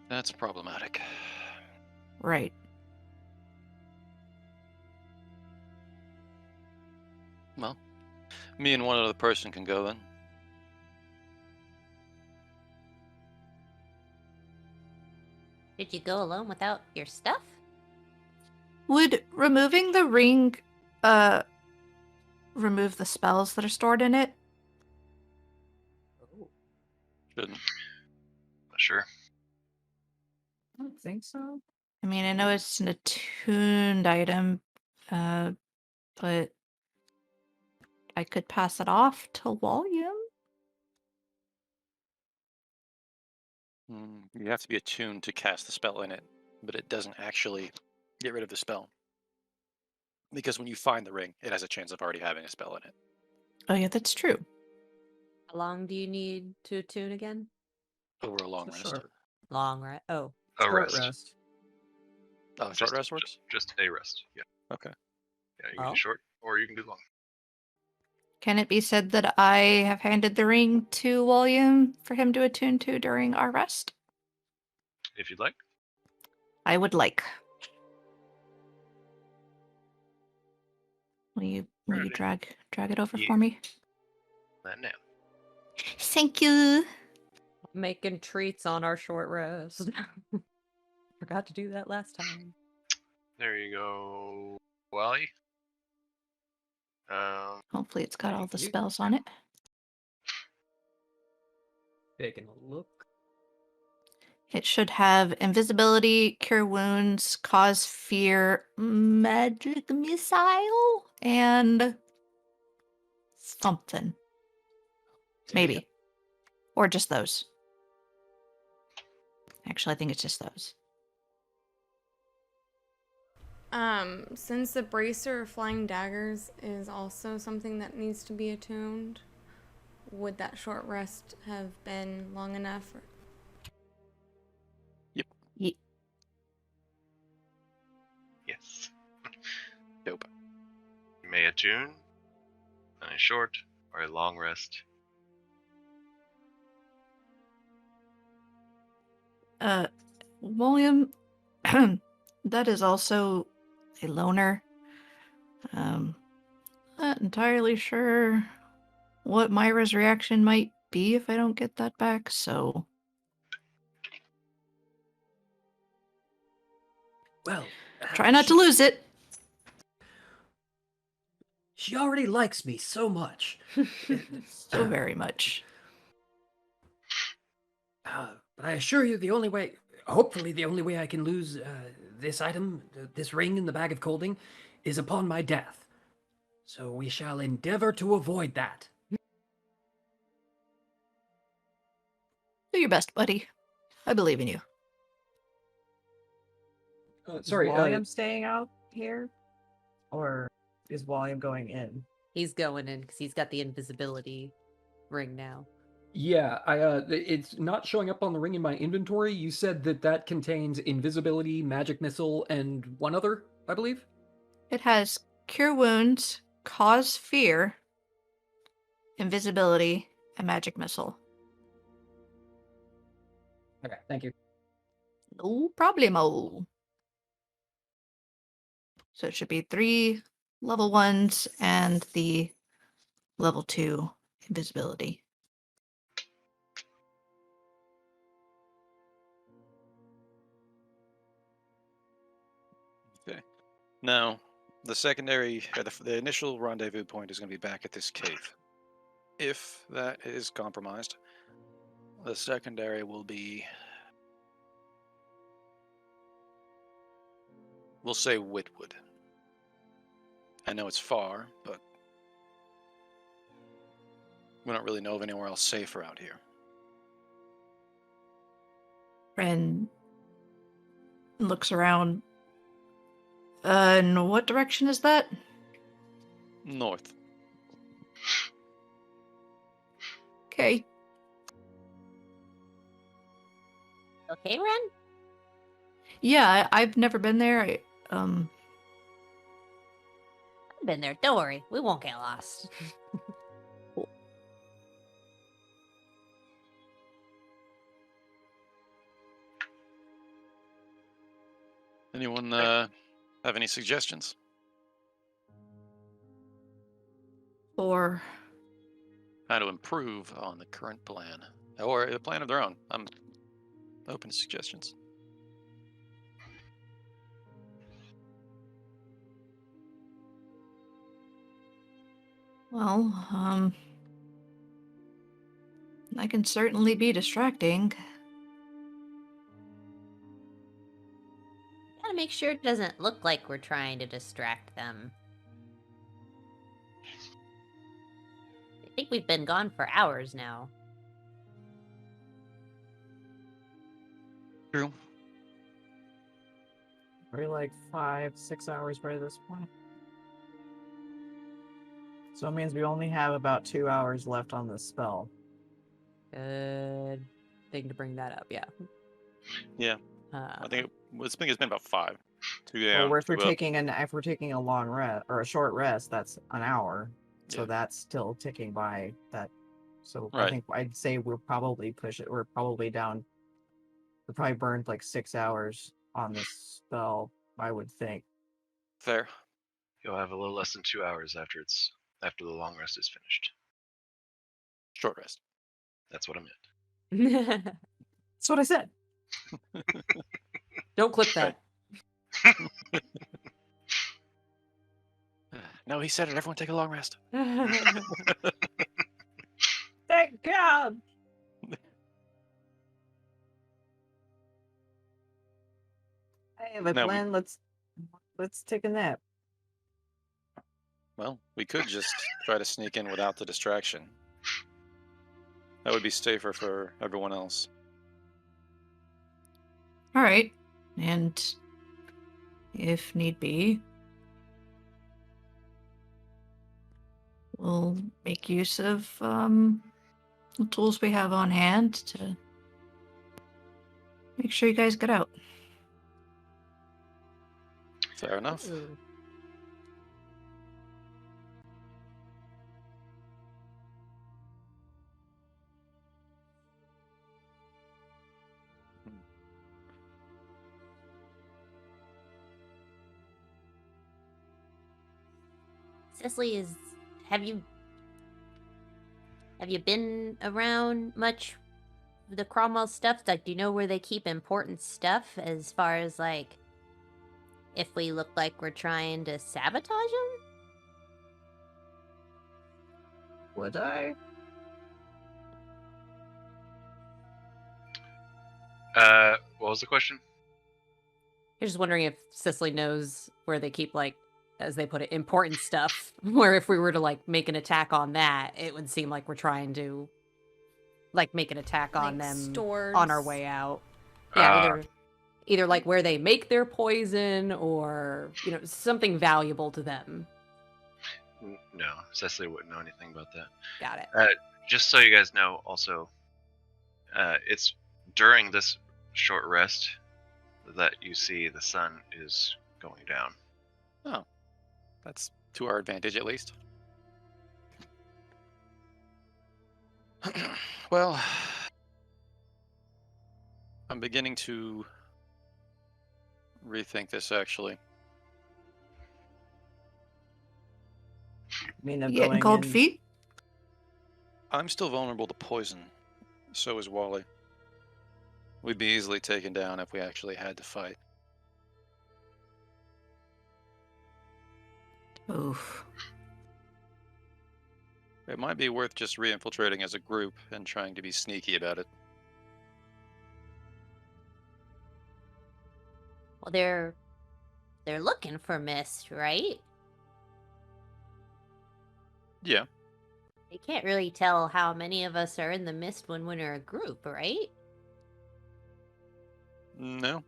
[SPEAKER 8] That's problematic.
[SPEAKER 2] right.
[SPEAKER 8] Well, me and one other person can go then.
[SPEAKER 7] Did you go alone without your stuff?
[SPEAKER 2] Would removing the ring remove the spells that are stored in it?
[SPEAKER 8] Shouldn't.
[SPEAKER 1] Not sure.
[SPEAKER 3] I don't think so.
[SPEAKER 2] I mean, I know it's an attuned item, but I could pass it off to Volume.
[SPEAKER 8] You have to be attuned to cast the spell in it, but it doesn't actually get rid of the spell. Because when you find the ring, it has a chance of already having a spell in it.
[SPEAKER 2] Oh yeah, that's true.
[SPEAKER 7] How long do you need to attune again?
[SPEAKER 8] Over a long
[SPEAKER 3] It's a
[SPEAKER 8] rest.
[SPEAKER 3] short,
[SPEAKER 7] Long, right? Oh,
[SPEAKER 1] A
[SPEAKER 3] short
[SPEAKER 1] rest.
[SPEAKER 3] rest.
[SPEAKER 8] Oh, short rest works?
[SPEAKER 1] Just a rest. Yeah.
[SPEAKER 8] Okay.
[SPEAKER 1] Yeah, you can
[SPEAKER 7] Oh.
[SPEAKER 1] do short or you can do long.
[SPEAKER 2] Can it be said that I have handed the ring to William for him to attune to during our rest?
[SPEAKER 1] If you'd like.
[SPEAKER 2] I would like. Will you
[SPEAKER 1] Alrighty.
[SPEAKER 2] drag it over
[SPEAKER 1] Yeah.
[SPEAKER 2] for me?
[SPEAKER 1] That now.
[SPEAKER 2] Thank you.
[SPEAKER 6] Making treats on our short rest. Forgot to do that last time.
[SPEAKER 1] There you go, Wally.
[SPEAKER 2] Hopefully it's got all the
[SPEAKER 4] Thank you.
[SPEAKER 2] spells on it.
[SPEAKER 4] Taking a look.
[SPEAKER 2] It should have invisibility, cure wounds, cause fear, magic missile, and something. Maybe. Or just those. Actually, I think it's just those.
[SPEAKER 5] Since the bracer of flying daggers is also something that needs to be attuned, would that short rest have been long enough?
[SPEAKER 1] yes.
[SPEAKER 8] Dope.
[SPEAKER 1] You may attune on a short or a long rest.
[SPEAKER 2] William, that is also a loner. Not entirely sure what Myra's reaction might be if I don't get that back, so
[SPEAKER 4] Well,
[SPEAKER 2] try not to lose it.
[SPEAKER 4] She already likes me so much.
[SPEAKER 2] So very much.
[SPEAKER 4] But I assure you, hopefully the only way I can lose this item, this ring in the bag of colding, is upon my death. So we shall endeavor to avoid that.
[SPEAKER 2] Do your best, buddy. I believe in you.
[SPEAKER 3] Is William staying out here? Or is William going in?
[SPEAKER 7] he's going in because he's got the invisibility ring now.
[SPEAKER 4] Yeah, it's not showing up on the ring in my inventory. You said that contains invisibility, magic missile, and one other, I believe.
[SPEAKER 2] It has cure wounds, cause fear, invisibility, and magic missile.
[SPEAKER 4] Okay, thank you.
[SPEAKER 2] No problemo. So it should be 3 level 1s and the level 2 invisibility.
[SPEAKER 8] Okay. Now, the secondary, or the initial rendezvous point is going to be back at this cave. If that is compromised, the secondary will be, we'll say Whitwood. I know it's far, but we don't really know of anywhere else safer out here.
[SPEAKER 2] Ren looks around. In what direction is that?
[SPEAKER 8] North.
[SPEAKER 2] Okay.
[SPEAKER 7] Okay, Ren?
[SPEAKER 2] Yeah, I've never been there.
[SPEAKER 7] I've been there. Don't worry. We won't get lost.
[SPEAKER 8] Anyone have any suggestions?
[SPEAKER 2] Or
[SPEAKER 8] How to improve on the current plan, or a plan of their own? I'm open to suggestions.
[SPEAKER 2] Well, I can certainly be distracting.
[SPEAKER 7] Gotta make sure it doesn't look like we're trying to distract them. I think we've been gone for hours now.
[SPEAKER 8] True.
[SPEAKER 3] We're like 5-6 hours by this point. So it means we only have about 2 hours left on this spell.
[SPEAKER 6] Good thing to bring that up, yeah.
[SPEAKER 8] Yeah. I think it's been about 5. 2 down.
[SPEAKER 3] Well, if
[SPEAKER 8] 2
[SPEAKER 3] we're
[SPEAKER 8] up.
[SPEAKER 3] taking a long rest or a short rest, that's an hour. So
[SPEAKER 8] Yeah.
[SPEAKER 3] that's still ticking by that. So I
[SPEAKER 8] Right.
[SPEAKER 3] think I'd say we'll probably push it. We're probably down. We probably burned like 6 hours on this spell, I would think.
[SPEAKER 8] Fair.
[SPEAKER 1] You'll have a little less than 2 hours after the long rest is finished.
[SPEAKER 8] Short rest.
[SPEAKER 1] That's what I meant.
[SPEAKER 3] That's what I said.
[SPEAKER 6] Don't clip that.
[SPEAKER 8] No, he said it. Everyone take a long rest.
[SPEAKER 3] Thank God. I have a
[SPEAKER 8] No, we-
[SPEAKER 3] plan. Let's take a nap.
[SPEAKER 8] Well, we could just try to sneak in without the distraction. That would be safer for everyone else.
[SPEAKER 2] All right, and if need be, we'll make use of the tools we have on hand to make sure you guys get out.
[SPEAKER 8] Fair enough.
[SPEAKER 6] Ooh.
[SPEAKER 7] Cicely, have you been around much with the Cromwell stuff? Like, do you know where they keep important stuff as far as like if we look like we're trying to sabotage them?
[SPEAKER 3] Would I?
[SPEAKER 1] What was the question?
[SPEAKER 6] I'm just wondering if Cicely knows where they keep, like, as they put it, important stuff. Where if we were to, like, make an attack on that, it would seem like we're trying to, like, make an attack on
[SPEAKER 5] Like
[SPEAKER 6] them
[SPEAKER 5] stores.
[SPEAKER 6] on our way out. Yeah,
[SPEAKER 1] Ah.
[SPEAKER 6] either like where they make their poison or, you know, something valuable to them.
[SPEAKER 1] No, Cecily wouldn't know anything about that.
[SPEAKER 6] Got it.
[SPEAKER 1] Just so you guys know, also, it's during this short rest that you see the sun is going down.
[SPEAKER 8] Oh, that's to our advantage at least. Well, I'm beginning to rethink this actually.
[SPEAKER 3] I mean,
[SPEAKER 2] You getting cold feet?
[SPEAKER 8] I'm still vulnerable to poison. So is Wally. We'd be easily taken down if we actually had to fight.
[SPEAKER 2] Oof.
[SPEAKER 8] It might be worth just re-infiltrating as a group and trying to be sneaky about it.
[SPEAKER 7] Well, they're looking for Mist, right?
[SPEAKER 8] Yeah.
[SPEAKER 7] They can't really tell how many of us are in the Mist when we're a group, right?
[SPEAKER 8] No.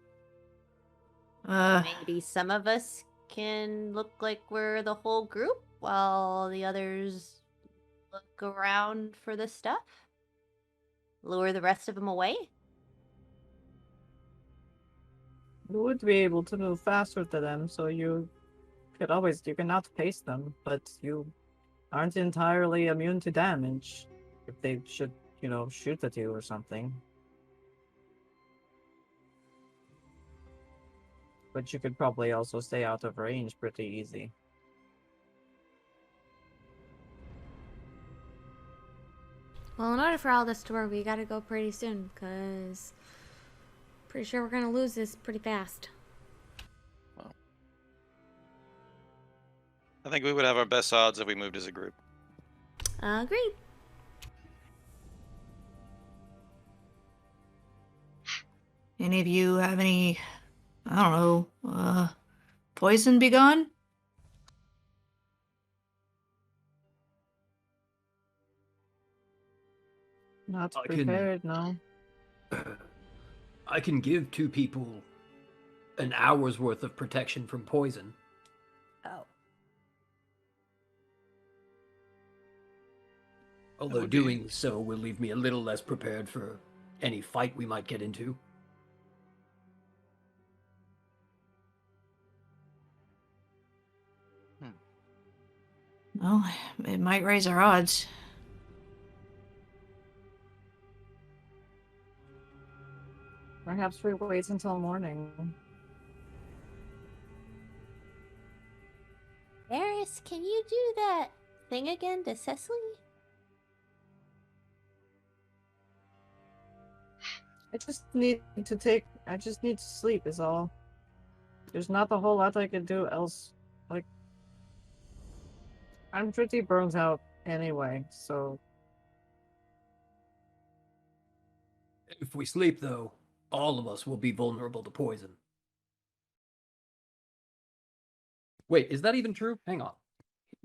[SPEAKER 7] Maybe some of us can look like we're the whole group while the others look around for the stuff. Lure the rest of them away.
[SPEAKER 3] You would be able to move faster to them, so you can outpace them, but you aren't entirely immune to damage if they should, shoot at you or something. But you could probably also stay out of range pretty easy.
[SPEAKER 5] Well, in order for all this to work, we gotta go pretty soon, because pretty sure we're gonna lose this pretty fast.
[SPEAKER 8] I think we would have our best odds if we moved as a group.
[SPEAKER 5] Agreed.
[SPEAKER 2] Any of you have any, I don't know, poison be gone?
[SPEAKER 3] Not
[SPEAKER 4] I can-
[SPEAKER 3] prepared, no.
[SPEAKER 4] I can give 2 people an hour's worth of protection from poison.
[SPEAKER 7] Oh.
[SPEAKER 4] Although
[SPEAKER 8] would be-
[SPEAKER 4] doing so will leave me a little less prepared for any fight we might get into.
[SPEAKER 2] Well, it might raise our odds.
[SPEAKER 3] Perhaps we wait until morning.
[SPEAKER 7] Eris, can you do that thing again to Cecily?
[SPEAKER 3] I just need to sleep is all. There's not a whole lot I can do else. Like, I'm pretty burned out anyway, so
[SPEAKER 4] If we sleep, though, all of us will be vulnerable to poison. Wait, is that even true? Hang on.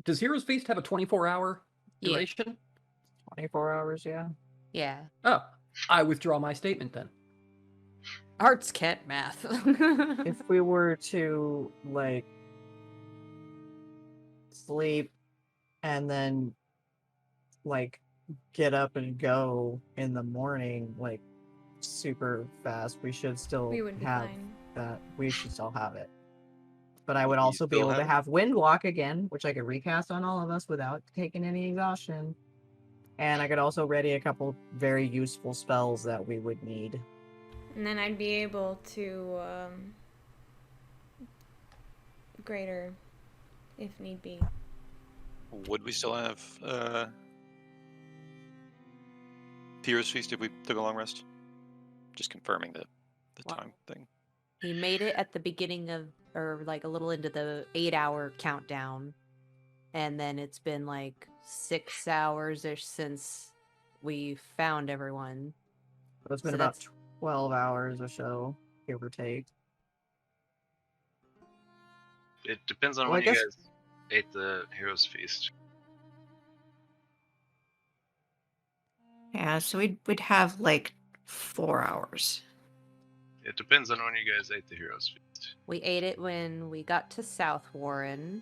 [SPEAKER 4] Does Heroes Feast have a 24-hour
[SPEAKER 7] Yeah.
[SPEAKER 4] duration?
[SPEAKER 3] 24 hours, yeah.
[SPEAKER 7] Yeah.
[SPEAKER 4] Oh, I withdraw my statement then.
[SPEAKER 6] Arts can't math.
[SPEAKER 3] If we were to, like, sleep and then, like, get up and go in the morning, like, super fast, we should still
[SPEAKER 5] We would be
[SPEAKER 3] have
[SPEAKER 5] fine.
[SPEAKER 3] that. We should still have it. But I would
[SPEAKER 8] You
[SPEAKER 3] also be
[SPEAKER 8] still
[SPEAKER 3] able to
[SPEAKER 8] have it?
[SPEAKER 3] have wind walk again, which I could recast on all of us without taking any exhaustion. And I could also ready a couple very useful spells that we would need.
[SPEAKER 5] And then I'd be able to greater if need be.
[SPEAKER 8] Would we still have Heroes Feast if we took a long rest? Just confirming the
[SPEAKER 7] Wow.
[SPEAKER 8] time thing.
[SPEAKER 7] He made it at the beginning of, or like a little into the 8-hour countdown. And then it's been like 6 hours-ish since we found everyone.
[SPEAKER 3] So it's been
[SPEAKER 7] So
[SPEAKER 3] about
[SPEAKER 7] that's-
[SPEAKER 3] 12 hours or so, give or take.
[SPEAKER 1] It depends on
[SPEAKER 3] Well, I
[SPEAKER 1] when you
[SPEAKER 3] guess-
[SPEAKER 1] guys ate the Heroes Feast.
[SPEAKER 2] Yeah, so we'd have like 4 hours.
[SPEAKER 1] It depends on when you guys ate the Heroes Feast.
[SPEAKER 7] We ate it when we got to South Warren,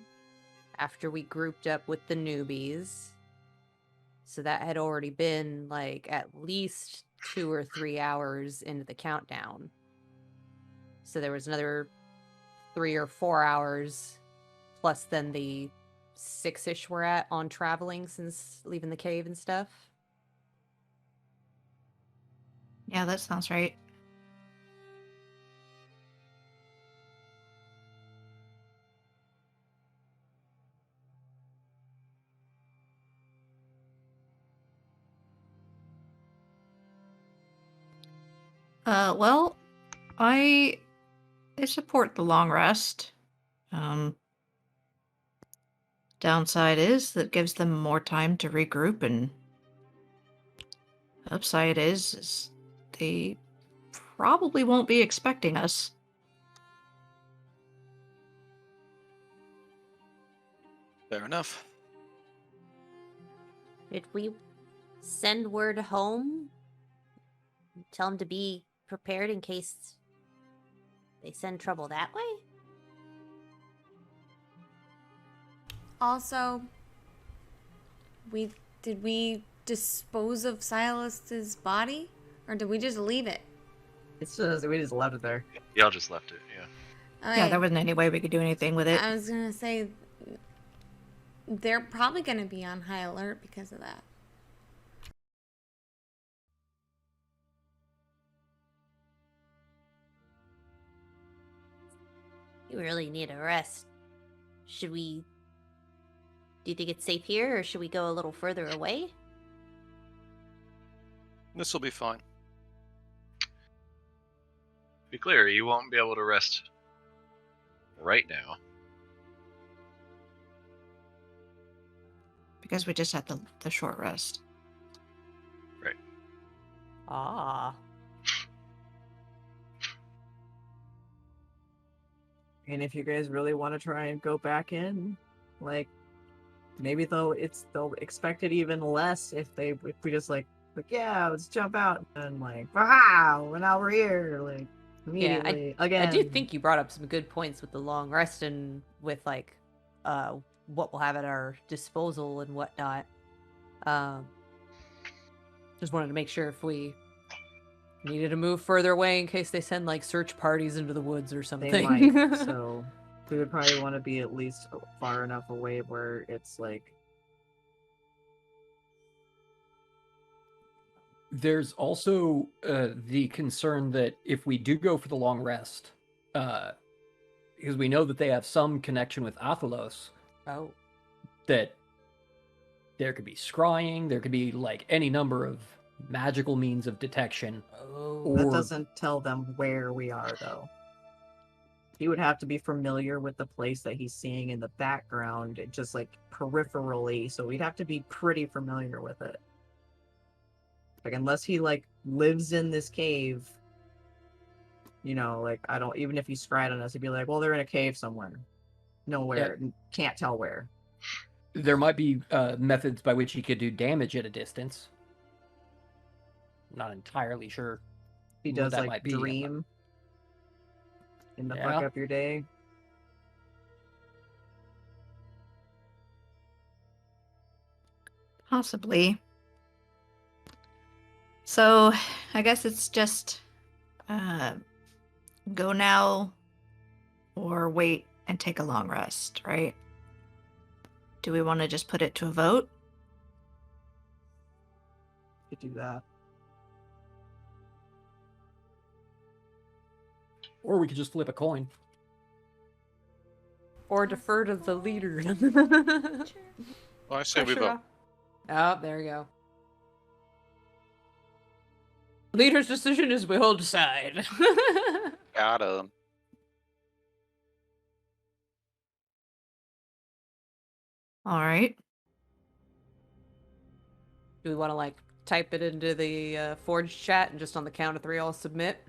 [SPEAKER 7] after we grouped up with the newbies. So that had already been like at least 2 or 3 hours into the countdown. So there was another 3 or 4 hours, plus then the 6-ish we're at on traveling since leaving the cave and stuff.
[SPEAKER 2] Yeah, that sounds right. Well, I support the long rest. Downside is that gives them more time to regroup, and upside is they probably won't be expecting us.
[SPEAKER 8] Fair enough.
[SPEAKER 7] Did we send word home? Tell them to be prepared in case they send trouble that way?
[SPEAKER 5] Also, did we dispose of Silas's body, or did we just leave it?
[SPEAKER 3] It's just, we just left it there.
[SPEAKER 1] Y'all just left it, yeah.
[SPEAKER 2] Yeah,
[SPEAKER 5] Okay,
[SPEAKER 2] there wasn't any way we could do anything with it.
[SPEAKER 5] I was gonna say they're probably gonna be on high alert because of that.
[SPEAKER 7] You really need a rest. Should we... Do you think it's safe here, or should we go a little further away?
[SPEAKER 8] This will be fine.
[SPEAKER 1] Be clear, you won't be able to rest right now.
[SPEAKER 2] because we just had the short rest.
[SPEAKER 6] Ah.
[SPEAKER 3] And if you guys really want to try and go back in, like maybe they'll expect it even less if we just like yeah, let's jump out and like wow, and now we're here like immediately again.
[SPEAKER 6] I do think you brought up some good points with the long rest and with like what we'll have at our disposal and whatnot. Just wanted to make sure if we needed to move further away in case they send like search parties into the woods or something.
[SPEAKER 3] They might. So we would probably want to be at least far enough away where it's like.
[SPEAKER 4] There's also the concern that if we do go for the long rest, because we know that they have some connection with Athelos,
[SPEAKER 6] Oh.
[SPEAKER 4] that there could be scrying, there could be like any number of magical means of detection.
[SPEAKER 6] Oh.
[SPEAKER 3] That doesn't tell them where we are, though. He would have to be familiar with the place that he's seeing in the background, just like peripherally. So we'd have to be pretty familiar with it. Like, unless he like lives in this cave, you know, like I don't. Even if he scryed on us, he'd be like, "Well, they're in a cave somewhere, nowhere, can't tell where."
[SPEAKER 4] There might be methods by which he could do damage at a distance. Not entirely sure.
[SPEAKER 3] He
[SPEAKER 4] what
[SPEAKER 3] does
[SPEAKER 4] that
[SPEAKER 3] like
[SPEAKER 4] might be.
[SPEAKER 3] dream and the
[SPEAKER 4] Yeah.
[SPEAKER 3] fuck up your day.
[SPEAKER 2] Possibly. So, I guess it's just go now or wait and take a long rest, right? Do we want to just put it to a vote?
[SPEAKER 3] Could do that.
[SPEAKER 4] Or we could just flip a coin.
[SPEAKER 6] Or defer to the leader.
[SPEAKER 8] Well, I say we vote.
[SPEAKER 6] Oh, there you go. Leader's decision is we will decide.
[SPEAKER 8] Got him.
[SPEAKER 2] All right.
[SPEAKER 6] Do we want to like type it into the Forge chat and just on the count of 3 all submit?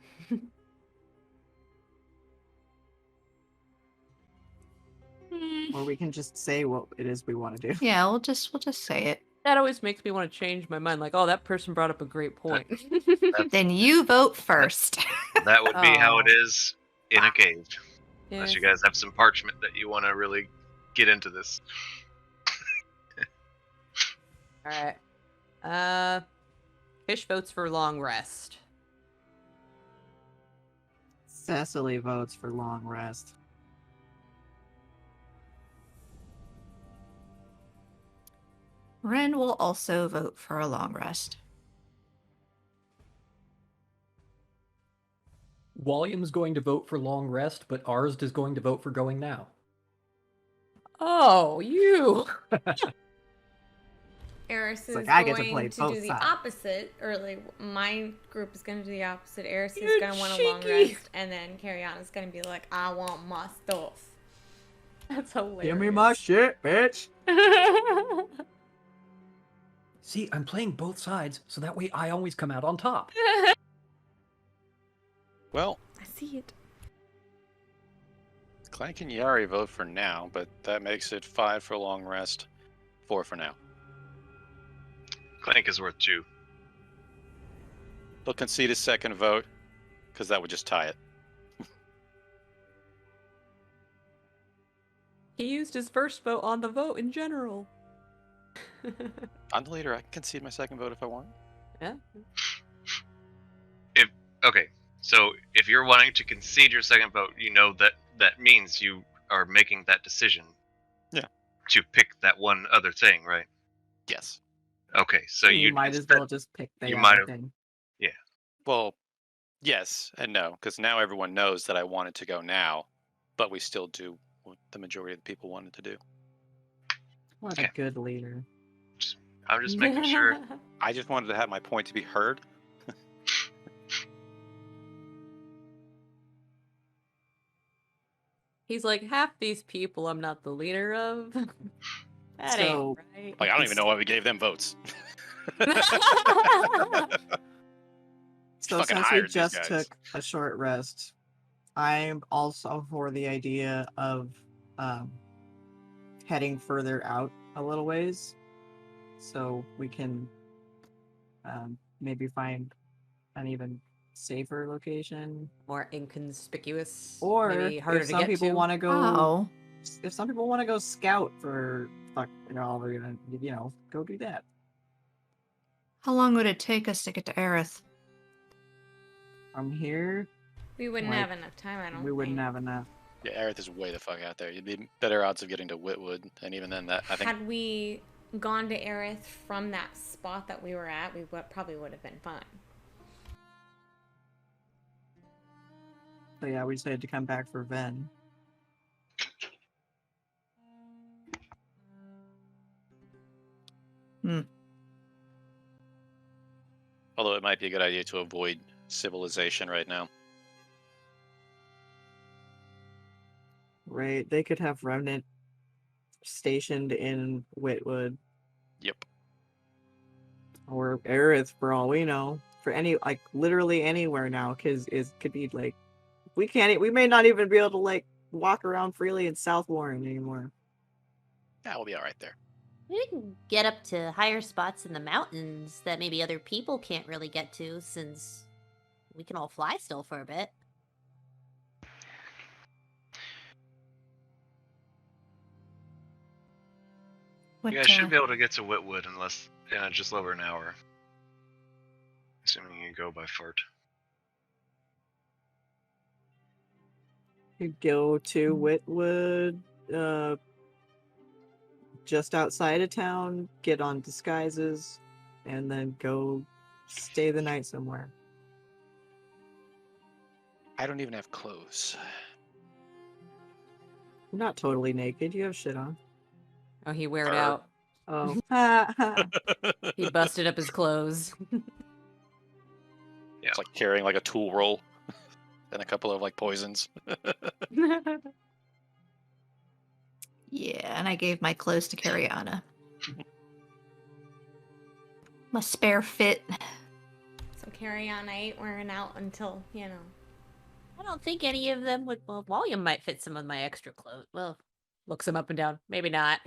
[SPEAKER 3] Or we can just say what it is we want to do.
[SPEAKER 2] Yeah, we'll just say it.
[SPEAKER 6] That always makes me want to change my mind. Like, oh, that person brought up a great point.
[SPEAKER 2] Then you vote first.
[SPEAKER 1] That would be how it
[SPEAKER 6] Oh.
[SPEAKER 1] is in a cave. Unless you
[SPEAKER 6] Yes.
[SPEAKER 1] guys have some parchment that you want to really get into this.
[SPEAKER 6] All right. Fish votes for long rest.
[SPEAKER 3] Cecily votes for long rest.
[SPEAKER 2] Ren will also vote for a long rest.
[SPEAKER 4] William's going to vote for long rest, but Arsd is going to vote for going now.
[SPEAKER 6] Oh, you.
[SPEAKER 5] Eris is
[SPEAKER 3] like I get to
[SPEAKER 5] going
[SPEAKER 3] play
[SPEAKER 5] to
[SPEAKER 3] both
[SPEAKER 5] do the
[SPEAKER 3] sides.
[SPEAKER 5] opposite, or like my group is going to do the opposite. Eris is
[SPEAKER 6] You're
[SPEAKER 5] going to want a long
[SPEAKER 6] cheeky.
[SPEAKER 5] rest, and then Carriana's going to be like, I want my stuff.
[SPEAKER 6] That's hilarious.
[SPEAKER 3] Give me my shit, bitch.
[SPEAKER 4] See, I'm playing both sides, so that way I always come out on top.
[SPEAKER 8] Well,
[SPEAKER 5] I see it.
[SPEAKER 8] Clank and Yari vote for now, but that makes it 5 for long rest, 4 for now.
[SPEAKER 1] Clank is worth 2.
[SPEAKER 8] They'll concede a second vote, because that would just tie it.
[SPEAKER 6] He used his first vote on the vote in general.
[SPEAKER 8] I'm the leader. I can concede my second vote if I want.
[SPEAKER 6] Yeah.
[SPEAKER 1] Okay, so if you're wanting to concede your second vote, you know that means you are making that decision.
[SPEAKER 8] Yeah.
[SPEAKER 1] To pick that one other thing, right?
[SPEAKER 8] Yes.
[SPEAKER 1] Okay, so
[SPEAKER 3] you might as well just pick the
[SPEAKER 1] you
[SPEAKER 3] other
[SPEAKER 1] might have-
[SPEAKER 3] thing.
[SPEAKER 8] Well, yes and no, because now everyone knows that I wanted to go now, but we still do what the majority of the people wanted to do.
[SPEAKER 3] What
[SPEAKER 1] Okay.
[SPEAKER 3] a good leader.
[SPEAKER 1] I'm just making sure.
[SPEAKER 8] I just wanted to have my point to be heard.
[SPEAKER 6] He's like, half these people I'm not the leader of. That
[SPEAKER 3] So-
[SPEAKER 6] ain't right.
[SPEAKER 8] Like, I don't even know why we gave them votes.
[SPEAKER 3] So
[SPEAKER 8] Fucking
[SPEAKER 3] since we
[SPEAKER 8] hired these
[SPEAKER 3] just
[SPEAKER 8] guys.
[SPEAKER 3] took a short rest, I'm also for the idea of heading further out a little ways, so we can maybe find an even safer location.
[SPEAKER 6] More inconspicuous.
[SPEAKER 3] Or
[SPEAKER 6] maybe harder
[SPEAKER 3] if
[SPEAKER 6] to
[SPEAKER 3] some
[SPEAKER 6] get
[SPEAKER 3] people
[SPEAKER 6] to.
[SPEAKER 3] want to go,
[SPEAKER 2] Oh.
[SPEAKER 3] if some people want to go scout for we're gonna go do that.
[SPEAKER 2] How long would it take us to get to Aerith?
[SPEAKER 3] From here,
[SPEAKER 5] We wouldn't
[SPEAKER 3] Like,
[SPEAKER 5] have enough time, I don't
[SPEAKER 3] we wouldn't
[SPEAKER 5] think.
[SPEAKER 3] have enough.
[SPEAKER 8] Yeah, Aerith is way the fuck out there. You'd be better odds of getting to Whitwood, and even then, that I think
[SPEAKER 5] Had we gone to Aerith from that spot that we were at, we probably would have been fine.
[SPEAKER 3] So yeah, we decided to come back for Ven.
[SPEAKER 8] although it might be a good idea to avoid civilization right now.
[SPEAKER 3] Right, they could have Remnant stationed in Whitwood
[SPEAKER 8] Yep.
[SPEAKER 3] or Aerith for all we know. For literally anywhere now, because it could be we may not even be able to walk around freely in South Warren anymore.
[SPEAKER 8] Yeah, we'll be all right there.
[SPEAKER 7] We can get up to higher spots in the mountains that maybe other people can't really get to, since we can all fly still for a bit.
[SPEAKER 2] What,
[SPEAKER 1] You guys should be able to get to Whitwood in just over an hour. Assuming you go by fart.
[SPEAKER 3] You go to Whitwood, just outside of town, get on disguises, and then go stay the night somewhere.
[SPEAKER 8] I don't even have clothes.
[SPEAKER 3] You're not totally naked. You have shit on.
[SPEAKER 6] Oh, he wear it
[SPEAKER 8] Or-
[SPEAKER 6] out.
[SPEAKER 3] Oh.
[SPEAKER 6] He busted up his clothes.
[SPEAKER 8] It's like carrying like a tool roll and a couple of poisons.
[SPEAKER 2] Yeah, and I gave my clothes to Cariana. My spare fit.
[SPEAKER 5] So carry on. I ain't wearing out until,
[SPEAKER 7] I don't think any of them would. Well, Volume might fit some of my extra clothes. Well,
[SPEAKER 6] Looks him up and down. Maybe not.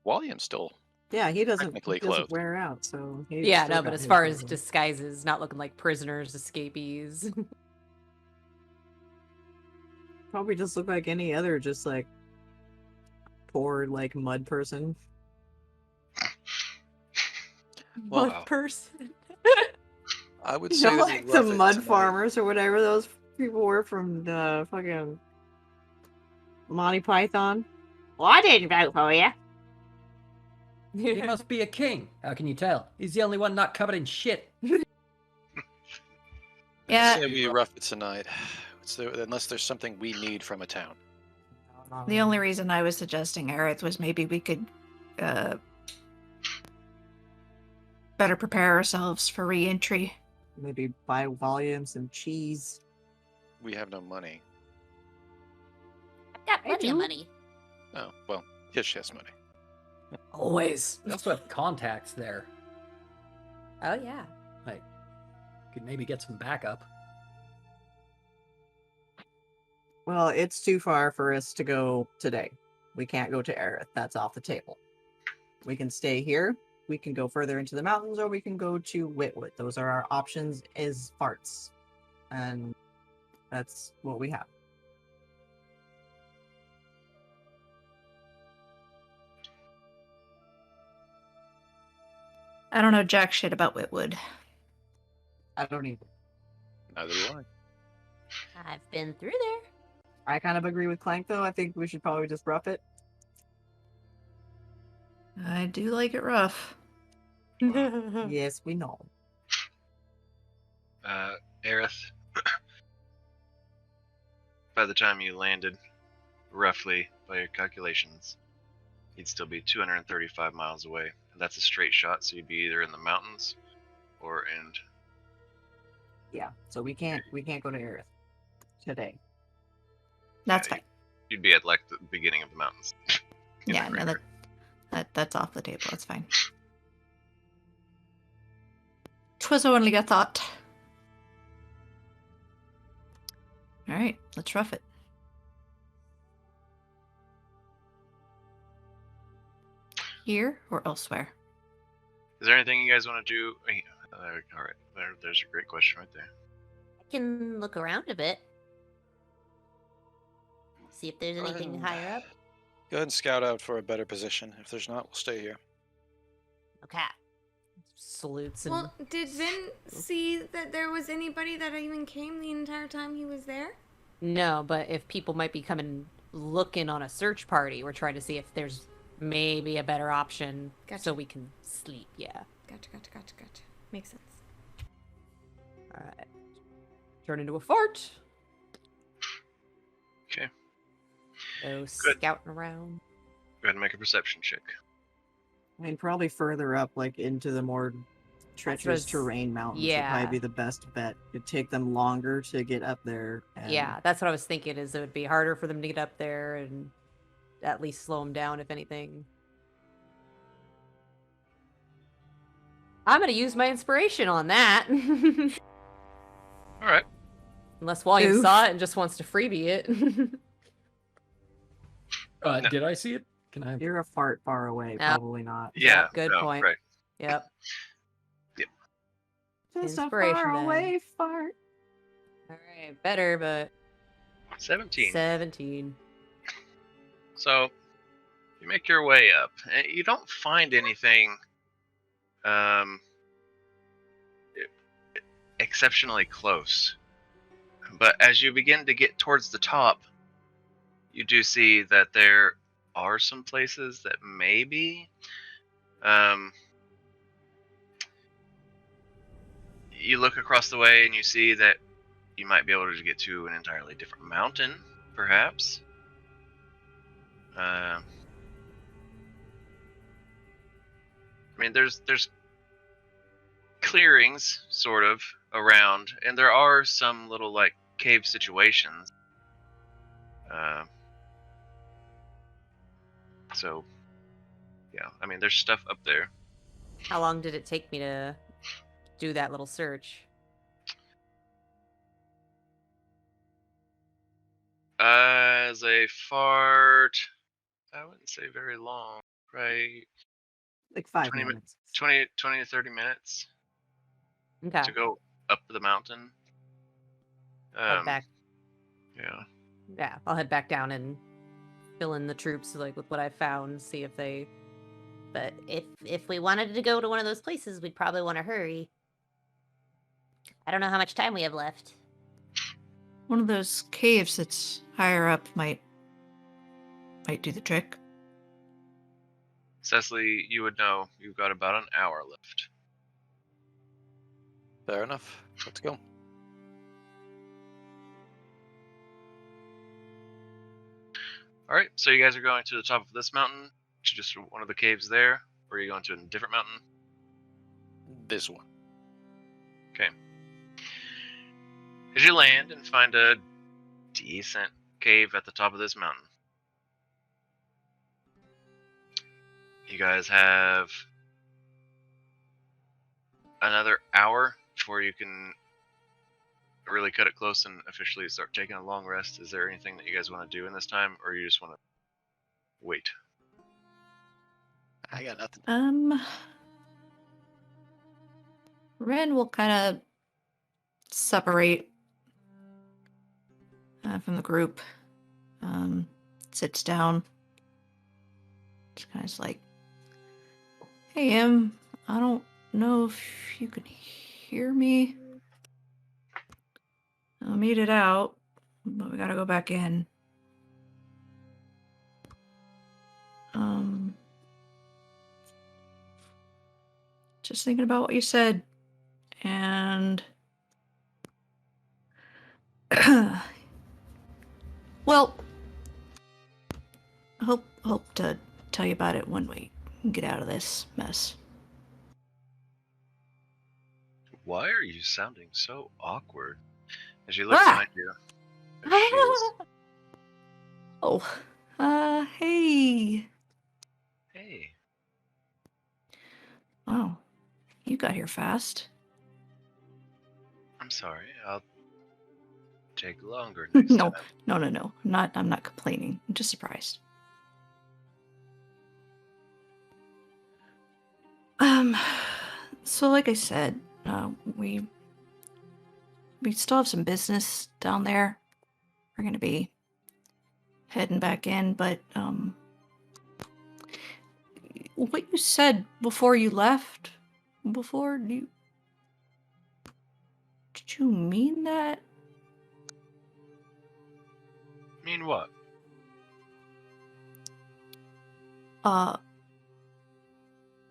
[SPEAKER 8] William's still.
[SPEAKER 3] Yeah, he doesn't
[SPEAKER 8] Technically clothed.
[SPEAKER 3] wear out, so he's
[SPEAKER 6] Yeah,
[SPEAKER 3] still
[SPEAKER 6] no,
[SPEAKER 3] got
[SPEAKER 6] but as
[SPEAKER 3] his
[SPEAKER 6] far as
[SPEAKER 3] clothes on.
[SPEAKER 6] disguises, not looking like prisoners, escapees.
[SPEAKER 3] Probably just look like any other poor mud person.
[SPEAKER 8] Well,
[SPEAKER 6] Mud person.
[SPEAKER 8] I would
[SPEAKER 3] You
[SPEAKER 8] say
[SPEAKER 3] know,
[SPEAKER 8] this is
[SPEAKER 3] like the
[SPEAKER 8] rough
[SPEAKER 3] mud
[SPEAKER 8] tonight.
[SPEAKER 3] farmers or whatever those people were from the fucking Monty Python.
[SPEAKER 9] Well, I didn't vote for you.
[SPEAKER 4] He must be a king. How can you tell? He's the only one not covered in shit.
[SPEAKER 2] Yeah,
[SPEAKER 8] Say we rough it tonight. Unless there's something we need from a town.
[SPEAKER 2] the only reason I was suggesting Aerith was maybe we could better prepare ourselves for re-entry.
[SPEAKER 3] Maybe buy volumes and cheese.
[SPEAKER 8] We have no money.
[SPEAKER 7] I've got
[SPEAKER 3] I
[SPEAKER 7] plenty of
[SPEAKER 3] do.
[SPEAKER 7] money.
[SPEAKER 8] Oh, well, Kish has money.
[SPEAKER 6] Always.
[SPEAKER 4] We also have contacts there.
[SPEAKER 6] Oh, yeah.
[SPEAKER 4] Could maybe get some backup.
[SPEAKER 3] Well, it's too far for us to go today. We can't go to Aerith. That's off the table. We can stay here. We can go further into the mountains, or we can go to Whitwood. Those are our options as farts. And that's what we have.
[SPEAKER 2] I don't know jack shit about Whitwood.
[SPEAKER 3] I don't even.
[SPEAKER 8] Neither do I.
[SPEAKER 7] I've been through there.
[SPEAKER 3] I kind of agree with Clank, though. I think we should probably just rough it.
[SPEAKER 2] I do like it rough.
[SPEAKER 3] Yes, we know.
[SPEAKER 1] Aerith, by the time you landed, roughly by your calculations, you'd still be 235 miles away. And that's a straight shot, so you'd be either in the mountains or in.
[SPEAKER 3] Yeah, so we can't go to Aerith today.
[SPEAKER 2] That's
[SPEAKER 1] Yeah,
[SPEAKER 2] fine.
[SPEAKER 1] You'd be at the beginning of the mountains. in the
[SPEAKER 2] Yeah, no,
[SPEAKER 1] graveyard.
[SPEAKER 2] that's off the table. That's fine. 'Twas only a thought. All right, let's rough it. Here or elsewhere?
[SPEAKER 1] Is there anything you guys want to do? All right, there's a great question right there.
[SPEAKER 7] I can look around a bit. See if there's
[SPEAKER 8] Go ahead
[SPEAKER 7] anything
[SPEAKER 8] and-
[SPEAKER 7] higher up.
[SPEAKER 8] Go ahead and scout out for a better position. If there's not, we'll stay here.
[SPEAKER 7] Okay.
[SPEAKER 6] Salutes and
[SPEAKER 5] Well, did Vin see that there was anybody that even came the entire time he was there?
[SPEAKER 6] no, but if people might be coming looking on a search party, we're trying to see if there's maybe a better option
[SPEAKER 5] Gotcha.
[SPEAKER 6] so we can sleep. Yeah.
[SPEAKER 5] Gotcha. Makes sense.
[SPEAKER 6] All right. Turn into a fort.
[SPEAKER 1] Okay,
[SPEAKER 6] Go
[SPEAKER 1] Good.
[SPEAKER 6] scouting around.
[SPEAKER 1] go ahead and make a perception check.
[SPEAKER 3] I mean, probably further up, like into the more treacherous
[SPEAKER 6] was-
[SPEAKER 3] terrain mountains would
[SPEAKER 6] yeah.
[SPEAKER 3] probably be the best bet. It'd take them longer to get up there. And
[SPEAKER 6] Yeah, that's what I was thinking. Is it would be harder for them to get up there and at least slow them down, if anything. I'm gonna use my inspiration on that.
[SPEAKER 1] All right.
[SPEAKER 6] Unless William
[SPEAKER 2] Oof.
[SPEAKER 6] saw it and just wants to freebie it.
[SPEAKER 1] No.
[SPEAKER 4] Did I see it? Can I?
[SPEAKER 3] You're a fart far away,
[SPEAKER 6] Yeah.
[SPEAKER 3] probably not.
[SPEAKER 1] Yeah.
[SPEAKER 6] good
[SPEAKER 1] no,
[SPEAKER 6] point.
[SPEAKER 1] Right.
[SPEAKER 6] Yep.
[SPEAKER 3] Just a
[SPEAKER 6] Inspiration,
[SPEAKER 3] far
[SPEAKER 6] then.
[SPEAKER 3] away fart.
[SPEAKER 6] All right, better, but
[SPEAKER 1] 17.
[SPEAKER 6] 17.
[SPEAKER 1] So you make your way up, and you don't find anything exceptionally close. But as you begin to get towards the top, you do see that there are some places that maybe you look across the way and you see that you might be able to get to an entirely different mountain, perhaps. I mean, there's clearings sort of around, and there are some little like cave situations. So, yeah, I mean, there's stuff up there.
[SPEAKER 6] How long did it take me to do that little search?
[SPEAKER 1] As a fart, I wouldn't say very long, right?
[SPEAKER 3] Like 5
[SPEAKER 1] 20 mi-
[SPEAKER 3] minutes.
[SPEAKER 1] 20 to 30 minutes
[SPEAKER 6] Okay.
[SPEAKER 1] to go up the mountain.
[SPEAKER 6] Head back.
[SPEAKER 1] Yeah.
[SPEAKER 6] Yeah, I'll head back down and fill in the troops like with what I found, see if they.
[SPEAKER 7] But if we wanted to go to one of those places, we'd probably want to hurry. I don't know how much time we have left.
[SPEAKER 2] One of those caves that's higher up might do the trick.
[SPEAKER 1] Cecily, you would know you've got about an hour left.
[SPEAKER 8] Fair enough. Let's go.
[SPEAKER 1] All right, so you guys are going to the top of this mountain, to just one of the caves there, or are you going to a different mountain?
[SPEAKER 8] This one.
[SPEAKER 1] Okay. As you land and find a decent cave at the top of this mountain, you guys have another hour before you can really cut it close and officially start taking a long rest. Is there anything that you guys want to do in this time, or you just want to wait?
[SPEAKER 8] I got nothing.
[SPEAKER 2] Ren will kind of separate from the group. Sits down. Just kind of like, hey, I don't know if you can hear me. I made it out, but we gotta go back in. Just thinking about what you said, and well, hope to tell you about it when we get out of this mess.
[SPEAKER 1] Why are you sounding so awkward? As you look
[SPEAKER 2] Ah!
[SPEAKER 1] behind you, there she is.
[SPEAKER 2] Oh, hey. got here fast.
[SPEAKER 1] I'm sorry. I'll take longer next
[SPEAKER 2] No,
[SPEAKER 1] time.
[SPEAKER 2] no. I'm not complaining. I'm just surprised. So like I said, we still have some business down there. We're gonna be heading back in, but what you said before you left, did you mean that?
[SPEAKER 1] Mean what?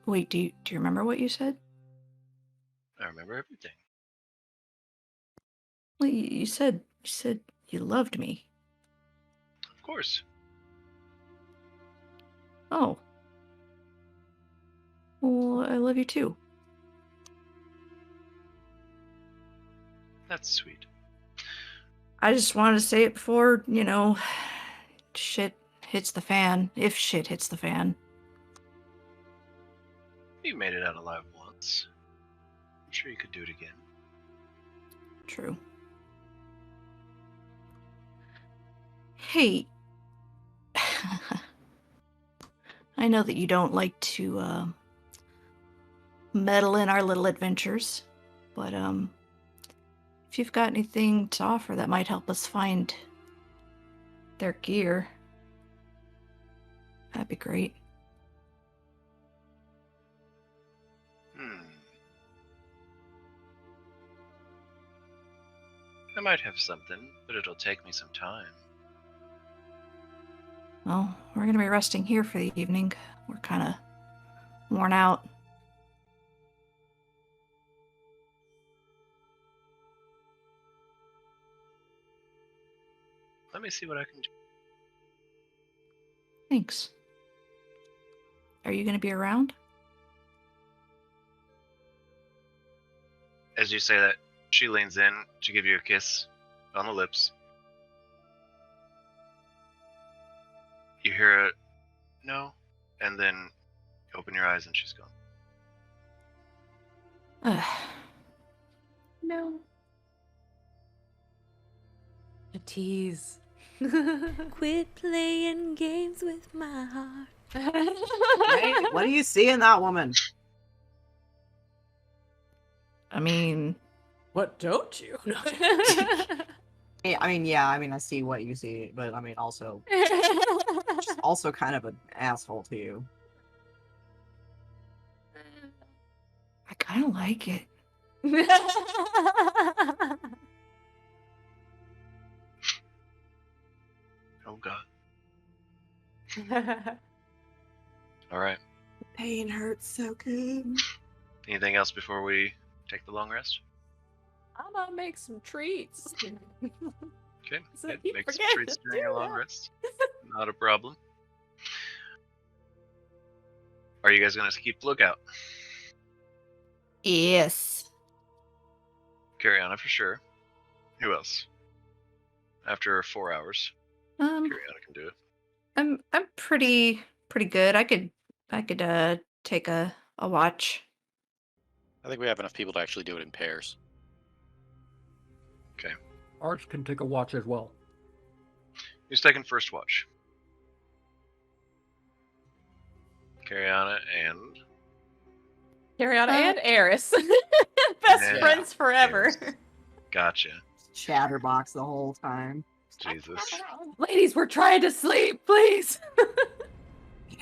[SPEAKER 2] Wait, do you remember what you said?
[SPEAKER 1] I remember everything.
[SPEAKER 2] Well, you said you loved me.
[SPEAKER 1] Of course.
[SPEAKER 2] Oh. Well, I love you too.
[SPEAKER 1] That's sweet.
[SPEAKER 2] I just wanted to say it before, shit hits the fan. If shit hits the fan.
[SPEAKER 1] You made it out alive once. I'm sure you could do it again.
[SPEAKER 2] True. Hey. I know that you don't like to, meddle in our little adventures, but, if you've got anything to offer that might help us find their gear, that'd be great.
[SPEAKER 1] I might have something, but it'll take me some time.
[SPEAKER 2] Well, we're gonna be resting here for the evening. We're kind of worn out.
[SPEAKER 1] Let me see what I can do.
[SPEAKER 2] Thanks. Are you gonna be around?
[SPEAKER 1] As you say that, she leans in to give you a kiss on the lips. You hear a no, and then you open your eyes and she's gone.
[SPEAKER 6] No. A tease.
[SPEAKER 5] Quit playing games with my heart.
[SPEAKER 3] Right? What do you see in that woman?
[SPEAKER 2] I mean,
[SPEAKER 6] What don't you?
[SPEAKER 3] I see what you see, but I mean, also, she's also kind of an asshole to you.
[SPEAKER 2] I kind of like it.
[SPEAKER 1] Oh god. All right.
[SPEAKER 3] Pain hurts so good.
[SPEAKER 1] Anything else before we take the long rest?
[SPEAKER 6] I'm gonna make some treats.
[SPEAKER 1] Okay.
[SPEAKER 6] So
[SPEAKER 1] Yeah,
[SPEAKER 6] you
[SPEAKER 1] make some
[SPEAKER 6] forget
[SPEAKER 1] treats
[SPEAKER 6] to
[SPEAKER 1] during
[SPEAKER 6] do
[SPEAKER 1] your long
[SPEAKER 6] that.
[SPEAKER 1] rest. Not a problem. Are you guys gonna keep lookout?
[SPEAKER 2] Yes.
[SPEAKER 1] Cariana for sure. Who else? After 4 hours, Cariana can do it.
[SPEAKER 2] I'm pretty good. I could take a watch.
[SPEAKER 8] I think we have enough people to actually do it in pairs.
[SPEAKER 1] Okay.
[SPEAKER 4] Arch can take a watch as well.
[SPEAKER 1] Who's taking first watch? Cariana and
[SPEAKER 6] Cariana and Eris. Best
[SPEAKER 1] Yeah,
[SPEAKER 6] friends forever.
[SPEAKER 1] Eris. Gotcha.
[SPEAKER 3] Chatterbox the whole time.
[SPEAKER 1] Jesus.
[SPEAKER 6] Ladies, we're trying to sleep, please.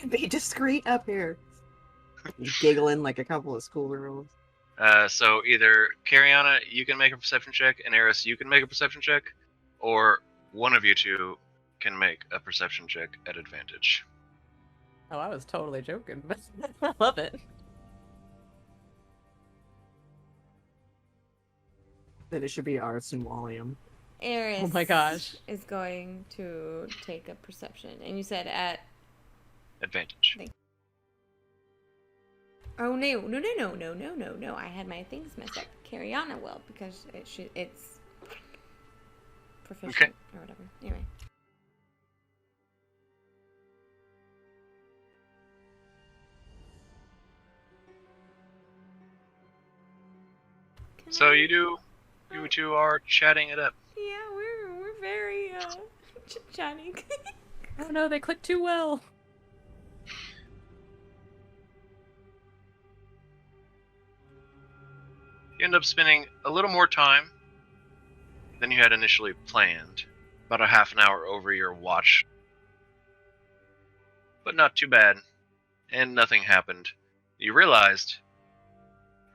[SPEAKER 3] Be discreet up here. Giggling like a couple of schoolgirls.
[SPEAKER 1] So either Cariana, you can make a perception check, and Eris, you can make a perception check, or one of you two can make a perception check at advantage.
[SPEAKER 6] Oh, I was totally joking, but I love it.
[SPEAKER 3] Then it should be Arts and Walliam.
[SPEAKER 5] Eris
[SPEAKER 6] Oh my gosh.
[SPEAKER 5] is going to take a perception. And you said at...
[SPEAKER 1] Advantage.
[SPEAKER 5] Oh, no. I had my things messed up. Cariana will, because it's proficient or whatever. Anyway.
[SPEAKER 1] So you two are chatting it up.
[SPEAKER 5] Yeah, we're very chatting.
[SPEAKER 6] Oh no, they click too well.
[SPEAKER 1] You end up spending a little more time than you had initially planned. About a half an hour over your watch. But not too bad. And nothing happened. You realized,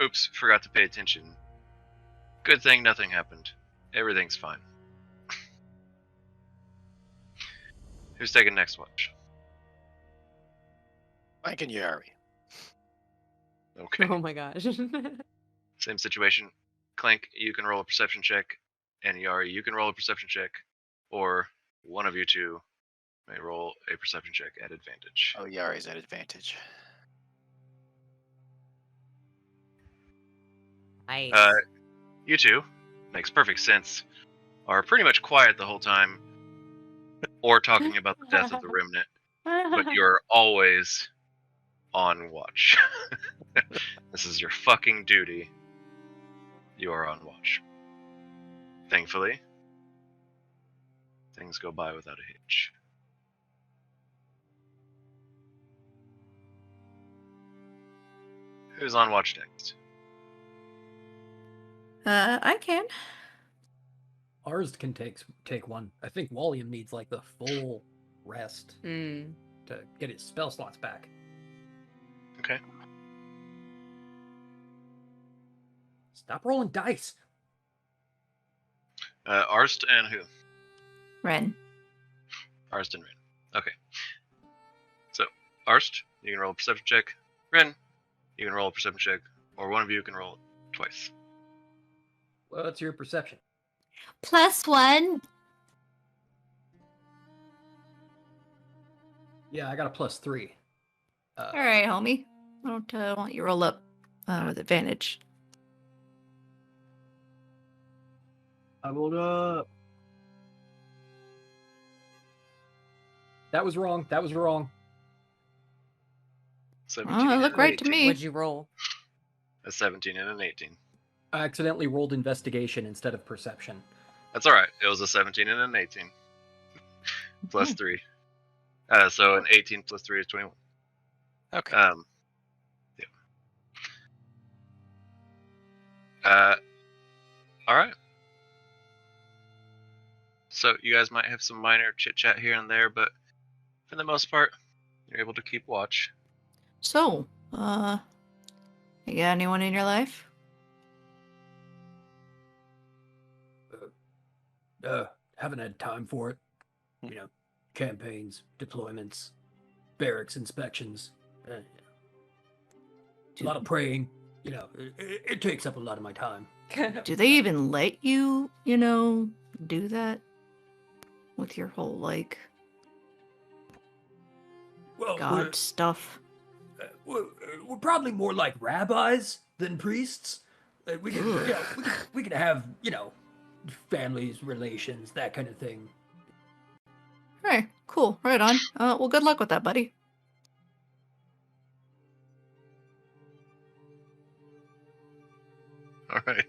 [SPEAKER 1] oops, forgot to pay attention. Good thing nothing happened. Everything's fine. Who's taking next watch?
[SPEAKER 8] Mike and Yari.
[SPEAKER 1] Okay.
[SPEAKER 6] Oh my gosh.
[SPEAKER 1] Same situation. Clink, you can roll a perception check, and Yari, you can roll a perception check, or one of you two may roll a perception check at advantage.
[SPEAKER 8] Oh, Yari's at advantage.
[SPEAKER 7] Nice.
[SPEAKER 1] You two, makes perfect sense, are pretty much quiet the whole time, or talking about the death of the remnant, but you're always on watch. This is your fucking duty. You are on watch. Thankfully, things go by without a hitch. Who's on watch next?
[SPEAKER 2] I can.
[SPEAKER 4] Ours can take one. I think Walliam needs like the full rest
[SPEAKER 6] Hmm.
[SPEAKER 4] to get his spell slots back.
[SPEAKER 1] Okay.
[SPEAKER 4] Stop rolling dice.
[SPEAKER 1] Arst and who?
[SPEAKER 2] Ren.
[SPEAKER 1] Arst and Ren. Okay. So, Arst, you can roll a perception check. Ren, you can roll a perception check. Or one of you can roll it twice.
[SPEAKER 4] What's your perception?
[SPEAKER 7] +1.
[SPEAKER 4] Yeah, I got a +3.
[SPEAKER 2] All right, homie. I don't want you to roll up with advantage.
[SPEAKER 3] I rolled up.
[SPEAKER 4] That was wrong. That was wrong.
[SPEAKER 1] 17
[SPEAKER 2] Oh, it
[SPEAKER 1] and
[SPEAKER 2] looked
[SPEAKER 1] an
[SPEAKER 2] right to
[SPEAKER 1] 18.
[SPEAKER 2] me.
[SPEAKER 6] What'd you roll?
[SPEAKER 1] A 17 and an 18.
[SPEAKER 4] I accidentally rolled investigation instead of perception.
[SPEAKER 1] That's alright. It was a 17 and an 18. Plus 3. So an 18 plus 3 is 21.
[SPEAKER 8] Okay.
[SPEAKER 1] Yeah. Alright. So you guys might have some minor chit chat here and there, but for the most part, you're able to keep watch.
[SPEAKER 2] So, you got anyone in your life?
[SPEAKER 4] Haven't had time for it. You know, campaigns, deployments, barracks inspections. A lot of praying. You know, it takes up a lot of my time.
[SPEAKER 2] Do they even let you, do that? With your whole,
[SPEAKER 4] Well,
[SPEAKER 2] God stuff?
[SPEAKER 4] we're probably more like rabbis than priests. We can, we can have, families, relations, that kind of thing.
[SPEAKER 2] Alright, cool. Right on. Well, good luck with that, buddy.
[SPEAKER 1] Alright.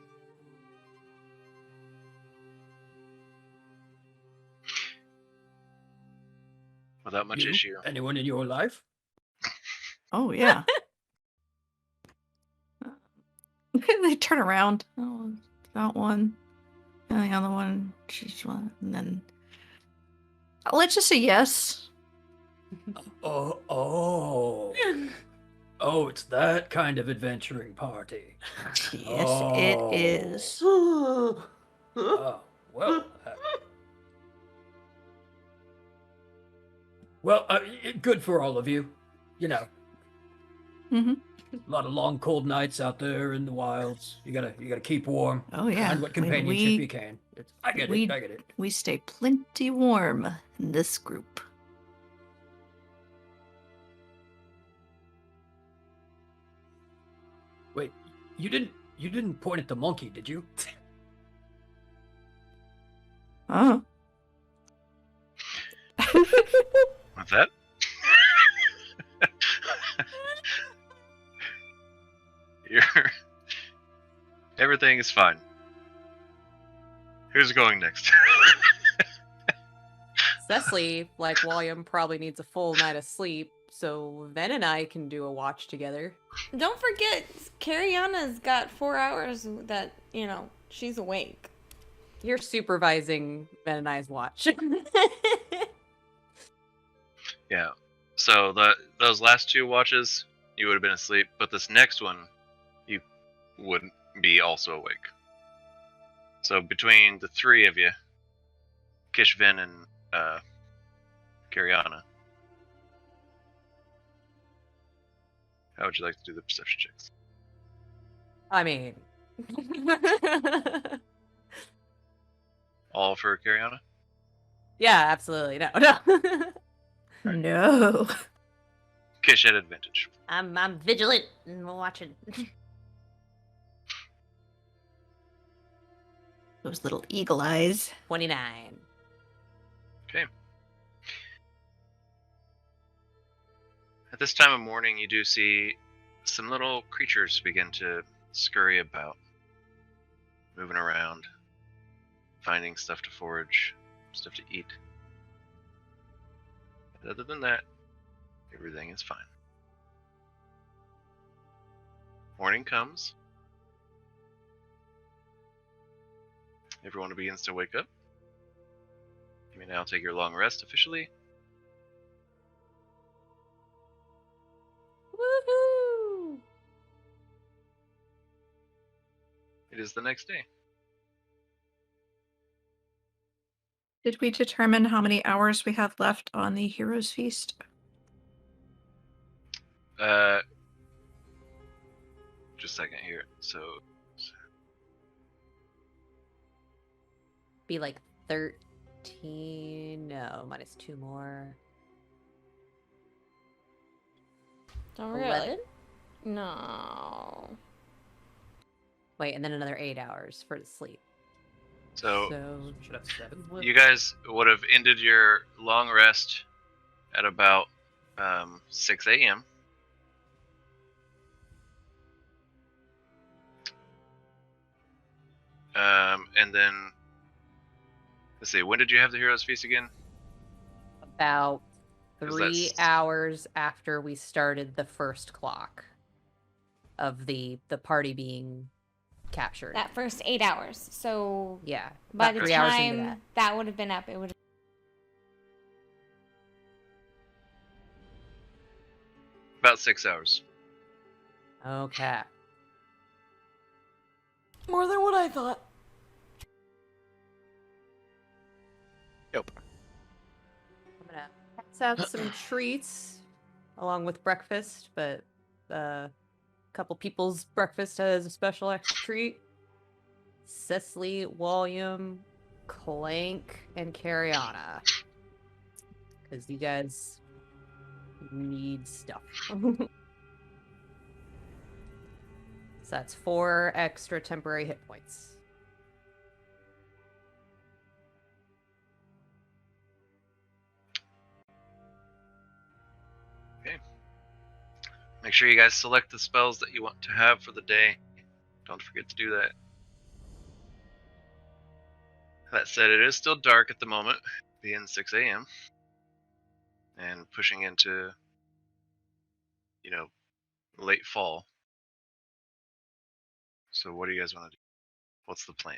[SPEAKER 1] Without much
[SPEAKER 4] You?
[SPEAKER 1] issue.
[SPEAKER 4] Anyone in your life?
[SPEAKER 2] Oh, yeah. They turn around. Oh, got one. And the other one, she's one. And then. Let's just say yes.
[SPEAKER 4] Oh, it's that kind of adventuring party.
[SPEAKER 2] Yes, it is.
[SPEAKER 4] Oh, well. Good for all of you.
[SPEAKER 2] Mm-hmm.
[SPEAKER 4] A lot of long, cold nights out there in the wilds. You gotta keep warm.
[SPEAKER 2] Oh, yeah.
[SPEAKER 4] Find what
[SPEAKER 2] I mean,
[SPEAKER 4] companionship you can. I get it.
[SPEAKER 2] We stay plenty warm in this group.
[SPEAKER 4] Wait, you didn't point at the monkey, did you?
[SPEAKER 2] Oh.
[SPEAKER 1] What's that? Everything is fine. Who's going next?
[SPEAKER 6] Cecily, like William, probably needs a full night of sleep, so Ven and I can do a watch together.
[SPEAKER 5] Don't forget, Cariana's got 4 hours that, she's awake.
[SPEAKER 6] You're supervising Ven and I's watch.
[SPEAKER 1] Yeah. So those last 2 watches, you would have been asleep, but this next one, you would be also awake. So between the 3 of you, Kishvin and Cariana, how would you like to do the perception checks?
[SPEAKER 6] I mean...
[SPEAKER 1] All for Cariana?
[SPEAKER 6] yeah, absolutely. No.
[SPEAKER 2] No.
[SPEAKER 1] Kish at advantage.
[SPEAKER 7] I'm vigilant and watching.
[SPEAKER 2] Those little eagle eyes.
[SPEAKER 7] 29.
[SPEAKER 1] Okay. At this time of morning, you do see some little creatures begin to scurry about, moving around, finding stuff to forage, stuff to eat. But other than that, everything is fine. Morning comes. Everyone begins to wake up. You may now take your long rest officially.
[SPEAKER 6] Woohoo!
[SPEAKER 1] It is the next day.
[SPEAKER 2] Did we determine how many hours we have left on the Heroes Feast?
[SPEAKER 1] Just a second here. So,
[SPEAKER 6] Be like 13. No, minus 2 more.
[SPEAKER 5] Don't
[SPEAKER 6] 11?
[SPEAKER 5] really. No.
[SPEAKER 6] Wait, and then another 8 hours for the sleep.
[SPEAKER 1] so
[SPEAKER 4] Should have 7.
[SPEAKER 1] you guys would have ended your long rest at about 6 a.m. And then, let's see, when did you have the Heroes Feast again?
[SPEAKER 6] About
[SPEAKER 1] Is
[SPEAKER 6] 3
[SPEAKER 1] that
[SPEAKER 6] hours after we started the first clock of the party being captured.
[SPEAKER 5] That first 8 hours. So
[SPEAKER 6] Yeah.
[SPEAKER 5] by
[SPEAKER 6] about
[SPEAKER 5] the
[SPEAKER 6] 3 hours into
[SPEAKER 5] time
[SPEAKER 6] that.
[SPEAKER 5] that would have been up, it would have
[SPEAKER 1] About 6 hours.
[SPEAKER 6] Okay.
[SPEAKER 5] more than what I thought.
[SPEAKER 8] Nope.
[SPEAKER 6] I'm gonna pass out some treats along with breakfast, but a couple people's breakfast has a special extra treat. Cecily, William, Clank, and Cariana. Because you guys need stuff. So that's 4 extra temporary hit points.
[SPEAKER 1] Make sure you guys select the spells that you want to have for the day. Don't forget to do that. That said, it is still dark at the moment, being 6 a.m. and pushing into, late fall. So what do you guys want to do? What's the plan?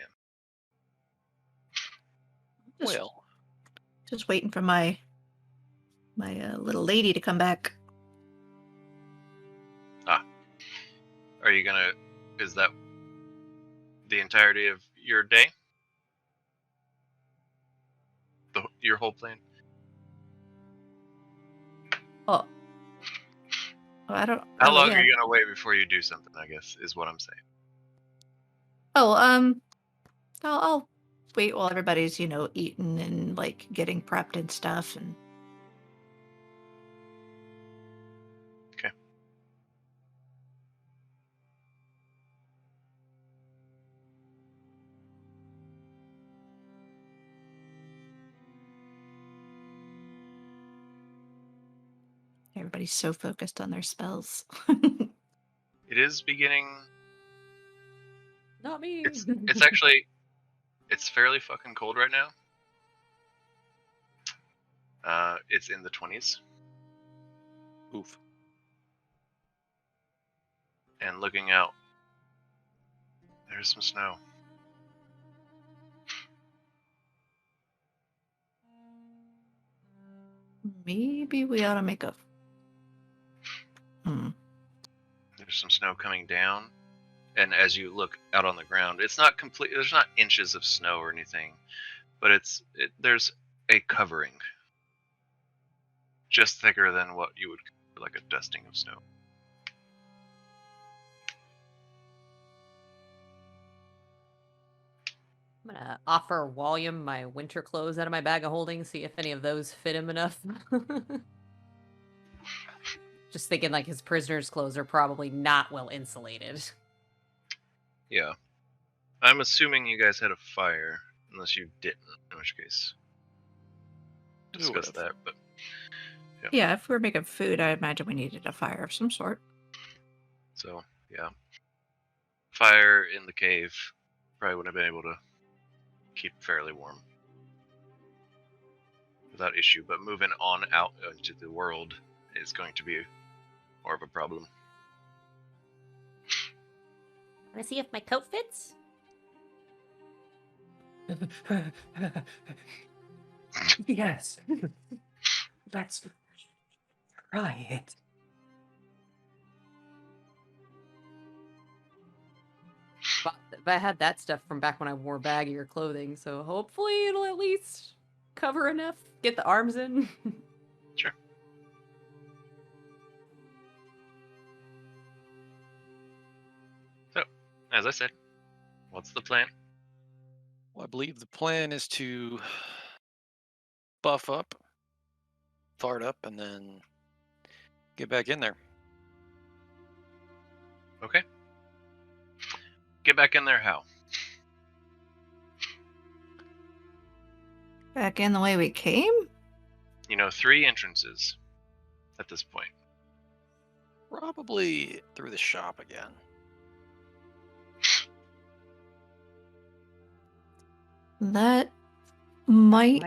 [SPEAKER 2] Just,
[SPEAKER 8] Well,
[SPEAKER 2] just waiting for my little lady to come back.
[SPEAKER 1] Are you gonna? Is that the entirety of your day? Your whole plan?
[SPEAKER 2] Oh, I don't.
[SPEAKER 1] How
[SPEAKER 2] oh,
[SPEAKER 1] long
[SPEAKER 2] yeah.
[SPEAKER 1] are you gonna wait before you do something? I guess is what I'm saying.
[SPEAKER 2] Oh, I'll wait while everybody's eating and like getting prepped and stuff, and everybody's so focused on their spells.
[SPEAKER 1] It is beginning
[SPEAKER 6] Not me.
[SPEAKER 1] It's actually, it's fairly fucking cold right now. It's in the 20s.
[SPEAKER 8] Oof.
[SPEAKER 1] And looking out, there's some snow.
[SPEAKER 2] Maybe we ought to make a.
[SPEAKER 1] There's some snow coming down, and as you look out on the ground, it's not complete. There's not inches of snow or anything, but there's a covering, just thicker than what you would consider like a dusting of snow.
[SPEAKER 6] I'm gonna offer William my winter clothes out of my bag of holding, see if any of those fit him enough. Just thinking like his prisoner's clothes are probably not well insulated.
[SPEAKER 1] Yeah, I'm assuming you guys had a fire, unless you didn't, in which case discuss
[SPEAKER 8] would've.
[SPEAKER 1] that. But
[SPEAKER 2] Yeah, if we're making food, I imagine we needed a fire of some sort.
[SPEAKER 1] so yeah, fire in the cave probably wouldn't have been able to keep fairly warm without issue, but moving on out into the world is going to be more of a problem.
[SPEAKER 7] Want to see if my coat fits?
[SPEAKER 4] Yes. Let's try it.
[SPEAKER 6] But I had that stuff from back when I wore baggier clothing, so hopefully it'll at least cover enough. Get the arms in.
[SPEAKER 1] Sure. So, as I said, what's the plan?
[SPEAKER 8] Well, I believe the plan is to buff up, fart up, and then get back in there.
[SPEAKER 1] Okay. Get back in there how?
[SPEAKER 2] Back in the way we came?
[SPEAKER 1] You know, 3 entrances at this point.
[SPEAKER 8] Probably through the shop again.
[SPEAKER 2] That might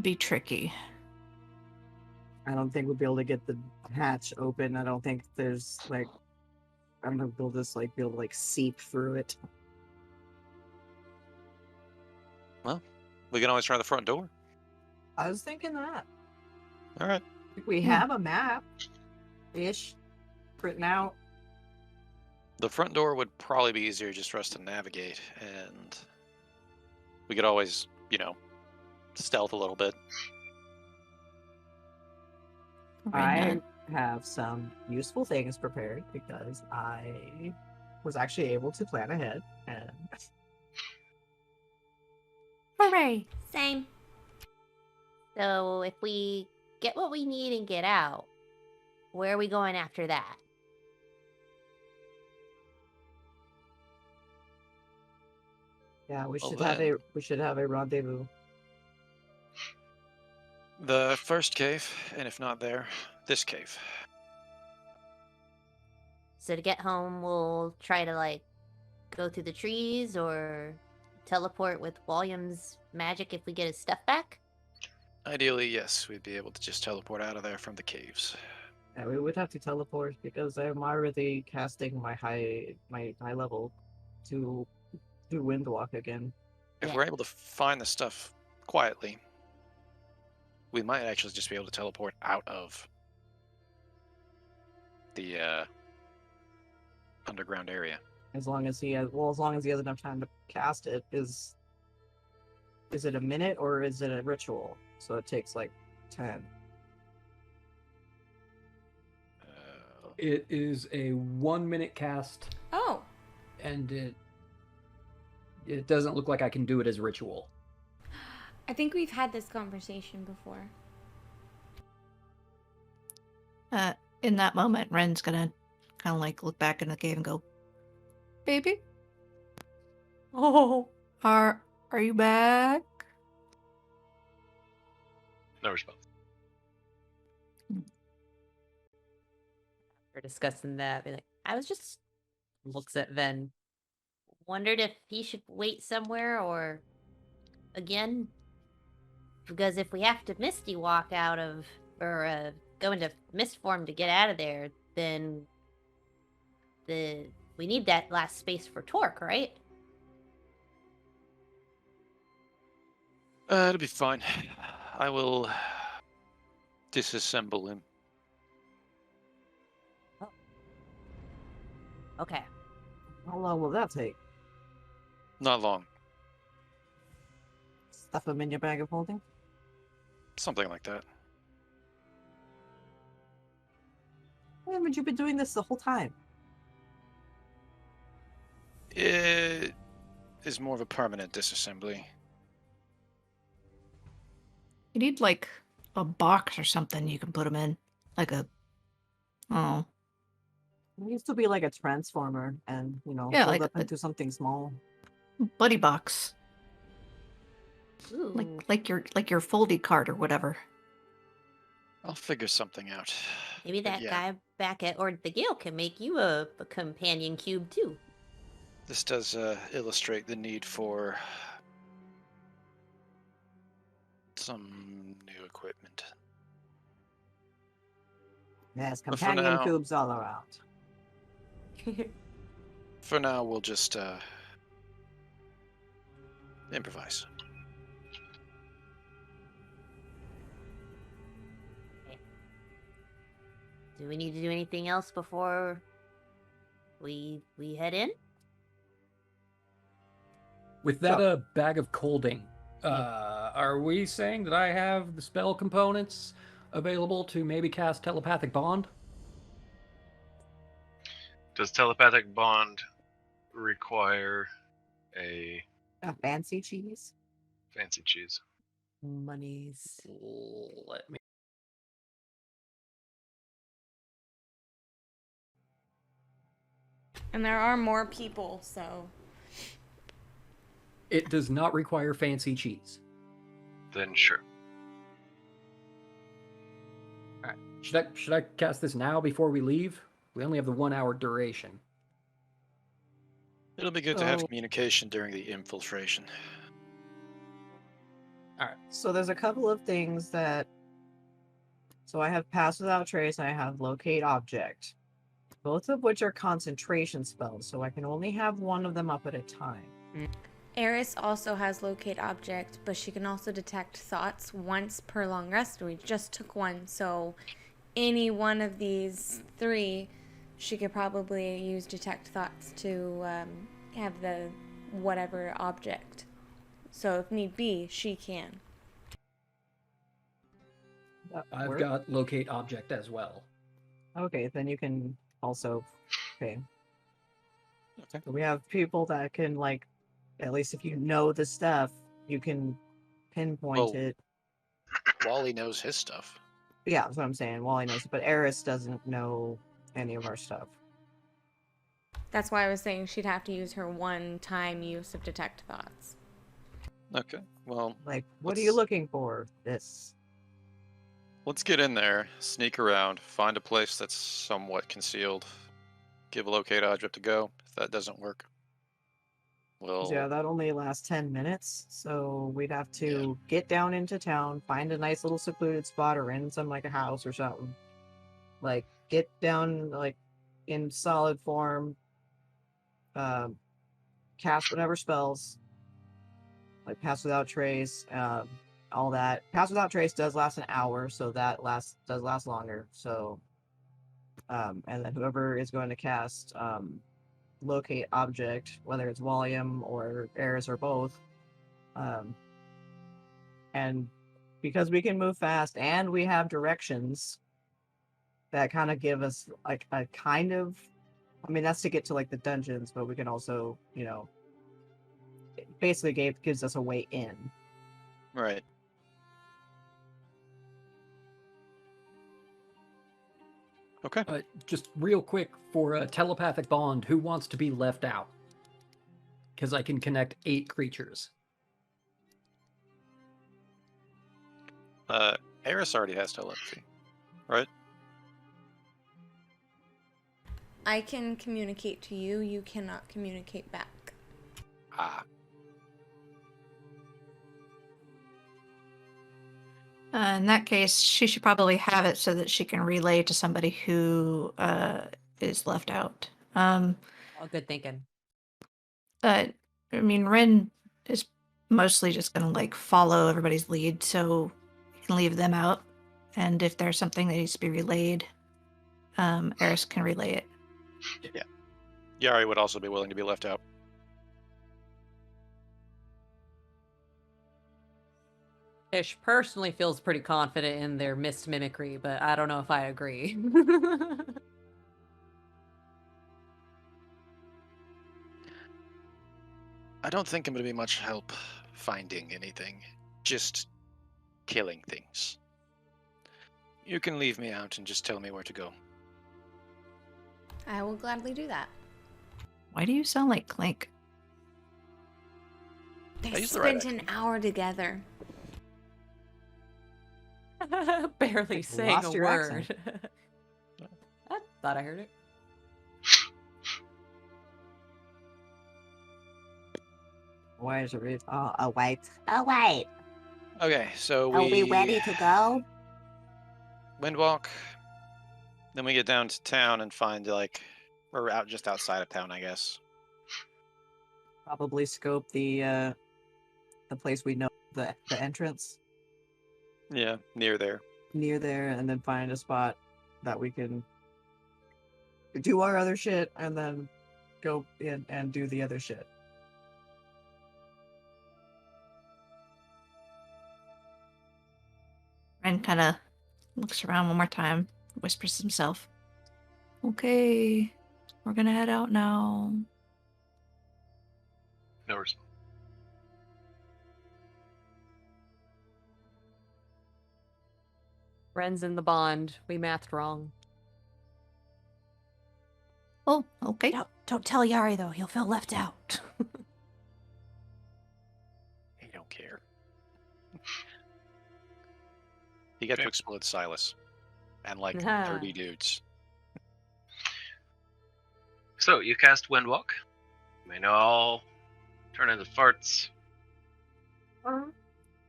[SPEAKER 2] be tricky.
[SPEAKER 3] I don't think we'll be able to get the hatch open. I don't think there's like, I don't know if we'll just like be able to like seep through it.
[SPEAKER 8] Well, we can always try the front door.
[SPEAKER 3] I was thinking that.
[SPEAKER 8] All right.
[SPEAKER 3] We have a map ish written out.
[SPEAKER 8] The front door would probably be easier just for us to navigate, and we could always, stealth a little bit.
[SPEAKER 3] I have some useful things prepared because I was actually able to plan ahead and
[SPEAKER 2] Hooray!
[SPEAKER 5] Same.
[SPEAKER 7] So if we get what we need and get out, where are we going after that?
[SPEAKER 3] yeah, we
[SPEAKER 8] Well,
[SPEAKER 3] should have a rendezvous.
[SPEAKER 8] The first cave, and if not there, this cave.
[SPEAKER 7] So to get home, we'll try to go through the trees or teleport with William's magic if we get his stuff back.
[SPEAKER 8] Ideally, yes, we'd be able to just teleport out of there from the caves.
[SPEAKER 3] Yeah, we would have to teleport because I'm already casting my high level to do Windwalk again.
[SPEAKER 8] If
[SPEAKER 7] Yeah.
[SPEAKER 8] we're able to find the stuff quietly, we might actually just be able to teleport out of the underground area.
[SPEAKER 3] As long as he has enough time to cast it. Is it a minute or is it a ritual? So it takes like 10.
[SPEAKER 4] It is a 1-minute cast,
[SPEAKER 5] Oh,
[SPEAKER 4] and it doesn't look like I can do it as ritual.
[SPEAKER 5] I think we've had this conversation before.
[SPEAKER 2] In that moment, Ren's gonna kind of look back in the cave and go, "Baby,
[SPEAKER 6] Oh,
[SPEAKER 2] are you back?"
[SPEAKER 1] No response.
[SPEAKER 6] we're discussing that. Be like, I was just looks at Ven.
[SPEAKER 7] wondered if he should wait somewhere or again. Because if we have to Misty walk out of, or go into mist form to get out of there, then we need that last space for Torque, right?
[SPEAKER 8] It'll be fine. I will disassemble him.
[SPEAKER 7] Okay.
[SPEAKER 3] How long will that take?
[SPEAKER 8] Not long.
[SPEAKER 3] Stuff them in your bag of holding?
[SPEAKER 8] Something like that.
[SPEAKER 3] Why haven't you been doing this the whole time?
[SPEAKER 8] It is more of a permanent disassembly.
[SPEAKER 2] You need like a box or something you can put them in, like a
[SPEAKER 3] It needs to be like a transformer and,
[SPEAKER 2] Yeah,
[SPEAKER 3] fold
[SPEAKER 2] like
[SPEAKER 3] up
[SPEAKER 2] a-
[SPEAKER 3] into something small.
[SPEAKER 2] buddy box,
[SPEAKER 7] Ooh.
[SPEAKER 2] like your foldy cart or whatever.
[SPEAKER 8] I'll figure something out.
[SPEAKER 7] Maybe
[SPEAKER 8] But
[SPEAKER 7] that
[SPEAKER 8] yeah,
[SPEAKER 7] guy back at Ord the Gale can make you a companion cube too.
[SPEAKER 8] this does illustrate the need for some new equipment.
[SPEAKER 3] Yes,
[SPEAKER 8] But for
[SPEAKER 3] companion
[SPEAKER 8] now-
[SPEAKER 3] cubes all around.
[SPEAKER 8] For now, we'll just improvise.
[SPEAKER 7] Do we need to do anything else before we head in?
[SPEAKER 4] With that bag of colding, are we saying that I have the spell components available to maybe cast telepathic bond?
[SPEAKER 1] Does telepathic bond require a
[SPEAKER 3] A fancy cheese?
[SPEAKER 1] fancy cheese?
[SPEAKER 6] Monies.
[SPEAKER 4] Let me.
[SPEAKER 5] And there are more people, so
[SPEAKER 4] It does not require fancy cheese.
[SPEAKER 1] Then sure.
[SPEAKER 4] All right. Should I cast this now before we leave? We only have the 1 hour duration.
[SPEAKER 8] It'll be good to have
[SPEAKER 3] So-
[SPEAKER 8] communication during the infiltration.
[SPEAKER 3] So there's a couple of things that. So I have Pass Without Trace and I have Locate Object. Both of which are concentration spells, so I can only have one of them up at a time.
[SPEAKER 5] Eris also has locate object, but she can also detect thoughts once per long rest. We just took one, so any one of these three, she could probably use detect thoughts to have the whatever object. So if need be, she can.
[SPEAKER 3] That
[SPEAKER 4] I've
[SPEAKER 3] work?
[SPEAKER 4] got locate object as well.
[SPEAKER 3] Okay, then you can also. Okay.
[SPEAKER 8] Okay.
[SPEAKER 3] So we have people that can, like, at least if you know the stuff, you can pinpoint
[SPEAKER 8] Well-
[SPEAKER 3] it.
[SPEAKER 8] Wally knows his stuff.
[SPEAKER 3] Yeah, that's what I'm saying. Wally knows it, but Eris doesn't know any of our stuff.
[SPEAKER 5] That's why I was saying she'd have to use her one-time use of detect thoughts.
[SPEAKER 8] Okay. Well,
[SPEAKER 3] Like, what are you
[SPEAKER 8] Let's-
[SPEAKER 3] looking for? This.
[SPEAKER 8] let's get in there, sneak around, find a place that's somewhat concealed, give a locate object a go. If that doesn't work, well,
[SPEAKER 3] Yeah, that only lasts 10 minutes, so we'd have to get down into town, find a nice little secluded spot or in some, like, a house or something. Like, get down, like, in solid form, cast whatever spells, like Pass Without Trace, all that. Pass Without Trace does last an hour, so that does last longer. So, and then whoever is going to cast Locate Object, whether it's Volume or Eris or both, and because we can move fast and we have directions that kind of give us like a kind of, I mean, that's to get to like the dungeons, but we can also, it basically gives us a way in.
[SPEAKER 8] right. Okay.
[SPEAKER 4] Just real quick for a telepathic bond, who wants to be left out? Because I can connect 8 creatures.
[SPEAKER 8] Eris already has telepathy, right?
[SPEAKER 5] I can communicate to you, you cannot communicate back.
[SPEAKER 8] Ah.
[SPEAKER 2] In that case, she should probably have it so that she can relay to somebody who is left out.
[SPEAKER 6] Oh, good thinking.
[SPEAKER 2] I mean, Ren is mostly just gonna like follow everybody's lead, so you can leave them out. And if there's something that needs to be relayed, Eris can relay it.
[SPEAKER 8] Yeah. Yari would also be willing to be left out.
[SPEAKER 6] Ish personally feels pretty confident in their mist mimicry, but I don't know if I agree.
[SPEAKER 8] I don't think I'm going to be much help finding anything. Just killing things. You can leave me out and just tell me where to go.
[SPEAKER 5] I will gladly do that.
[SPEAKER 2] Why do you sound like Clank?
[SPEAKER 5] They
[SPEAKER 8] used the right
[SPEAKER 5] spent an hour together.
[SPEAKER 6] Barely saying a
[SPEAKER 3] Lost your
[SPEAKER 6] word.
[SPEAKER 3] accent.
[SPEAKER 6] I thought I heard it.
[SPEAKER 3] Why is it read?
[SPEAKER 9] Oh, wait. Oh, wait.
[SPEAKER 8] Okay, so
[SPEAKER 9] Are we ready to go?
[SPEAKER 8] Windwalk. Then we get down to town and find or out just outside of town, I guess.
[SPEAKER 3] Probably scope the place we know the entrance
[SPEAKER 8] Yeah, near there.
[SPEAKER 3] near there, and then find a spot that we can do our other shit, and then go in and do the other shit.
[SPEAKER 2] Ren kind of looks around one more time, whispers to himself, "Okay, we're gonna head out now."
[SPEAKER 1] No response.
[SPEAKER 6] Ren's in the bond. We mathed wrong.
[SPEAKER 2] Oh, okay.
[SPEAKER 7] Don't tell Yari though. He'll feel left out.
[SPEAKER 8] He don't care. He got to
[SPEAKER 1] Okay.
[SPEAKER 8] explode Silas. And 30 dudes.
[SPEAKER 1] So you cast Windwalk. You may now all turn into farts,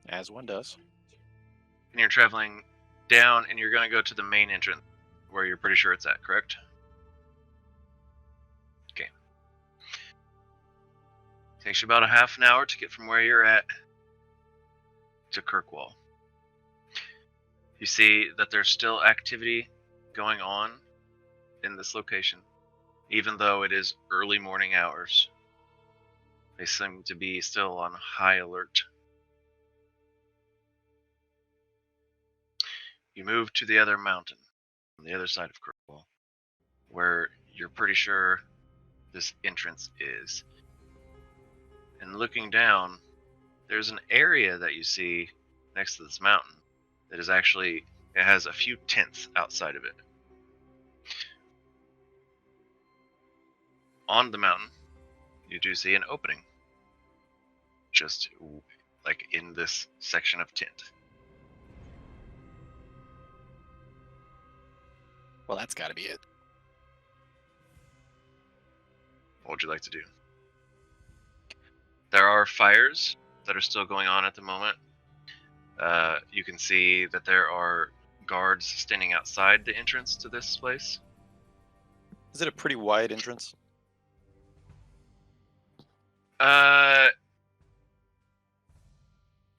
[SPEAKER 8] As one does.
[SPEAKER 1] and you're traveling down, and you're going to go to the main entrance, where you're pretty sure it's at, correct? Okay. Takes you about a half an hour to get from where you're at to Kirkwall. You see that there's still activity going on in this location, even though it is early morning hours. They seem to be still on high alert. You move to the other mountain, on the other side of Kirkwall, where you're pretty sure this entrance is. And looking down, there's an area that you see next to this mountain that is actually, it has a few tents outside of it. On the mountain, you do see an opening, just like in this section of tent.
[SPEAKER 8] Well, that's got to be it.
[SPEAKER 1] What would you like to do? There are fires that are still going on at the moment. You can see that there are guards standing outside the entrance to this place.
[SPEAKER 8] Is it a pretty wide entrance?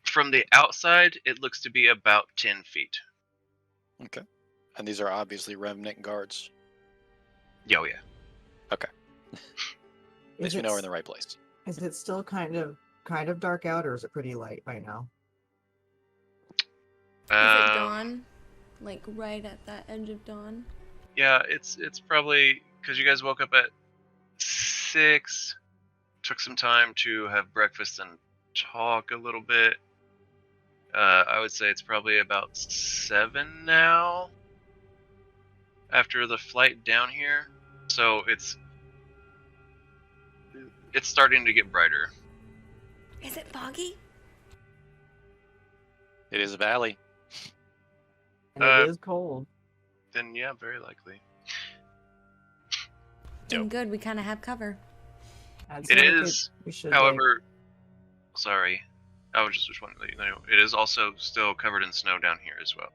[SPEAKER 1] From the outside, it looks to be about 10 feet.
[SPEAKER 8] Okay. And these are obviously Remnant guards.
[SPEAKER 1] Oh, yeah.
[SPEAKER 8] Okay. At least we know we're in the right place.
[SPEAKER 3] Is it still kind of dark out, or is it pretty light right now?
[SPEAKER 5] Is it dawn? Like right at that edge of dawn?
[SPEAKER 1] Yeah, it's probably because you guys woke up at 6, took some time to have breakfast and talk a little bit. I would say it's probably about 7 now after the flight down here. So it's starting to get brighter.
[SPEAKER 5] Is it foggy?
[SPEAKER 8] It is a valley.
[SPEAKER 3] And it is cold.
[SPEAKER 1] Then yeah, very likely.
[SPEAKER 5] Then
[SPEAKER 8] Dope.
[SPEAKER 5] good, we kind of have cover.
[SPEAKER 3] I'd
[SPEAKER 1] It
[SPEAKER 3] say
[SPEAKER 1] is,
[SPEAKER 3] we should,
[SPEAKER 1] however, sorry, I was just wanting to let you know, it is also still covered in snow down here as well.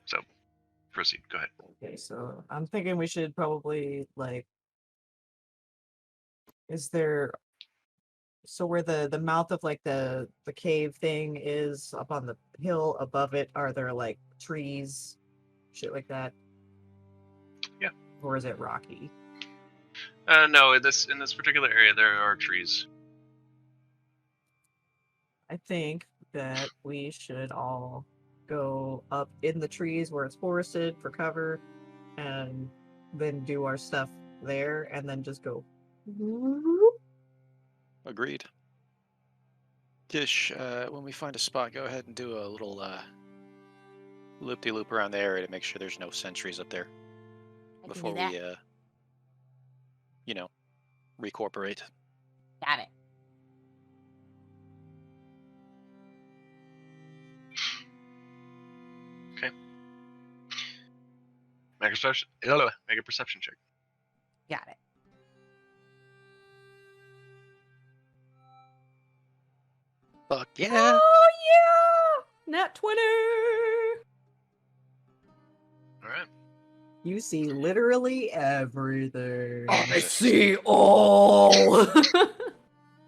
[SPEAKER 1] So, proceed. Go ahead.
[SPEAKER 3] okay, so I'm thinking we should probably like. Is there? So where the mouth of like the cave thing is up on the hill above it, are there like trees, shit like that?
[SPEAKER 1] Yeah.
[SPEAKER 3] Or is it rocky?
[SPEAKER 1] No, in this particular area there are trees.
[SPEAKER 3] I think that we should all go up in the trees where it's forested for cover, and then do our stuff there, and then just go.
[SPEAKER 8] Agreed. Dish, when we find a spot, go ahead and do a little loop-de-loop around the area to make sure there's no sentries up there
[SPEAKER 7] I can
[SPEAKER 8] before
[SPEAKER 7] do that.
[SPEAKER 8] we, recorporate.
[SPEAKER 7] Got it.
[SPEAKER 1] Make a perception check.
[SPEAKER 6] Got it.
[SPEAKER 8] Fuck yeah!
[SPEAKER 6] Oh yeah! Nat 20!
[SPEAKER 1] All right.
[SPEAKER 3] You see literally everything.
[SPEAKER 6] I see all!
[SPEAKER 3] You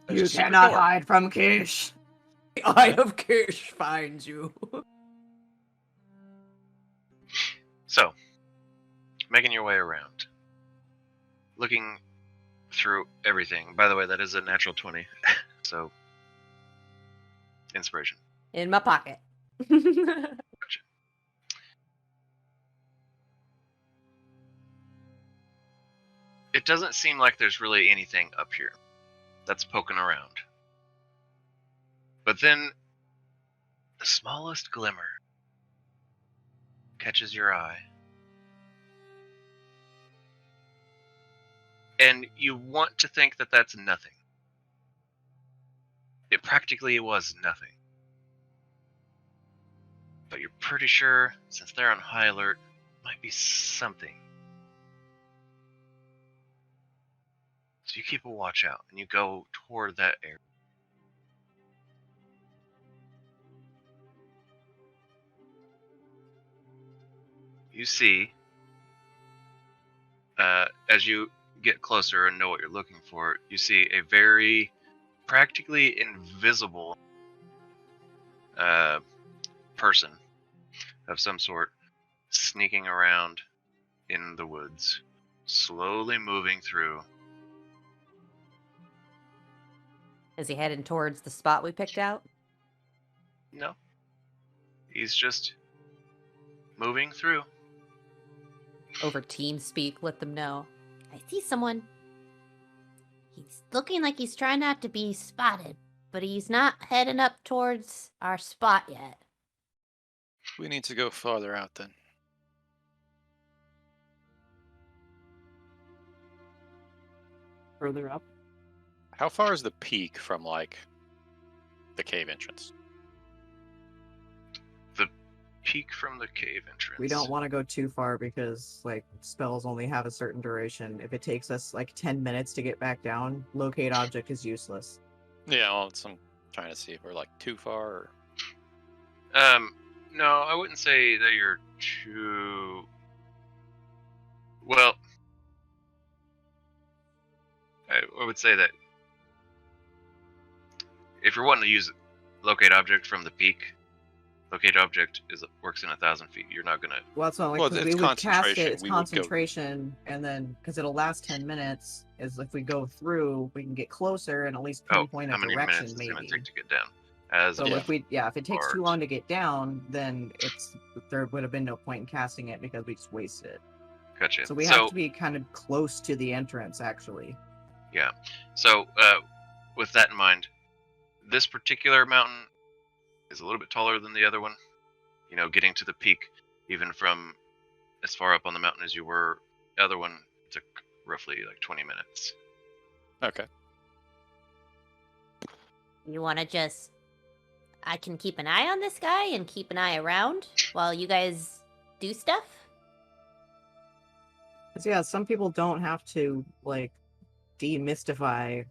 [SPEAKER 8] There's a secret
[SPEAKER 3] cannot
[SPEAKER 8] door.
[SPEAKER 3] hide from Kish.
[SPEAKER 6] The Eye of Kish finds you.
[SPEAKER 1] So, making your way around, looking through everything. By the way, that is a natural 20. So, inspiration.
[SPEAKER 6] In my pocket.
[SPEAKER 1] It doesn't seem like there's really anything up here that's poking around. But then, the smallest glimmer catches your eye. And you want to think that that's nothing. It practically was nothing. But you're pretty sure, since they're on high alert, it might be something. So you keep a watch out, and you go toward that area. You see, as you get closer and know what you're looking for, you see a very practically invisible person of some sort sneaking around in the woods, slowly moving through.
[SPEAKER 6] Is he heading towards the spot we picked out?
[SPEAKER 1] No. He's just moving through.
[SPEAKER 6] Over TeamSpeak, let them know.
[SPEAKER 7] I see someone. He's looking like he's trying not to be spotted, but he's not heading up towards our spot yet.
[SPEAKER 8] We need to go farther out then.
[SPEAKER 3] Further up.
[SPEAKER 8] How far is the peak from, like, the cave entrance?
[SPEAKER 1] The peak from the cave entrance.
[SPEAKER 3] We don't want to go too far because like spells only have a certain duration. If it takes us like 10 minutes to get back down, locate object is useless.
[SPEAKER 8] Yeah, well, I'm trying to see if we're, like, too far or...
[SPEAKER 1] No, I wouldn't say that you're too... Well, I would say that if you're wanting to use locate object from the peak, locate object works in 1,000 feet. You're not gonna.
[SPEAKER 3] Well, that's not like
[SPEAKER 8] Well,
[SPEAKER 3] 'cause
[SPEAKER 8] it's
[SPEAKER 3] we would cast it.
[SPEAKER 8] concentration.
[SPEAKER 3] It's
[SPEAKER 8] We would go-
[SPEAKER 3] concentration, and then because it'll last 10 minutes. Is if we go through, we can get closer and at least pinpoint
[SPEAKER 1] how
[SPEAKER 3] a
[SPEAKER 1] many
[SPEAKER 3] direction,
[SPEAKER 1] minutes is it gonna
[SPEAKER 3] maybe.
[SPEAKER 1] take to get down? As
[SPEAKER 3] So
[SPEAKER 8] Yeah.
[SPEAKER 3] if it takes too
[SPEAKER 1] Or-
[SPEAKER 3] long to get down, then there would have been no point in casting it because we just wasted it.
[SPEAKER 1] Gotcha.
[SPEAKER 3] So we have to be kind of close to the entrance, actually.
[SPEAKER 1] Yeah. So, with that in mind, this particular mountain is a little bit taller than the other one. You know, getting to the peak, even from as far up on the mountain as you were, the other one took roughly like 20 minutes.
[SPEAKER 8] Okay.
[SPEAKER 7] You want to just... I can keep an eye on this guy and keep an eye around while you guys do stuff?
[SPEAKER 3] Because yeah, some people don't have to like demystify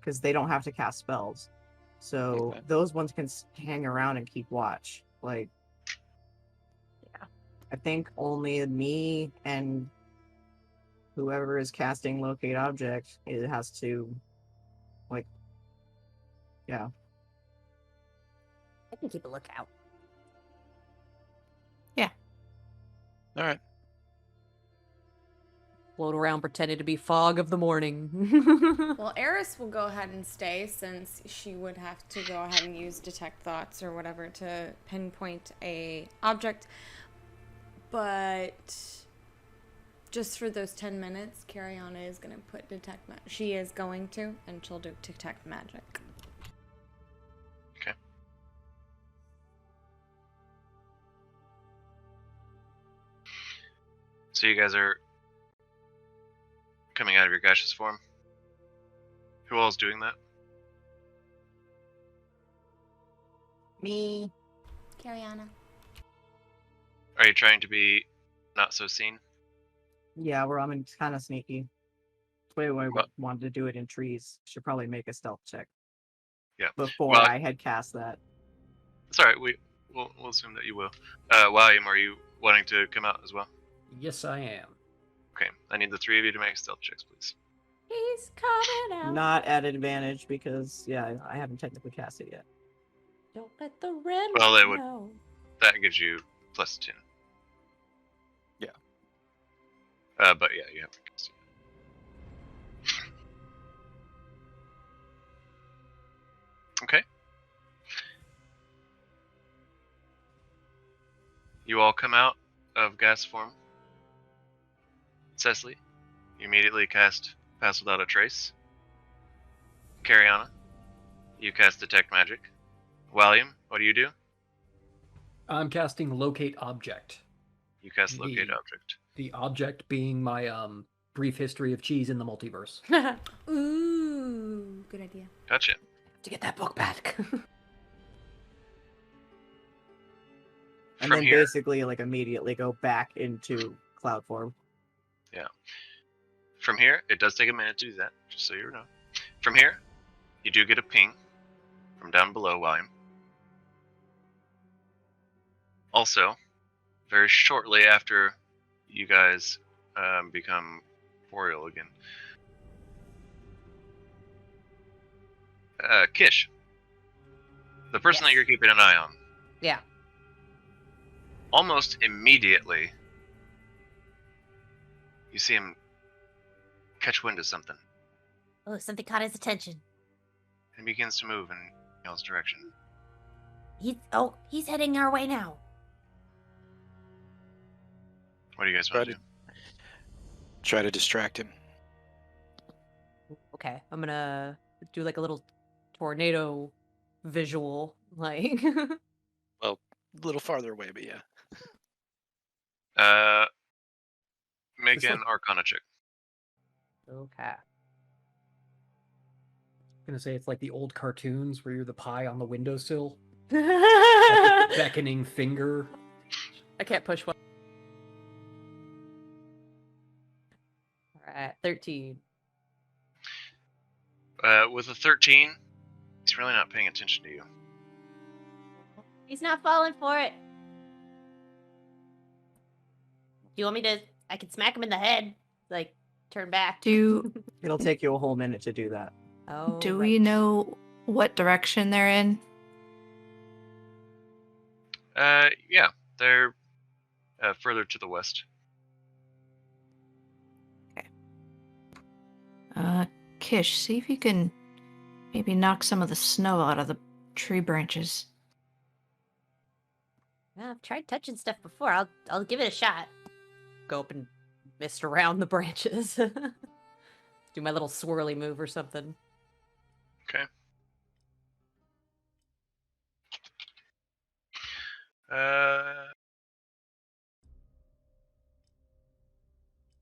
[SPEAKER 3] because they don't have to cast spells. So
[SPEAKER 8] Okay.
[SPEAKER 3] those ones can hang around and keep watch. Like,
[SPEAKER 6] Yeah.
[SPEAKER 3] I think only me and whoever is casting locate object, it has to, like, yeah.
[SPEAKER 7] I can keep a lookout.
[SPEAKER 8] All right.
[SPEAKER 6] Float around pretending to be fog of the morning.
[SPEAKER 5] Well, Eris will go ahead and stay since she would have to go ahead and use detect thoughts or whatever to pinpoint a object. But just for those 10 minutes, Cariana is going to put detect magic. She is going to, and she'll do detect magic.
[SPEAKER 1] Okay. So you guys are coming out of your gaseous form. Who all is doing that?
[SPEAKER 9] Me.
[SPEAKER 5] Cariana.
[SPEAKER 1] Are you trying to be not so seen?
[SPEAKER 3] Yeah, I'm kind of sneaky. Wait,
[SPEAKER 1] Well-
[SPEAKER 3] wanted to do it in trees. Should probably make a stealth check.
[SPEAKER 1] Yeah.
[SPEAKER 3] Before
[SPEAKER 1] Well-
[SPEAKER 3] I had cast that.
[SPEAKER 1] It's alright, we'll assume that you will. William, are you wanting to come out as well?
[SPEAKER 4] Yes, I am.
[SPEAKER 1] Okay, I need the three of you to make stealth checks, please.
[SPEAKER 7] He's coming out.
[SPEAKER 3] Not at advantage because yeah, I haven't technically cast it yet.
[SPEAKER 7] Don't let the red
[SPEAKER 1] Well,
[SPEAKER 7] one
[SPEAKER 1] they would-
[SPEAKER 7] know.
[SPEAKER 1] That gives you plus 10.
[SPEAKER 8] Yeah.
[SPEAKER 1] But yeah, you have to cast it. Okay. You all come out of gas form. Cecily, you immediately cast Pass Without a Trace. Cariana, you cast Detect Magic. William, what do you do?
[SPEAKER 4] I'm casting Locate Object.
[SPEAKER 1] You cast Locate
[SPEAKER 4] The-
[SPEAKER 1] Object.
[SPEAKER 4] The object being my brief history of cheese in the multiverse.
[SPEAKER 5] Ooh, good idea.
[SPEAKER 1] Gotcha.
[SPEAKER 6] To get that book back.
[SPEAKER 3] And
[SPEAKER 1] From
[SPEAKER 3] then
[SPEAKER 1] here,
[SPEAKER 3] basically like immediately go back into cloud form.
[SPEAKER 1] From here, it does take a minute to do that, just so you know. From here, you do get a ping from down below, William. Also, very shortly after you guys become boreal again, Kish, the person that
[SPEAKER 7] Yes.
[SPEAKER 1] you're keeping an eye on,
[SPEAKER 7] Yeah.
[SPEAKER 1] almost immediately, you see him catch wind of something,
[SPEAKER 7] Oh, something caught his attention.
[SPEAKER 1] and he begins to move in y'all's direction.
[SPEAKER 7] He's heading our way now.
[SPEAKER 1] What do you guys want to do?
[SPEAKER 8] Try to distract him.
[SPEAKER 6] Okay, I'm gonna do like a little tornado visual, like.
[SPEAKER 8] Well, a little farther away, but yeah.
[SPEAKER 1] Make
[SPEAKER 4] It's
[SPEAKER 1] an
[SPEAKER 4] like-
[SPEAKER 1] Arcana check.
[SPEAKER 6] Okay.
[SPEAKER 4] I'm gonna say it's like the old cartoons where you're the pie on the windowsill,
[SPEAKER 6] I
[SPEAKER 4] beckoning finger.
[SPEAKER 6] can't push one. All right, 13.
[SPEAKER 1] With a 13, he's really not paying attention to you.
[SPEAKER 7] He's not falling for it. Do you want me to? I can smack him in the head. Like, turn back.
[SPEAKER 2] Do
[SPEAKER 3] It'll take you a whole minute to do that.
[SPEAKER 6] Oh,
[SPEAKER 2] do
[SPEAKER 6] right.
[SPEAKER 2] we know what direction they're in?
[SPEAKER 1] Yeah, they're further to the west.
[SPEAKER 2] Kish, see if you can maybe knock some of the snow out of the tree branches.
[SPEAKER 7] Well, I've tried touching stuff before. I'll give it a shot.
[SPEAKER 6] Go up and mist around the branches. Do my little swirly move or something.
[SPEAKER 1] Okay.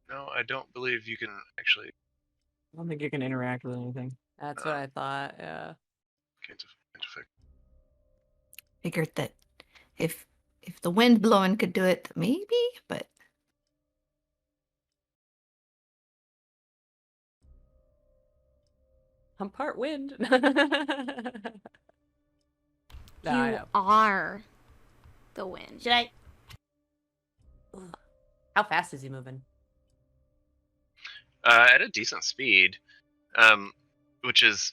[SPEAKER 1] No, I don't believe you can actually.
[SPEAKER 3] I don't think you can interact with anything.
[SPEAKER 6] That's what I thought. Yeah.
[SPEAKER 1] Can't affect.
[SPEAKER 2] Figured that if the wind blowing could do it, maybe, but
[SPEAKER 6] I'm part wind.
[SPEAKER 5] You
[SPEAKER 6] I know.
[SPEAKER 5] are the wind.
[SPEAKER 7] Should I? How fast is he moving?
[SPEAKER 1] At a decent speed, which is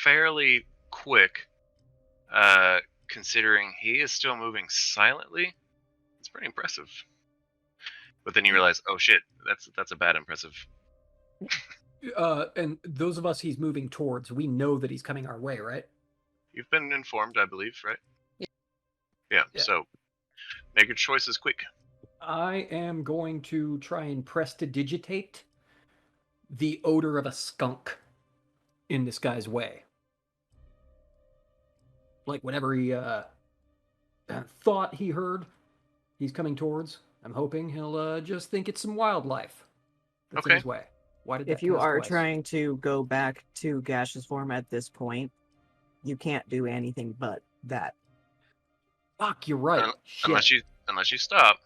[SPEAKER 1] fairly quick, considering he is still moving silently. It's pretty impressive. But then you realize, oh shit, that's a bad impressive.
[SPEAKER 4] And those of us he's moving towards, we know that he's coming our way, right?
[SPEAKER 1] You've been informed, I believe, right?
[SPEAKER 6] Yeah.
[SPEAKER 1] Yeah.
[SPEAKER 4] Yeah.
[SPEAKER 1] So make your choices quick.
[SPEAKER 4] I am going to try and prestidigitate the odor of a skunk in this guy's way. Like whatever he thought he heard, he's coming towards. I'm hoping he'll just think it's some wildlife that's in
[SPEAKER 1] Okay.
[SPEAKER 4] his way. Why did
[SPEAKER 3] If
[SPEAKER 4] that
[SPEAKER 3] you
[SPEAKER 4] cast
[SPEAKER 3] are
[SPEAKER 4] twice?
[SPEAKER 3] trying to go back to gaseous form at this point, you can't do anything but that.
[SPEAKER 4] Fuck, you're right. Shit.
[SPEAKER 1] Unless you stop.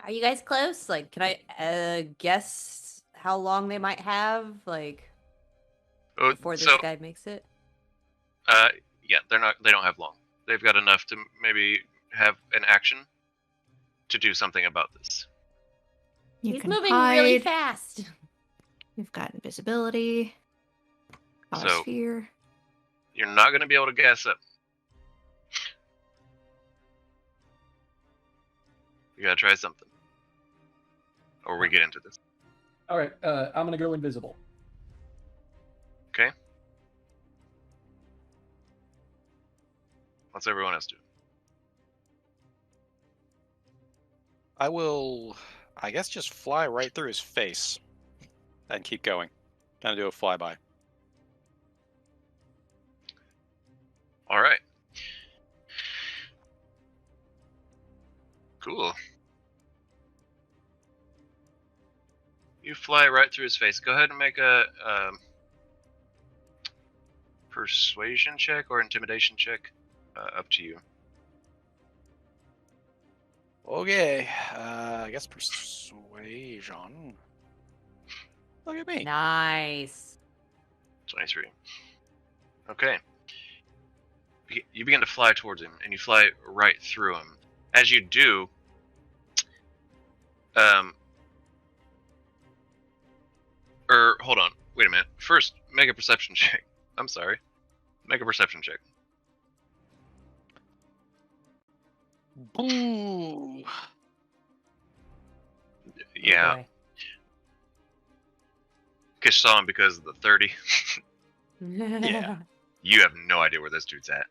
[SPEAKER 7] Are you guys close? Like, can I guess how long they might have? Like,
[SPEAKER 1] Oh,
[SPEAKER 7] before this
[SPEAKER 1] so
[SPEAKER 7] guy makes it?
[SPEAKER 1] yeah, they don't have long. They've got enough to maybe have an action to do something about this.
[SPEAKER 2] You
[SPEAKER 7] He's
[SPEAKER 2] can
[SPEAKER 7] moving
[SPEAKER 2] hide.
[SPEAKER 7] really fast.
[SPEAKER 2] We've got invisibility.
[SPEAKER 1] So-
[SPEAKER 2] Sphere.
[SPEAKER 1] You're not going to be able to gas up. You gotta try something. Or we get into this.
[SPEAKER 4] All right, I'm gonna go invisible.
[SPEAKER 1] Okay? What's everyone else do?
[SPEAKER 8] I will, I guess, just fly right through his face and keep going. Kind of do a flyby.
[SPEAKER 1] Alright. Cool. You fly right through his face. Go ahead and make a persuasion check or intimidation check. Up to you.
[SPEAKER 8] Okay, I guess persuasion. Look at me.
[SPEAKER 7] Nice.
[SPEAKER 1] 23. Okay. You begin to fly towards him, and you fly right through him. As you do, hold on. Wait a minute. First, make a perception check. I'm sorry. Make a perception check.
[SPEAKER 8] Ooh.
[SPEAKER 1] Yeah.
[SPEAKER 7] Boy.
[SPEAKER 1] Kish saw him because of the 30.
[SPEAKER 8] Yeah.
[SPEAKER 1] You have no idea where this dude's at.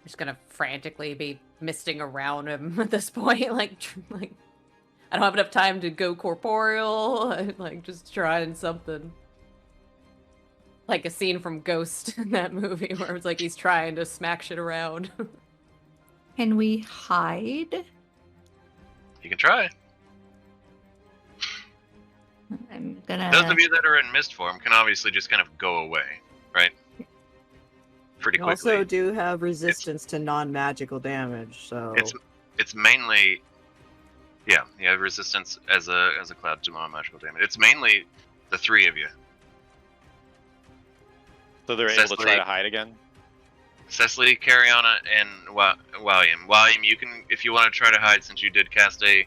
[SPEAKER 6] Just gonna frantically be misting around him at this point. Like I don't have enough time to go corporeal. Like just trying something. Like a scene from Ghost in that movie where it's like he's trying to smack shit around.
[SPEAKER 2] Can we hide?
[SPEAKER 1] You can try.
[SPEAKER 2] I'm gonna.
[SPEAKER 1] Those of you that are in mist form can obviously just kind of go away, right? Pretty
[SPEAKER 3] You
[SPEAKER 1] quickly.
[SPEAKER 3] also do have resistance to non-magical damage, so
[SPEAKER 1] It's mainly, yeah, you have resistance as a cloud to non-magical damage. It's mainly the three of you.
[SPEAKER 8] So they're able to try
[SPEAKER 1] Cecily.
[SPEAKER 8] to hide again?
[SPEAKER 1] Cecily, Cariana, and William. William, you can, if you want to try to hide, since you did cast a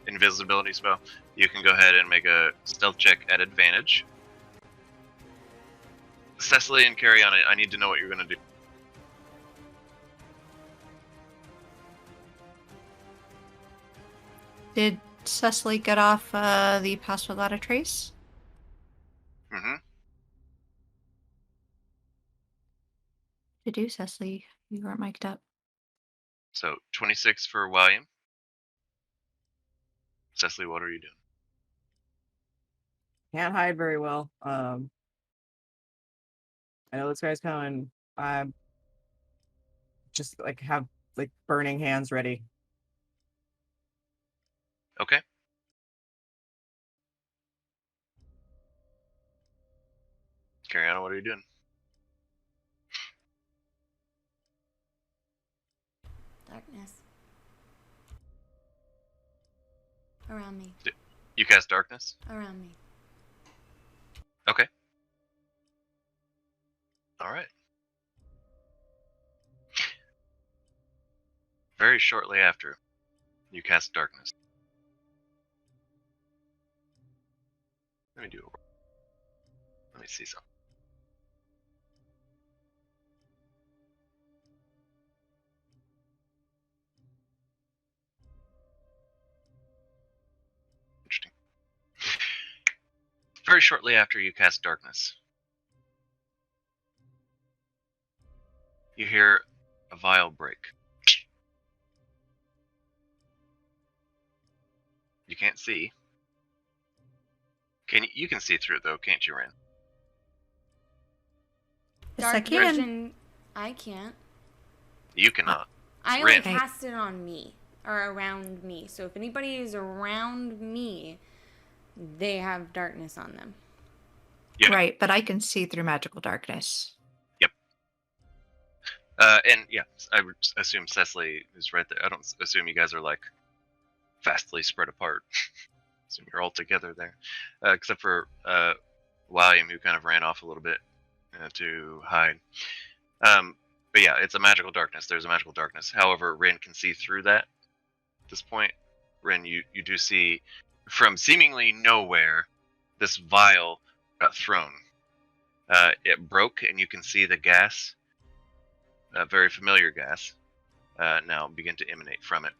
[SPEAKER 1] invisibility spell, you can go ahead and make a stealth check at advantage. Cecily and Cariana, I need to know what you're going to do.
[SPEAKER 2] Did Cecily get off the pass without a trace?
[SPEAKER 1] Mm-hmm.
[SPEAKER 2] To do, Cecily. You aren't mic'd up.
[SPEAKER 1] So 26 for William. Cecily, what are you doing?
[SPEAKER 3] can't hide very well. I know this guy's coming. I'm just like have like burning hands ready.
[SPEAKER 1] Okay. Cariana, what are you doing?
[SPEAKER 5] Darkness. Around me.
[SPEAKER 1] You cast darkness?
[SPEAKER 5] Around me.
[SPEAKER 1] Okay. Alright. Very shortly after, you cast darkness. Let me do a roll. Let me see something. Interesting. Very shortly after you cast darkness, you hear a vial break. You can't see. You can see through it though, can't you, Ren?
[SPEAKER 2] Yes, I
[SPEAKER 5] Dark
[SPEAKER 2] can.
[SPEAKER 5] version. I can't.
[SPEAKER 1] You cannot.
[SPEAKER 5] I only
[SPEAKER 1] Ren.
[SPEAKER 5] cast it on me or around me. So if anybody is around me, they have darkness on them.
[SPEAKER 1] Yeah.
[SPEAKER 2] Right, but I can see through magical darkness.
[SPEAKER 1] And yeah, I would assume Cecily is right there. I don't assume you guys are like vastly spread apart. Assume you're all together there, except for William, who kind of ran off a little bit to hide. But yeah, it's a magical darkness. There's a magical darkness. However, Ren can see through that. At this point, Ren, you do see from seemingly nowhere, this vial got thrown. It broke, and you can see the gas, very familiar gas, now begin to emanate from it.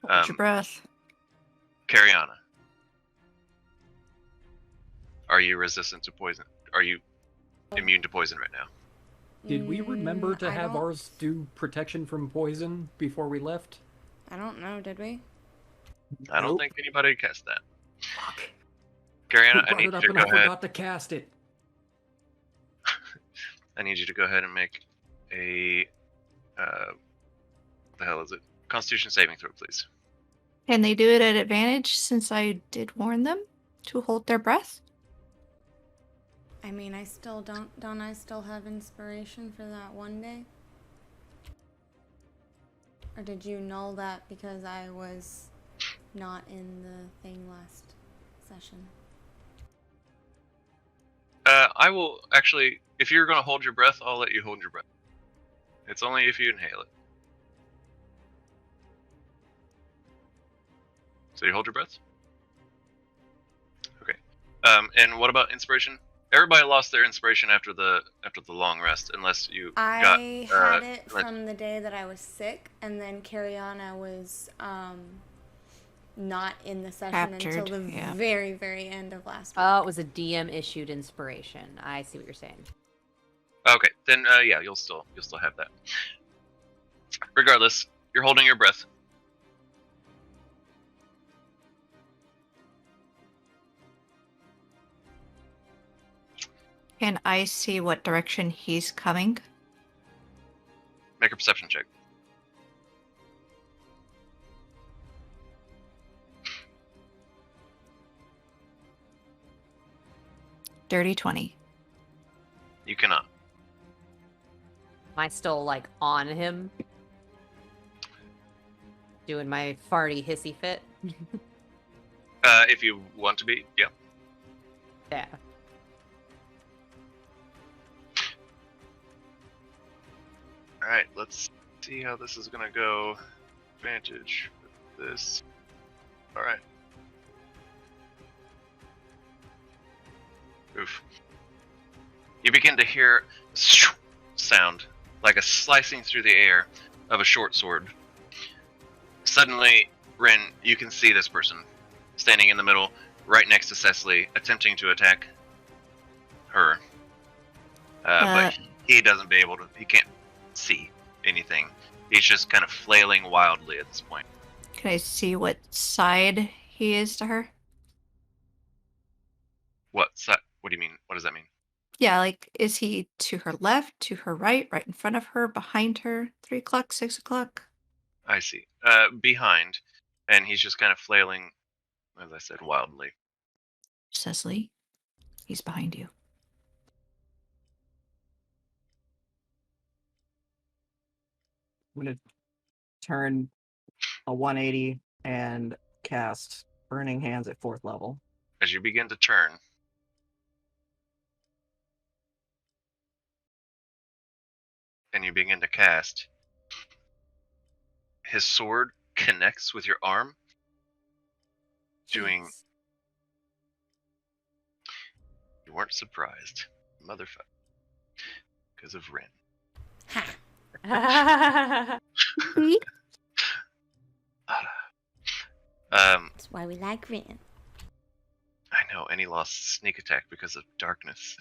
[SPEAKER 2] Hold your breath.
[SPEAKER 1] Cariana, are you resistant to poison? Are you immune to poison right now?
[SPEAKER 4] Did we remember to
[SPEAKER 5] I
[SPEAKER 4] have
[SPEAKER 5] don't-
[SPEAKER 4] ours do protection from poison before we left?
[SPEAKER 5] I don't know, did we?
[SPEAKER 1] I don't
[SPEAKER 4] Nope.
[SPEAKER 1] think anybody cast that.
[SPEAKER 4] Fuck.
[SPEAKER 1] Cariana,
[SPEAKER 4] Who
[SPEAKER 1] I
[SPEAKER 4] brought
[SPEAKER 1] need
[SPEAKER 4] it
[SPEAKER 1] you
[SPEAKER 4] up
[SPEAKER 1] to
[SPEAKER 4] and
[SPEAKER 1] go
[SPEAKER 4] I
[SPEAKER 1] ahead.
[SPEAKER 4] forgot to cast it.
[SPEAKER 1] I need you to go ahead and make a what the hell is it? Constitution saving throw, please.
[SPEAKER 2] Can they do it at advantage since I did warn them to hold their breath?
[SPEAKER 5] I mean, I still don't I still have inspiration for that one day? Or did you null that because I was not in the thing last session?
[SPEAKER 1] I will actually, if you're going to hold your breath, I'll let you hold your breath. It's only if you inhale it. So you hold your breath? Okay. And what about inspiration? Everybody lost their inspiration after the long rest, unless you got.
[SPEAKER 5] I had it
[SPEAKER 1] unless-
[SPEAKER 5] from the day that I was sick, and then Cariana was not in the session until
[SPEAKER 2] Captured,
[SPEAKER 5] the
[SPEAKER 2] yeah.
[SPEAKER 5] very, very end of last week.
[SPEAKER 7] Oh, it was a DM issued inspiration. I see what you're saying.
[SPEAKER 1] Okay, then yeah, you'll still have that. Regardless, you're holding your breath.
[SPEAKER 2] Can I see what direction he's coming?
[SPEAKER 1] Make a perception check.
[SPEAKER 2] Dirty 20.
[SPEAKER 1] You cannot.
[SPEAKER 7] Am I still like on him? Doing my farty hissy fit?
[SPEAKER 1] If you want to be, yeah.
[SPEAKER 7] Yeah.
[SPEAKER 1] All right, let's see how this is gonna go. Advantage with this. All right. Oof. You begin to hear sound like a slicing through the air of a short sword. Suddenly, Ren, you can see this person standing in the middle, right next to Cecily, attempting to attack her. But he doesn't be able to. He can't see anything. He's just kind of flailing wildly at this point.
[SPEAKER 2] Can I see what side he is to her?
[SPEAKER 1] What do you mean? What does that mean?
[SPEAKER 2] Yeah, like, is he to her left, to her right, right in front of her, behind her, 3 o'clock, 6 o'clock?
[SPEAKER 1] I see. Behind, and he's just kind of flailing, as I said, wildly.
[SPEAKER 2] Cecily, he's behind you.
[SPEAKER 3] I'm gonna turn a 180 and cast Burning Hands at 4th level.
[SPEAKER 1] As you begin to turn, and you begin to cast, his sword connects with your arm, doing.
[SPEAKER 7] Jeez.
[SPEAKER 1] You weren't surprised, motherfucker, because of Ren.
[SPEAKER 5] That's why we like Ren.
[SPEAKER 1] I know, and he lost sneak attack because of darkness.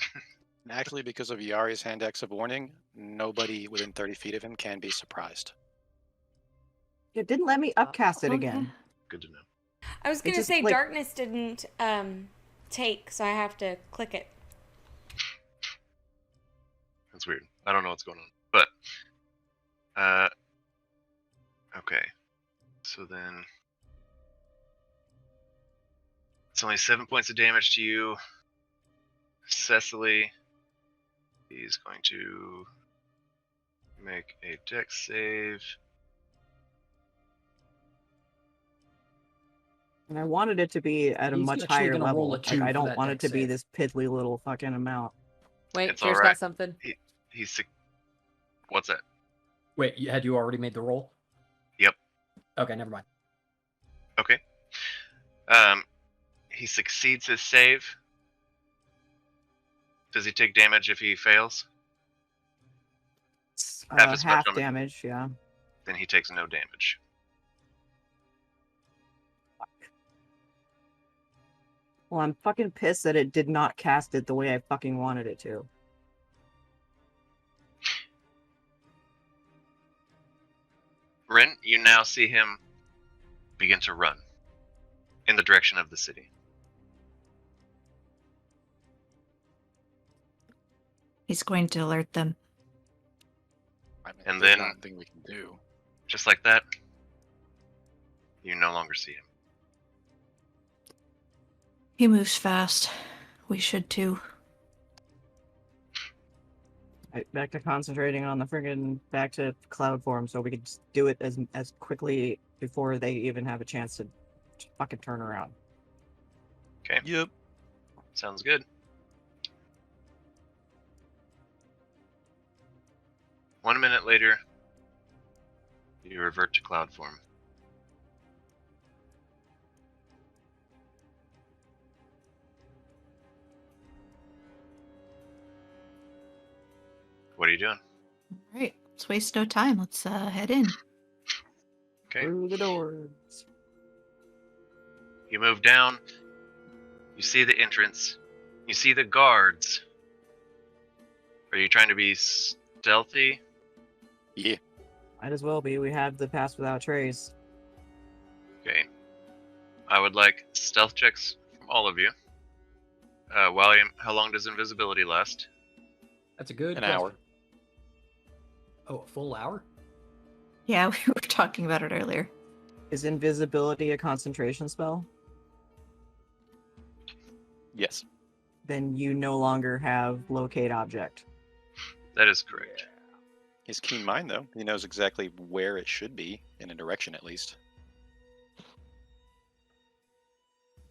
[SPEAKER 8] Actually, because of Yari's hand X of warning, nobody within 30 feet of him can be surprised.
[SPEAKER 3] It didn't let me upcast it
[SPEAKER 2] Okay.
[SPEAKER 3] again.
[SPEAKER 1] Good to know.
[SPEAKER 5] I was gonna
[SPEAKER 3] just,
[SPEAKER 5] say
[SPEAKER 3] like-
[SPEAKER 5] darkness didn't take, so I have to click it.
[SPEAKER 1] That's weird. I don't know what's going on, but okay. So then, it's only 7 points of damage to you, Cecily. He's going to make a dex save.
[SPEAKER 3] And I wanted it to be at a
[SPEAKER 4] He's
[SPEAKER 3] much
[SPEAKER 4] actually
[SPEAKER 3] higher
[SPEAKER 4] gonna roll
[SPEAKER 3] level.
[SPEAKER 4] a 2
[SPEAKER 3] Like, I
[SPEAKER 4] for
[SPEAKER 3] don't
[SPEAKER 4] that
[SPEAKER 3] want it
[SPEAKER 4] dex
[SPEAKER 3] to be
[SPEAKER 4] save.
[SPEAKER 3] this piddly little fucking amount.
[SPEAKER 6] Wait,
[SPEAKER 1] It's
[SPEAKER 6] Pierce
[SPEAKER 1] alright.
[SPEAKER 6] got something.
[SPEAKER 1] He's what's that?
[SPEAKER 4] Wait, had you already made the roll?
[SPEAKER 1] Yep.
[SPEAKER 4] Okay, never mind.
[SPEAKER 1] Okay. He succeeds his save. Does he take damage if he fails?
[SPEAKER 3] It's,
[SPEAKER 1] Half as much
[SPEAKER 3] half
[SPEAKER 1] on the-
[SPEAKER 3] damage, yeah.
[SPEAKER 1] Then he takes no damage.
[SPEAKER 3] Well, I'm fucking pissed that it did not cast it the way I fucking wanted it to.
[SPEAKER 1] Ren, you now see him begin to run in the direction of the city.
[SPEAKER 2] He's going to alert them.
[SPEAKER 8] I mean,
[SPEAKER 1] And
[SPEAKER 8] there's
[SPEAKER 1] then-
[SPEAKER 8] nothing we can do.
[SPEAKER 1] Just like that, you no longer see him.
[SPEAKER 2] He moves fast. We should too.
[SPEAKER 3] Back to concentrating on the friggin' back to cloud form so we could just do it as quickly before they even have a chance to fucking turn around.
[SPEAKER 1] Okay,
[SPEAKER 8] Yep.
[SPEAKER 1] sounds good. 1 minute later, you revert to cloud form. What are you doing?
[SPEAKER 2] All right, let's waste no time. Let's head in.
[SPEAKER 1] Okay.
[SPEAKER 3] Through the doors.
[SPEAKER 1] You move down. You see the entrance. You see the guards. Are you trying to be stealthy?
[SPEAKER 8] Yeah.
[SPEAKER 3] Might as well be. We have the pass without trace.
[SPEAKER 1] Okay. I would like stealth checks from all of you. William, how long does invisibility last?
[SPEAKER 4] That's a good
[SPEAKER 8] An
[SPEAKER 4] question.
[SPEAKER 8] hour.
[SPEAKER 4] Oh, a full hour?
[SPEAKER 2] Yeah, we were talking about it earlier.
[SPEAKER 3] Is invisibility a concentration spell?
[SPEAKER 8] Yes.
[SPEAKER 3] Then you no longer have locate object.
[SPEAKER 1] That is correct.
[SPEAKER 8] He's keen mind, though. He knows exactly where it should be, in a direction at least.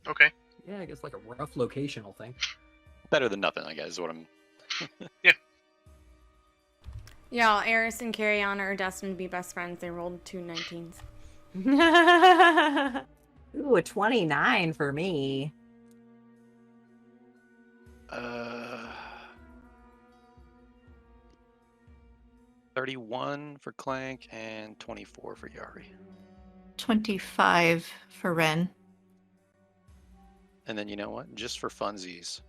[SPEAKER 1] Okay.
[SPEAKER 4] Yeah, I guess like a rough locational thing.
[SPEAKER 8] Better than nothing, I guess, is what I'm...
[SPEAKER 5] Yeah, Eris and Carrion are destined to be best friends. They rolled 2 19s.
[SPEAKER 3] Ooh, a 29 for me.
[SPEAKER 8] 31 for Clank and 24 for Yari.
[SPEAKER 2] 25 for Ren.
[SPEAKER 8] And then you know what? Just for funsies.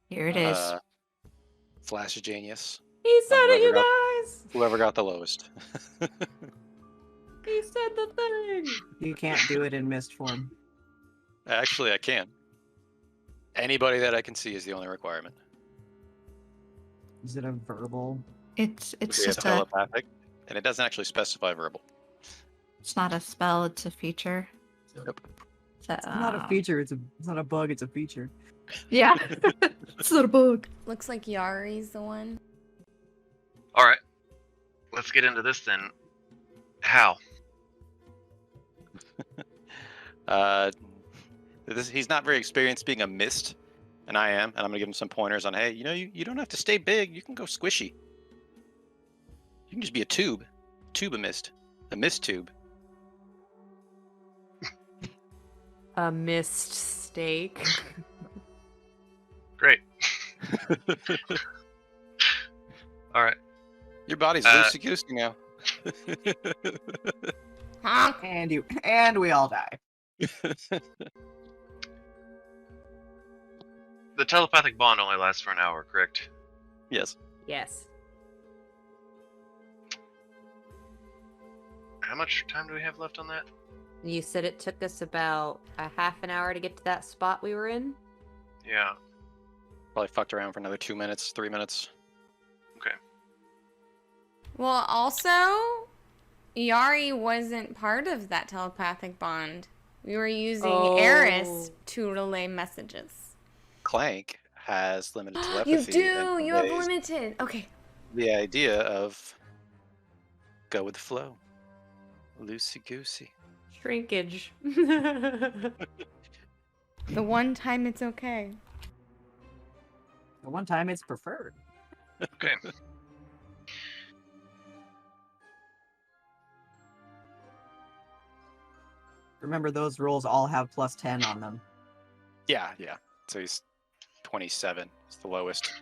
[SPEAKER 2] Here it is.
[SPEAKER 8] Flash of Genius.
[SPEAKER 6] He said it, you
[SPEAKER 8] Whoever
[SPEAKER 6] guys.
[SPEAKER 8] Whoever got the lowest.
[SPEAKER 6] He said the thing.
[SPEAKER 3] You can't do it in mist form.
[SPEAKER 8] Actually, I can. Anybody that I can see is the only requirement.
[SPEAKER 3] Is it a verbal?
[SPEAKER 2] It's
[SPEAKER 8] We
[SPEAKER 2] just
[SPEAKER 8] have
[SPEAKER 2] a.
[SPEAKER 8] telepathic, and it doesn't actually specify verbal.
[SPEAKER 2] It's not a spell. It's a feature.
[SPEAKER 8] Yep.
[SPEAKER 3] It's not a feature. It's not a bug. It's a feature.
[SPEAKER 2] Yeah. It's not a bug.
[SPEAKER 5] Looks like Yari's the one.
[SPEAKER 1] All right. let's get into this then. How?
[SPEAKER 8] He's not very experienced being a mist, and I am, and I'm gonna give him some pointers on, hey, you don't have to stay big. You can go squishy. You can just be a tube of mist, a mist tube.
[SPEAKER 6] A missed steak.
[SPEAKER 1] Great. All right.
[SPEAKER 8] Your body's loosey goosey now.
[SPEAKER 5] Honk.
[SPEAKER 3] And we all die.
[SPEAKER 1] The telepathic bond only lasts for an hour, correct?
[SPEAKER 8] Yes.
[SPEAKER 6] Yes.
[SPEAKER 1] How much time do we have left on that?
[SPEAKER 6] You said it took us about a half an hour to get to that spot we were in?
[SPEAKER 1] Yeah.
[SPEAKER 8] Probably fucked around for another 2 minutes, 3 minutes.
[SPEAKER 1] Okay.
[SPEAKER 5] Well, also, Yari wasn't part of that telepathic bond. We were using Eris to relay messages.
[SPEAKER 8] Clank has limited telepathy.
[SPEAKER 5] You do.
[SPEAKER 8] and
[SPEAKER 5] You have
[SPEAKER 8] conveys
[SPEAKER 5] limited. Okay.
[SPEAKER 8] the idea of go with the flow, loosey goosey.
[SPEAKER 6] Shrinkage.
[SPEAKER 5] The one time it's okay.
[SPEAKER 3] The one time it's preferred.
[SPEAKER 1] Okay.
[SPEAKER 3] Remember, those rolls all have plus 10 on them.
[SPEAKER 8] Yeah. So he's 27. It's the lowest.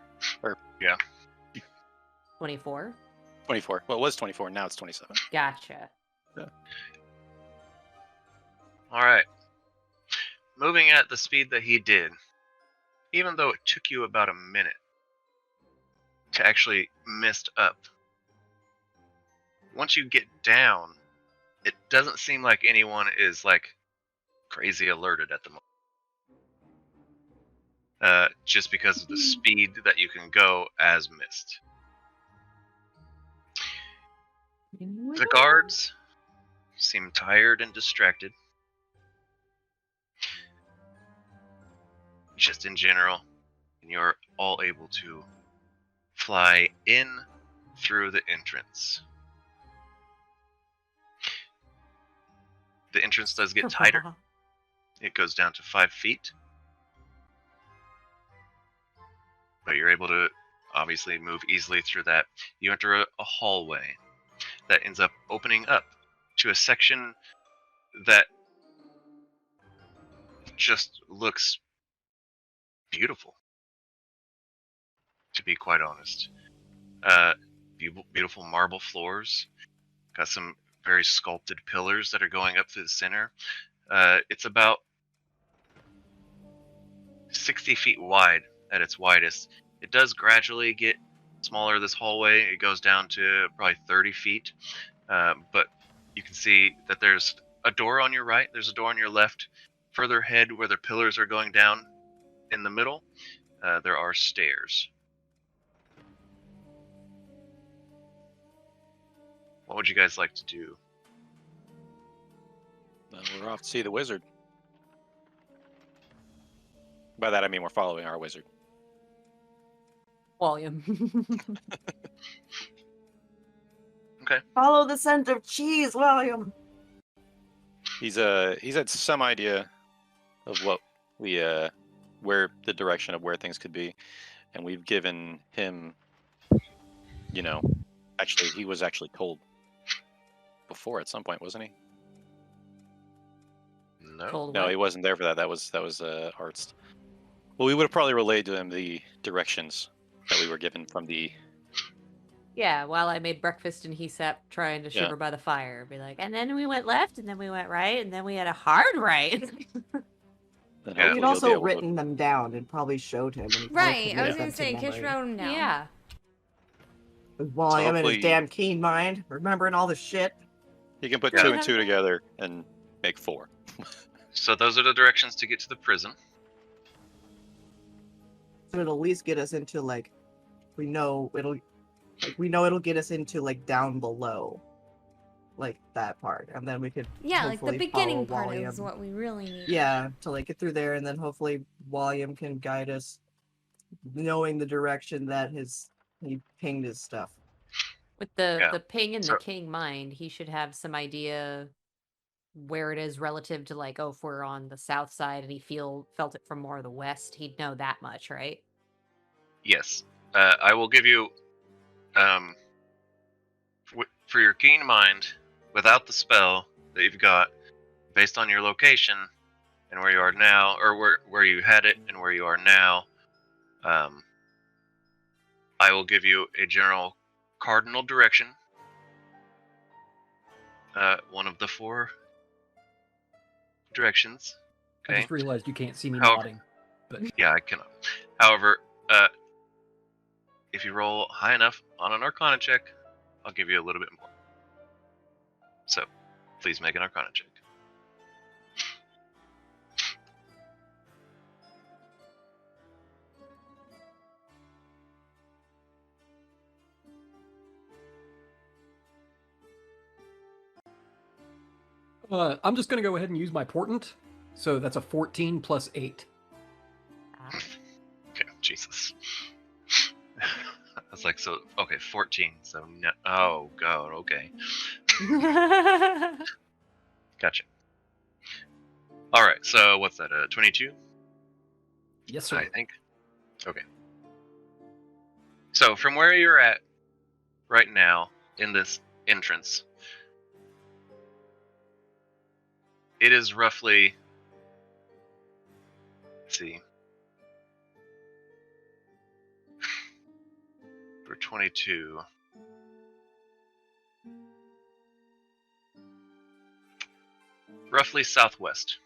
[SPEAKER 6] 24?
[SPEAKER 8] 24. Well, it was 24. Now it's 27.
[SPEAKER 6] Gotcha.
[SPEAKER 1] All right. Moving at the speed that he did, even though it took you about a minute to actually mist up, once you get down, it doesn't seem like anyone is like crazy alerted at the moment. Just because of the speed that you can go as mist. The guards seem tired and distracted. Just in general, and you're all able to fly in through the entrance. The entrance does get tighter. It goes down to 5 feet. But you're able to obviously move easily through that. You enter a hallway that ends up opening up to a section that just looks beautiful, to be quite honest. Beautiful marble floors. Got some very sculpted pillars that are going up through the center. It's about 60 feet wide at its widest. It does gradually get smaller, this hallway. It goes down to probably 30 feet. But you can see that there's a door on your right, there's a door on your left. Further ahead, where the pillars are going down in the middle, there are stairs. What would you guys like to do?
[SPEAKER 8] We're off to see the wizard. By that I mean we're following our wizard.
[SPEAKER 6] Volume.
[SPEAKER 1] Okay.
[SPEAKER 3] Follow the scent of cheese, William.
[SPEAKER 8] He's had some idea of what we where the direction of where things could be, and we've given him, actually he was actually told before at some point, wasn't he?
[SPEAKER 1] No.
[SPEAKER 8] No, he wasn't there for that. That was Art's. Well, we would have probably relayed to him the directions that we were given from the.
[SPEAKER 6] Yeah, while I made breakfast and he sat trying to
[SPEAKER 8] Yeah.
[SPEAKER 6] shiver by the fire, be like, and then we went left, and then we went right, and then we had a hard right.
[SPEAKER 8] Then
[SPEAKER 1] Yeah.
[SPEAKER 8] hopefully
[SPEAKER 3] We'd
[SPEAKER 8] you'll
[SPEAKER 3] also
[SPEAKER 8] be able to-
[SPEAKER 3] written them down and probably showed him. And he probably
[SPEAKER 5] Right. I
[SPEAKER 3] committed
[SPEAKER 5] was
[SPEAKER 3] them
[SPEAKER 5] gonna
[SPEAKER 3] to
[SPEAKER 5] say, Kish
[SPEAKER 3] memory.
[SPEAKER 5] wrote them down.
[SPEAKER 6] Yeah.
[SPEAKER 3] With William and his
[SPEAKER 8] hopefully-
[SPEAKER 3] damn keen mind, remembering all the shit.
[SPEAKER 8] He can put
[SPEAKER 1] Yeah.
[SPEAKER 8] 2 and 2 together and make 4.
[SPEAKER 1] So those are the directions to get to the prison.
[SPEAKER 3] So it'll at least get us into we know it'll get us into down below, that part, and then we could
[SPEAKER 5] Yeah, like the
[SPEAKER 3] hopefully
[SPEAKER 5] beginning
[SPEAKER 3] follow
[SPEAKER 5] part is
[SPEAKER 3] William.
[SPEAKER 5] what we really need.
[SPEAKER 3] Yeah, to get through there, and then hopefully William can guide us, knowing the direction that he pinged his stuff.
[SPEAKER 6] With the
[SPEAKER 1] Yeah.
[SPEAKER 6] ping in
[SPEAKER 1] So-
[SPEAKER 6] the king mind, he should have some idea where it is relative to like, oh, if we're on the south side and he felt it from more of the west, he'd know that much, right?
[SPEAKER 1] Yes. I will give you, for your keen mind, without the spell that you've got, based on your location and where you are now, or where you had it and where you are now, I will give you a general cardinal direction. One of the 4 directions.
[SPEAKER 4] I
[SPEAKER 1] Okay.
[SPEAKER 4] just realized you can't see me
[SPEAKER 1] However-
[SPEAKER 4] nodding. But
[SPEAKER 1] Yeah, I cannot. However, if you roll high enough on an Arcana check, I'll give you a little bit more. So, please make an Arcana check.
[SPEAKER 4] I'm just going to go ahead and use my portent. So that's a 14 plus 8.
[SPEAKER 1] Okay, Jesus. I was like, so, okay, 14. So, no, oh, God, okay. Gotcha. Alright, so what's that, 22?
[SPEAKER 4] Yes, sir.
[SPEAKER 1] I think. Okay. So, from where you're at right now in this entrance, it is roughly, let's see, for 22, roughly southwest.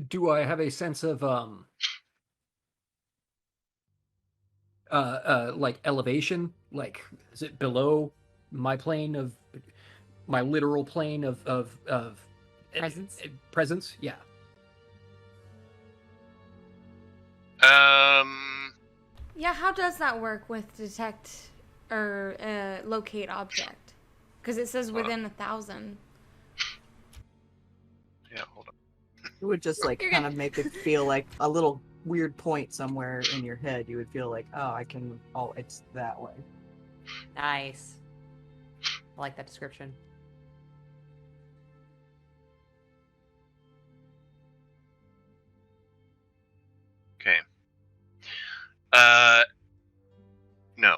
[SPEAKER 4] Do I have a sense of like elevation? Like, is it below my plane of my literal plane of
[SPEAKER 6] Presence?
[SPEAKER 4] Presence? Yeah.
[SPEAKER 5] Yeah, how does that work with detect or locate object? Because it says
[SPEAKER 1] Hold on.
[SPEAKER 5] within 1,000.
[SPEAKER 1] Yeah, hold on.
[SPEAKER 3] It would just like
[SPEAKER 5] You're
[SPEAKER 3] kind
[SPEAKER 5] gonna-
[SPEAKER 3] of make it feel like a little weird point somewhere in your head. You would feel like, oh, it's that way.
[SPEAKER 6] Nice. I like that description.
[SPEAKER 1] Okay. No.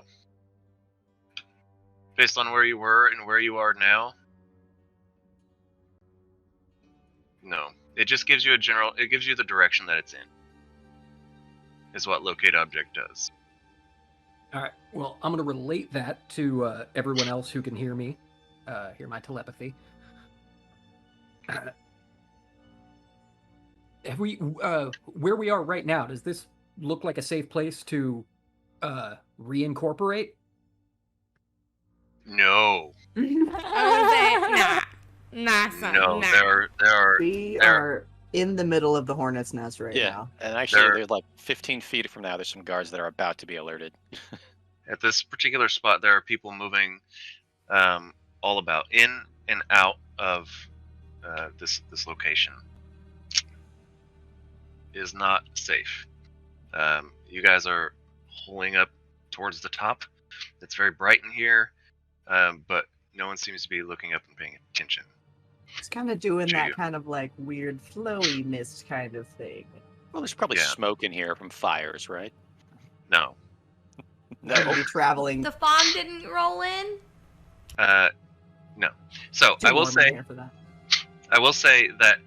[SPEAKER 1] Based on where you were and where you are now, no. It just gives you it gives you the direction that it's in. Is what locate object does.
[SPEAKER 4] All right. Well, I'm going to relate that to everyone else who can hear me, hear my telepathy. Have we, where we are right now, does this look like a safe place to reincorporate?
[SPEAKER 1] No.
[SPEAKER 5] I was gonna say, nah, son,
[SPEAKER 1] No,
[SPEAKER 5] nah.
[SPEAKER 1] there are
[SPEAKER 3] We
[SPEAKER 1] there-
[SPEAKER 3] are in the middle of the hornet's nest right
[SPEAKER 8] Yeah,
[SPEAKER 3] now.
[SPEAKER 8] and actually,
[SPEAKER 1] There-
[SPEAKER 8] they're like 15 feet from now. There's some guards that are about to be alerted.
[SPEAKER 1] at this particular spot there are people moving all about in and out of this location. It is not safe. You guys are holding up towards the top. It's very bright in here, but no one seems to be looking up and paying attention.
[SPEAKER 3] It's kind of doing
[SPEAKER 1] Sure
[SPEAKER 3] that
[SPEAKER 1] you-
[SPEAKER 3] kind of like weird flowy mist kind of thing.
[SPEAKER 8] Well, there's probably
[SPEAKER 1] Yeah.
[SPEAKER 8] smoke in here from fires, right?
[SPEAKER 1] No.
[SPEAKER 3] That would
[SPEAKER 8] No.
[SPEAKER 3] be traveling.
[SPEAKER 5] The fog didn't roll in.
[SPEAKER 1] No. So
[SPEAKER 3] too
[SPEAKER 1] I will
[SPEAKER 3] warm in
[SPEAKER 1] say
[SPEAKER 3] here for that.
[SPEAKER 1] that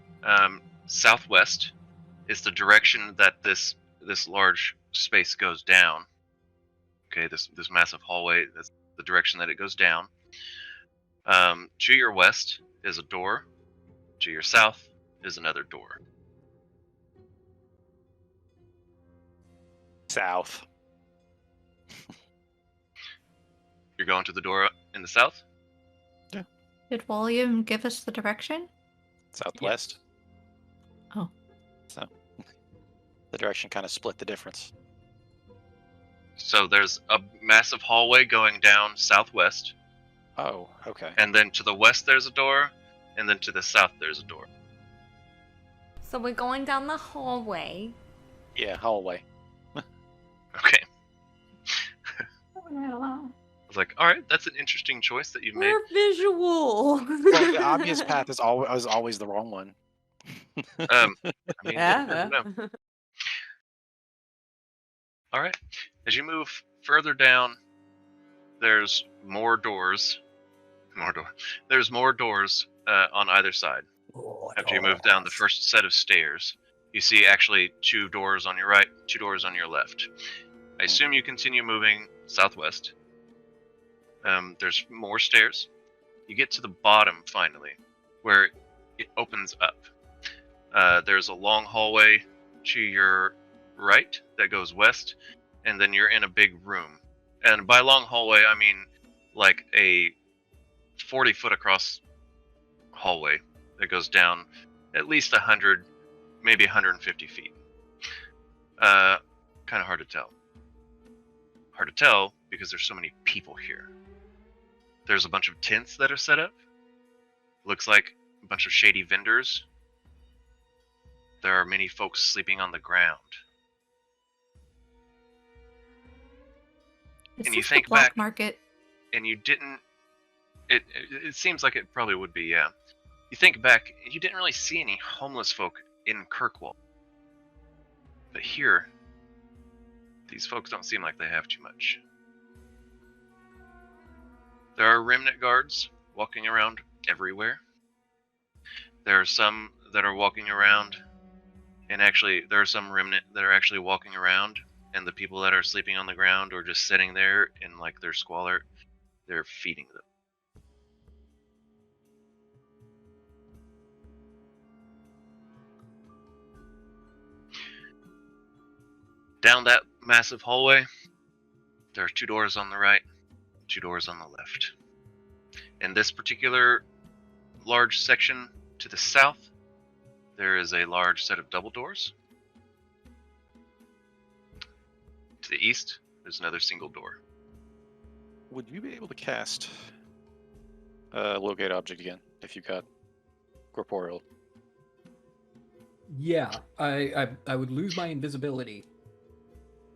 [SPEAKER 1] southwest is the direction that this large space goes down. Okay, this massive hallway, that's the direction that it goes down. To your west is a door. To your south is another door.
[SPEAKER 8] South.
[SPEAKER 1] You're going to the door in the south?
[SPEAKER 2] Did William give us the direction?
[SPEAKER 8] Southwest.
[SPEAKER 2] Oh.
[SPEAKER 8] So the direction kind of split the difference.
[SPEAKER 1] So there's a massive hallway going down southwest,
[SPEAKER 8] Oh, okay.
[SPEAKER 1] and then to the west there's a door, and then to the south there's a door.
[SPEAKER 5] So we're going down the hallway.
[SPEAKER 8] Yeah, hallway.
[SPEAKER 1] Okay. was like, all right, that's an interesting choice that you made.
[SPEAKER 6] We're visual.
[SPEAKER 8] Well, the obvious path is always the wrong one.
[SPEAKER 1] I mean, you never
[SPEAKER 6] Yeah.
[SPEAKER 1] know. All right. As you move further down, there's more doors. There's more doors on either side. After you move down the first set of stairs, you see actually 2 doors on your right, 2 doors on your left. I assume you continue moving southwest. There's more stairs. You get to the bottom finally, where it opens up. There's a long hallway to your right that goes west, and then you're in a big room. And by long hallway, I mean like a 40-foot across hallway that goes down at least 100, maybe 150 feet. Kind of hard to tell. Hard to tell because there's so many people here. There's a bunch of tents that are set up. Looks like a bunch of shady vendors. There are many folks sleeping on the ground.
[SPEAKER 2] Is
[SPEAKER 1] And you
[SPEAKER 2] this
[SPEAKER 1] think
[SPEAKER 2] the black
[SPEAKER 1] back-
[SPEAKER 2] market?
[SPEAKER 1] And you didn't... It seems like it probably would be, yeah. You think back, you didn't really see any homeless folk in Kirkwall. But here, these folks don't seem like they have too much. There are remnant guards walking around everywhere. There are some that are walking around, and actually, there are some remnant that are actually walking around, and the people that are sleeping on the ground or just sitting there in like their squalor, they're feeding them. Down that massive hallway, there are 2 doors on the right, 2 doors on the left. In this particular large section to the south, there is a large set of double doors. To the east, there's another single door.
[SPEAKER 8] Would you be able to cast locate object again if you got corporeal?
[SPEAKER 4] Yeah, I would lose my invisibility.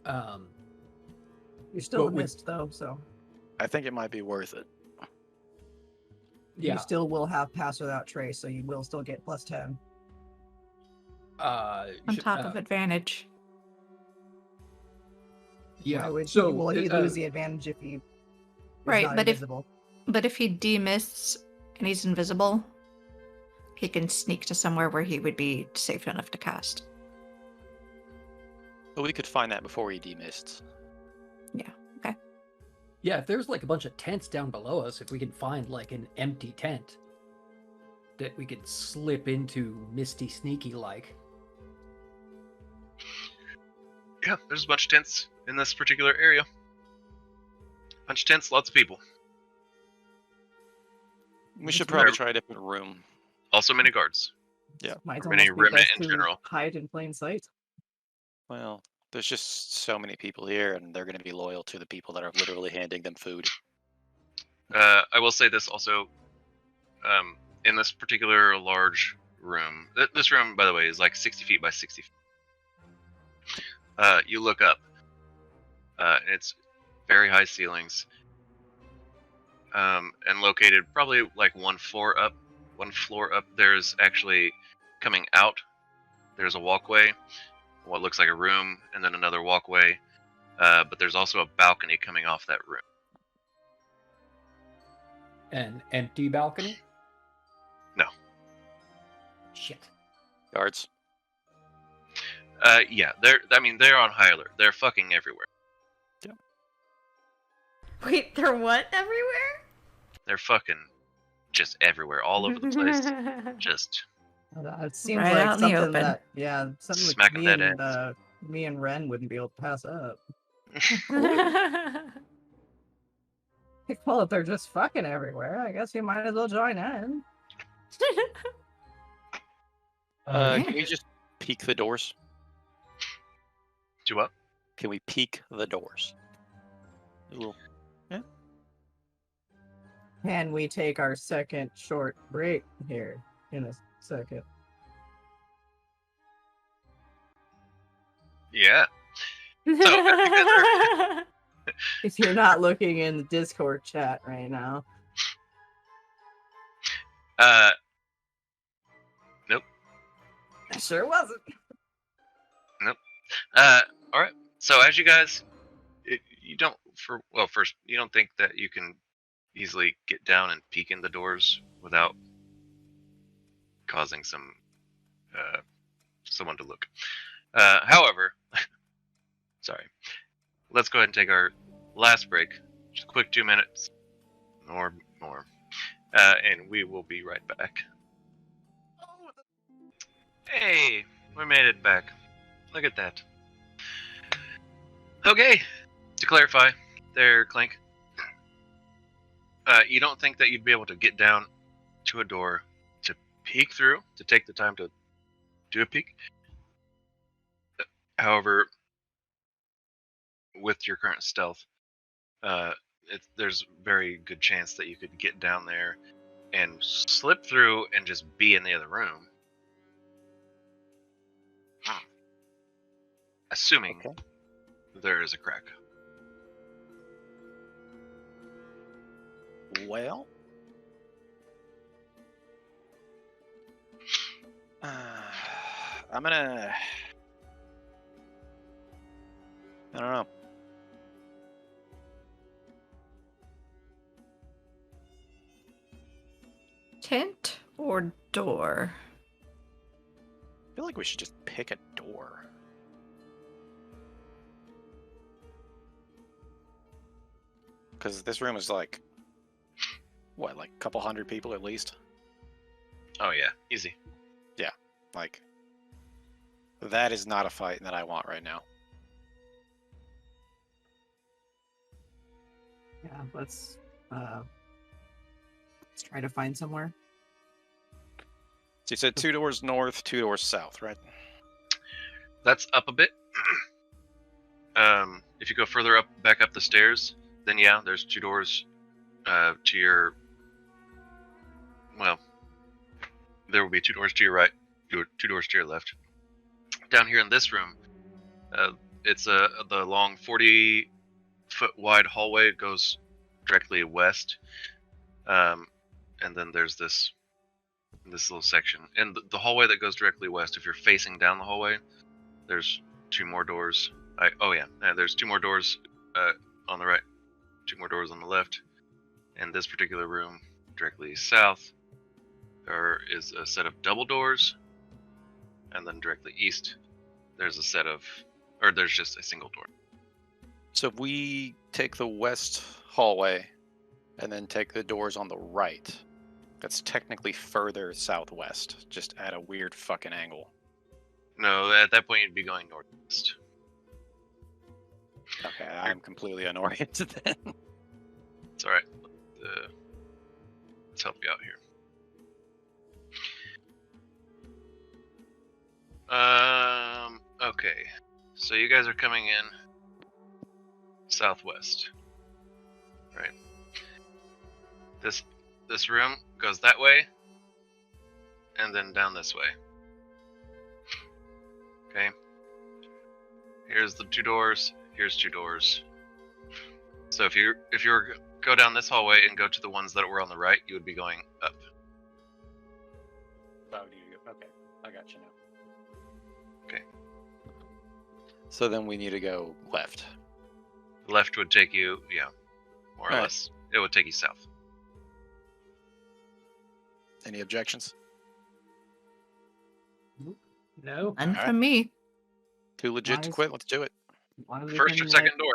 [SPEAKER 3] You're still
[SPEAKER 4] But with-
[SPEAKER 3] missed though, so
[SPEAKER 8] I think it might be worth it.
[SPEAKER 4] Yeah.
[SPEAKER 3] you still will have pass without trace, so you will still get +10.
[SPEAKER 2] On top of advantage.
[SPEAKER 4] Yeah.
[SPEAKER 3] Why would
[SPEAKER 4] So
[SPEAKER 3] well, he
[SPEAKER 4] uh,
[SPEAKER 3] lose the advantage if he is
[SPEAKER 2] Right,
[SPEAKER 3] not
[SPEAKER 2] but if-
[SPEAKER 3] invisible.
[SPEAKER 2] But if he demists and he's invisible, he can sneak to somewhere where he would be safe enough to cast.
[SPEAKER 8] But we could find that before he demists.
[SPEAKER 4] yeah, if there's like a bunch of tents down below us, if we can find like an empty tent that we could slip into misty sneaky like.
[SPEAKER 1] Yeah, there's a bunch of tents in this particular area. Bunch of tents, lots of people.
[SPEAKER 8] We should
[SPEAKER 3] It's
[SPEAKER 8] probably
[SPEAKER 1] rare.
[SPEAKER 8] try a different room.
[SPEAKER 1] Also many guards.
[SPEAKER 3] Might
[SPEAKER 1] or many
[SPEAKER 3] almost be
[SPEAKER 1] remnant
[SPEAKER 3] best
[SPEAKER 1] in
[SPEAKER 3] to
[SPEAKER 1] general.
[SPEAKER 3] hide in plain sight.
[SPEAKER 8] Well, there's just so many people here, and they're going to be loyal to the people that are literally handing them food.
[SPEAKER 1] I will say this also. In this particular large room, this room, by the way, is like 60 feet by 60 feet. You look up. It's very high ceilings. And located probably like one floor up, there's actually coming out. There's a walkway, what looks like a room, and then another walkway. But there's also a balcony coming off that room.
[SPEAKER 4] An empty balcony?
[SPEAKER 1] No.
[SPEAKER 4] Shit.
[SPEAKER 8] Guards.
[SPEAKER 1] Yeah, they're on high alert. They're fucking everywhere.
[SPEAKER 5] Wait, they're what everywhere?
[SPEAKER 1] They're fucking just everywhere, all over the place. Just
[SPEAKER 3] It seems
[SPEAKER 2] Right
[SPEAKER 3] like
[SPEAKER 2] out in the
[SPEAKER 3] something
[SPEAKER 2] open.
[SPEAKER 3] that something
[SPEAKER 1] Smack
[SPEAKER 3] me
[SPEAKER 1] that
[SPEAKER 3] and me and Ren wouldn't be able to pass up. Well, if they're just fucking everywhere, I guess you might as well join in.
[SPEAKER 8] Can we just peek the doors?
[SPEAKER 1] do what?
[SPEAKER 8] Can we peek the doors? Ooh.
[SPEAKER 3] Can we take our second short break here in a second?
[SPEAKER 1] Yeah.
[SPEAKER 3] If you're not looking in the Discord chat right now.
[SPEAKER 1] Nope.
[SPEAKER 3] I sure wasn't.
[SPEAKER 1] All right. So as you guys, you don't first you don't think that you can easily get down and peek in the doors without causing someone to look. However, sorry. Let's go ahead and take our last break. Just a quick 2 minutes, or more, and we will be right back. Hey, we made it back. Look at that. Okay, to clarify, there, Clink. You don't think that you'd be able to get down to a door to peek through, to take the time to do a peek? However, with your current stealth, there's very good chance that you could get down there and slip through and just be in the other room. Assuming there is a crack.
[SPEAKER 8] Well, I'm gonna. I don't know.
[SPEAKER 2] Tent or door?
[SPEAKER 8] I feel like we should just pick a door. Because this room is like, what, like a couple hundred people at least?
[SPEAKER 1] Oh yeah, easy.
[SPEAKER 8] Yeah, like, that is not a fight that I want right now.
[SPEAKER 3] Yeah, let's try to find somewhere.
[SPEAKER 8] So you said 2 doors north, 2 doors south, right?
[SPEAKER 1] That's up a bit. If you go further up, back up the stairs, then yeah, there's 2 doors to your. Well, there will be 2 doors to your right, 2 doors to your left. Down here in this room, it's the long 40-foot wide hallway. It goes directly west, and then there's this little section. And the hallway that goes directly west, if you're facing down the hallway, there's 2 more doors. There's 2 more doors on the right, 2 more doors on the left. And this particular room, directly south, there is a set of double doors, and then directly east, there's there's just a single door.
[SPEAKER 8] So if we take the west hallway and then take the doors on the right, that's technically further southwest, just at a weird fucking angle.
[SPEAKER 1] No, at that point you'd be going northeast.
[SPEAKER 8] Okay, I'm completely unoriented then.
[SPEAKER 1] It's alright. Let's help you out here. Okay. So you guys are coming in southwest. Right. This room goes that way and then down this way. Okay. Here's the 2 doors, here's 2 doors. So if you go down this hallway and go to the ones that were on the right, you would be going up.
[SPEAKER 8] Okay, I got you now.
[SPEAKER 1] Okay.
[SPEAKER 8] So then we need to go left.
[SPEAKER 1] Left would take you, more or less. It would take you south.
[SPEAKER 8] Any objections?
[SPEAKER 4] No.
[SPEAKER 2] None
[SPEAKER 8] Alright.
[SPEAKER 2] from me.
[SPEAKER 8] Too legit to
[SPEAKER 3] Nice.
[SPEAKER 8] quit? Let's do it.
[SPEAKER 1] First or second door?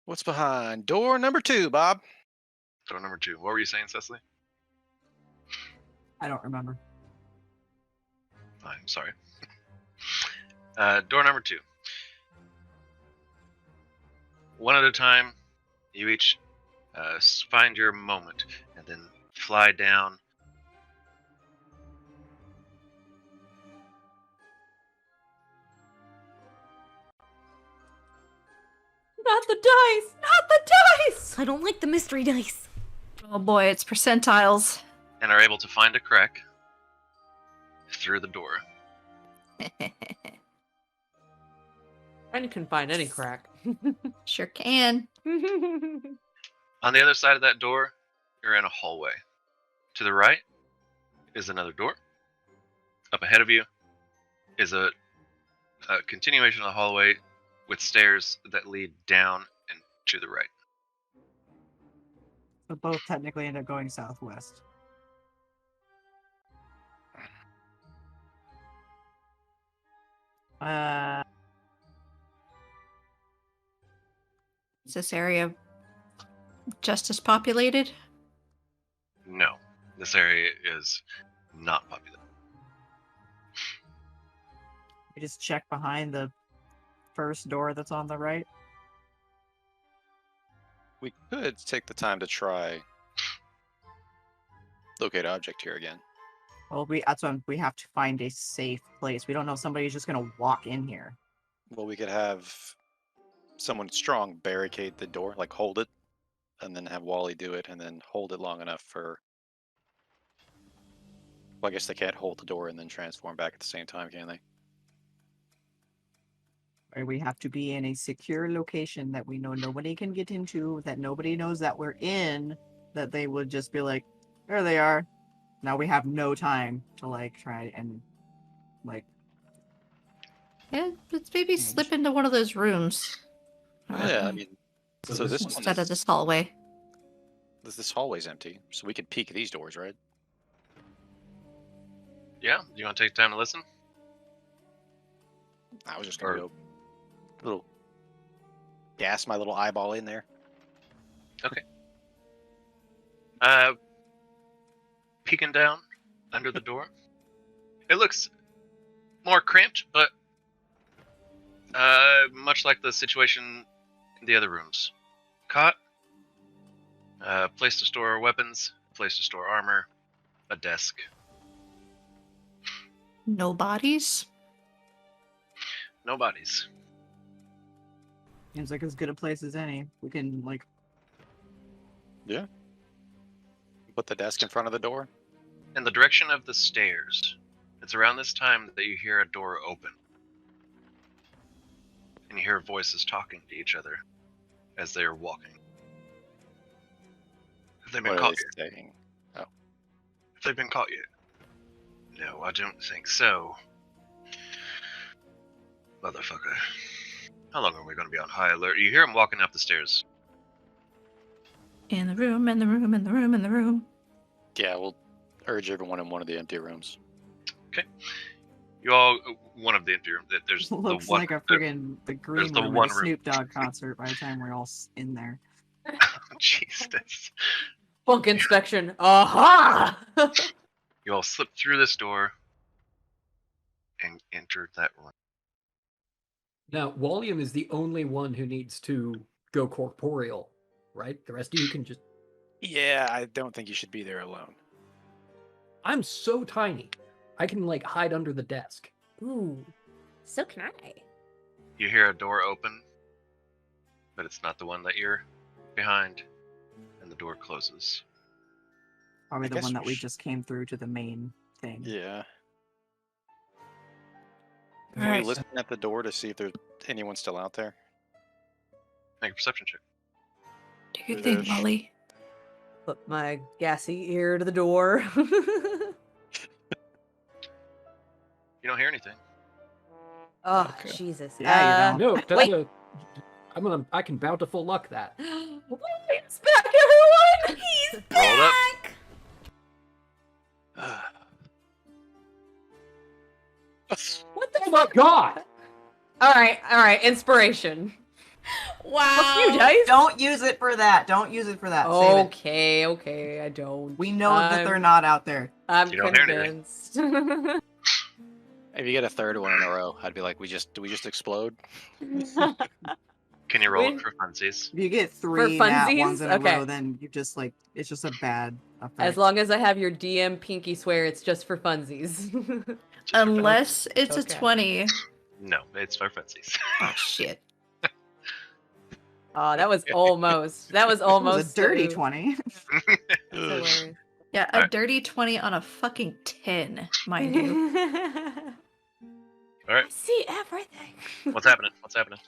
[SPEAKER 8] What's behind door number 2, Bob?
[SPEAKER 1] Door number 2. What were you saying, Cecily?
[SPEAKER 3] I don't remember.
[SPEAKER 1] I'm sorry. Door number 2. One at a time, you each find your moment and then fly down.
[SPEAKER 6] Not the dice! Not the dice!
[SPEAKER 5] I don't like the mystery dice.
[SPEAKER 2] Oh boy, it's percentiles.
[SPEAKER 1] And are able to find a crack through the door.
[SPEAKER 6] And you can find any crack.
[SPEAKER 2] Sure can.
[SPEAKER 1] On the other side of that door, you're in a hallway. To the right is another door. Up ahead of you is a continuation of the hallway with stairs that lead down and to the right.
[SPEAKER 3] So both technically end up going southwest.
[SPEAKER 2] Is this area just as populated?
[SPEAKER 1] No, this area is not popular.
[SPEAKER 3] We just check behind the first door that's on the right.
[SPEAKER 8] We could take the time to try locate object here again.
[SPEAKER 3] Well, that's when we have to find a safe place. We don't know if somebody's just gonna walk in here.
[SPEAKER 8] Well, we could have someone strong barricade the door, like hold it, and then have Wally do it, and then hold it long enough for. Well, I guess they can't hold the door and then transform back at the same time, can they?
[SPEAKER 3] Or we have to be in a secure location that we know nobody can get into, that nobody knows that we're in, that they would just be like, there they are. Now we have no time to like try and like.
[SPEAKER 2] Yeah, let's maybe slip into one of those rooms.
[SPEAKER 8] Yeah, I mean, so this one
[SPEAKER 2] Instead of
[SPEAKER 8] is,
[SPEAKER 2] this hallway.
[SPEAKER 8] this hallway's empty, so we could peek these doors, right?
[SPEAKER 1] Yeah, do you want to take time to listen?
[SPEAKER 8] I was just gonna go little gas my little eyeball in there.
[SPEAKER 1] Peeking down under the door. It looks more cramped, but much like the situation in the other rooms. Cot, place to store weapons, place to store armor, a desk.
[SPEAKER 2] No bodies?
[SPEAKER 1] No bodies.
[SPEAKER 3] Seems like as good a place as any. We can like.
[SPEAKER 8] Yeah. Put the desk in front of the door.
[SPEAKER 1] In the direction of the stairs. It's around this time that you hear a door open. And you hear voices talking to each other as they are walking. Have they been
[SPEAKER 8] What are
[SPEAKER 1] caught
[SPEAKER 8] they
[SPEAKER 1] yet?
[SPEAKER 8] saying?
[SPEAKER 1] Have they been caught yet? No, I don't think so. Motherfucker. How long are we going to be on high alert? You hear him walking up the stairs.
[SPEAKER 2] In the room, in the room, in the room, in the room.
[SPEAKER 8] Yeah, we'll urge everyone in one of the empty rooms.
[SPEAKER 1] You all, one of the empty rooms. There's
[SPEAKER 3] Looks
[SPEAKER 1] the one,
[SPEAKER 3] like a friggin' the green
[SPEAKER 1] the
[SPEAKER 3] room
[SPEAKER 1] one
[SPEAKER 3] at a
[SPEAKER 1] room.
[SPEAKER 3] Snoop Dogg concert by the time we're all in there.
[SPEAKER 1] Jesus.
[SPEAKER 6] Funk inspection. Aha!
[SPEAKER 1] You all slip through this door and enter that room.
[SPEAKER 4] Now, Walliam is the only one who needs to go corporeal, right? The rest of you can just...
[SPEAKER 8] Yeah, I don't think you should be there alone.
[SPEAKER 4] I'm so tiny. I can, like, hide under the desk.
[SPEAKER 7] Ooh, so can I.
[SPEAKER 1] You hear a door open, but it's not the one that you're behind, and the door closes.
[SPEAKER 3] Probably
[SPEAKER 8] I
[SPEAKER 3] the
[SPEAKER 8] guess
[SPEAKER 3] one that
[SPEAKER 8] we
[SPEAKER 3] we
[SPEAKER 8] should-
[SPEAKER 3] just came through to the main thing.
[SPEAKER 8] Yeah. Can
[SPEAKER 2] Alright.
[SPEAKER 8] we listen at the door to see if there's anyone still out there?
[SPEAKER 1] Make a perception check.
[SPEAKER 2] Do your thing,
[SPEAKER 8] Yes.
[SPEAKER 2] Molly.
[SPEAKER 6] Put my gassy ear to the door.
[SPEAKER 1] You don't hear anything.
[SPEAKER 6] Oh,
[SPEAKER 8] Okay.
[SPEAKER 6] Jesus.
[SPEAKER 3] Yeah, you
[SPEAKER 4] No, that's
[SPEAKER 6] wait.
[SPEAKER 4] I can bountiful luck that.
[SPEAKER 6] It's back, everyone!
[SPEAKER 5] He's
[SPEAKER 1] Roll it up.
[SPEAKER 5] back!
[SPEAKER 6] What the
[SPEAKER 4] Oh my god!
[SPEAKER 6] All right. Inspiration.
[SPEAKER 5] Wow.
[SPEAKER 6] Fuck you, dice.
[SPEAKER 3] Don't use it for that. Don't use it for that. Save it.
[SPEAKER 6] Okay, I don't.
[SPEAKER 3] We know that they're not out there.
[SPEAKER 6] I'm
[SPEAKER 1] You don't hear anything.
[SPEAKER 6] convinced.
[SPEAKER 8] If you get a third one in a row, I'd be like, do we just explode?
[SPEAKER 1] Can you roll
[SPEAKER 6] Wait.
[SPEAKER 1] it for funsies?
[SPEAKER 3] If you get three nat
[SPEAKER 6] funsies?
[SPEAKER 3] ones in a
[SPEAKER 6] Okay.
[SPEAKER 3] row, then you just like it's just a bad effect.
[SPEAKER 6] As long as I have your DM pinky swear, it's just for funsies.
[SPEAKER 1] Just for fun-
[SPEAKER 2] Unless it's
[SPEAKER 6] Okay.
[SPEAKER 2] a 20.
[SPEAKER 1] No, it's for funsies.
[SPEAKER 2] Oh, shit.
[SPEAKER 6] Oh, that was almost. That was
[SPEAKER 3] It was
[SPEAKER 6] almost
[SPEAKER 3] a dirty
[SPEAKER 6] so-
[SPEAKER 3] 20.
[SPEAKER 6] That's hilarious.
[SPEAKER 2] Yeah, a
[SPEAKER 1] Alright.
[SPEAKER 2] dirty 20 on a fucking 10, mind you.
[SPEAKER 1] All right.
[SPEAKER 6] I see everything.
[SPEAKER 1] What's happening? What's happening?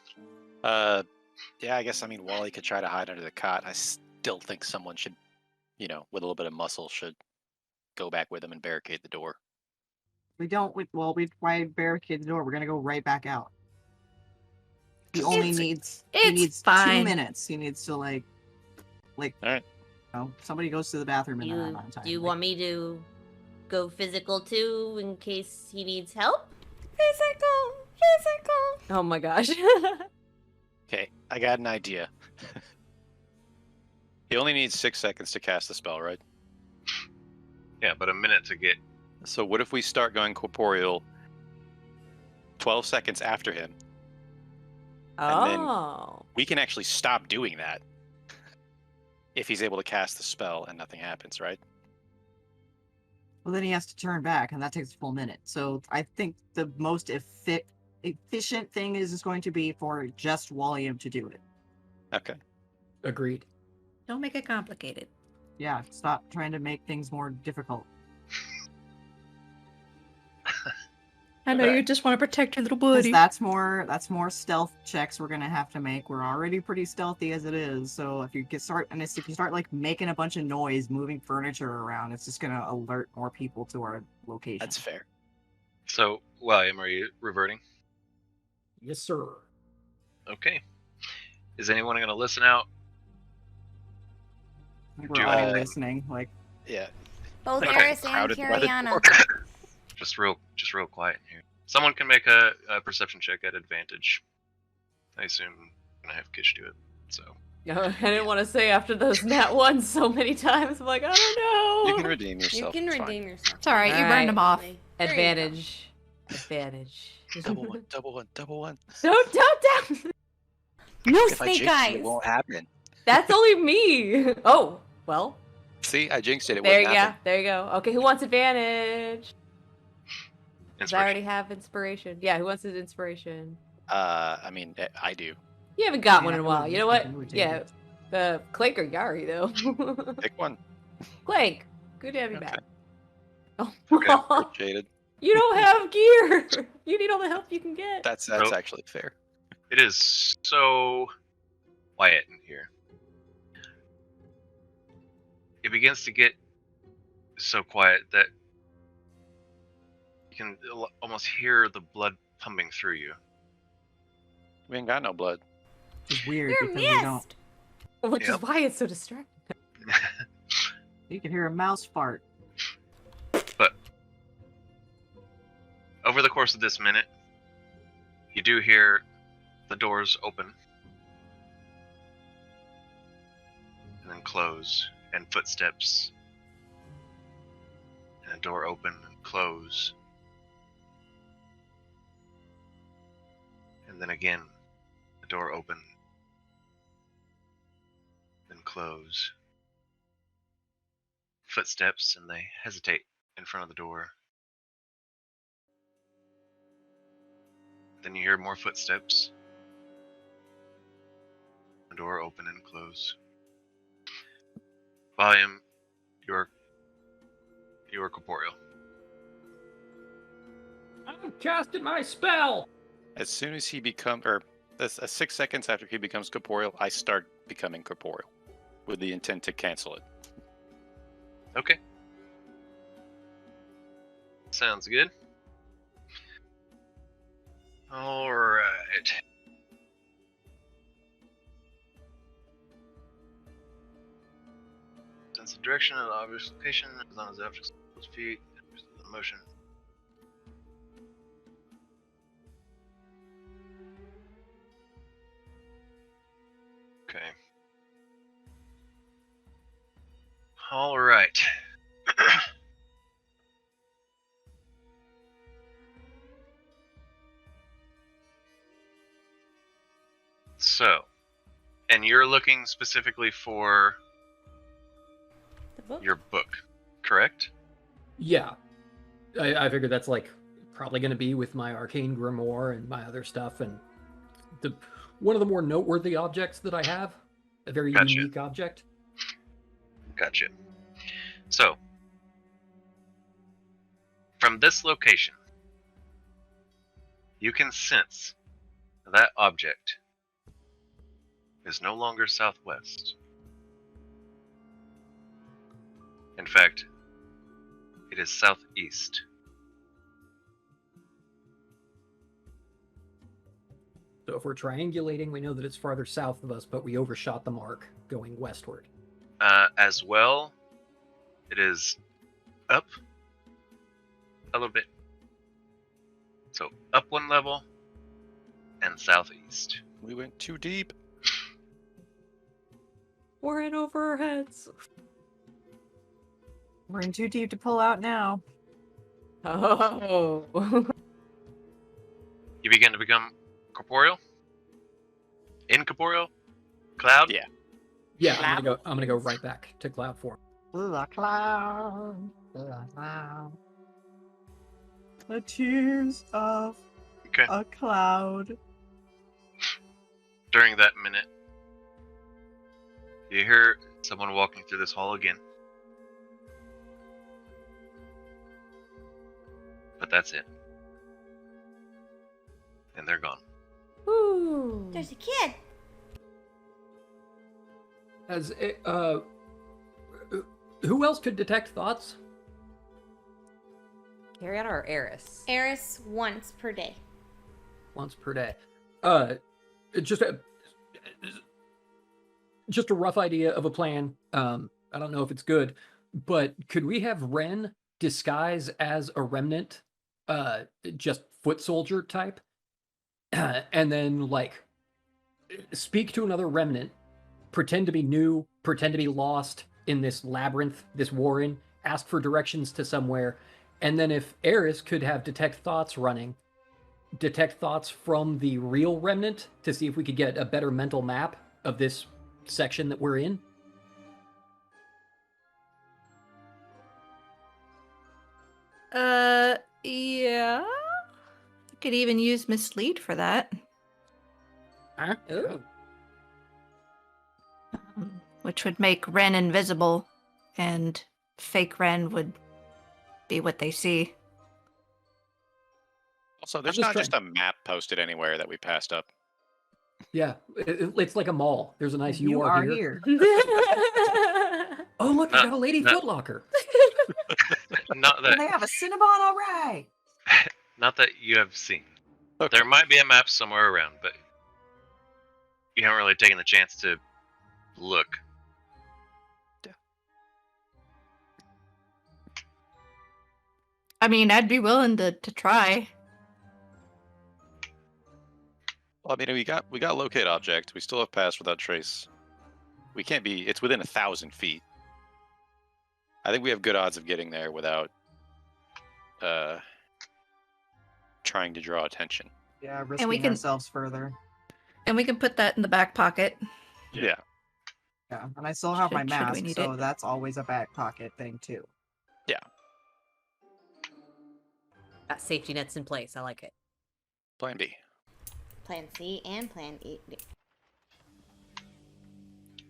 [SPEAKER 8] Yeah, I guess, I mean, Wally could try to hide under the cot. I still think someone should, with a little bit of muscle, should go back with him and barricade the door.
[SPEAKER 3] Why barricade the door? We're gonna go right back out. He
[SPEAKER 8] It's-
[SPEAKER 3] only
[SPEAKER 8] it's-
[SPEAKER 3] needs.
[SPEAKER 2] it's
[SPEAKER 3] He needs
[SPEAKER 2] fine.
[SPEAKER 3] 2 minutes. He needs to like.
[SPEAKER 8] All right.
[SPEAKER 3] Somebody goes to the bathroom in that
[SPEAKER 7] You,
[SPEAKER 3] amount of time.
[SPEAKER 7] do you
[SPEAKER 3] Like,
[SPEAKER 7] want me to go physical too in case he needs help?
[SPEAKER 5] Physical.
[SPEAKER 6] Oh my gosh.
[SPEAKER 8] Okay, I got an idea. He only needs 6 seconds to cast the spell, right?
[SPEAKER 1] Yeah, but a minute to get.
[SPEAKER 8] So what if we start going corporeal 12 seconds after him? And then-
[SPEAKER 6] Oh.
[SPEAKER 8] We can actually stop doing that if he's able to cast the spell and nothing happens, right?
[SPEAKER 3] well, then he has to turn back, and that takes a full minute. So I think the most efficient thing is going to be for just Walliam to do it.
[SPEAKER 8] Okay.
[SPEAKER 4] Agreed.
[SPEAKER 2] Don't make it complicated.
[SPEAKER 3] Yeah, stop trying to make things more difficult.
[SPEAKER 2] I know you just want to protect your little
[SPEAKER 3] 'Cause
[SPEAKER 2] buddy.
[SPEAKER 3] that's more stealth checks we're gonna have to make. We're already pretty stealthy as it is. So if you start like making a bunch of noise, moving furniture around, it's just gonna alert more people to our location.
[SPEAKER 8] That's fair.
[SPEAKER 1] So, William, are you reverting?
[SPEAKER 4] Yes, sir.
[SPEAKER 1] Okay. Is anyone going to listen out?
[SPEAKER 3] We're
[SPEAKER 1] do
[SPEAKER 3] all
[SPEAKER 1] anything.
[SPEAKER 3] listening. Like,
[SPEAKER 8] Yeah.
[SPEAKER 5] Both
[SPEAKER 1] Okay.
[SPEAKER 5] Eris and
[SPEAKER 8] Crowded by the
[SPEAKER 5] Kiriana.
[SPEAKER 8] door.
[SPEAKER 1] Just real quiet in here. Someone can make a perception check at advantage. I assume I'm gonna have Kish do it. So
[SPEAKER 6] I didn't want to say after those nat ones so many times. I'm like, I don't know.
[SPEAKER 8] You can redeem
[SPEAKER 5] You
[SPEAKER 8] yourself.
[SPEAKER 5] can
[SPEAKER 8] it's fine.
[SPEAKER 5] redeem yourself.
[SPEAKER 2] It's alright, you
[SPEAKER 6] Alright.
[SPEAKER 2] burned him off.
[SPEAKER 5] There you go.
[SPEAKER 6] Advantage. Advantage.
[SPEAKER 8] Double one, double one, double one.
[SPEAKER 6] Don't.
[SPEAKER 5] No
[SPEAKER 8] If I
[SPEAKER 5] snake
[SPEAKER 8] jinx it,
[SPEAKER 5] eyes.
[SPEAKER 8] it won't happen.
[SPEAKER 6] That's only me. Oh, well.
[SPEAKER 8] See, I jinxed it. It
[SPEAKER 6] There,
[SPEAKER 8] wouldn't
[SPEAKER 6] yeah,
[SPEAKER 8] happen.
[SPEAKER 6] there you go. Okay, who wants advantage? 'Cause I already
[SPEAKER 1] inspiration.
[SPEAKER 6] have inspiration. Yeah, who wants his inspiration?
[SPEAKER 8] I mean, I do.
[SPEAKER 6] You haven't got
[SPEAKER 3] Yeah,
[SPEAKER 6] one in a
[SPEAKER 3] I
[SPEAKER 6] while.
[SPEAKER 3] would-
[SPEAKER 6] You know what?
[SPEAKER 3] I would take
[SPEAKER 6] Yeah,
[SPEAKER 3] it.
[SPEAKER 6] Clank or Yari though.
[SPEAKER 8] Pick one.
[SPEAKER 6] Clank, good to have you
[SPEAKER 8] Okay.
[SPEAKER 6] back. Oh,
[SPEAKER 1] Okay.
[SPEAKER 8] Jaded.
[SPEAKER 6] you don't have gear. You need all the help you can get.
[SPEAKER 8] That's
[SPEAKER 1] Nope.
[SPEAKER 8] actually fair.
[SPEAKER 1] It is so quiet in here. It begins to get so quiet that you can almost hear the blood pumping through you.
[SPEAKER 8] We ain't got no blood.
[SPEAKER 3] it's weird
[SPEAKER 5] You're
[SPEAKER 3] because we don't.
[SPEAKER 5] missed.
[SPEAKER 6] Which
[SPEAKER 1] Yep.
[SPEAKER 6] is why it's so distracting.
[SPEAKER 3] You can hear a mouse fart.
[SPEAKER 1] But over the course of this minute, you do hear the doors open and then close, and footsteps, and a door open and close, and then again, the door open, then close. Footsteps, and they hesitate in front of the door. Then you hear more footsteps. The door open and close. Volume, you're corporeal.
[SPEAKER 4] I'm casting my spell.
[SPEAKER 8] As soon as he becomes, 6 seconds after he becomes corporeal, I start becoming corporeal, with the intent to cancel it.
[SPEAKER 1] Okay. Sounds good. Alright. Sense the direction of the obvious location, as long as the object is feet, the motion. Okay. Alright. So, and you're looking specifically for
[SPEAKER 5] The book.
[SPEAKER 1] your book, correct?
[SPEAKER 4] Yeah, I figured that's like probably going to be with my arcane grimoire and my other stuff, and one of the more noteworthy objects that I have, a very
[SPEAKER 1] Gotcha.
[SPEAKER 4] unique object.
[SPEAKER 1] Gotcha. So, from this location, you can sense that object is no longer southwest. In fact, it is southeast.
[SPEAKER 4] So if we're triangulating, we know that it's farther south of us, but we overshot the mark going westward.
[SPEAKER 1] As well, it is up a little bit. So up one level and southeast.
[SPEAKER 8] We went too deep.
[SPEAKER 6] We're in over our heads.
[SPEAKER 3] We're in too deep to pull out now.
[SPEAKER 6] Oh.
[SPEAKER 1] You begin to become corporeal? Incorporeal? Cloud?
[SPEAKER 8] Yeah.
[SPEAKER 4] Yeah, I'm gonna go right back to cloud form.
[SPEAKER 3] The cloud, the cloud. The tears of
[SPEAKER 1] Okay.
[SPEAKER 3] a cloud.
[SPEAKER 1] During that minute, you hear someone walking through this hall again. But that's it. And they're gone.
[SPEAKER 6] Ooh.
[SPEAKER 5] There's a kid.
[SPEAKER 4] As who else could detect thoughts?
[SPEAKER 6] Carrion or Eris?
[SPEAKER 5] Eris once per day.
[SPEAKER 4] Once per day. Just a rough idea of a plan. I don't know if it's good, but could we have Ren disguise as a remnant, just foot soldier type, and then like speak to another remnant, pretend to be new, pretend to be lost in this labyrinth, this warren, ask for directions to somewhere, and then if Eris could have detect thoughts running, detect thoughts from the real remnant to see if we could get a better mental map of this section that we're in.
[SPEAKER 2] Yeah. You could even use mislead for that.
[SPEAKER 4] Huh?
[SPEAKER 6] Ooh.
[SPEAKER 2] Which would make Ren invisible, and fake Ren would be what they see.
[SPEAKER 8] Also, there's
[SPEAKER 4] just
[SPEAKER 8] not just a map posted anywhere that we passed up.
[SPEAKER 4] Yeah, it's like a mall. There's a nice
[SPEAKER 3] You are here.
[SPEAKER 4] Oh, look, they got a lady
[SPEAKER 1] no.
[SPEAKER 4] footlocker.
[SPEAKER 1] Not
[SPEAKER 3] And they
[SPEAKER 1] that,
[SPEAKER 3] have a Cinnabon, all right.
[SPEAKER 1] not that you have seen.
[SPEAKER 8] Okay.
[SPEAKER 1] There might be a map somewhere around, but you haven't really taken the chance to look.
[SPEAKER 2] I mean, I'd be willing to try.
[SPEAKER 8] Well, I mean, we got locate object. We still have pass without trace. We can't be. It's within 1,000 feet. I think we have good odds of getting there without trying to draw attention.
[SPEAKER 3] Yeah, risking
[SPEAKER 2] can-
[SPEAKER 3] ourselves further.
[SPEAKER 2] And we can put that in the back pocket.
[SPEAKER 8] Yeah.
[SPEAKER 3] Yeah, and I still have my
[SPEAKER 2] Should we
[SPEAKER 3] mask,
[SPEAKER 2] need
[SPEAKER 3] so
[SPEAKER 2] it?
[SPEAKER 3] that's always a back pocket thing too.
[SPEAKER 6] Got safety nets in place. I like it.
[SPEAKER 8] Plan B.
[SPEAKER 5] Plan C and Plan E.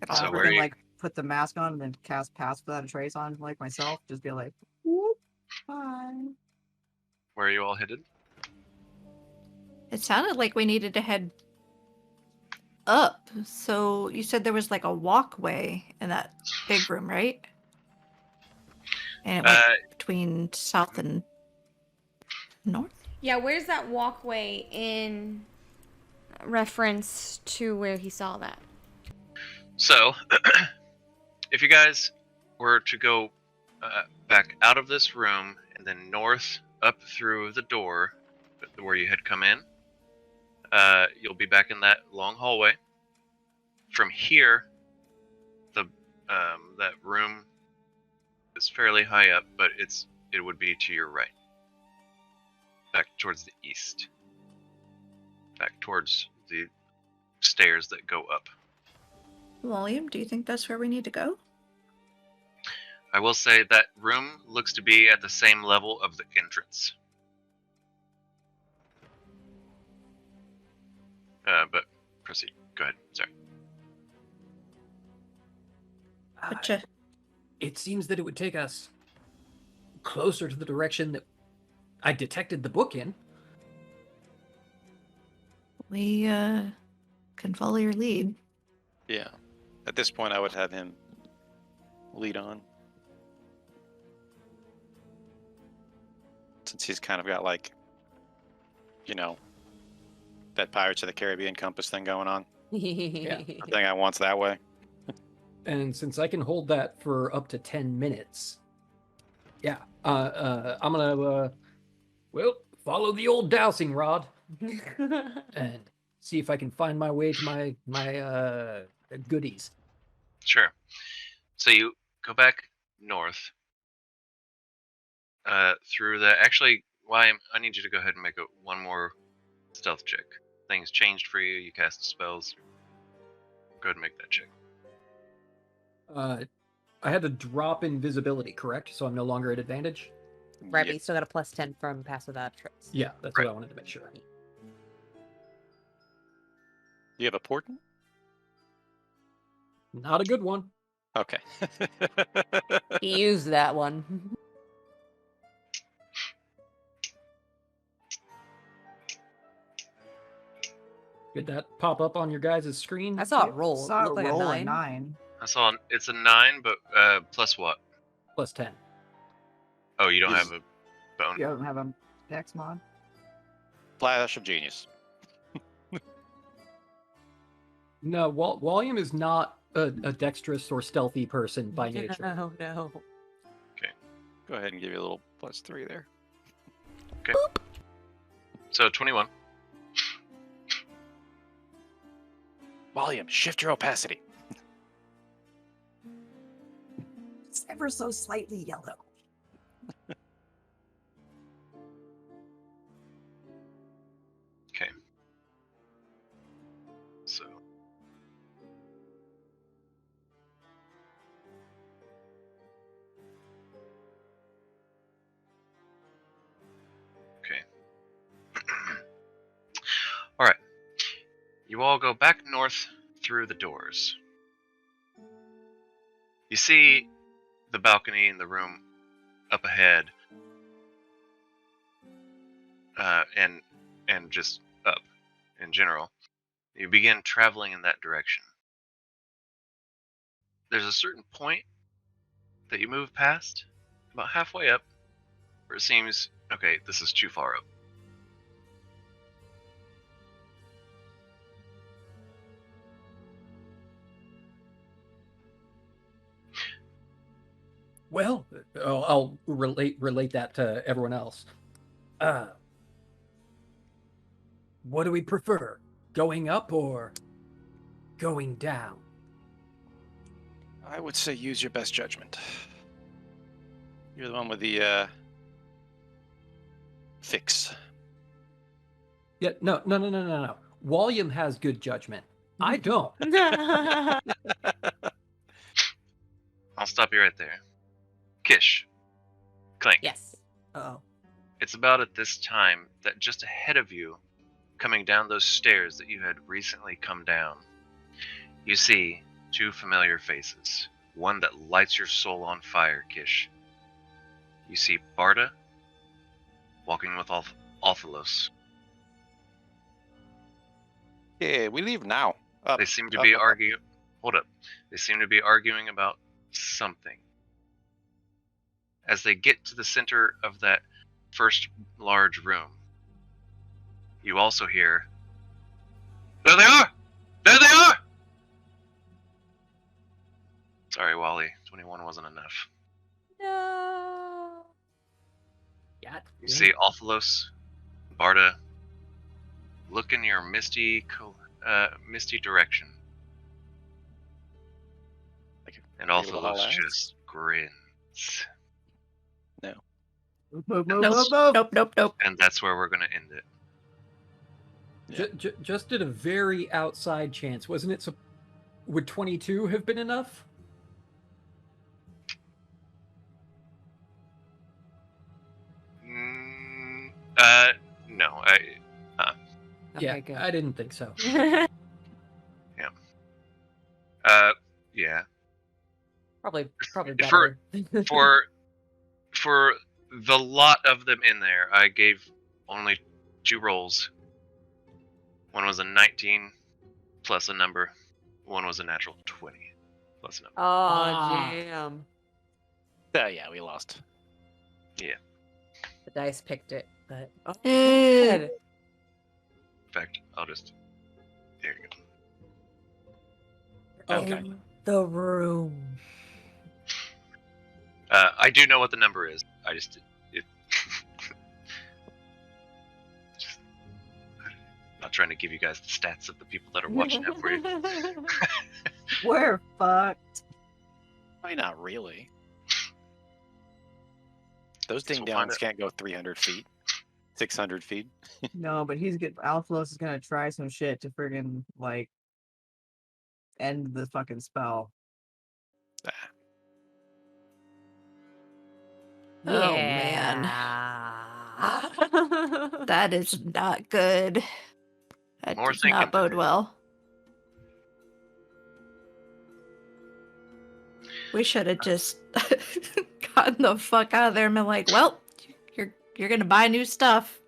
[SPEAKER 1] So
[SPEAKER 3] I'll
[SPEAKER 1] where are you?
[SPEAKER 3] like put the mask on and then cast pass without a trace on like myself. Just be like, whoop, bye.
[SPEAKER 1] Where are you all headed?
[SPEAKER 2] It sounded like we needed to head up. So you said there was like a walkway in that big room, right? And it went between south and north?
[SPEAKER 5] Yeah, where's that walkway in reference to where he saw that?
[SPEAKER 1] So, if you guys were to go back out of this room and then north up through the door where you had come in, you'll be back in that long hallway. From here, that room is fairly high up, but it would be to your right, back towards the east, back towards the stairs that go up.
[SPEAKER 2] William, do you think that's where we need to go?
[SPEAKER 1] I will say that room looks to be at the same level of the entrance. But proceed. Go ahead. Sorry.
[SPEAKER 2] Gotcha.
[SPEAKER 4] It seems that it would take us closer to the direction that I detected the book in.
[SPEAKER 2] We can follow your lead.
[SPEAKER 8] Yeah. At this point, I would have him lead on. Since he's kind of got like, that Pirates of the Caribbean compass thing going on.
[SPEAKER 6] Yeah.
[SPEAKER 8] The thing I want's that way.
[SPEAKER 4] And since I can hold that for up to 10 minutes, yeah, I'm gonna, follow the old dowsing rod and see if I can find my way to my goodies.
[SPEAKER 1] Sure. So you go back north through the. Actually, I need you to go ahead and make one more stealth check. Things changed for you. You cast spells. Go ahead and make that check.
[SPEAKER 4] I had to drop invisibility, correct? So I'm no longer at advantage?
[SPEAKER 6] Right,
[SPEAKER 8] Yeah.
[SPEAKER 6] but you still got a +10 from passive attributes.
[SPEAKER 4] Yeah, that's
[SPEAKER 1] Right.
[SPEAKER 4] what I wanted to make sure.
[SPEAKER 8] You have a portent?
[SPEAKER 4] Not a good one.
[SPEAKER 8] Okay.
[SPEAKER 6] He used that one.
[SPEAKER 4] Did that pop up on your guys' screen?
[SPEAKER 6] I saw it roll.
[SPEAKER 3] Saw
[SPEAKER 6] It
[SPEAKER 3] it
[SPEAKER 6] looked like
[SPEAKER 3] roll
[SPEAKER 6] a
[SPEAKER 3] a
[SPEAKER 6] 9.
[SPEAKER 1] I saw it's a 9, but plus what?
[SPEAKER 4] Plus 10.
[SPEAKER 1] Oh, you don't
[SPEAKER 8] Is-
[SPEAKER 1] have a bone.
[SPEAKER 3] You don't have a dex mod?
[SPEAKER 8] Flash of genius.
[SPEAKER 4] No, Walliam is not a dexterous or stealthy person by nature.
[SPEAKER 6] No, no.
[SPEAKER 8] Go ahead and give you a little +3 there.
[SPEAKER 1] So 21.
[SPEAKER 8] Volume, shift your opacity.
[SPEAKER 3] It's ever so slightly yellow.
[SPEAKER 1] Okay. So. Okay. All right. You all go back north through the doors. You see the balcony in the room up ahead, and just up in general. You begin traveling in that direction. There's a certain point that you move past, about halfway up, where it seems, okay, this is too far up.
[SPEAKER 4] Well, I'll relate that to everyone else. What do we prefer? Going up or going down?
[SPEAKER 8] I would say use your best judgment. You're the one with the fix.
[SPEAKER 4] Yeah, no. Walliam has good judgment. I don't.
[SPEAKER 1] I'll stop you right there. Kish. Clank.
[SPEAKER 6] Yes.
[SPEAKER 3] Oh.
[SPEAKER 1] It's about at this time that just ahead of you, coming down those stairs that you had recently come down, you see two familiar faces. One that lights your soul on fire, Kish. You see Barda walking with Althalos.
[SPEAKER 8] Yeah, we leave now. Up,
[SPEAKER 1] They seem to
[SPEAKER 8] up,
[SPEAKER 1] be
[SPEAKER 8] up, up.
[SPEAKER 1] arguing. Hold up. They seem to be arguing about something. As they get to the center of that first large room, you also hear, "There they are! There they are!" Sorry, Wally. 21 wasn't enough.
[SPEAKER 6] No.
[SPEAKER 4] Yeah.
[SPEAKER 1] You see Althalos, Barda, look in your misty direction. And
[SPEAKER 8] Like a little
[SPEAKER 1] Althalos
[SPEAKER 8] howl-ass?
[SPEAKER 1] just grins.
[SPEAKER 3] Move.
[SPEAKER 2] Nope.
[SPEAKER 1] And that's where we're going to end it.
[SPEAKER 8] Yeah.
[SPEAKER 4] Just at a very outside chance, wasn't it? So, would 22 have been enough?
[SPEAKER 1] No.
[SPEAKER 4] Yeah,
[SPEAKER 6] Okay, good.
[SPEAKER 4] I didn't think so.
[SPEAKER 1] Yeah.
[SPEAKER 6] Probably
[SPEAKER 1] For-
[SPEAKER 6] better.
[SPEAKER 1] For the lot of them in there, I gave only 2 rolls. One was a 19 plus a number. One was a natural 20 plus a number.
[SPEAKER 6] Oh, damn.
[SPEAKER 8] Yeah, we lost.
[SPEAKER 6] The dice picked it, but oh,
[SPEAKER 2] Eh.
[SPEAKER 6] God.
[SPEAKER 1] In fact, I'll just. There you go.
[SPEAKER 8] Okay.
[SPEAKER 6] In the room.
[SPEAKER 1] I do know what the number is. I just. Just not trying to give you guys the stats of the people that are watching that for you.
[SPEAKER 3] We're fucked.
[SPEAKER 8] Why not really? Those
[SPEAKER 1] Guess
[SPEAKER 8] ding
[SPEAKER 1] we'll find
[SPEAKER 8] dongs
[SPEAKER 1] out.
[SPEAKER 8] can't go 300 feet, 600 feet.
[SPEAKER 3] No, but he's good. Alphalos is gonna try some shit to friggin' like end the fucking spell.
[SPEAKER 2] Oh, man.
[SPEAKER 6] Yeah.
[SPEAKER 2] That is not good. That
[SPEAKER 1] More
[SPEAKER 2] does not
[SPEAKER 1] thinking
[SPEAKER 2] bode
[SPEAKER 1] today.
[SPEAKER 2] well. We should have just gotten the fuck out of there and been like, well, you're gonna buy new stuff.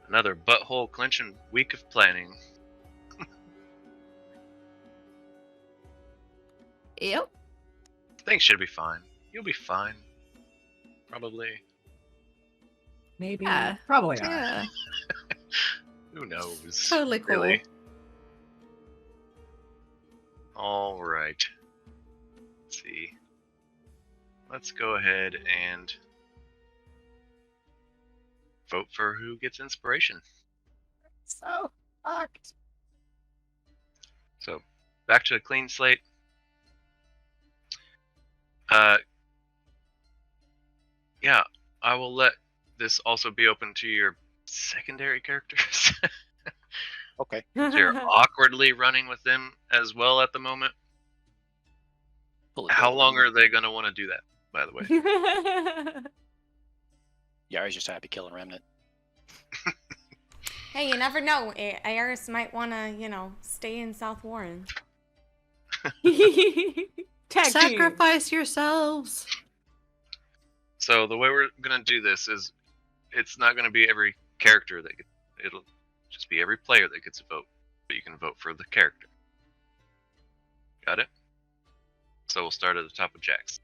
[SPEAKER 1] Another butthole clenching week of planning.
[SPEAKER 2] Yep.
[SPEAKER 1] Things should be fine. You'll be fine. Probably.
[SPEAKER 3] Maybe.
[SPEAKER 2] Yeah.
[SPEAKER 3] Probably not.
[SPEAKER 2] Yeah.
[SPEAKER 1] Who knows?
[SPEAKER 2] Totally cool.
[SPEAKER 1] Really. All right. Let's see. Let's go ahead and vote for who gets inspiration.
[SPEAKER 3] So fucked.
[SPEAKER 1] So, back to a clean slate. Yeah, I will let this also be open to your secondary characters.
[SPEAKER 8] Okay.
[SPEAKER 1] So you're awkwardly running with them as well at the moment. How long are they going to want to do that, by the way?
[SPEAKER 8] Yeah, I was just happy killing Remnant.
[SPEAKER 5] Hey, you never know. Aeris might want to, stay in South Warren.
[SPEAKER 6] Tag team.
[SPEAKER 2] Sacrifice yourselves.
[SPEAKER 1] So the way we're going to do this is it's not going to be every character that it'll just be every player that gets a vote, but you can vote for the character. Got it? So we'll start at the top of Jax.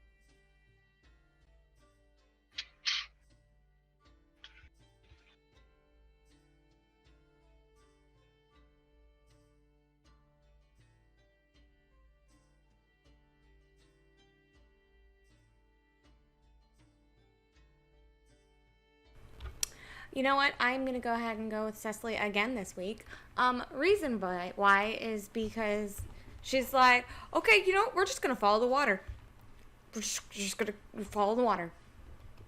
[SPEAKER 5] You know what? I'm going to go ahead and go with Cecily again this week. Reason why is because she's like, okay, we're just going to follow the water. We're just going to follow the water.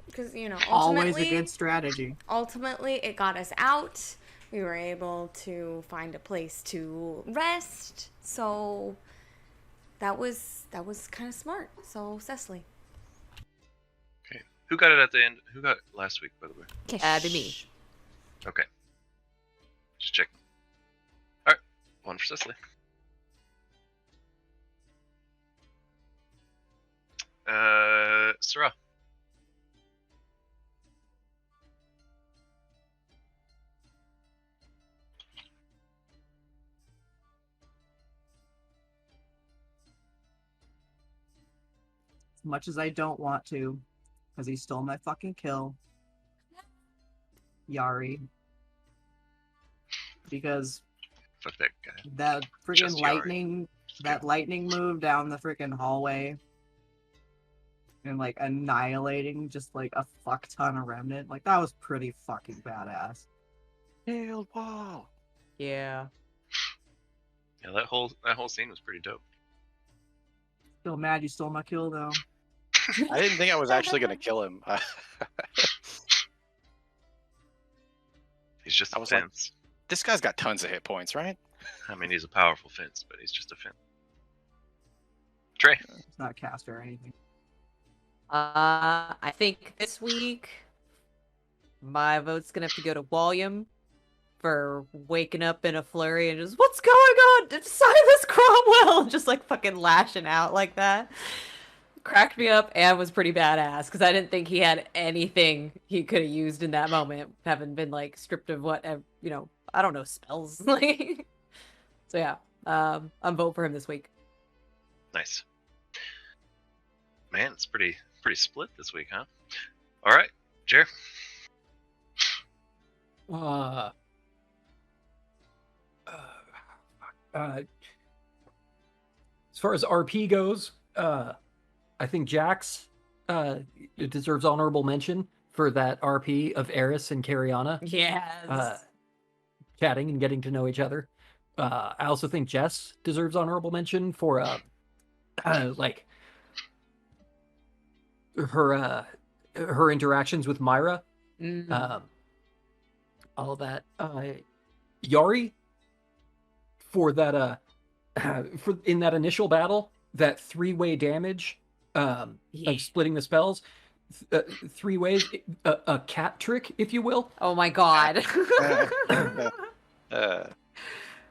[SPEAKER 5] Because,
[SPEAKER 3] Always
[SPEAKER 5] ultimately,
[SPEAKER 3] a good strategy.
[SPEAKER 5] ultimately, it got us out. We were able to find a place to rest. So that was kind of smart. So, Cecily.
[SPEAKER 1] Okay. Who got it at the end? Who got it last week, by the way?
[SPEAKER 6] That'd be me.
[SPEAKER 1] Okay. Just checking. Alright. One for Cecily. Sarah.
[SPEAKER 3] As much as I don't want to, because he stole my fucking kill. Yari. Because
[SPEAKER 1] Fuck that guy.
[SPEAKER 3] that freaking
[SPEAKER 1] Just Yari.
[SPEAKER 3] lightning, that lightning move down the freaking hallway and like annihilating just like a fuck ton of remnant, like that was pretty fucking badass.
[SPEAKER 8] Nailed wall.
[SPEAKER 6] Yeah.
[SPEAKER 1] Yeah, that whole scene was pretty dope.
[SPEAKER 3] Still mad you stole my kill though.
[SPEAKER 8] I didn't think I was actually going to kill him.
[SPEAKER 1] He's just
[SPEAKER 8] I
[SPEAKER 1] a
[SPEAKER 8] was like-
[SPEAKER 1] fence.
[SPEAKER 8] This guy's got tons of hit points, right?
[SPEAKER 1] I mean, he's a powerful fence, but he's just a fence. Trey.
[SPEAKER 3] It's not a caster or anything.
[SPEAKER 6] I think this week my vote's gonna have to go to William for waking up in a flurry and just, what's going on? It's Silas Cromwell! Just like fucking lashing out like that. Cracked me up and was pretty badass because I didn't think he had anything he could have used in that moment, having been like stripped of what, I don't know spells. Like, so yeah, I'm voting for him this week.
[SPEAKER 1] Nice. Man, it's pretty split this week, huh? All right, Jer.
[SPEAKER 4] As far as RP goes, I think Jax it deserves honorable mention for that RP of Eris and Cariana
[SPEAKER 6] Yes.
[SPEAKER 4] chatting and getting to know each other. I also think Jess deserves honorable mention for like her interactions with Myra. All of that. Yari for that for in that initial battle, that 3-way damage of splitting the spells 3 ways, a cat trick, if you will.
[SPEAKER 6] Oh my god.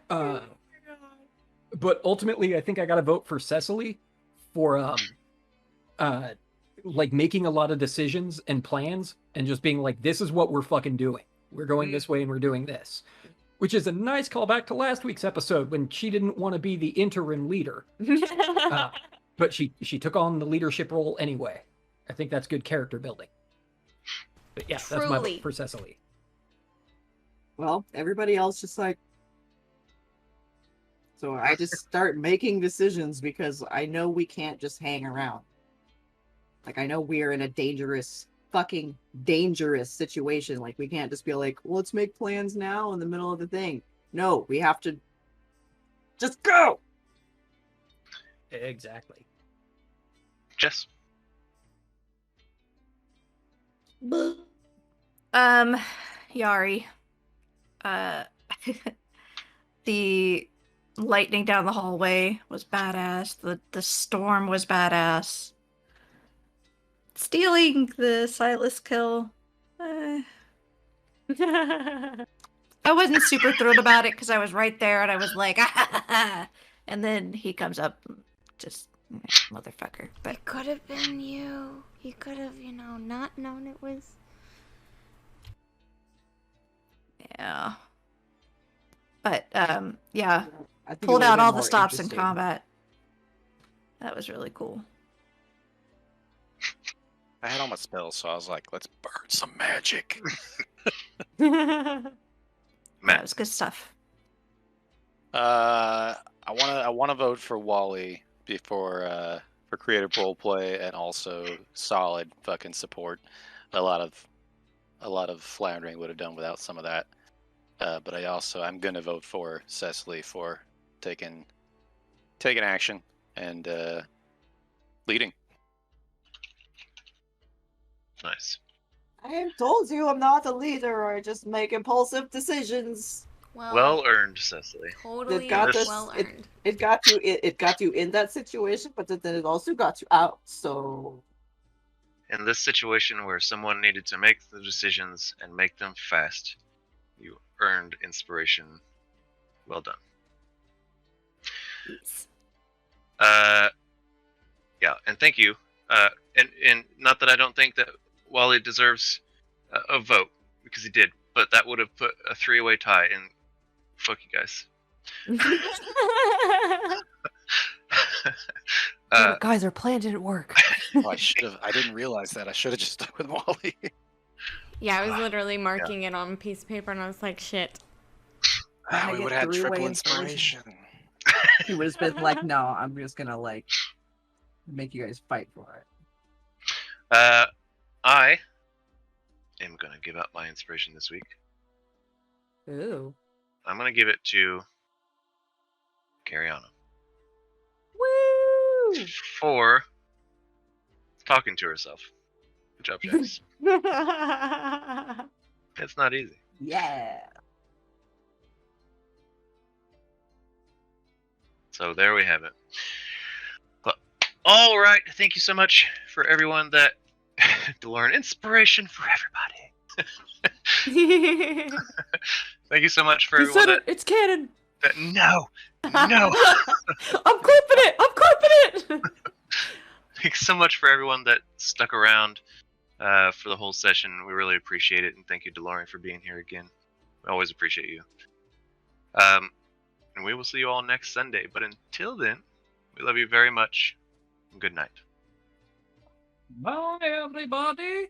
[SPEAKER 4] But ultimately, I think I got to vote for Cecily for like making a lot of decisions and plans and just being like, this is what we're fucking doing. We're going this way and we're doing this. Which is a nice callback to last week's episode when she didn't want to be the interim leader. But she took on the leadership role anyway. I think that's good character building. But yeah, that's my vote for Cecily.
[SPEAKER 3] Well, everybody else just like... So I just start making decisions because I know we can't just hang around. Like, I know we're in a fucking dangerous situation. Like, we can't just be like, well, let's make plans now in the middle of the thing. No, we have to just go.
[SPEAKER 4] Exactly.
[SPEAKER 1] Jess.
[SPEAKER 2] Yari. The lightning down the hallway was badass. The storm was badass. Stealing the Silas kill. I wasn't super thrilled about it because I was right there and I was like, ah, and then he comes up, just motherfucker. But
[SPEAKER 5] It could have been you. You could have, not known it was.
[SPEAKER 2] yeah. But yeah,
[SPEAKER 3] I think it
[SPEAKER 2] pulled
[SPEAKER 3] would've
[SPEAKER 2] out
[SPEAKER 3] been
[SPEAKER 2] all the
[SPEAKER 3] more
[SPEAKER 2] stops in
[SPEAKER 3] interesting.
[SPEAKER 2] combat. That was really cool.
[SPEAKER 8] I had all my spells, so I was like, let's burn some magic.
[SPEAKER 2] Yeah, it was good stuff.
[SPEAKER 8] I wanna vote for Wally for creative roleplay and also solid fucking support. A lot of floundering would have done without some of that. But I'm gonna vote for Cecily for taking action and leading.
[SPEAKER 1] Nice.
[SPEAKER 3] I have told you I'm not a leader. I just make impulsive decisions.
[SPEAKER 1] Well earned, Cecily.
[SPEAKER 5] Totally
[SPEAKER 3] It got us-
[SPEAKER 5] well earned.
[SPEAKER 3] It got you in that situation, but then it also got you out. So
[SPEAKER 1] In this situation where someone needed to make the decisions and make them fast, you earned inspiration. Well done. Yeah, and thank you. And not that I don't think that Wally deserves a vote, because he did, but that would have put a 3-way tie in. Fuck you guys.
[SPEAKER 6] Guys, our plan didn't work.
[SPEAKER 8] Oh, I didn't realize that. I should have just stuck with Wally.
[SPEAKER 5] Yeah, I was literally marking it on a piece of paper, and I was like, shit.
[SPEAKER 3] I
[SPEAKER 8] We
[SPEAKER 3] get
[SPEAKER 8] would have had
[SPEAKER 3] three-way
[SPEAKER 8] triple
[SPEAKER 3] inspiration.
[SPEAKER 8] inspiration.
[SPEAKER 3] he would have been like, "No, I'm just gonna like make you guys fight for it."
[SPEAKER 1] I am gonna give out my inspiration this week.
[SPEAKER 6] Ooh.
[SPEAKER 1] I'm gonna give it to Cariana
[SPEAKER 6] Woo!
[SPEAKER 1] for talking to herself. Good job, Jax. It's not easy.
[SPEAKER 3] Yeah.
[SPEAKER 1] So there we have it. But, all right, thank you so much for everyone that to learn inspiration for everybody. Thank you so much for
[SPEAKER 6] You
[SPEAKER 1] everyone
[SPEAKER 6] said it. It's canon.
[SPEAKER 1] no.
[SPEAKER 6] I'm clipping it. I'm clipping it.
[SPEAKER 1] Thanks so much for everyone that stuck around for the whole session. We really appreciate it, and thank you, DeLorean, for being here again. We always appreciate you. And we will see you all next Sunday. But until then, we love you very much. Good night.
[SPEAKER 4] Bye, everybody.